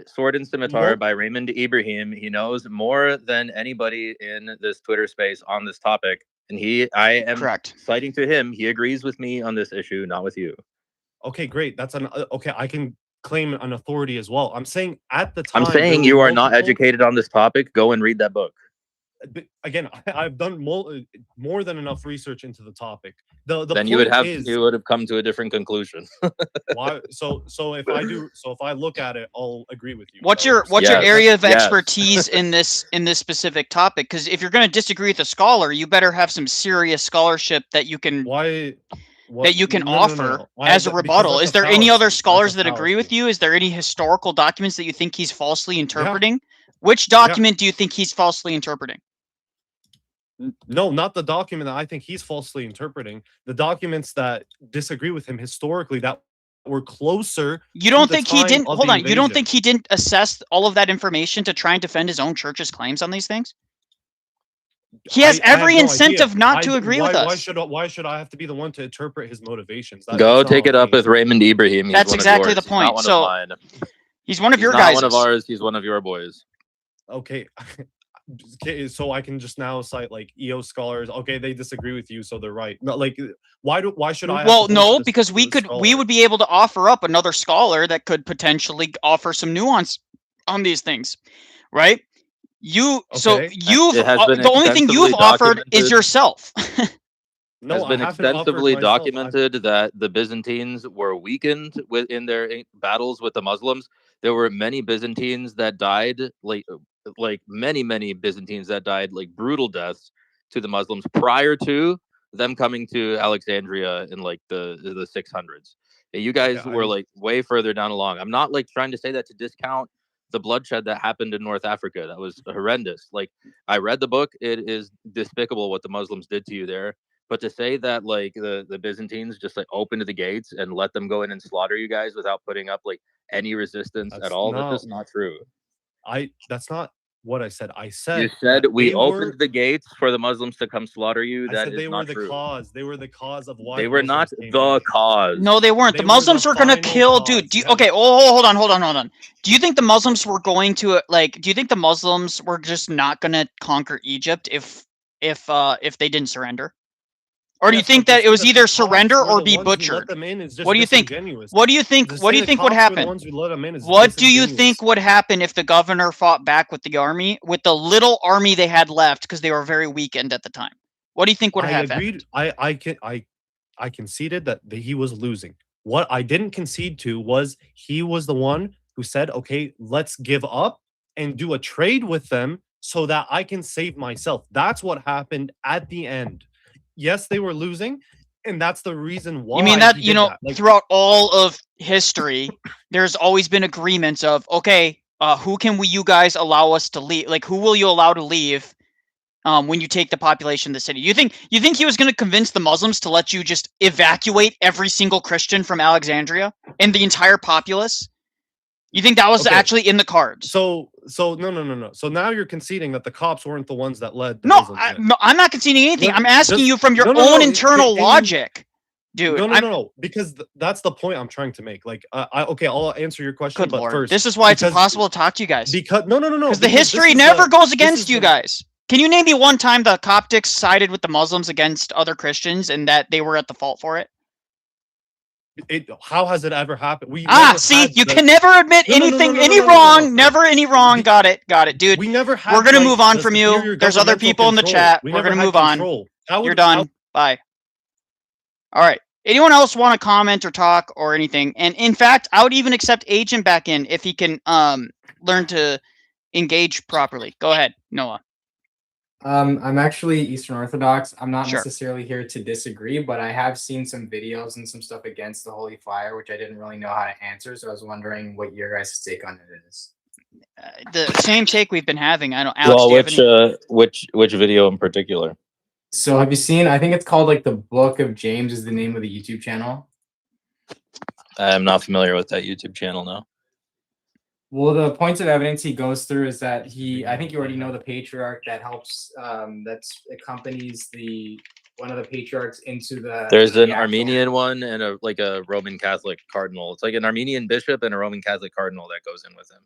Sword and Scimitar by Raymond Ibrahim. He knows more than anybody in this Twitter space on this topic. And I am citing to him. He agrees with me on this issue, not with you. Okay, great. That's okay. I can claim an authority as well. I'm saying at the time. I'm saying you are not educated on this topic. Go and read that book. Again, I've done more than enough research into the topic. Then you would have come to a different conclusion. Why? So if I look at it, I'll agree with you. What's your area of expertise in this specific topic? Because if you're going to disagree with a scholar, you better have some serious scholarship that you can offer as a rebuttal. Is there any other scholars that agree with you? Is there any historical documents that you think he's falsely interpreting? Yeah. Which document do you think he's falsely interpreting? No, not the document that I think he's falsely interpreting. The documents that disagree with him historically that were closer. You don't think he didn't? Hold on. You don't think he didn't assess all of that information to try and defend his own church's claims on these things? He has every incentive not to agree with us. Why should I have to be the one to interpret his motivations? Go take it up with Raymond Ibrahim. That's exactly the point. So he's one of your guys. He's not one of ours. He's one of your boys. Okay. So I can just now cite like EO scholars. Okay, they disagree with you, so they're right. No, like why should I? Well, no, because we would be able to offer up another scholar that could potentially offer some nuance on these things, right? The only thing you've offered is yourself. No, it's been extensively documented that the Byzantines were weakened in their battles with the Muslims. There were many Byzantines that died, like many Byzantines that died like brutal deaths to the Muslims prior to them coming to Alexandria in like the 600s. And you guys were like way further down along. I'm not like trying to say that to discount the bloodshed that happened in North Africa. That was horrendous. Like, I read the book. It is despicable what the Muslims did to you there. But to say that like the Byzantines just like opened the gates and let them go in and slaughter you guys without putting up like any resistance at all, that's just not true. That's not what I said. I You said said we opened the gates for the Muslims to come slaughter you. I That said is they were not the true. cause. They were the cause of why They were not Muslims came the in. cause. No, they weren't. They The were Muslims the were gonna final kill, cause, dude. yes. Okay, hold on. Do you think the Muslims were going to like? Do you think the Muslims were just not gonna conquer Egypt if they didn't surrender? Or do you Yes, think but to that it say was that the either Copts surrender were or the be ones who let butchered? them in is just What do you think? disingenuous. What do you think? To What do say you the think would Copts were the happen? ones who let them in is What do you disingenuous. think would happen if the governor fought back with the army, with the little army they had left, because they were very weakened at the time? What do you think would I have agreed. happened? I conceded that he was losing. What I didn't concede to was he was the one who said, "Okay, let's give up and do a trade with them so that I can save myself." That's what happened at the end. Yes, they were losing, and that's the reason why You mean that, he you did know, that. Like, throughout all of history, there's always been agreements of, okay, who can you guys allow us to leave? Like, who will you allow to leave when you take the population of the city? You think he was going to convince the Muslims to let you just evacuate every single Christian from Alexandria and the entire populace? You think that was okay, actually in the cards? so no. So now you're conceding that the cops weren't the ones that led the No, Muslims in. no, I'm not conceding anything. No, I'm asking just you from your no. own internal logic, dude. No, because that's the point I'm trying to make. Like, okay, I'll answer your question, Good but Lord. first, This is why it's because impossible to talk to you guys. Because no, Because the history never goes against you guys. Can you name me one time the Coptics sided with the Muslims against other Christians and that they were at the fault for it? How has it ever happened? We see, you can never admit anything, any wrong, never any wrong. Got it, dude. We never had. We're gonna like, move on the from superior you. There's other governmental people in the control. chat. We We're never gonna had move on. control. You're done. Bye. All right. Anyone else want to comment or talk or anything? And in fact, I would even accept Agent back in if he can learn to engage properly. Go ahead, Noah. I'm actually Eastern Orthodox. I'm not Sure. necessarily here to disagree, but I have seen some videos and some stuff against the Holy Fire, which I didn't really know how to answer. So I was wondering what your guys' take on it is. The same take we've been having. I don't. Alex, Well, which video in particular? So have you seen? I think it's called like the Book of James is the name of the YouTube channel. I'm not familiar with that YouTube channel now. Well, the points of evidence he goes through is that I think you already know the patriarch that helps, that's accompanies one of the patriarchs into the. There's an Armenian one and a Roman Catholic cardinal. It's like an Armenian bishop and a Roman Catholic cardinal that goes in with him.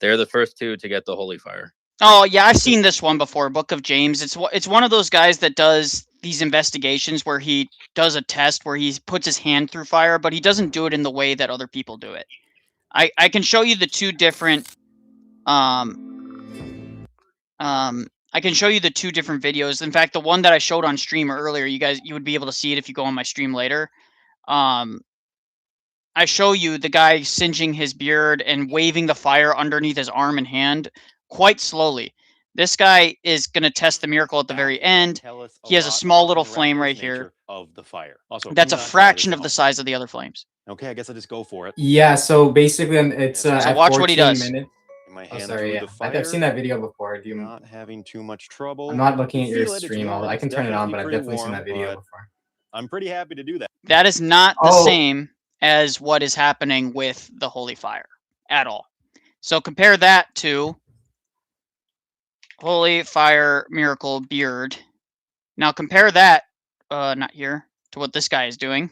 They're the first two to get the holy fire. Oh yeah, I've seen this one before. Book of James. It's one of those guys that does these investigations where he does a test where he puts his hand through fire, but he doesn't do it in the way that other people do it. I can show you the two different I can show you the two different videos. In fact, the one that I showed on stream earlier, you would be able to see it if you go on my stream later. I show you the guy singeing his beard and waving the fire underneath his arm and hand quite slowly. This guy is going to test the miracle at the very end. He has a small little flame right here. Of the fire. Also, that's a fraction of the size of the other flames. Okay, I guess I just go for it. Yeah, so basically it's So at watch what he 14 does. minutes. My Oh, hand sorry, through yeah. the fire. I've seen that video before. Do you? Not having too much trouble. I'm not looking at You your feel it, it's stream. warm, I it's can turn it on, definitely but I've pretty definitely seen warm, that video but before. I'm pretty happy to do that. That is not the same as what is happening with the holy fire at all. So compare that to holy fire miracle beard. Now compare that, not here, to what this guy is doing.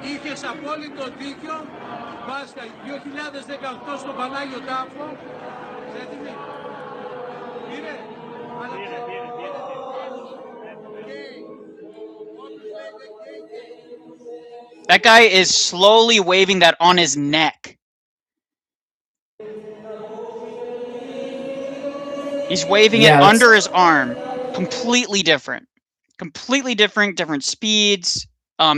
Είχες απόλυτο δίκιο. Βάσκα 2018 στο Πανάγιο Τάφο. Έτοιμοι. Πήρε. That guy is slowly waving that on his neck. He's waving it under his arm. Completely different. Completely different speeds.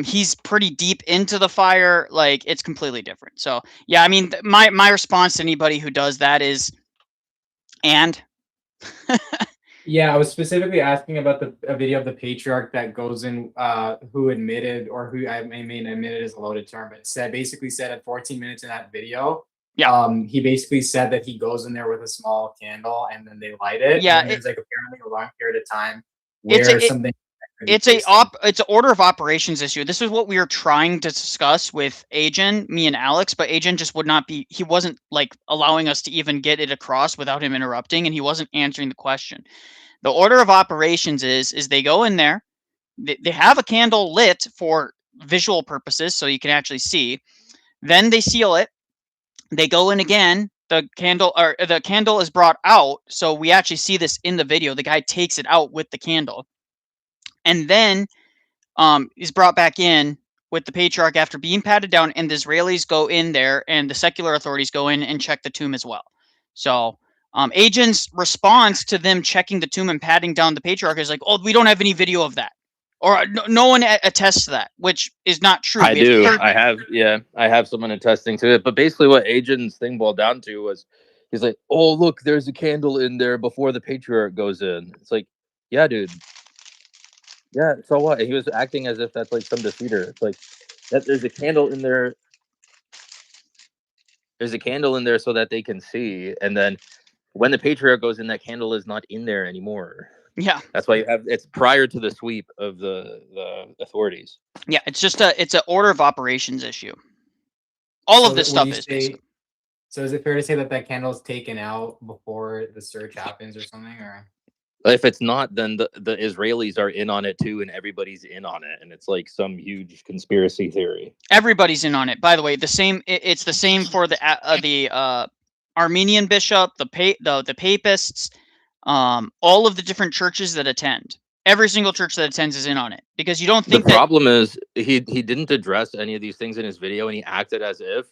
He's pretty deep into the fire. Like, it's completely different. So, yeah, I mean, my response to anybody who does that is, and? Yeah, I was specifically asking about a video of the patriarch that goes in, who admitted, or who I mean admitted is a loaded term, but basically said at 14 minutes in that video He basically said that he goes in there with a small candle and then they light it. Yeah, and there's like apparently a long period of time It's where a, something. it's an order of operations issue. This is what we were trying to discuss with Agen, me and Alex, but Agen just would not be. He wasn't like allowing us to even get it across without him interrupting, and he wasn't answering the question. The order of operations is they go in there, they have a candle lit for visual purposes, so you can actually see. Then they seal it. They go in again. The candle is brought out, so we actually see this in the video. The guy takes it out with the candle, and then is brought back in with the patriarch after being patted down, and the Israelis go in there, and the secular authorities go in and check the tomb as well. So Agen's response to them checking the tomb and patting down the patriarch is like, "Oh, we don't have any video of that." Or no one attests to that, which is not true. I do. I have someone attesting to it. But basically what Agen's thing boiled down to was he's like, oh, look, there's a candle in there before the patriarch goes in. It's like, yeah, dude. Yeah, so what? He was acting as if that's like some defeater. It's like that there's a candle in there. There's a candle in there so that they can see. And then when the patriarch goes in, that candle is not in there anymore. Yeah, that's why it's prior to the sweep of the authorities. Yeah, it's just it's an order of operations issue. All of this stuff is basically. So is it fair to say that candle is taken out before the search happens or something? Or if it's not, then the Israelis are in on it too, and everybody's in on it, and it's like some huge conspiracy theory. Everybody's in on it. By the way, it's the same for the Armenian bishop, the papists. All of the different churches that attend, every single church that attends is in on it, because you don't think the problem is he didn't address any of these things in his video, and he acted as if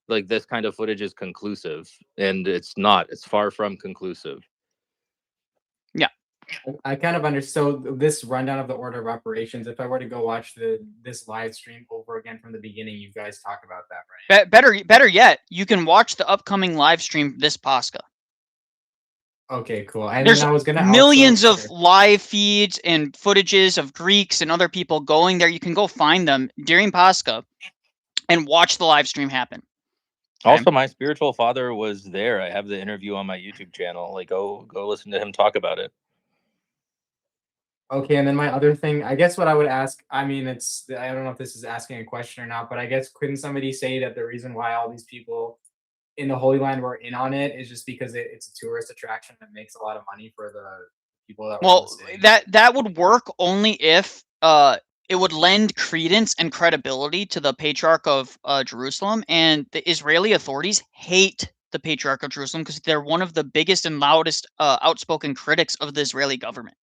like this kind of footage is conclusive, and it's not. It's far from conclusive. Yeah, I kind of understand. So this rundown of the order of operations, if I were to go watch this live stream over again from the beginning, you guys talk about that, right? Better yet, you can watch the upcoming live stream this Pascha. Okay, cool. And there's I was gonna millions of live feeds and footages of Greeks and other people going there. You can go find them during Pascha and watch the live stream happen. Also, my spiritual father was there. I have the interview on my YouTube channel. Like, go listen to him talk about it. Okay, and then my other thing, I guess what I would ask, I mean, I don't know if this is asking a question or not, but I guess couldn't somebody say that the reason why all these people in the Holy Land were in on it is just because it's a tourist attraction that makes a lot of money for the people that well that would work only if it would lend credence and credibility to the Patriarch of Jerusalem, and the Israeli authorities hate the Patriarch of Jerusalem because they're one of the biggest and loudest outspoken critics of the Israeli government.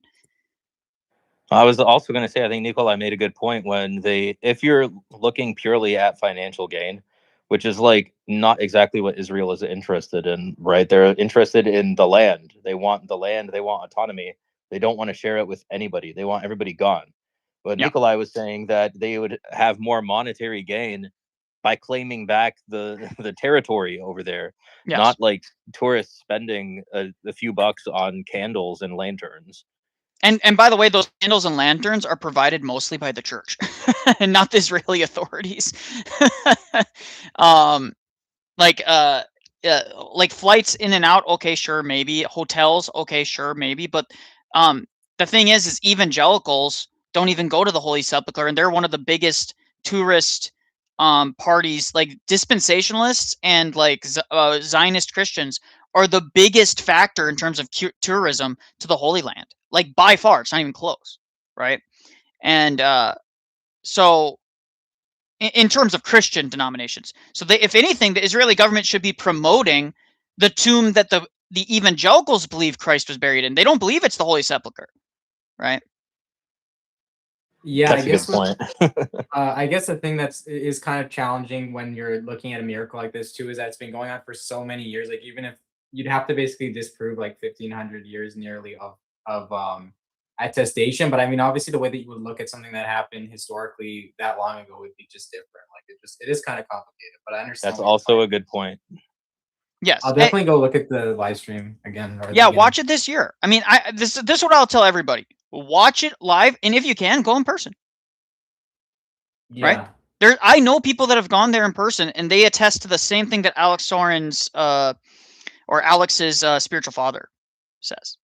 I was also going to say, I think Nicholai made a good point when if you're looking purely at financial gain, which is like not exactly what Israel is interested in, right? They're interested in the land. They want the land. They want autonomy. They don't want to share it with anybody. They want everybody gone. But Nicholai was saying that they would have more monetary gain by claiming back the territory over there, not like tourists spending a few bucks on candles and lanterns. And by the way, those candles and lanterns are provided mostly by the church and not the Israeli authorities. Like flights in and out, okay, sure, maybe. Hotels, okay, sure, maybe. But the thing is evangelicals don't even go to the Holy Sepulchre, and they're one of the biggest tourist parties. Like dispensationalists and like Zionist Christians are the biggest factor in terms of tourism to the Holy Land. Like by far, it's not even close, right? And so in terms of Christian denominations, so if anything, the Israeli government should be promoting the tomb that the evangelicals believe Christ was buried in. They don't believe it's the Holy Sepulchre, right? Yeah, that's a good point. I guess the thing is kind of challenging when you're looking at a miracle like this too is that it's been going on for so many years. Like even if you'd have to basically disprove like 1,500 years nearly of attestation, but I mean obviously the way that you would look at something that happened historically that long ago would be just different. Like it is kind of complicated, but I understand. That's also a good point. Yes, I'll definitely go look at the live stream again. Yeah, watch it this year. I mean, this is what I'll tell everybody: watch it live, and if you can, go in person. Yeah. Right? I know people that have gone there in person, and they attest to the same thing that Alex Soren's or Alex's spiritual father says.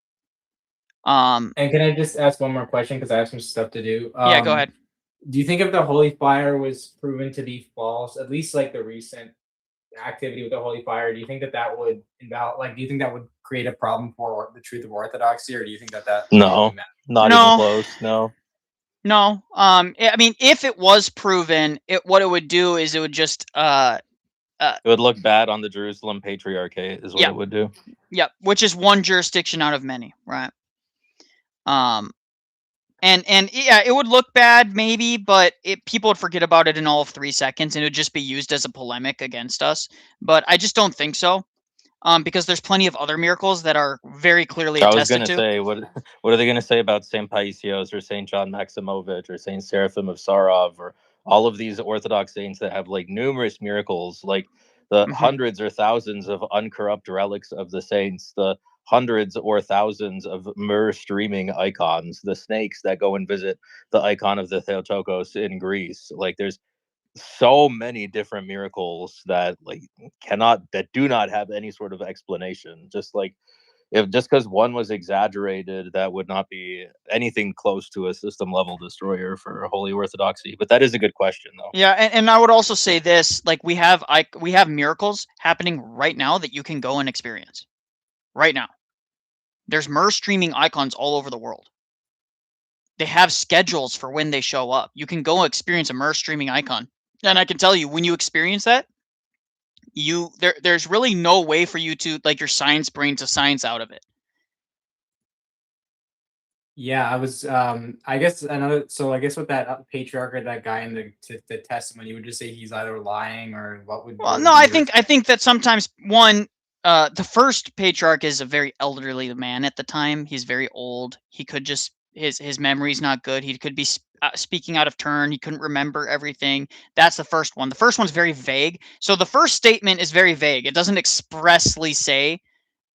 And can I just ask one more question because I have some stuff to do? Yeah, go ahead. Do you think if the holy fire was proven to be false, at least like the recent activity with the holy fire, do you think that that would do you think that would create a problem for the truth of orthodoxy, or do you think that that No, not even close. No. No. I mean, if it was proven, what it would do is it would just it would look bad on the Jerusalem Patriarchate, is what it would do. Yep, which is one jurisdiction out of many, right? And yeah, it would look bad maybe, but people would forget about it in all of 3 seconds, and it would just be used as a polemic against us. But I just don't think so, because there's plenty of other miracles that are very clearly attested to. I was going to say, what are they going to say about St. Paisios or St. John Maximovich or St. Seraphim of Sarov or all of these Orthodox saints that have like numerous miracles, like the hundreds or thousands of uncorrupt relics of the saints, the hundreds or thousands of myrrh streaming icons, the snakes that go and visit the icon of the Theotokos in Greece. Like there's so many different miracles that do not have any sort of explanation. Just because one was exaggerated, that would not be anything close to a system level destroyer for Holy Orthodoxy. But that is a good question, though. Yeah, and I would also say this: like we have miracles happening right now that you can go and experience. Right now, there's myrrh streaming icons all over the world. They have schedules for when they show up. You can go experience a myrrh streaming icon, and I can tell you, when you experience that, there's really no way for you to your science brain to science out of it. Yeah, I was. I guess with that patriarch or that guy in the testimony, you would just say he's either lying or what would. Well, no, I think that sometimes the first patriarch is a very elderly man at the time. He's very old. He could just his memory's not good. He could be speaking out of turn. He couldn't remember everything. That's the first one. The first one's very vague. So the first statement is very vague. It doesn't expressly say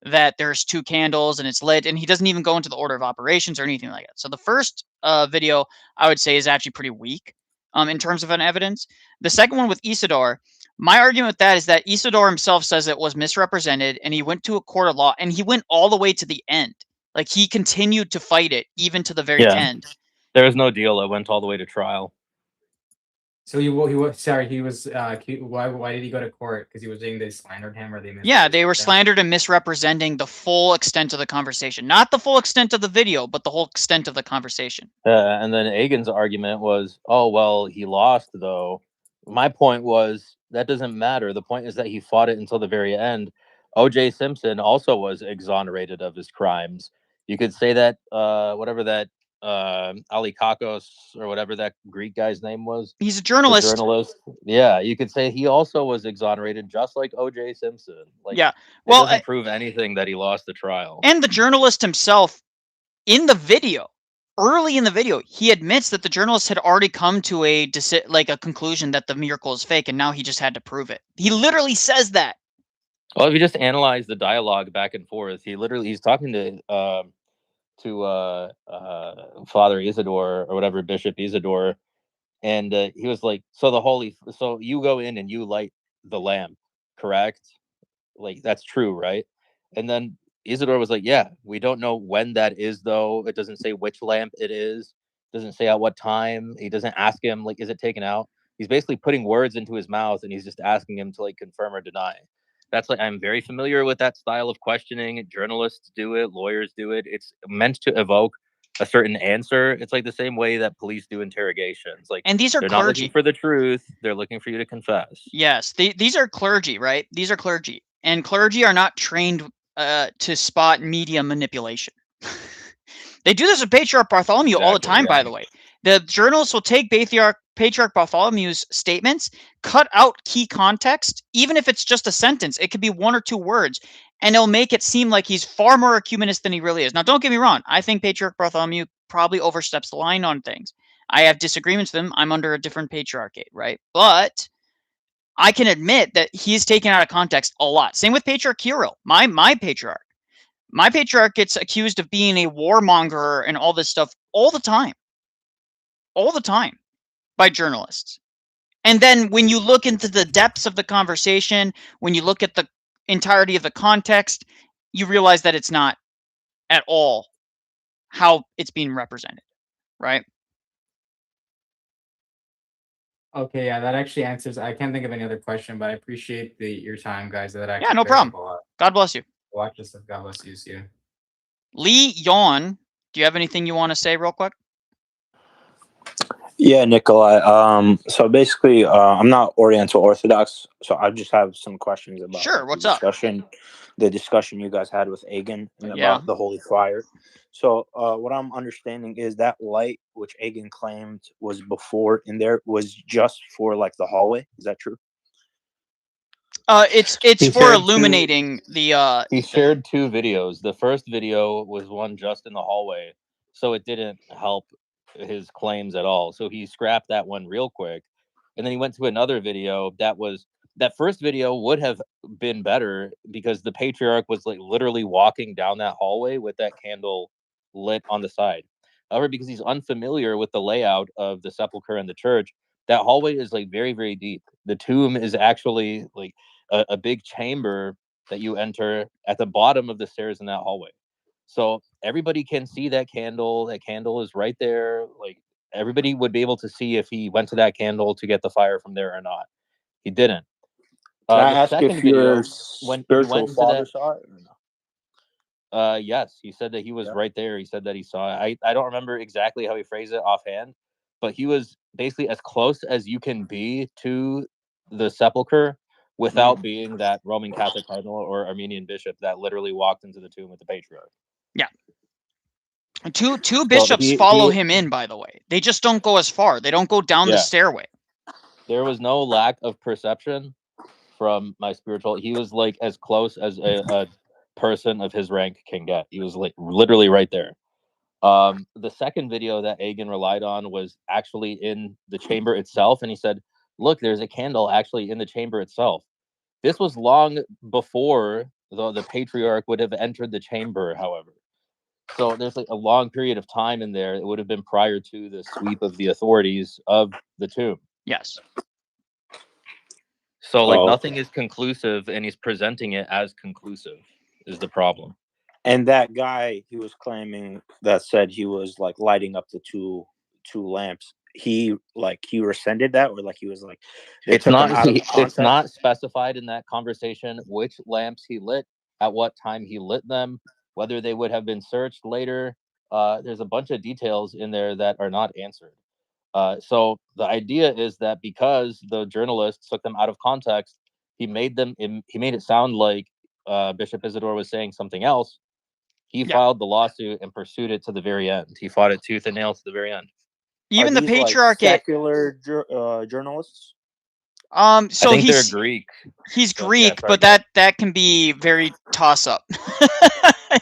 that there's 2 candles and it's lit, and he doesn't even go into the order of operations or anything like that. So the first video, I would say, is actually pretty weak in terms of an evidence. The second one with Isidore, my argument with that is that Isidore himself says it was misrepresented, and he went to a court of law, and he went all the way to the end. Like, he continued to fight it even to the very end. There was no deal. It went all the way to trial. So he was why did he go to court? Because he was saying they slandered him, or they were slandered and misrepresenting the full extent of the conversation. Not the full extent of the video, but the whole extent of the conversation. And then Agin's argument was, oh, well, he lost, though. My point was, that doesn't matter. The point is that he fought it until the very end. O.J. Simpson also was exonerated of his crimes. You could say that, whatever that Alikakos or whatever that Greek guy's name was. He's a journalist. Yeah, you could say he also was exonerated, just like O.J. Simpson. Yeah, well, it doesn't prove anything that he lost the trial. And the journalist himself, in the video, early in the video, he admits that the journalist had already come to a conclusion that the miracle is fake, and now he just had to prove it. He literally says that. Well, if you just analyze the dialogue back and forth, he's talking to Father Isidore or whatever, Bishop Isidore, and he was like, so you go in and you light the lamp, correct? Like, that's true, right? And then Isidore was like, yeah, we don't know when that is, though. It doesn't say which lamp it is. It doesn't say at what time. He doesn't ask him, like, is it taken out? He's basically putting words into his mouth, and he's just asking him to confirm or deny. That's I'm very familiar with that style of questioning. Journalists do it, lawyers do it. It's meant to evoke a certain answer. It's like the same way that police do interrogations. And these are they're clergy. Not looking for the truth. They're looking for you to confess. Yes, these are clergy, right? These are clergy, and clergy are not trained to spot media manipulation. They do this with Patriarch Bartholomew all the time, by the way. The journalists will take Patriarch Bartholomew's statements, cut out key context, even if it's just a sentence. It could be 1 or 2 words, and it'll make it seem like he's far more ecumenist than he really is. Now, don't get me wrong. I think Patriarch Bartholomew probably oversteps the line on things. I have disagreements with him. I'm under a different patriarchate, right? But I can admit that he's taken out of context a lot. Same with Patriarch Kirill, my patriarch. My patriarch gets accused of being a warmonger and all this stuff all the time. All the time by journalists. And then when you look into the depths of the conversation, when you look at the entirety of the context, you realize that it's not at all how it's being represented, right? Okay, yeah, that actually answers. I can't think of any other question, but I appreciate your time, guys. That Yeah, actually no clears up problem. a lot. God bless you. Watch this stuff. God bless you. Lee Yawn, do you have anything you want to say real quick? Yeah, Nicholai. So basically, I'm not Oriental Orthodox, so I just have some questions about Sure, what's the up? discussion you guys had with Agan and Yeah. about the holy fire. So what I'm understanding is that light which Agan claimed was before in there was just for like the hallway. Is that true? It's for illuminating the He shared 2 videos. The first video was one just in the hallway, so it didn't help his claims at all. So he scrapped that one real quick, and then he went to another video that first video would have been better because the patriarch was like literally walking down that hallway with that candle lit on the side. However, because he's unfamiliar with the layout of the sepulcher and the church, that hallway is like very, very deep. The tomb is actually like a big chamber that you enter at the bottom of the stairs in that hallway. So everybody can see that candle. That candle is right there. Like everybody would be able to see if he went to that candle to get the fire from there or not. He didn't. Can I The ask second if video, your when he spiritual went into father that, saw it or no? yes, he said that he was Yeah. right there. He said that he saw it. I don't remember exactly how he phrased it offhand, but he was basically as close as you can be to the sepulcher without being that Roman Catholic cardinal or Armenian bishop that literally walked into the tomb with the patriarch. Yeah. Two bishops follow him in, by the way. They just don't go as far. They don't go down the stairway. There was no lack of perception from my spiritual. He was like as close as a person of his rank can get. He was like literally right there. The second video that Agan relied on was actually in the chamber itself, and he said, "Look, there's a candle actually in the chamber itself." This was long before the patriarch would have entered the chamber, however. So there's like a long period of time in there. It would have been prior to the sweep of the authorities of the tomb. Yes. So like nothing is conclusive, and he's presenting it as conclusive is the problem. And that guy he was claiming that said he was like lighting up the two lamps. He rescinded that, or like he was like It's not specified in that conversation which lamps he lit, at what time he lit them, whether they would have been searched later. There's a bunch of details in there that are not answered. So the idea is that because the journalists took them out of context, he made it sound like Bishop Isidore was saying something else. He filed the lawsuit and pursued it to the very end. He fought it tooth and nail to the very end. Even the patriarch, like secular journalists. So I think they're Greek. He's Greek, but that can be very toss up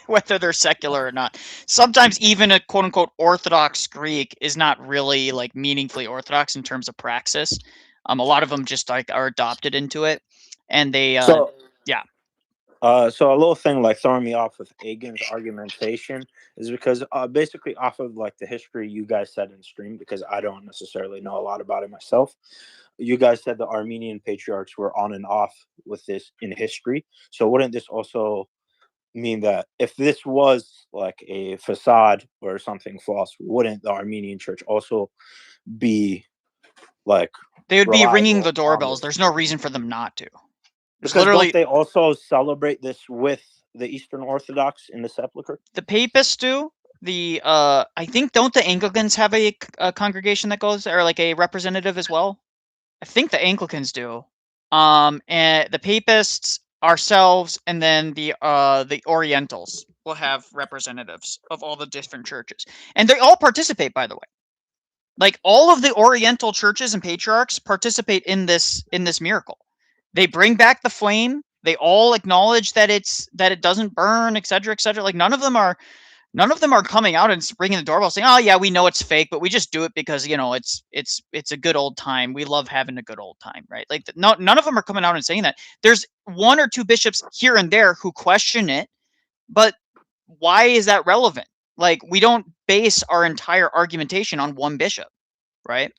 whether they're secular or not. Sometimes even a quote unquote Orthodox Greek is not really like meaningfully Orthodox in terms of praxis. A lot of them just like are adopted into it, and they So a little thing like throwing me off with Agan's argumentation is because basically off of like the history you guys said in stream, because I don't necessarily know a lot about it myself. You guys said the Armenian patriarchs were on and off with this in history. So wouldn't this also mean that if this was like a facade or something false, wouldn't the Armenian church also be like they would be ringing the doorbells? There's no reason for them not to. Because don't they also celebrate this with the Eastern Orthodox in the sepulcher? The Papists do. I think don't the Anglicans have a congregation that goes, or like a representative as well? I think the Anglicans do. And the Papists, ourselves, and then the Orientals will have representatives of all the different churches, and they all participate. By the way, like all of the Oriental churches and patriarchs participate in this miracle. They bring back the flame. They all acknowledge that it doesn't burn, etc., etc. Like none of them are coming out and ringing the doorbell saying, "Oh yeah, we know it's fake, but we just do it because it's a good old time. We love having a good old time," right? Like none of them are coming out and saying that. There's one or two bishops here and there who question it, but why is that relevant? Like we don't base our entire argumentation on one bishop, right?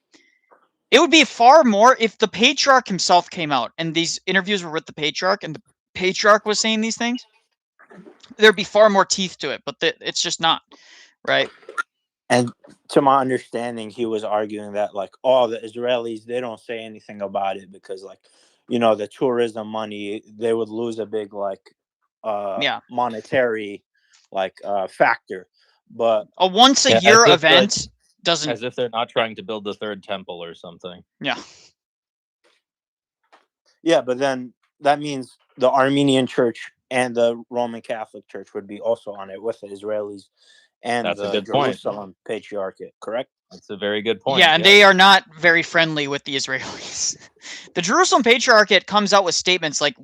It would be far more if the patriarch himself came out and these interviews were with the patriarch and the patriarch was saying these things. There'd be far more teeth to it, but it's just not, right? And to my understanding, he was arguing that like all the Israelis, they don't say anything about it because like, the tourism money, they would lose a big like monetary like factor. But a once a year event doesn't, as if they're not trying to build the third temple or something. Yeah, but then that means the Armenian Church and the Roman Catholic Church would be also on it with the Israelis and That's the a good point. Jerusalem Patriarchate, correct? That's a very good point. Yeah, and they are not very friendly with the Israelis. The Jerusalem Patriarchate comes out with statements like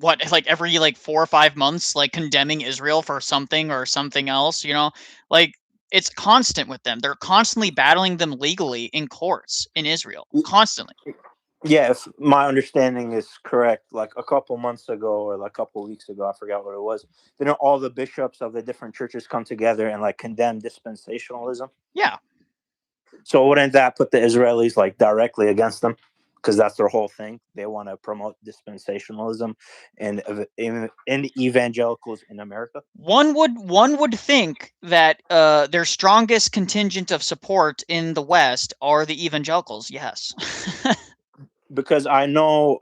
every 4 or 5 months, like condemning Israel for something or something else, like it's constant with them. They're constantly battling them legally in courts in Israel, constantly. Yeah, if my understanding is correct, like a couple months ago or like a couple weeks ago, I forgot what it was, didn't all the bishops of the different churches come together and like condemn dispensationalism? Yeah. So wouldn't that put the Israelis like directly against them? Because that's their whole thing. They want to promote dispensationalism and in evangelicals in America. One would think that their strongest contingent of support in the West are the evangelicals. Yes. Because I know,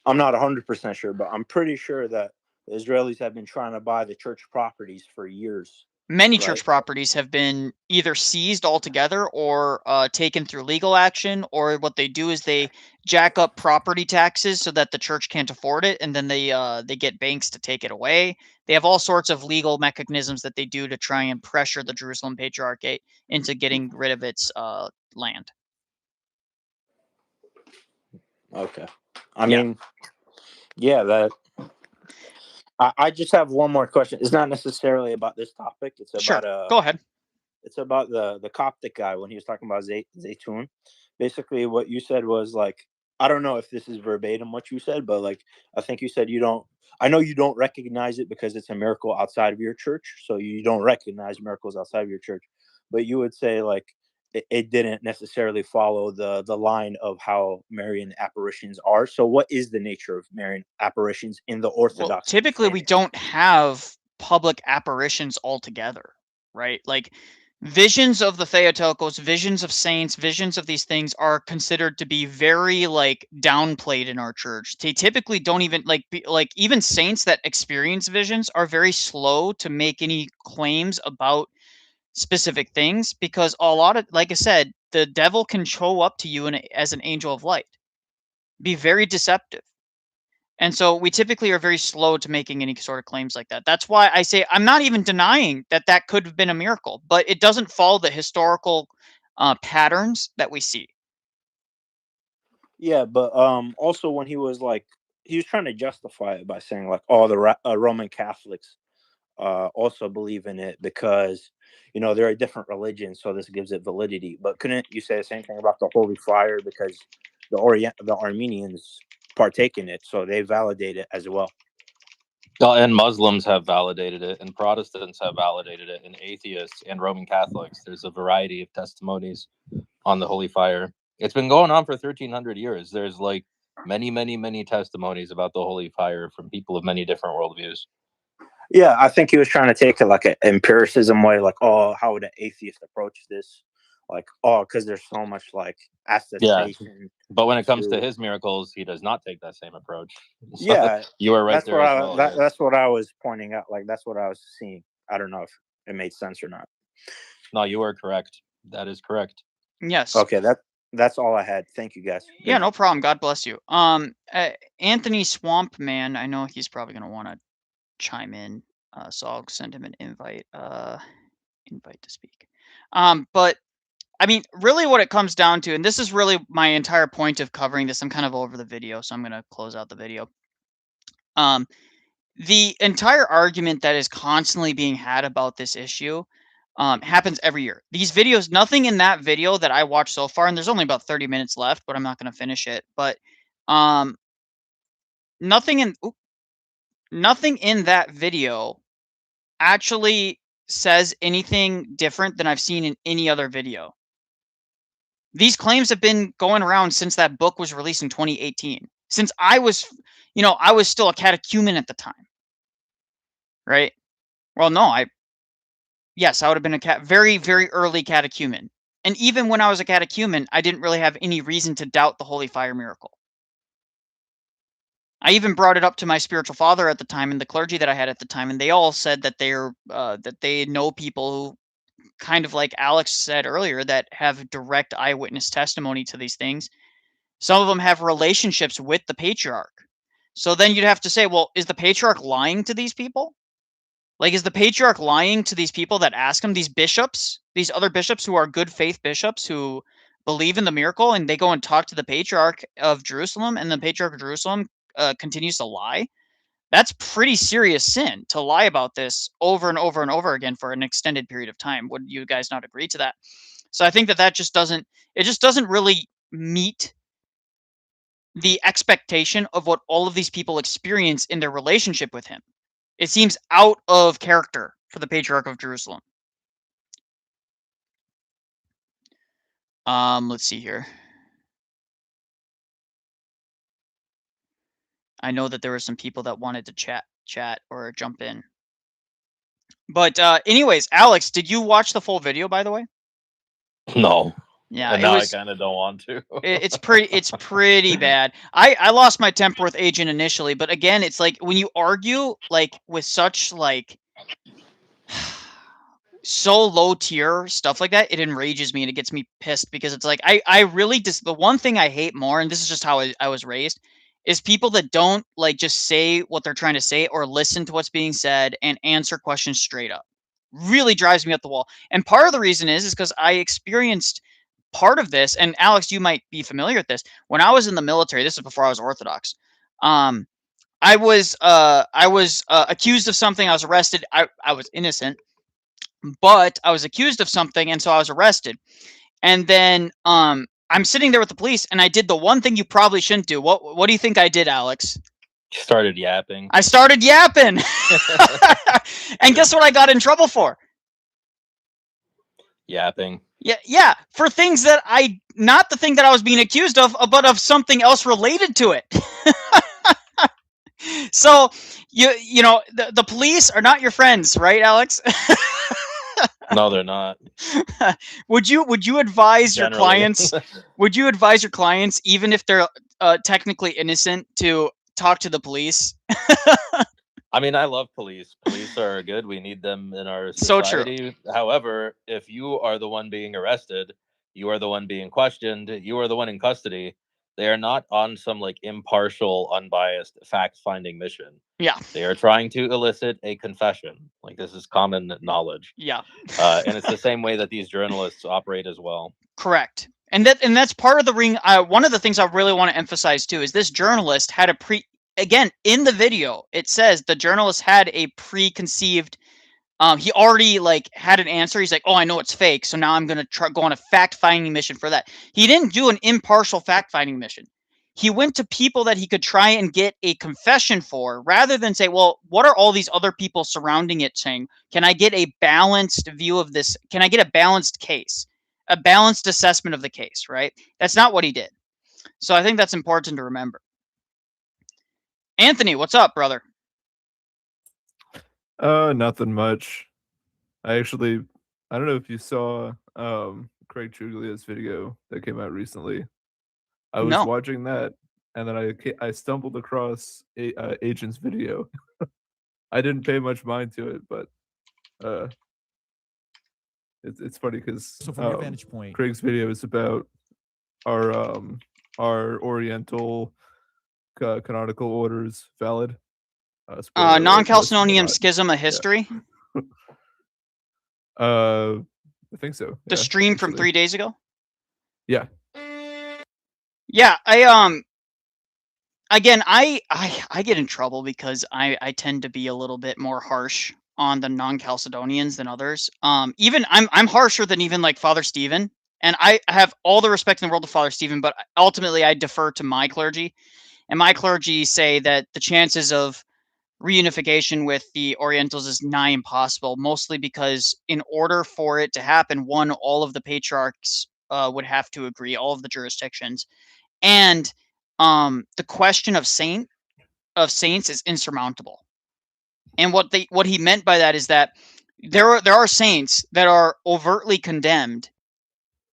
I'm not 100% sure, but I'm pretty sure that the Israelis have been trying to buy the church properties for years. Many church properties have been either seized altogether or taken through legal action, or what they do is they jack up property taxes so that the church can't afford it, and then they get banks to take it away. They have all sorts of legal mechanisms that they do to try and pressure the Jerusalem Patriarchate into getting rid of its land. Okay. I mean, yeah, that. I just have one more question. It's not necessarily about this topic. It's about go ahead. It's about the Coptic guy when he was talking about Zaytun. Basically, what you said was like, I don't know if this is verbatim what you said, but like I think you said I know you don't recognize it because it's a miracle outside of your church, so you don't recognize miracles outside of your church. But you would say like it didn't necessarily follow the line of how Marian apparitions are. So what is the nature of Marian apparitions in the Orthodox? Well, typically we don't have public apparitions altogether, right? Like visions of the Theotokos, visions of saints, visions of these things are considered to be very downplayed in our church. They typically don't even even saints that experience visions are very slow to make any claims about specific things, because a lot of, like I said, the devil can show up to you as an angel of light, be very deceptive. And so we typically are very slow to making any sort of claims like that. That's why I say I'm not even denying that could have been a miracle, but it doesn't follow the historical patterns that we see. Yeah, but also when he was trying to justify it by saying like all the Roman Catholics also believe in it because they're a different religion, so this gives it validity. But couldn't you say the same thing about the Holy Fire because the Armenians partake in it, so they validate it as well? And Muslims have validated it, and Protestants have validated it, and atheists and Roman Catholics. There's a variety of testimonies on the Holy Fire. It's been going on for 1,300 years. There's many, many, many testimonies about the Holy Fire from people of many different worldviews. Yeah, I think he was trying to take it like an empiricism way, like, oh, how would an atheist approach this? Like, oh, because there's so much attestation. Yeah, but when it comes to his miracles, he does not take that same approach. So yeah, you were right there as well. That's what I was pointing out. Like, that's what I was seeing. I don't know if it made sense or not. No, you are correct. That is correct. Yes. Okay, that's all I had. Thank you, guys. Yeah, no problem. God bless you. Anthony Swampman, I know he's probably going to want to chime in, so I'll send him an invite to speak. But I mean, really what it comes down to, and this is really my entire point of covering this, I'm kind of over the video, so I'm going to close out the video. The entire argument that is constantly being had about this issue happens every year. These videos, nothing in that video that I watched so far, and there's only about 30 minutes left, but I'm not going to finish it. But nothing in that video actually says anything different than I've seen in any other video. These claims have been going around since that book was released in 2018. Since I was, I was still a catechumen at the time. Right? Well, no, yes, I would have been a very, very early catechumen. And even when I was a catechumen, I didn't really have any reason to doubt the Holy Fire miracle. I even brought it up to my spiritual father at the time and the clergy that I had at the time, and they all said that that they know people who, kind of like Alex said earlier, that have direct eyewitness testimony to these things. Some of them have relationships with the patriarch. So then you'd have to say, well, is the patriarch lying to these people? Like, is the patriarch lying to these people that ask him, these bishops, these other bishops who are good faith bishops who believe in the miracle, and they go and talk to the patriarch of Jerusalem, and the patriarch of Jerusalem continues to lie? That's pretty serious sin to lie about this over and over and over again for an extended period of time. Would you guys not agree to that? So I think that just doesn't really meet the expectation of what all of these people experience in their relationship with him. It seems out of character for the Patriarch of Jerusalem. Let's see here. I know that there were some people that wanted to chat or jump in. But anyways, Alex, did you watch the full video, by the way? No. Yeah, and now I kind of don't want to. It's pretty bad. I lost my temper with Agent initially, but again, it's like when you argue like with such like so low tier stuff like that, it enrages me and it gets me pissed, because it's like I really the one thing I hate more, and this is just how I was raised, is people that don't like just say what they're trying to say or listen to what's being said and answer questions straight up. Really drives me up the wall. And part of the reason is because I experienced part of this, and Alex, you might be familiar with this. When I was in the military, this is before I was Orthodox. I was accused of something. I was arrested. I was innocent, but I was accused of something, and so I was arrested. And then I'm sitting there with the police, and I did the one thing you probably shouldn't do. What do you think I did, Alex? You started yapping. I started yapping. And guess what I got in trouble for? Yapping. Yeah, for things that not the thing that I was being accused of, but of something else related to it. So you know the police are not your friends, right, Alex? No, they're not. Would you advise your clients? Would you advise your clients, even if they're technically innocent, to talk to the police? I mean, I love police. Police are good. We need them in our society. So true. However, if you are the one being arrested, you are the one being questioned, you are the one in custody, they are not on some like impartial, unbiased fact-finding mission. Yeah. They are trying to elicit a confession. Like, this is common knowledge. Yeah. And it's the same way that these journalists operate as well. Correct. And that's part of the ring. One of the things I really want to emphasize too is this journalist had again, in the video, it says the journalist had a preconceived, he already like had an answer. He's like, oh, I know it's fake, so now I'm going to go on a fact-finding mission for that. He didn't do an impartial fact-finding mission. He went to people that he could try and get a confession for, rather than say, well, what are all these other people surrounding it saying? Can I get a balanced view of this? Can I get a balanced case? A balanced assessment of the case, right? That's not what he did. So I think that's important to remember. Anthony, what's up, brother? Nothing much. I don't know if you saw Craig Chuglia's video that came out recently. I was watching that, and then I stumbled across Agent's video. I didn't pay much mind to it, but it's funny because from your vantage point, Craig's video is about our Oriental canonical orders valid. Non-Chalcedonian Schism, a history. I think so. The stream from 3 days ago. Yeah. Yeah, again, I get in trouble because I tend to be a little bit more harsh on the non-Chalcedonians than others. Even I'm harsher than even like Father Stephen, and I have all the respect in the world to Father Stephen, but ultimately I defer to my clergy, and my clergy say that the chances of reunification with the Orientals is nigh impossible, mostly because in order for it to happen, one, all of the patriarchs would have to agree, all of the jurisdictions. And the question of saints is insurmountable. And what he meant by that is that there are saints that are overtly condemned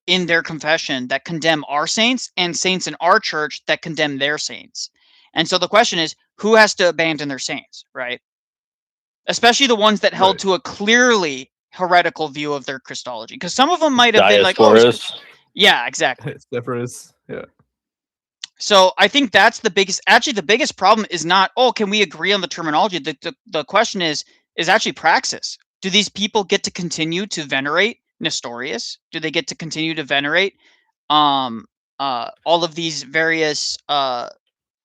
in their confession that condemn our saints, and saints in our church that condemn their saints. And so the question is, who has to abandon their saints, right? Especially the ones that held to a clearly heretical view of their Christology, because some of them might have been like, oh, yeah, exactly. Yeah. So I think that's the biggest problem is not, oh, can we agree on the terminology? The question is actually praxis. Do these people get to continue to venerate Nestorius? Do they get to continue to venerate all of these various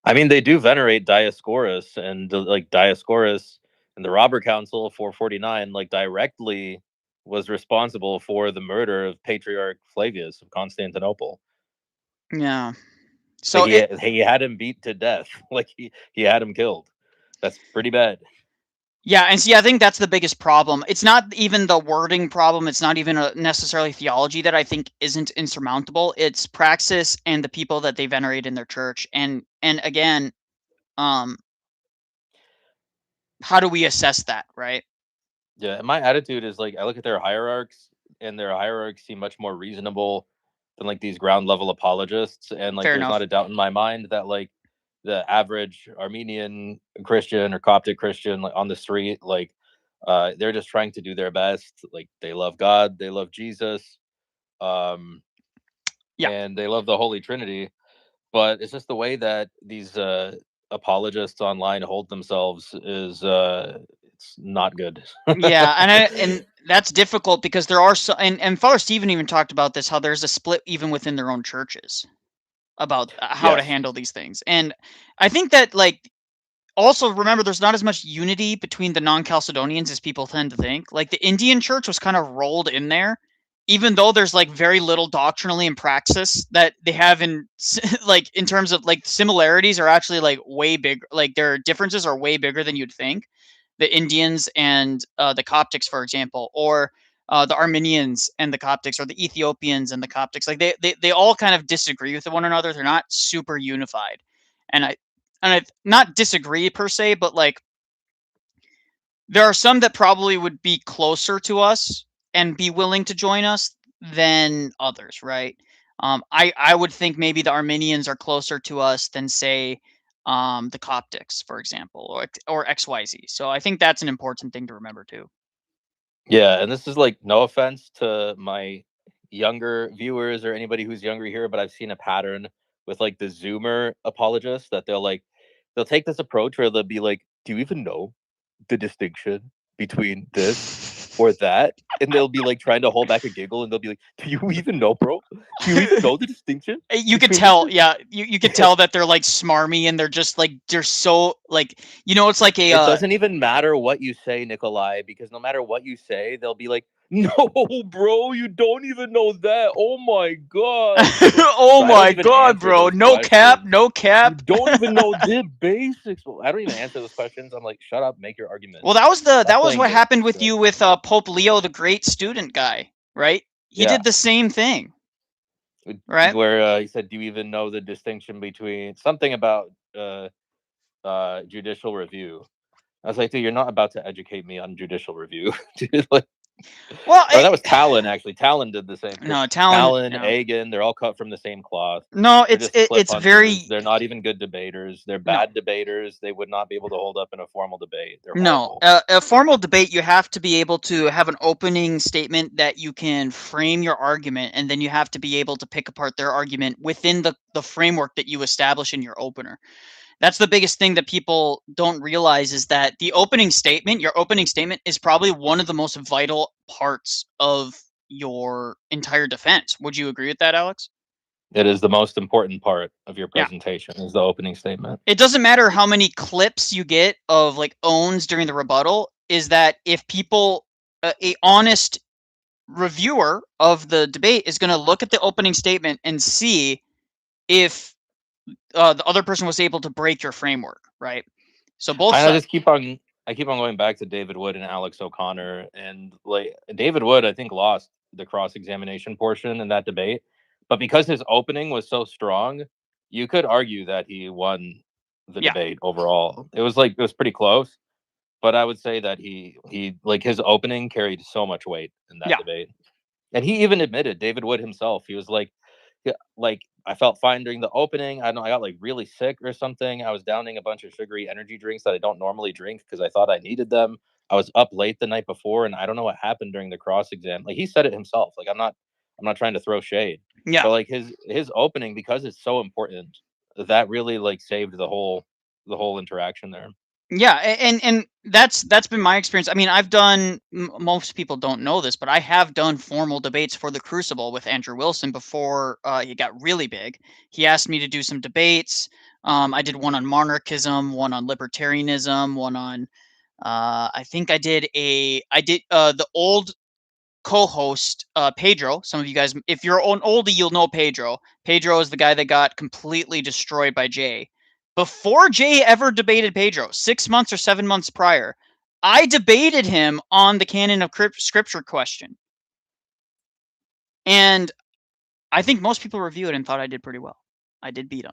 I mean, they do venerate Dioscorus, and like Dioscorus and the Robber Council 449 like directly was responsible for the murder of Patriarch Flavius of Constantinople. Yeah. So like he had him beat to death. Like he had him killed. That's pretty bad. Yeah, and see, I think that's the biggest problem. It's not even the wording problem. It's not even necessarily theology that I think isn't insurmountable. It's praxis and the people that they venerate in their church. And again, how do we assess that, right? Yeah, and my attitude is like I look at their hierarchs, and their hierarchs seem much more reasonable than like these ground level apologists. And like, there's not a doubt in my mind that like the average Armenian Christian or Coptic Christian like on the street, like they're just trying to do their best. Like they love God, they love Jesus, and they love the Holy Trinity. But it's just the way that these apologists online hold themselves is it's not good. Yeah, and that's difficult because there are and Father Stephen even talked about this, how there's a split even within their own churches about how to handle these things. And I think that, like, also remember, there's not as much unity between the non-Chalcedonians as people tend to think. Like, the Indian church was kind of rolled in there, even though there's like very little doctrinally in praxis that they have in like in terms of like similarities are actually like way big. Like their differences are way bigger than you'd think. The Indians and the Coptics, for example, or the Armenians and the Coptics, or the Ethiopians and the Coptics, like they all kind of disagree with one another. They're not super unified, and I not disagree per se, but like there are some that probably would be closer to us and be willing to join us than others, right? I would think maybe the Armenians are closer to us than, say, the Coptics, for example, or XYZ. So I think that's an important thing to remember too. Yeah, and this is like no offense to my younger viewers or anybody who's younger here, but I've seen a pattern with like the Zoomer apologists that they'll take this approach where they'll be like, "Do you even know the distinction between this or that?" And they'll be like trying to hold back a giggle, and they'll be like, "Do you even know, bro? Do you even know the distinction?" You could tell, yeah, you could tell that they're like smarmy, and they're just like they're so like, you know, it's like a. It doesn't even matter what you say, Nicholai, because no matter what you say, they'll be like, "No, bro, you don't even know that. Oh my god." Oh my god, bro! No cap, no cap. You don't even know the basics. Well, I don't even answer those questions. I'm like, shut up, make your argument. Well, that was what happened with you with Pope Leo, the great student guy, right? He did the same thing, right? Where he said, "Do you even know the distinction between something about judicial review?" I was like, "Dude, you're not about to educate me on judicial review." Dude, like, well, that was Talon actually. Talon did the same thing. No, Talon, Agan, they're all cut from the same cloth. No, it's very. They're not even good debaters. They're bad debaters. They would not be able to hold up in a formal debate. They're no, a formal debate, you have to be able to have an opening statement that you can frame your argument, and then you have to be able to pick apart their argument within the framework that you establish in your opener. That's the biggest thing that people don't realize, is that your opening statement is probably one of the most vital parts of your entire defense. Would you agree with that, Alex? It is the most important part of your presentation, is the opening statement. It doesn't matter how many clips you get of like owns during the rebuttal, is that if people, a honest reviewer of the debate is going to look at the opening statement and see if the other person was able to break your framework, right? So both sides. I keep on going back to David Wood and Alex O'Connor, and like David Wood, I think, lost the cross-examination portion in that debate, But because his opening was so strong, you could argue that he won the debate overall. It was pretty close, but I would say that he like his opening carried so much weight in that debate. And he even admitted, David Wood himself, he was like, I felt fine during the opening. I know I got like really sick or something. I was downing a bunch of sugary energy drinks that I don't normally drink because I thought I needed them. I was up late the night before, and I don't know what happened during the cross exam. Like he said it himself. Like I'm not trying to throw shade. Yeah. But like his opening, because it's so important, that really like saved the whole interaction there. Yeah, and that's been my experience. I mean, I've done most people don't know this, but I have done formal debates for the Crucible with Andrew Wilson before he got really big. He asked me to do some debates. I did one on monarchism, one on libertarianism, one on I think I did the old co-host Pedro. Some of you guys, if you're an oldie, you'll know Pedro. Pedro is the guy that got completely destroyed by Jay. Before Jay ever debated Pedro, 6 months or 7 months prior, I debated him on the canon of scripture question. And I think most people reviewed it and thought I did pretty well. I did beat him.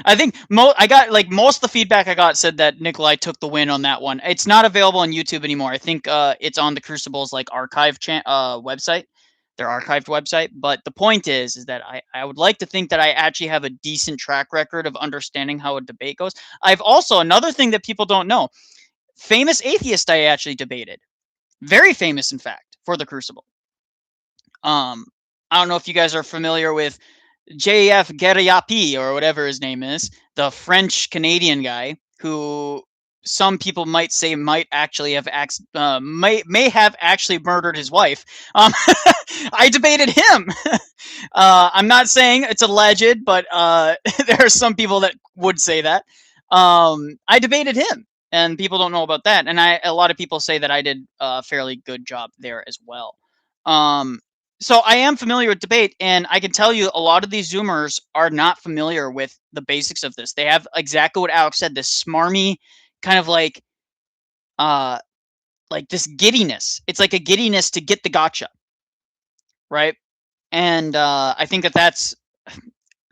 I think I got like most of the feedback I got said that Nicholai took the win on that one. It's not available on YouTube anymore. I think it's on the Crucible's like archive website, their archived website. But the point is that I would like to think that I actually have a decent track record of understanding how a debate goes. I've also, another thing that people don't know, famous atheist I actually debated. Very famous, in fact, for the Crucible. I don't know if you guys are familiar with J.F. Geriapi or whatever his name is, the French-Canadian guy who some people might say might actually have may have actually murdered his wife. I debated him. I'm not saying it's alleged, but there are some people that would say that. I debated him, and people don't know about that. And a lot of people say that I did a fairly good job there as well. So I am familiar with debate, and I can tell you a lot of these Zoomers are not familiar with the basics of this. They have exactly what Alex said, this smarmy kind of like this giddiness. It's like a giddiness to get the gotcha, right? And I think it's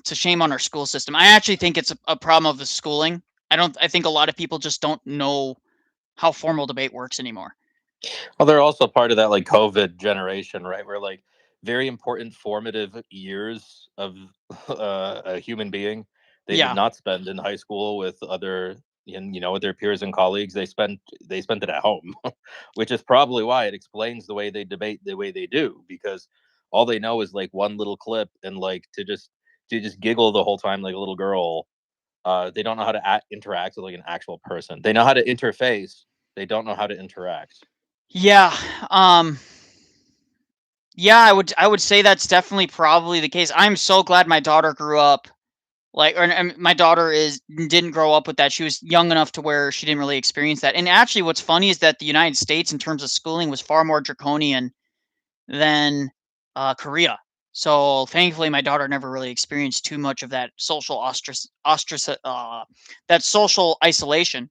a shame on our school system. I actually think it's a problem of the schooling. I think a lot of people just don't know how formal debate works anymore. Well, they're also part of that like COVID generation, right? Where like very important formative years of a human being they did not spend in high school with other with their peers and colleagues. They spent it at home, which is probably why it explains the way they debate the way they do, because all they know is like one little clip and like to just giggle the whole time like a little girl. They don't know how to interact with like an actual person. They know how to interface. They don't know how to interact. Yeah. Yeah, I would say that's definitely probably the case. I'm so glad my daughter grew up my daughter didn't grow up with that. She was young enough to where she didn't really experience that. And actually what's funny is that the United States in terms of schooling was far more draconian than Korea. So thankfully my daughter never really experienced too much of that social that social isolation.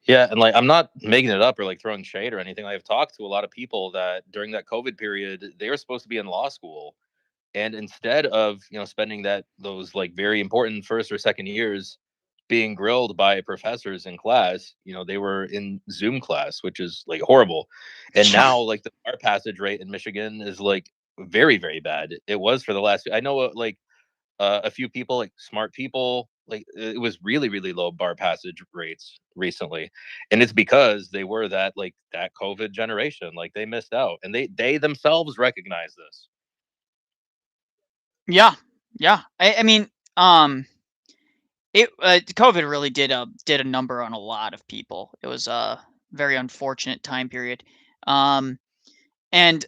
Yeah, and like I'm not making it up or like throwing shade or anything. I've talked to a lot of people that during that COVID period, they were supposed to be in law school, and instead of spending those like very important first or second years being grilled by professors in class, they were in Zoom class, which is like horrible. And now like the bar passage rate in Michigan is like very, very bad. It was for the last. I know like a few people, like smart people, like it was really, really low bar passage rates recently, and it's because they were that COVID generation. Like they missed out, and they themselves recognize this. Yeah. I mean, COVID really did a number on a lot of people. It was a very unfortunate time period. And man,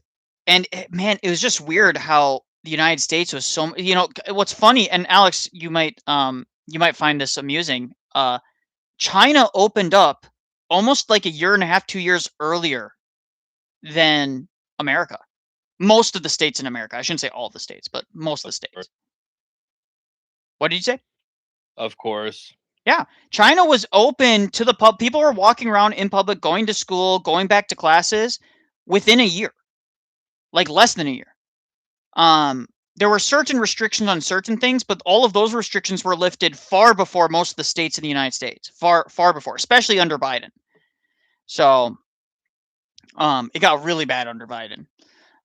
it was just weird how the United States was so, what's funny, and Alex, you might find this amusing. China opened up almost like a year and a half, 2 years earlier than America. Most of the states in America. I shouldn't say all the states, but most of the states. What did you say? Of course. Yeah. China was open to the pub. People were walking around in public, going to school, going back to classes within a year. like less than a year. There were certain restrictions on certain things, but all of those restrictions were lifted far before most of the states in the United States, far before, especially under Biden. So, it got really bad under Biden.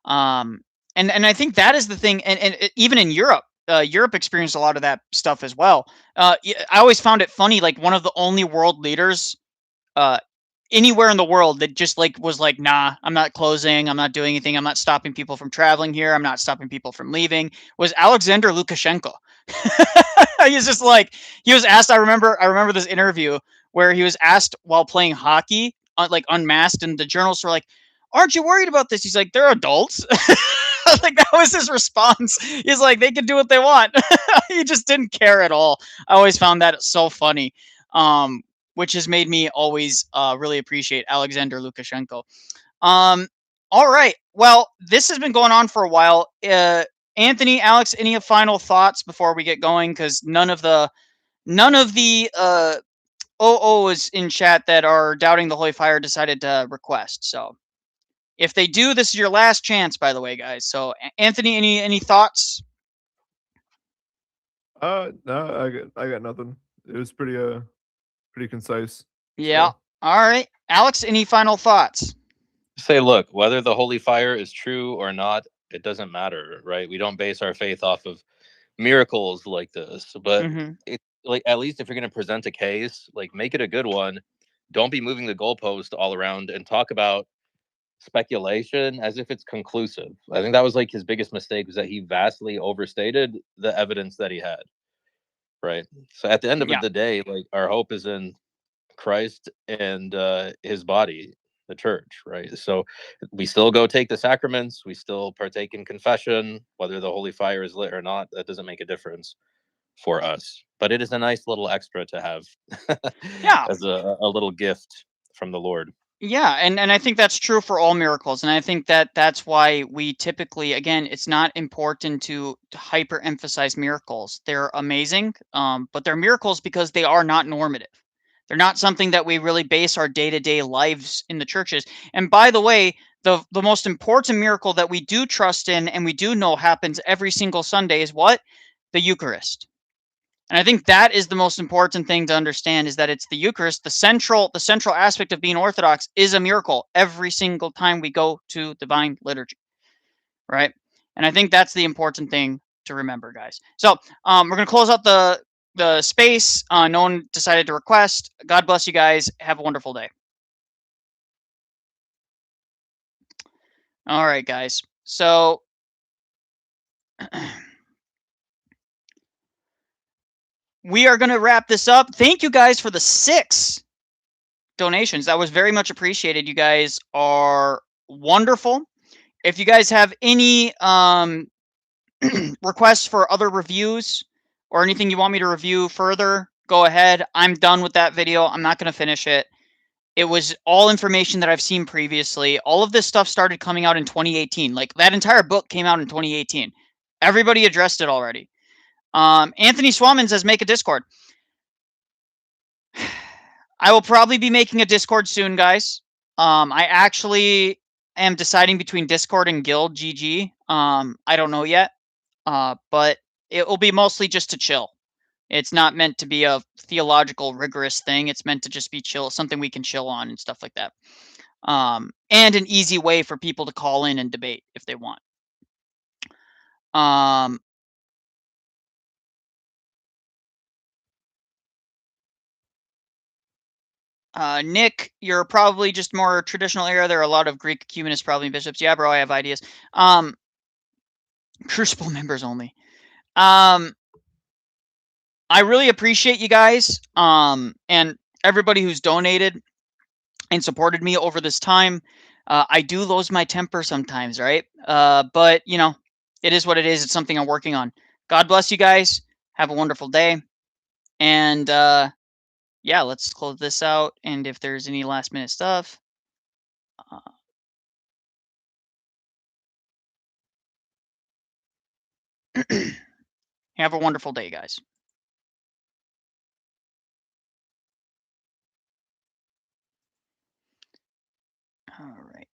And I think that is the thing, and even in Europe, Europe experienced a lot of that stuff as well. I always found it funny, like one of the only world leaders, anywhere in the world that just like was like, nah, I'm not closing, I'm not doing anything, I'm not stopping people from traveling here, I'm not stopping people from leaving, was Alexander Lukashenko. He's just like, he was asked, I remember this interview where he was asked while playing hockey, like unmasked, and the journalists were like, aren't you worried about this? He's like, they're adults. Like, that was his response. He's like, they can do what they want. He just didn't care at all. I always found that so funny, which has made me always really appreciate Alexander Lukashenko. All right. Well, this has been going on for a while. Anthony, Alex, any final thoughts before we get going? Because none of the OOs in chat that are doubting the Holy Fire decided to request. So if they do, this is your last chance, by the way, guys. So Anthony, any thoughts? No, I got nothing. It was pretty concise. Yeah. So. All right. Alex, any final thoughts? Say, look, whether the Holy Fire is true or not, it doesn't matter, right? We don't base our faith off of miracles like this, but it's like, at least if you're going to present a case, like, make it a good one. Don't be moving the goalpost all around and talk about speculation as if it's conclusive. I think that was like his biggest mistake, was that he vastly overstated the evidence that he had. Right. So at the end of the day, like, our hope is in Christ and his body, the church, right? So we still go take the sacraments, we still partake in confession, whether the Holy Fire is lit or not, that doesn't make a difference for us. But it is a nice little extra to have as a little gift from the Lord. Yeah, and I think that's true for all miracles, and I think that's why we typically, again, it's not important to hyper emphasize miracles. They're amazing, but they're miracles because they are not normative. They're not something that we really base our day-to-day lives in the churches. And by the way, the most important miracle that we do trust in and we do know happens every single Sunday is what? The Eucharist. And I think that is the most important thing to understand, is that it's the Eucharist. The central aspect of being Orthodox is a miracle every single time we go to divine liturgy, right? And I think that's the important thing to remember, guys. So we're going to close out the space. No one decided to request. God bless you guys. Have a wonderful day. All right, guys. So we are going to wrap this up. Thank you guys for the 6 donations. That was very much appreciated. You guys are wonderful. If you guys have any requests for other reviews or anything you want me to review further, go ahead. I'm done with that video. I'm not going to finish it. It was all information that I've seen previously. All of this stuff started coming out in 2018. Like, that entire book came out in 2018. Everybody addressed it already. Anthony Swaman says, make a Discord. I will probably be making a Discord soon, guys. I actually am deciding between Discord and Guild GG. I don't know yet, but it will be mostly just to chill. It's not meant to be a theological, rigorous thing. It's meant to just be chill, something we can chill on and stuff like that. And an easy way for people to call in and debate if they want. Nick, you're probably just more traditional era. There are a lot of Greek ecumenists, probably bishops. Yeah, bro, I have ideas. Crucible members only. I really appreciate you guys, and everybody who's donated and supported me over this time. I do lose my temper sometimes, right? But, you know, it is what it is. It's something I'm working on. God bless you guys. Have a wonderful day. And, yeah, let's close this out. And if there's any last minute stuff, have a wonderful day, guys. All right.